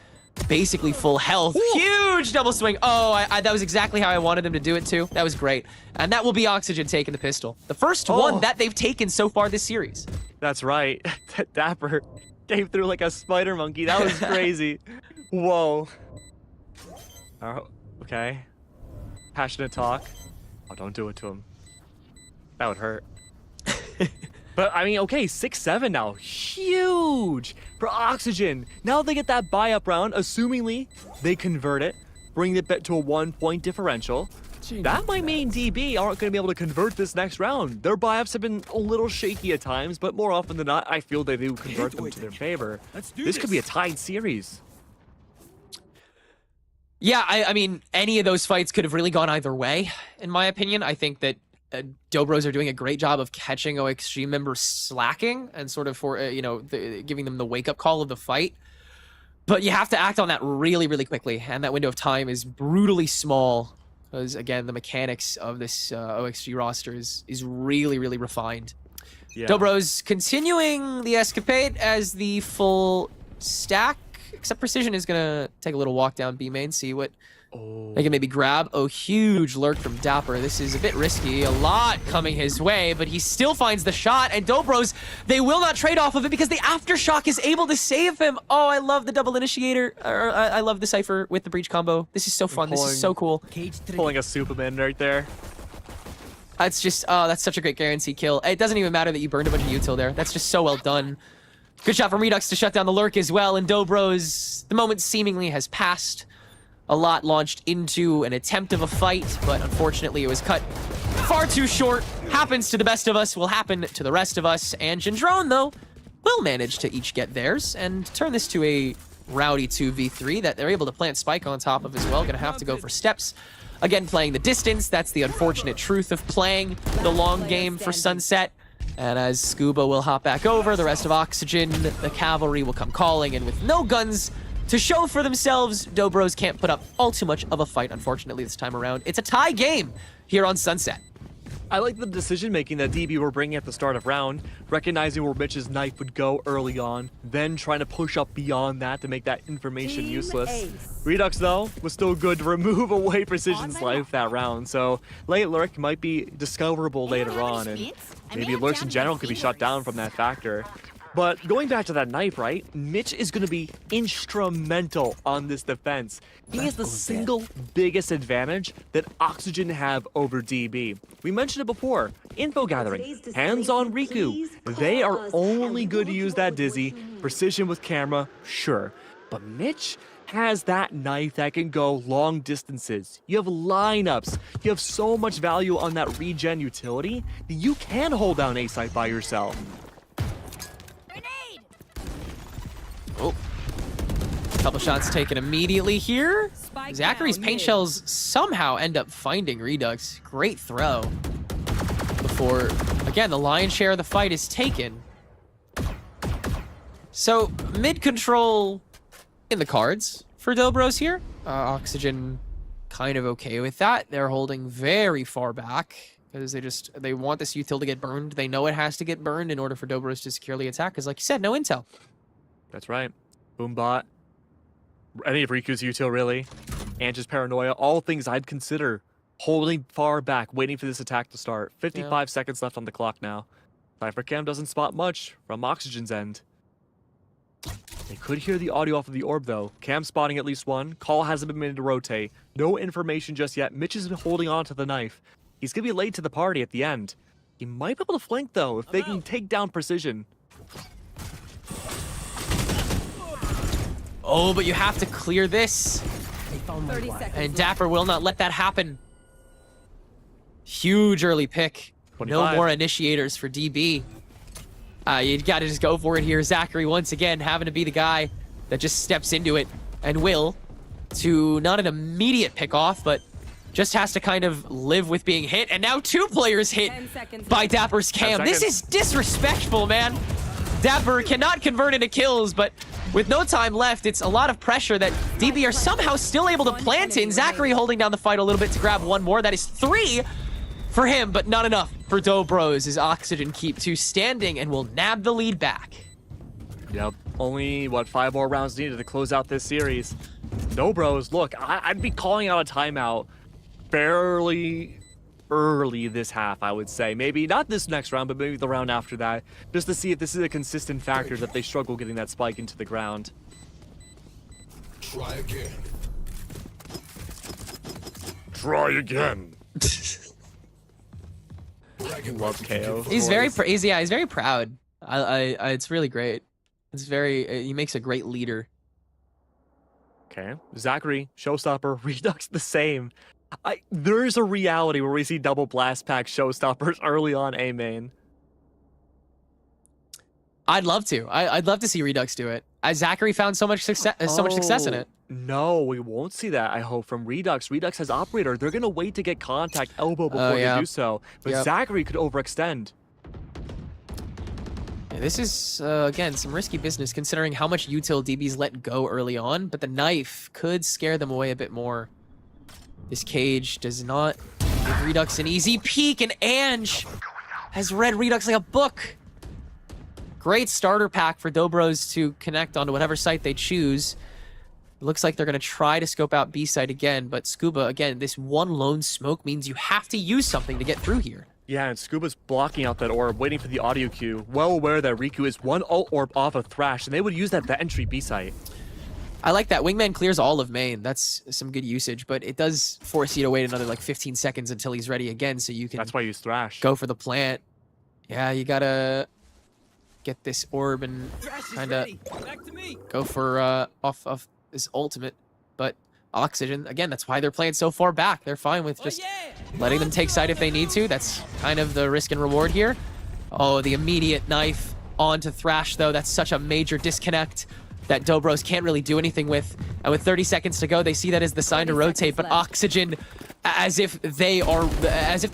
basically full health. Ooh. Huge double swing. Oh, that was exactly how I wanted them to do it too. That was great. And that will be Oxygen taking the pistol. The first one that they've taken so far this series. That's right. Dapper came through like a spider monkey. That was crazy. Whoa. Okay. Passionate talk. Oh, don't do it to him. That would hurt. But, I mean, okay, 6-7 now. Huge for Oxygen. Now they get that buy-up round, assumingly they convert it, bring it back to a 1-point differential. that might mean DB aren't going to be able to convert this next round. Their buy-ups have been a little shaky at times, but more often than not, I feel they do convert them to their favor. This could be a tied series. Yeah, I mean, any of those fights could have really gone either way, in my opinion. I think that Dobros are doing a great job of catching OXG members slacking and sort of giving them the wake-up call of the fight. But you have to act on that really, really quickly, and that window of time is brutally small because, again, the mechanics of this OXG roster is really, really refined. Yeah. Dobros continuing the escapade as the full stack, except Precision is going to take a little walk down B main, see what they can maybe grab. Oh, huge lurk from Dapper. This is a bit risky. A lot coming his way, but he still finds the shot. And Dobros, they will not trade off of it because the Aftershock is able to save him. Oh, I love the double initiator. I love the Cypher with the breach combo. This is so fun. This is so cool. Pulling a Superman right there. That's just, that's such a great guarantee kill. It doesn't even matter that you burned a bunch of util there. That's just so well done. Good shot from Redux to shut down the lurk as well. And Dobros, the moment seemingly has passed. A lot launched into an attempt of a fight, but unfortunately it was cut far too short. Happens to the best of us, will happen to the rest of us. And Gendrone, though, will manage to each get theirs and turn this to a rowdy 2v3 that they're able to plant Spike on top of as well. Gonna have to go for steps. Again, playing the distance. That's the unfortunate truth of playing the long game for Sunset. And as Scuba will hop back over, the rest of Oxygen, the cavalry will come calling, and with no guns to show for themselves, Dobros can't put up all too much of a fight, unfortunately, this time around. It's a tie game here on Sunset. I like the decision-making that DB were bringing at the start of round, recognizing where Mitch's knife would go early on, then trying to push up beyond that to make that information useless. Redux, though, was still good to remove away Precision's life that round, so late lurk might be discoverable later on, and maybe lurks in general could be shut down from that factor. But going back to that knife, right? Mitch is going to be instrumental on this defense. He has the single biggest advantage that Oxygen have over DB. We mentioned it before. Info gathering, hands-on Riku. They are only good to use that Dizzy. Precision with camera, sure. But Mitch has that knife that can go long distances. You have lineups. You have so much value on that regen utility that you can hold down A site by yourself. Oh, couple shots taken immediately here. Zachary's paint shells somehow end up finding Redux. Great throw. Before, again, the lion's share of the fight is taken. So, mid control in the cards for Dobros here. Oxygen kind of okay with that. They're holding very far back because they want this util to get burned. They know it has to get burned in order for Dobros to securely attack because, like you said, no intel. That's right. Boombot. Any of Riku's util, really. And just paranoia. All things I'd consider holding far back, waiting for this attack to start. 55 seconds left on the clock now. Cyphercam doesn't spot much from Oxygen's end. They could hear the audio off of the orb, though. Cam spotting at least one. Call hasn't been made to rotate. No information just yet. Mitch has been holding on to the knife. He's going to be late to the party at the end. He might be able to flank, though, if they can take down Precision. Oh, but you have to clear this. And Dapper will not let that happen. Huge early pick. 25. No more initiators for DB. You gotta just go for it here. Zachary, once again, having to be the guy that just steps into it and will to not an immediate pick off, but just has to kind of live with being hit. And now 2 players hit by Dapper's cam. This is disrespectful, man. Dapper cannot convert into kills, but with no time left, it's a lot of pressure that DB are somehow still able to plant in. Zachary holding down the fight a little bit to grab one more. That is 3 for him, but not enough for Dobros as Oxygen keep 2 standing and will nab the lead back. Yep, only, 5 more rounds needed to close out this series. Dobros, look, I'd be calling out a timeout fairly early this half, I would say. Maybe not this next round, but maybe the round after that, just to see if this is a consistent factor that they struggle getting that spike into the ground. Try again. Try again. Love KO. He's very he's very proud. It's really great. It's very he makes a great leader. Okay, Zachary, showstopper, Redux the same. There's a reality where we see double blast pack showstoppers early on A main. I'd love to. I'd love to see Redux do it. Zachary found so much success in it. No, we won't see that, I hope, from Redux. Redux has Operator. They're going to wait to get contact elbow before they do so. But Zachary could overextend. Yeah, this is, again, some risky business considering how much util DB's let go early on, but the knife could scare them away a bit more. This cage does not give Redux an easy peek, and Ange has read Redux like a book. Great starter pack for Dobros to connect onto whatever site they choose. It looks like they're going to try to scope out B site again, but Scuba, again, this one lone smoke means you have to use something to get through here. Yeah, and Scuba's blocking out that orb, waiting for the audio cue, well aware that Riku is one ult orb off of Thrash, and they would use that to entry B site. I like that. Wingman clears all of main. That's some good usage, but it does force you to wait another like 15 seconds until he's ready again, so you can That's why you use Thrash. Go for the plant. Yeah, you gotta get this orb and kind of go for off of this ultimate. But Oxygen, again, that's why they're playing so far back. They're fine with just letting them take side if they need to. That's kind of the risk and reward here. Oh, the immediate knife onto Thrash, though. That's such a major disconnect that Dobros can't really do anything with. And with 30 seconds to go, they see that as the sign to rotate. But Oxygen, as if they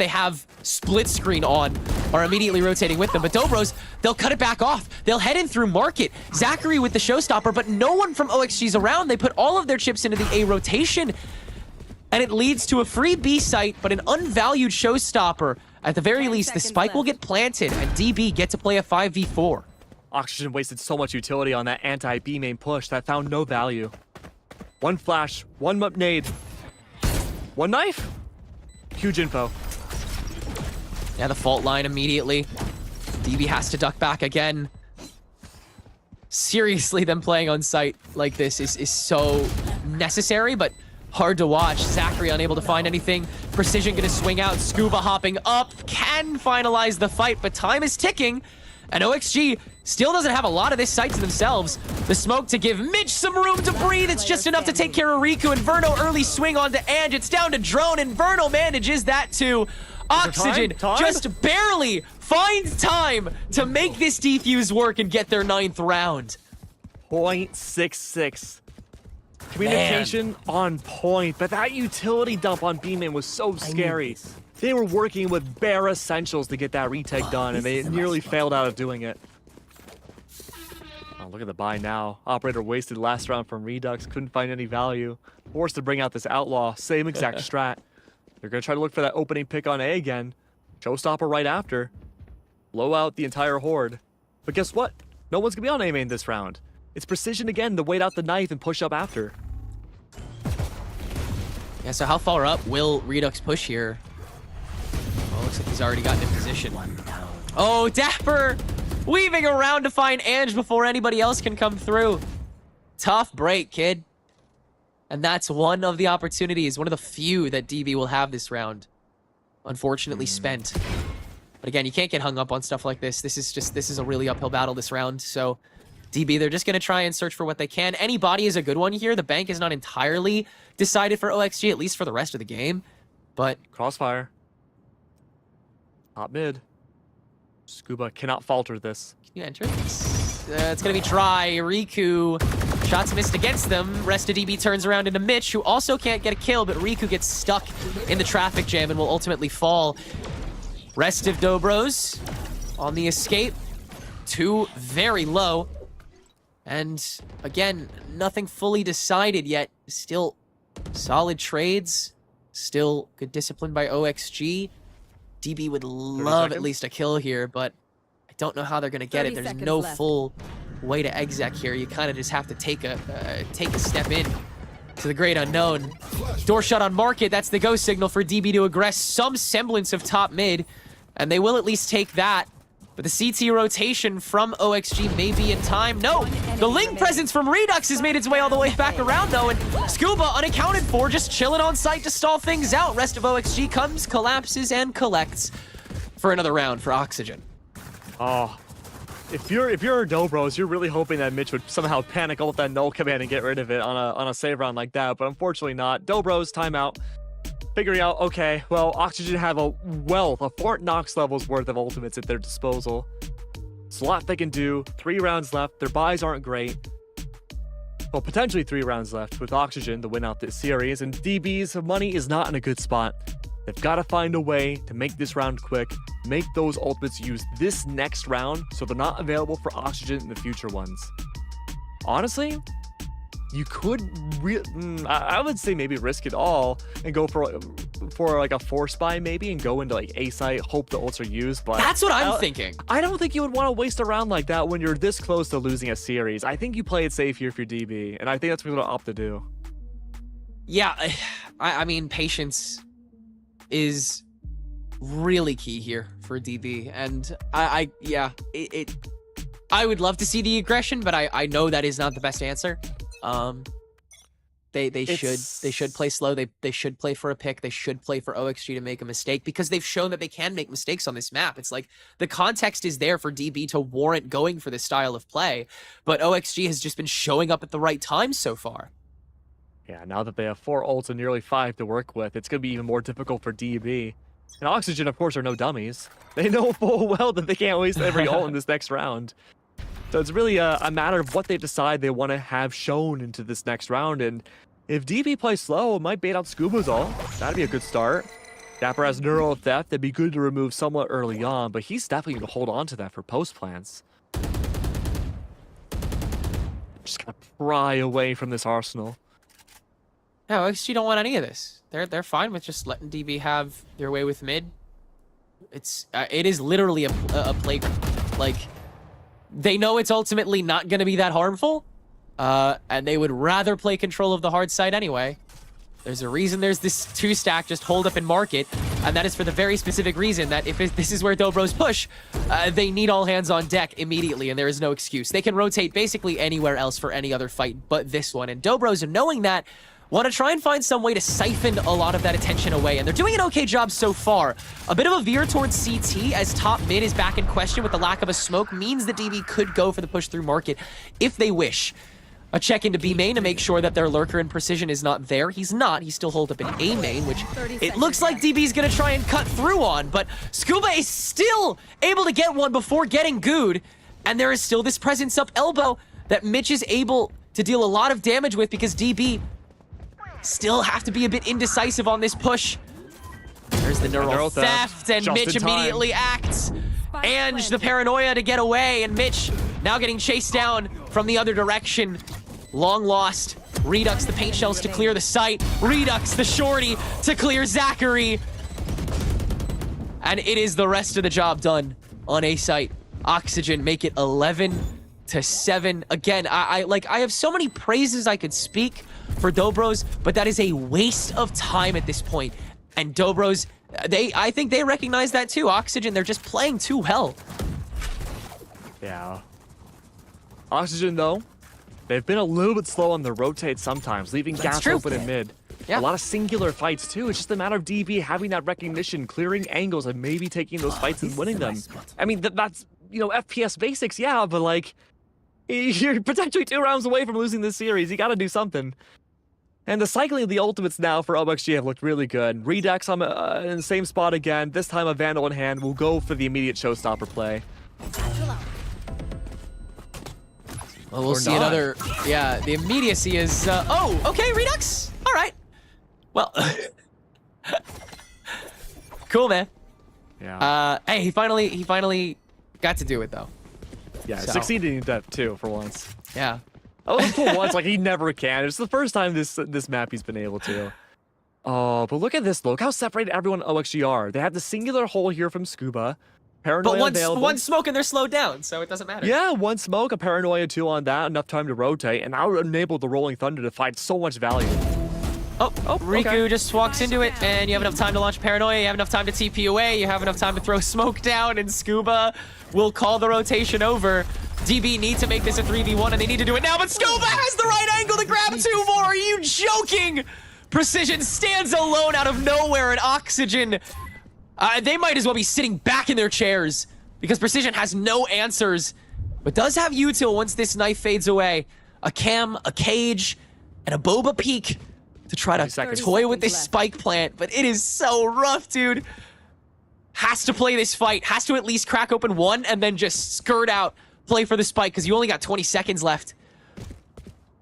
have split screen on, are immediately rotating with them. But Dobros, they'll cut it back off. They'll head in through market. Zachary with the showstopper, but no one from OXG's around. They put all of their chips into the A rotation. And it leads to a free B site, but an unvalued showstopper. At the very least, the spike will get planted, and DB get to play a 5v4. Oxygen wasted so much utility on that anti-B main push that found no value. One flash, one nade, one knife. Huge info. Yeah, the fault line immediately. DB has to duck back again. Seriously, them playing on site like this is so necessary, but hard to watch. Zachary unable to find anything. Precision gonna swing out. Scuba hopping up. Can finalize the fight, but time is ticking. And OXG still doesn't have a lot of this site to themselves. The smoke to give Mitch some room to breathe. It's just enough to take care of Riku. And Verno early swing onto Ange. It's down to Drone, and Verno manages that too. Oxygen just barely finds time to make this defuse work and get their 9th round. 0.66. Communication on point, but that utility dump on B-Man was so scary. They were working with bare essentials to get that retake done, and they nearly failed out of doing it. Oh, look at the buy now. Operator wasted last round from Redux, couldn't find any value. Forced to bring out this Outlaw, same exact strat. They're going to try to look for that opening pick on A again. Showstopper right after. Blow out the entire horde. But guess what? No one's going to be on A main this round. It's Precision again to wait out the knife and push up after. Yeah, so how far up will Redux push here? Oh, looks like he's already gotten in position. Oh, Dapper weaving around to find Ange before anybody else can come through. Tough break, kid. And that's one of the opportunities, one of the few that DB will have this round. Unfortunately spent. But again, you can't get hung up on stuff like this. This is a really uphill battle this round. So DB, they're just going to try and search for what they can. Any body is a good one here. The bank is not entirely decided for OXG, at least for the rest of the game. But Crossfire. Top mid. Scuba cannot falter this. Can you enter? It's going to be dry. Riku, shots missed against them. Rest of DB turns around into Mitch, who also can't get a kill, but Riku gets stuck in the traffic jam and will ultimately fall. Rest of Dobros on the escape. 2 very low. And again, nothing fully decided yet. Still solid trades. Still good discipline by OXG. DB would love at least a kill here, but I don't know how they're going to get it. There's no full way to exec here. You kind of just have to take a step in to the great unknown. Door shut on market. That's the go signal for DB to aggress some semblance of top mid, and they will at least take that. But the CT rotation from OXG may be in time. No, the Ling presence from Redux has made its way all the way back around, though, and Scuba, unaccounted for, just chilling on site to stall things out. Rest of OXG comes, collapses, and collects for another round for Oxygen. Oh, if you're Dobros, you're really hoping that Mitch would somehow panic ult that null command and get rid of it on a save round like that, but unfortunately not. Dobros, timeout. figuring out, okay, well, Oxygen have a wealth of Fort Knox levels worth of ultimates at their disposal. It's a lot they can do. 3 rounds left. Their buys aren't great. Well, potentially 3 rounds left with Oxygen to win out this series, and DB's money is not in a good spot. They've got to find a way to make this round quick, make those ultimates use this next round so they're not available for Oxygen in the future ones. Honestly, you could I would say maybe risk it all and go for like a force buy maybe and go into like A site, hope the ults are used. But that's what I'm thinking. I don't think you would want to waste a round like that when you're this close to losing a series. I think you play it safe here if you're DB, and I think that's what we're gonna opt to do. Yeah, I mean, patience is really key here for DB, and I would love to see the aggression, but I know that is not the best answer. They should play slow. They should play for a pick. They should play for OXG to make a mistake, because they've shown that they can make mistakes on this map. It's like the context is there for DB to warrant going for this style of play, but OXG has just been showing up at the right time so far. Yeah, now that they have 4 ults and nearly 5 to work with, it's going to be even more difficult for DB. And Oxygen, of course, are no dummies. They know full well that they can't waste every ult in this next round. So it's really a matter of what they decide they want to have shown into this next round. And if DB plays slow, it might bait out Scuba's ult. That'd be a good start. Dapper has Neural Theft. That'd be good to remove somewhat early on, but he's definitely going to hold on to that for post plans. Just going to pry away from this arsenal. No, OXG don't want any of this. They're fine with just letting DB have their way with mid. It is literally a playground. Like, they know it's ultimately not going to be that harmful, and they would rather play control of the hard side anyway. There's a reason there's this 2-stack just hold up and mark it, and that is for the very specific reason that if this is where Dobros push, they need all hands on deck immediately, and there is no excuse. They can rotate basically anywhere else for any other fight but this one, and Dobros, knowing that, want to try and find some way to siphon a lot of that attention away, and they're doing an okay job so far. A bit of a veer towards CT as top mid is back in question with the lack of a smoke means that DB could go for the push through market if they wish. A check into B main to make sure that their lurker and precision is not there. He's not. He's still holed up in A main, which it looks like DB's going to try and cut through on, but Scuba is still able to get one before getting gooed, and there is still this presence up elbow that Mitch is able to deal a lot of damage with because DB still have to be a bit indecisive on this push. There's the neural theft, and Mitch immediately acts. Ange, the paranoia to get away, and Mitch now getting chased down from the other direction. Long lost. Redux, the paint shells to clear the site. Redux, the shorty, to clear Zachary. And it is the rest of the job done on A site. Oxygen make it 11-7. Again, I have so many praises I could speak for Dobros, but that is a waste of time at this point. And Dobros, I think they recognize that too. Oxygen, they're just playing too well. Yeah. Oxygen, though, they've been a little bit slow on the rotate sometimes, leaving gaps open in mid. Yeah. A lot of singular fights, too. It's just a matter of DB having that recognition, clearing angles, and maybe taking those fights and winning them. I mean, that's, FPS basics, yeah, but, like, you're potentially 2 rounds away from losing this series. You gotta do something. And the cycling of the ultimates now for OXG have looked really good. Redux in the same spot again. This time a Vandal in hand will go for the immediate showstopper play. Well, we'll see another... Yeah, the immediacy is... oh, okay, Redux. All right. Well... cool, man. Yeah. Hey, he finally got to do it, though. Yeah, succeeding in that, too, for once. Yeah. Oh, for once, like, he never can. It's the first time this map he's been able to. Oh, but look at this. Look how separated everyone at OXG are. They have the singular hole here from Scuba. Paranoia available. One smoke and they're slowed down, so it doesn't matter. Yeah, 1 smoke, a Paranoia 2 on that, enough time to rotate, and now enable the Rolling Thunder to find so much value. Oh, Riku just walks into it, and you have enough time to launch Paranoia, you have enough time to TP away, you have enough time to throw smoke down, and Scuba will call the rotation over. DB need to make this a 3v1, and they need to do it now, but Scuba has the right angle to grab 2 more! Are you joking? Precision stands alone out of nowhere, and Oxygen... they might as well be sitting back in their chairs, because Precision has no answers, but does have util once this knife fades away. A cam, a cage, and a boba peek to try to 30 seconds. toy with this left. spike plant, but it is so rough, dude. Has to play this fight, has to at least crack open one and then just skirt out, play for the spike because you only got 20 seconds left.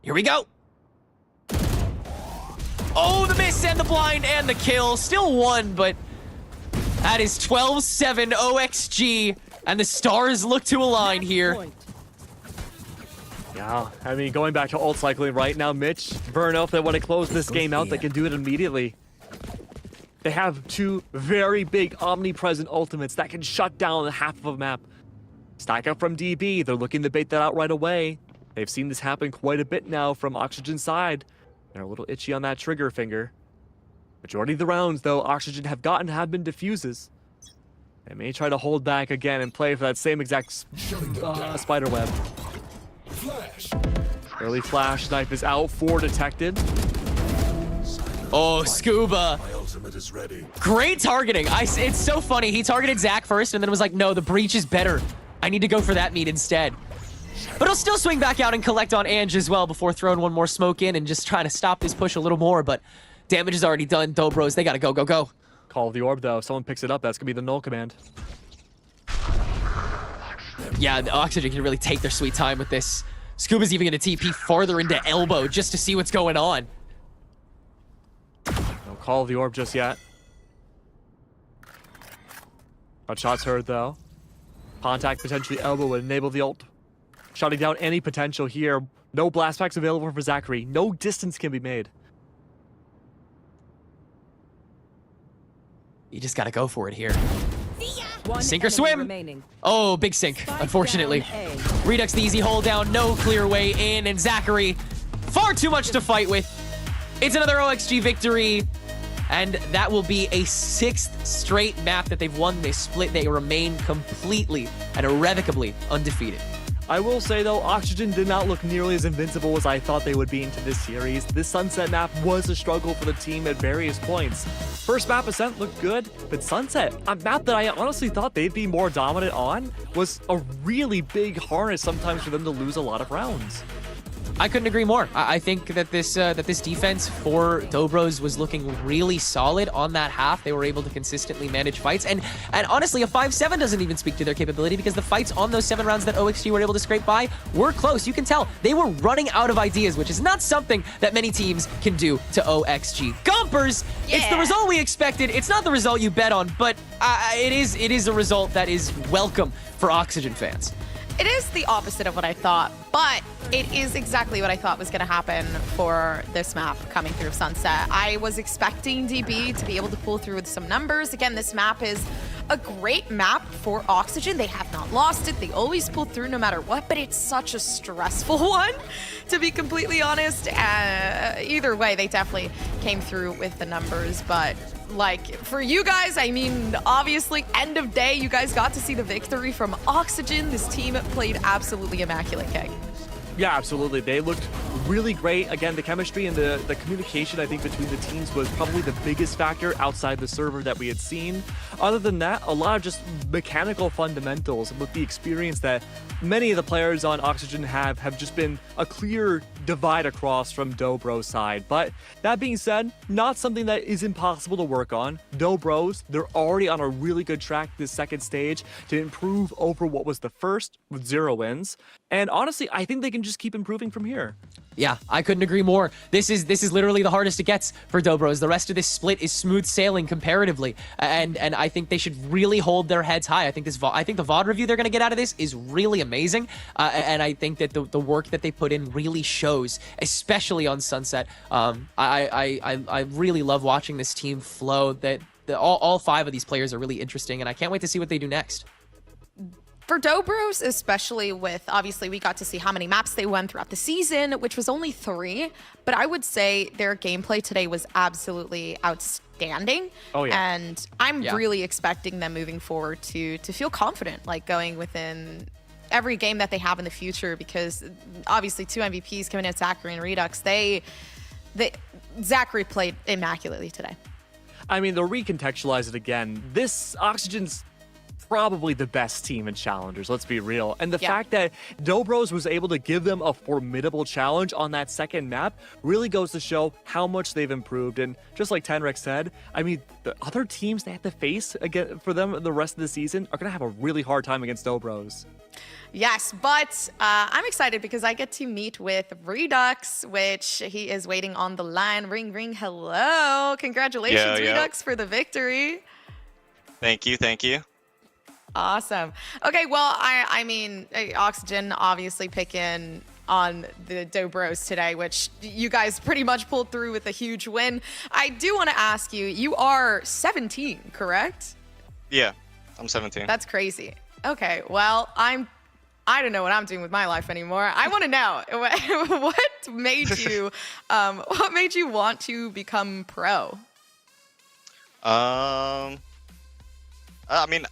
Here we go. Oh, the miss and the blind and the kill. Still one, but that is 12-7 OXG, and the stars look to align here. Point. Yeah, I mean, going back to ult cycling right now, Mitch, Verno, if they want to close this game out, they can do it immediately. They have two very big omnipresent ultimates that can shut down half of a map. Stack up from DB, they're looking to bait that out right away. They've seen this happen quite a bit now from Oxygen's side. They're a little itchy on that trigger finger. Majority of the rounds, though, Oxygen have gotten have been diffuses. They may try to hold back again and play for that same exact spider web. Early flash knife is out, 4 detected. Oh, Scuba. Great targeting. It's so funny. He targeted Zach first and then was like, no, the breach is better. I need to go for that meat instead. But he'll still swing back out and collect on Ange as well before throwing one more smoke in and just trying to stop this push a little more. But damage is already done. Dobros, they gotta go, go, go. Call of the orb, though. If someone picks it up, that's gonna be the null command. Yeah, the Oxygen can really take their sweet time with this. Scuba's even gonna TP farther into elbow just to see what's going on. No call of the orb just yet. But shots heard, though. Contact potentially elbow would enable the ult. Shutting down any potential here. No blast packs available for Zachary. No distance can be made. You just gotta go for it here. One Sink or enemy swim. remaining. Oh, big sink, Spike unfortunately. down A. Redux the easy hold down, no clear way in, and Zachary, far too much to fight with. It's another OXG victory, and that will be a 6th straight map that they've won this split. They remain completely and irrevocably undefeated. I will say, though, Oxygen did not look nearly as invincible as I thought they would be into this series. This Sunset map was a struggle for the team at various points. First map, Ascent, looked good, but Sunset, a map that I honestly thought they'd be more dominant on, was a really big harness sometimes for them to lose a lot of rounds. I couldn't agree more. I think that this defense for Dobros was looking really solid on that half. They were able to consistently manage fights, and honestly, a 5-7 doesn't even speak to their capability because the fights on those 7 rounds that OXG were able to scrape by were close. You can tell they were running out of ideas, which is not something that many teams can do to OXG. Gumpers, it's the result we expected. It's not the result you bet on, but it is a result that is welcome for Oxygen fans. It is the opposite of what I thought, but it is exactly what I thought was going to happen for this map coming through Sunset. I was expecting DB to be able to pull through with some numbers. Again, this map is a great map for Oxygen. They have not lost it. They always pull through no matter what, but it's such a stressful one, to be completely honest. Either way, they definitely came through with the numbers, but like, for you guys, I mean, obviously, end of day, you guys got to see the victory from Oxygen. This team played absolutely immaculate, Keg. Yeah, absolutely. They looked really great. Again, the chemistry and the communication, I think, between the teams was probably the biggest factor outside the server that we had seen. Other than that, a lot of just mechanical fundamentals with the experience that many of the players on Oxygen have just been a clear divide across from Dobro's side. But that being said, not something that is impossible to work on. Dobros, they're already on a really good track this second stage to improve over what was the first with 0 wins. And honestly, I think they can just keep improving from here. Yeah, I couldn't agree more. This is literally the hardest it gets for Dobros. The rest of this split is smooth sailing comparatively, and I think they should really hold their heads high. I think the VOD review they're gonna get out of this is really amazing, and I think that the work that they put in really shows, especially on Sunset. I really love watching this team flow. All 5 of these players are really interesting, and I can't wait to see what they do next. For Dobros, especially with, obviously, we got to see how many maps they won throughout the season, which was only 3, but I would say their gameplay today was absolutely outstanding. Oh, yeah. And I'm really expecting them moving forward to feel confident, like going within every game that they have in the future, because obviously 2 MVPs coming in, Zachary and Redux, Zachary played immaculately today. I mean, to recontextualize it again, this Oxygen's probably the best team in challengers, let's be real. And the fact that Dobros was able to give them a formidable challenge on that second map really goes to show how much they've improved. And just like Tenrek said, I mean, the other teams they have to face again for them the rest of the season are gonna have a really hard time against Dobros. Yes, but I'm excited because I get to meet with Redux, which he is waiting on the line. Ring, ring, hello. Congratulations, Redux, for the victory. Thank you, thank you. Awesome. Okay, well, I mean, Oxygen obviously picking on the Dobros today, which you guys pretty much pulled through with a huge win. I do want to ask you, you are 17, correct? Yeah, I'm 17. That's crazy. Okay, well, I don't know what I'm doing with my life anymore. I want to know what made you want to become pro? I mean,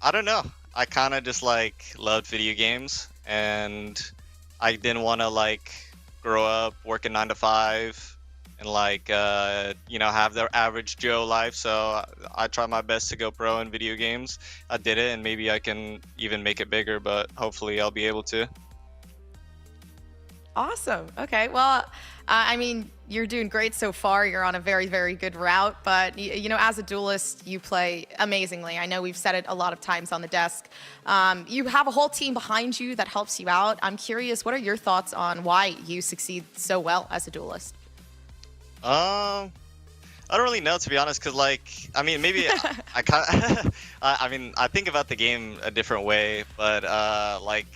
I don't know. I kind of just like loved video games, and I didn't want to like grow up working 9 to 5 and like you know, have the average Joe life. So I tried my best to go pro in video games. I did it, and maybe I can even make it bigger, but hopefully I'll be able to. Awesome. Okay. Well, I mean, you're doing great so far. You're on a very, very good route. But, you know, as a duelist, you play amazingly. I know we've said it a lot of times on the desk. You have a whole team behind you that helps you out. I'm curious, what are your thoughts on why you succeed so well as a duelist? I don't really know, to be honest, because, like, I mean, maybe I kind of, I mean, I think about the game a different way. But, like,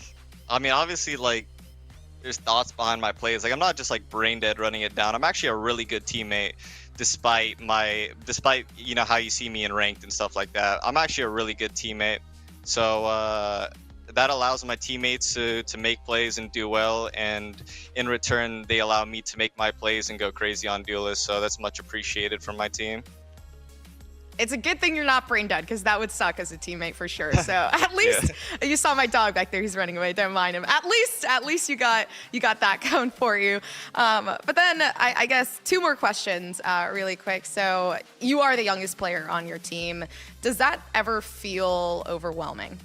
I mean, obviously, like, there's thoughts behind my plays. Like, I'm not just like brain dead running it down. I'm actually a really good teammate, despite you know how you see me in ranked and stuff like that. I'm actually a really good teammate. So that allows my teammates to make plays and do well, and in return they allow me to make my plays and go crazy on duelists. So that's much appreciated from my team. It's a good thing you're not brain dead, because that would suck as a teammate for sure. So at least you saw my dog back there. He's running away. Don't mind him. At least you got that going for you. But then I guess 2 more questions really quick. So you are the youngest player on your team. Does that ever feel overwhelming?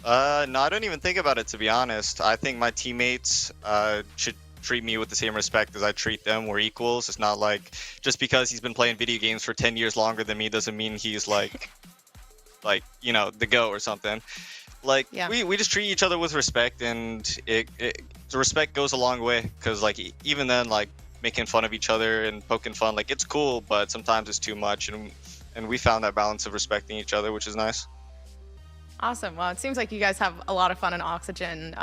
No, I don't even think about it, to be honest. I think my teammates should treat me with the same respect as I treat them. We're equals. It's not like just because he's been playing video games for 10 years longer than me doesn't mean he's like you know, the GOAT or something. Like, we just treat each other with respect, and the respect goes a long way, because like even then, like, making fun of each other and poking fun, like, it's cool, but sometimes it's too much, and we found that balance of respecting each other, which is nice. Awesome. Well, it seems like you guys have a lot of fun in Oxygen,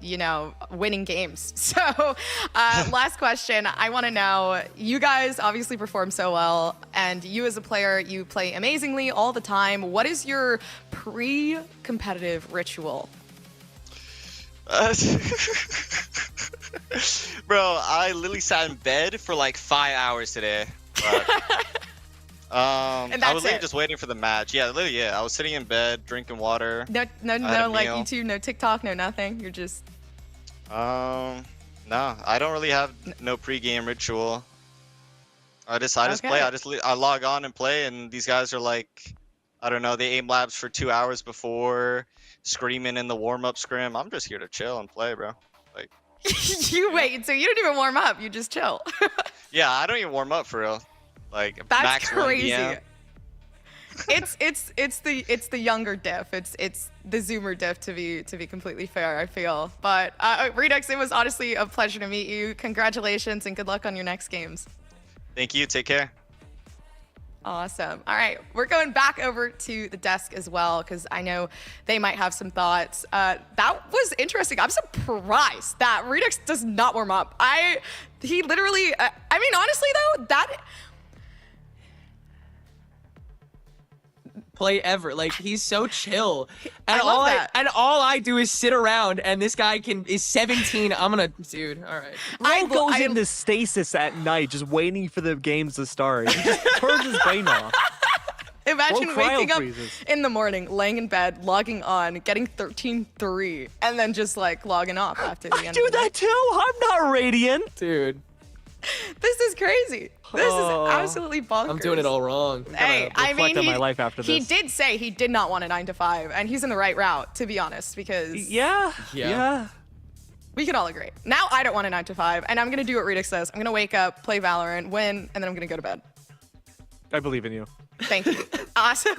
you know, winning games. So last question, I want to know, you guys obviously perform so well, and you as a player, you play amazingly all the time. What is your pre-competitive ritual? Bro, I literally sat in bed for like 5 hours today. But, I was literally just waiting for the match. Yeah, literally, yeah. I was sitting in bed, drinking water. No, like YouTube, no TikTok, no nothing. You're just... No, I don't really have no pre-game ritual. I just play. I log on and play, and these guys are like, I don't know, they aim labs for 2 hours before, screaming in the warm-up scrim. I'm just here to chill and play, bro. Like, you wait, so you don't even warm up, you just chill. Yeah, I don't even warm up for real. Like, that's max crazy. 1 PM. It's the younger diff. It's the Zoomer diff, to be completely fair, I feel. But Redux, it was honestly a pleasure to meet you. Congratulations and good luck on your next games. Thank you. Take care. Awesome. All right, we're going back over to the desk as well, because I know they might have some thoughts. That was interesting. I'm surprised that Redux does not warm up. He literally, I mean, honestly though, that... play ever. Like, he's so chill. And I love that. all I do is sit around, and this guy is 17. I'm gonna, dude, all right. Bro goes into stasis at night just waiting for the games to start. He just turns his brain off. Imagine waking up in the morning, laying in bed, logging on, getting 13-3, and then just like logging off after the end. I do that too. I'm not Radiant. Dude. This is crazy. This is absolutely bonkers. I'm doing it all wrong. Hey, I mean, on my life after he this. did say he did not want a 9 to 5, and he's in the right route, to be honest, because Yeah. we can all agree. Now I don't want a 9 to 5, and I'm gonna do what Redux says. I'm gonna wake up, play Valorant, win, and then I'm gonna go to bed. I believe in you. Thank you. Awesome.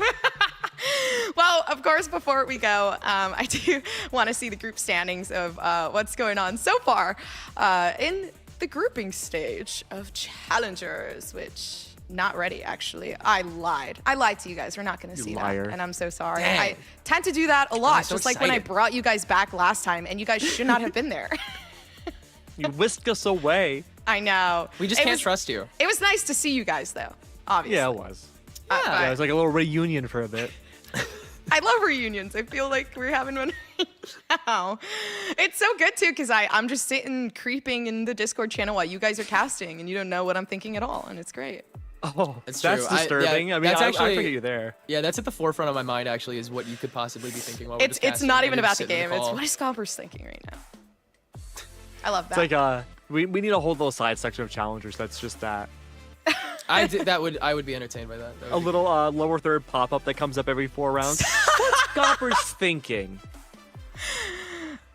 Well, of course, before we go, I do want to see the group standings of what's going on so far in the grouping stage of challengers, which not ready, actually. I lied to you guys. We're not going to see liar. that, and I'm so sorry. Dang. I tend to do that a lot, so just like when I excited. brought you guys back last time, and you guys should not have been there. You whisked us away. I know. We just can't trust you. It was nice to see you guys, though, obviously. Yeah, it was. But Yeah, it was like a little reunion for a bit. I love reunions. I feel like we're having one right now. It's so good too, because I'm just sitting creeping in the Discord channel while you guys are casting, and you don't know what I'm thinking at all, and it's great. Oh, That's that's true. disturbing. I mean, that's I actually- forget you there. Yeah, that's at the forefront of my mind, actually, is what you could possibly be thinking while we're It's just casting. not I even didn't about the sit in game. It's call. what is Gompers thinking right now. I love that. It's like we need a whole little side section of challengers. That's just that. I would be entertained by that. That would A be- little lower third pop up that comes up every 4 rounds. What's Gompers thinking?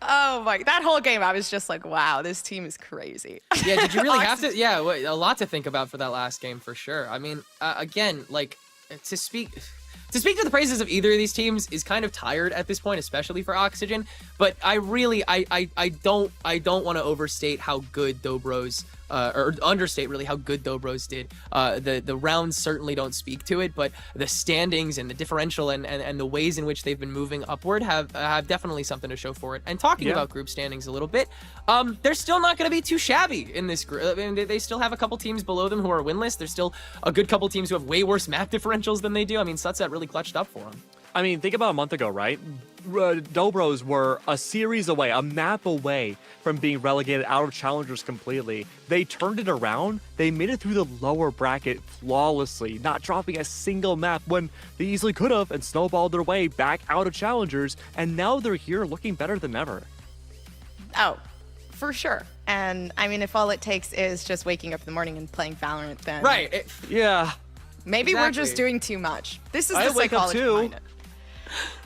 Oh my! That whole game, I was just like, wow, this team is crazy. Yeah, did you really have to? Yeah, a lot to think about for that last game for sure. I mean, again, like to speak to the praises of either of these teams is kind of tired at this point, especially for Oxygen. But I really, I don't want to overstate how good Dobros, or understate really how good Dobros did. The rounds certainly don't speak to it, but the standings and the differential and the ways in which they've been moving upward have definitely something to show for it. And talking about group standings a little bit, they're still not going to be too shabby in this group. I mean, they still have a couple teams below them who are winless. There's still a good couple teams who have way worse map differentials than they do. I mean, Sunset really clutched up for them. I mean, think about a month ago, right? Dobros were a series away, a map away from being relegated out of challengers completely. They turned it around. They made it through the lower bracket flawlessly, not dropping a single map when they easily could have, and snowballed their way back out of challengers. And now they're here looking better than ever. Oh, for sure. And I mean, if all it takes is just waking up in the morning and playing Valorant, then Right. Yeah. maybe we're just Exactly. doing too much. This is I the wake up psychology too. behind it.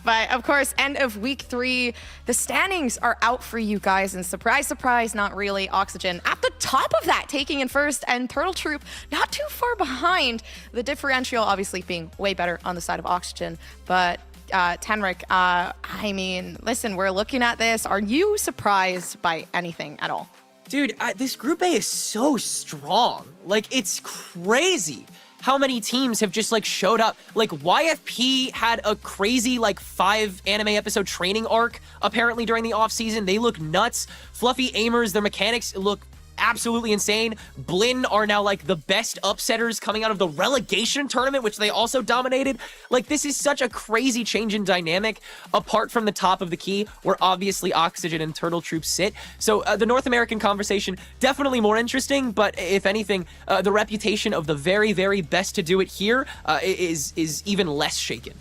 But of course, end of week 3, the standings are out for you guys, and surprise, surprise, not really. Oxygen at the top of that, taking in first, and Turtle Troop not too far behind. The differential obviously being way better on the side of Oxygen, but Tenric, I mean, listen, we're looking at this. Are you surprised by anything at all? Dude, this Group A is so strong. Like, it's crazy how many teams have just, like, showed up. Like, YFP had a crazy, like, 5 anime episode training arc, apparently, during the offseason. They look nuts. Fluffy Aimers, their mechanics look absolutely insane. Blinn are now, like, the best upsetters coming out of the relegation tournament, which they also dominated. Like, this is such a crazy change in dynamic, apart from the top of the key, where obviously Oxygen and Turtle Troop sit. So the North American conversation, definitely more interesting, but if anything, the reputation of the very, very best to do it here is even less shaken.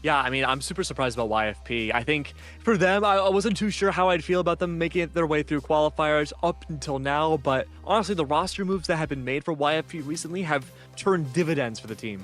Yeah, I mean, I'm super surprised about YFP. I think for them, I wasn't too sure how I'd feel about them making it their way through qualifiers up until now, but honestly, the roster moves that have been made for YFP recently have turned dividends for the team.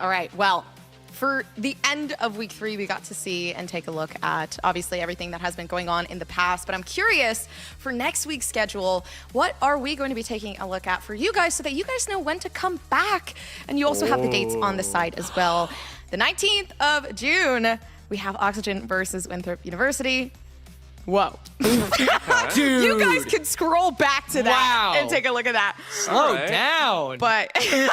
All right, well, for the end of week 3, we got to see and take a look at obviously everything that has been going on in the past, but I'm curious for next week's schedule, what are we going to be taking a look at for you guys so that you guys know when to come back? And you also have the dates on the side as well. The 19th of June, we have Oxygen versus Winthrop University. Whoa. Dude! You guys can scroll back to that Wow. and take a look at that. Slow down! But Okay.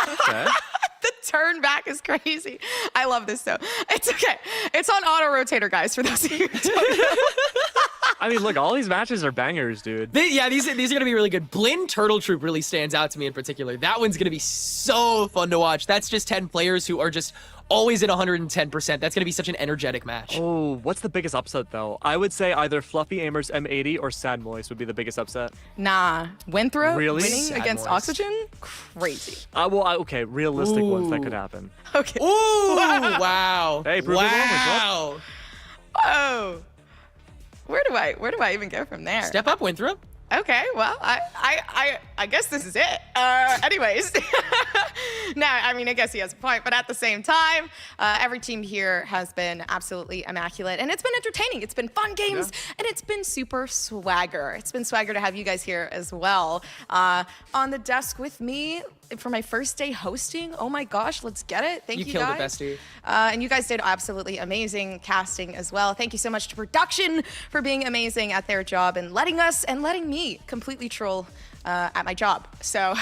the turn back is crazy. I love this though. It's okay. It's on auto rotator, guys, for those of you who don't know. I mean, look, all these matches are bangers, dude. These are going to be really good. Blinn Turtle Troop really stands out to me in particular. That one's going to be so fun to watch. That's just 10 players who are just always at 110%. That's going to be such an energetic match. Oh, what's the biggest upset, though? I would say either Fluffy Aimers M80 or Sad Moist would be the biggest upset. Nah, Winthrop Really? winning Sad against Moist. Oxygen? Crazy. Okay, realistic ones that could happen. Okay. Ooh, wow. Hey, prove it wrong, wow. Oh. Where do I even go from there? Step up, Winthrop. Okay, well, I guess this is it. Anyways, no, I mean, I guess he has a point, but at the same time, every team here has been absolutely immaculate, and it's been entertaining. It's been fun games, and it's been super swagger. It's been swagger to have you guys here as well. On the desk with me for my first day hosting. Oh my gosh, let's get it. Thank you guys. You killed it, bestie. And you guys did absolutely amazing casting as well. Thank you so much to production for being amazing at their job and letting me completely troll at my job. So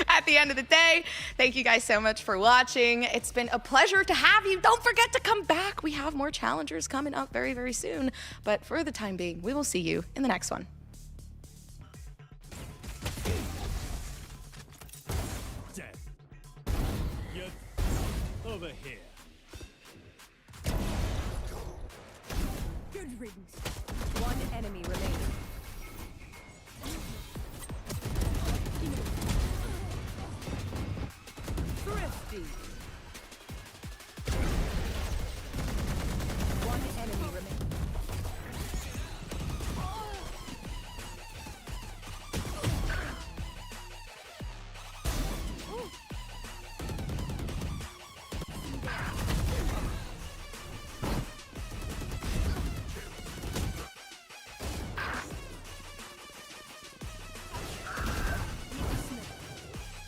at the end of the day, thank you guys so much for watching. It's been a pleasure to have you. Don't forget to come back. We have more challengers coming up very, very soon. But for the time being, we will see you in the next one. Dead. You're over here. Good riddance. One enemy remaining. Thrifty. One enemy remaining.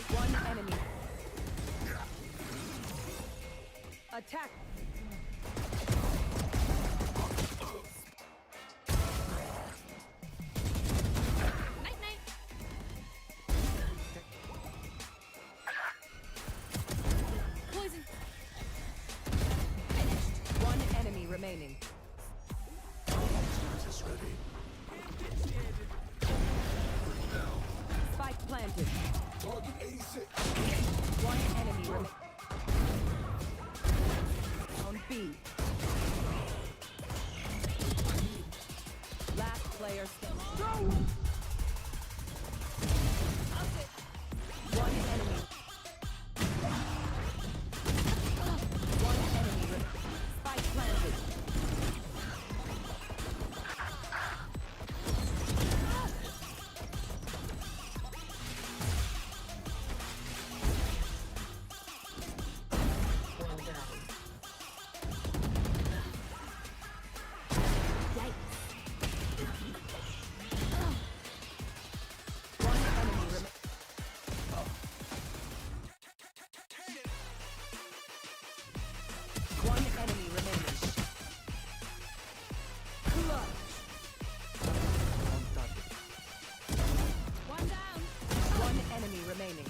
One enemy. Attack. Night night. Poison. Finished. One enemy remaining. Spike planted. One enemy remaining. On B. Last player standing. One enemy. One enemy remaining. Spike planted. One enemy remaining. One enemy remaining. Clutch. One down. One enemy remaining.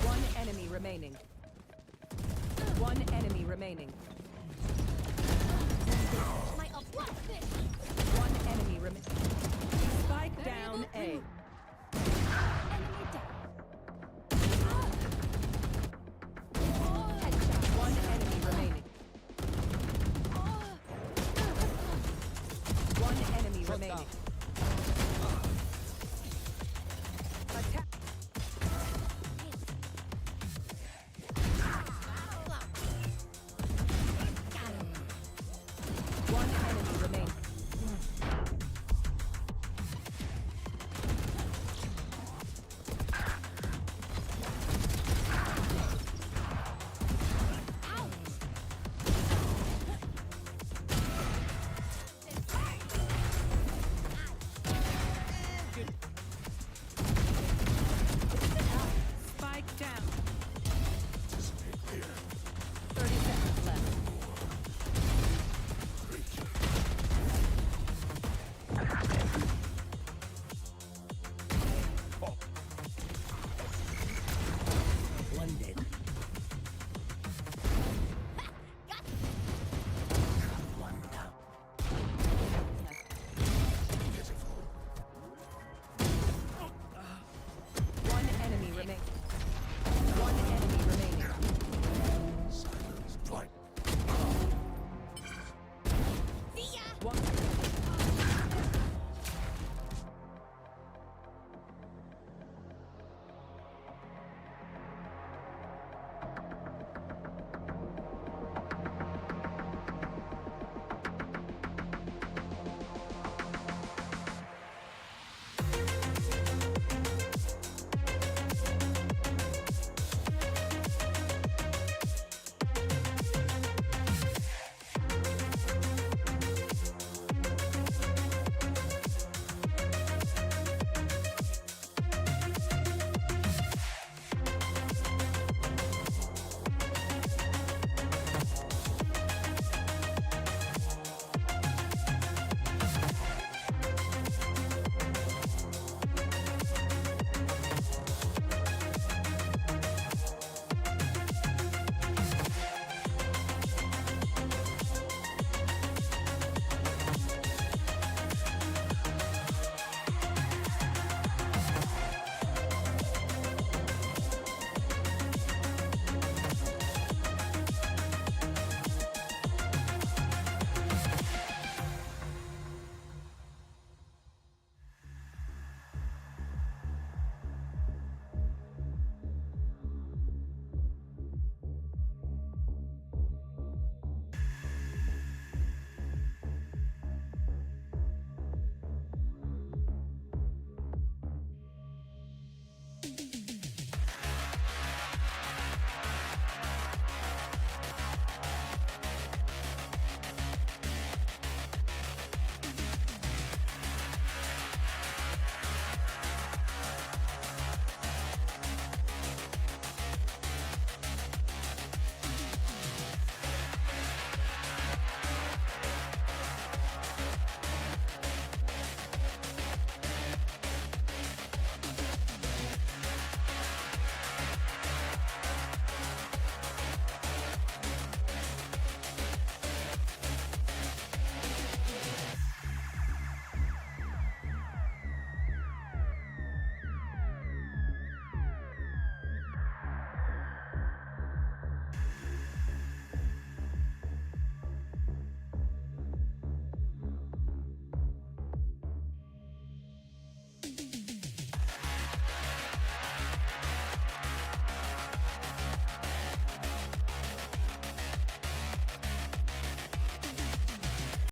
One enemy remaining. One enemy remaining. One enemy remaining. Spike down A. One enemy remaining. One enemy remaining.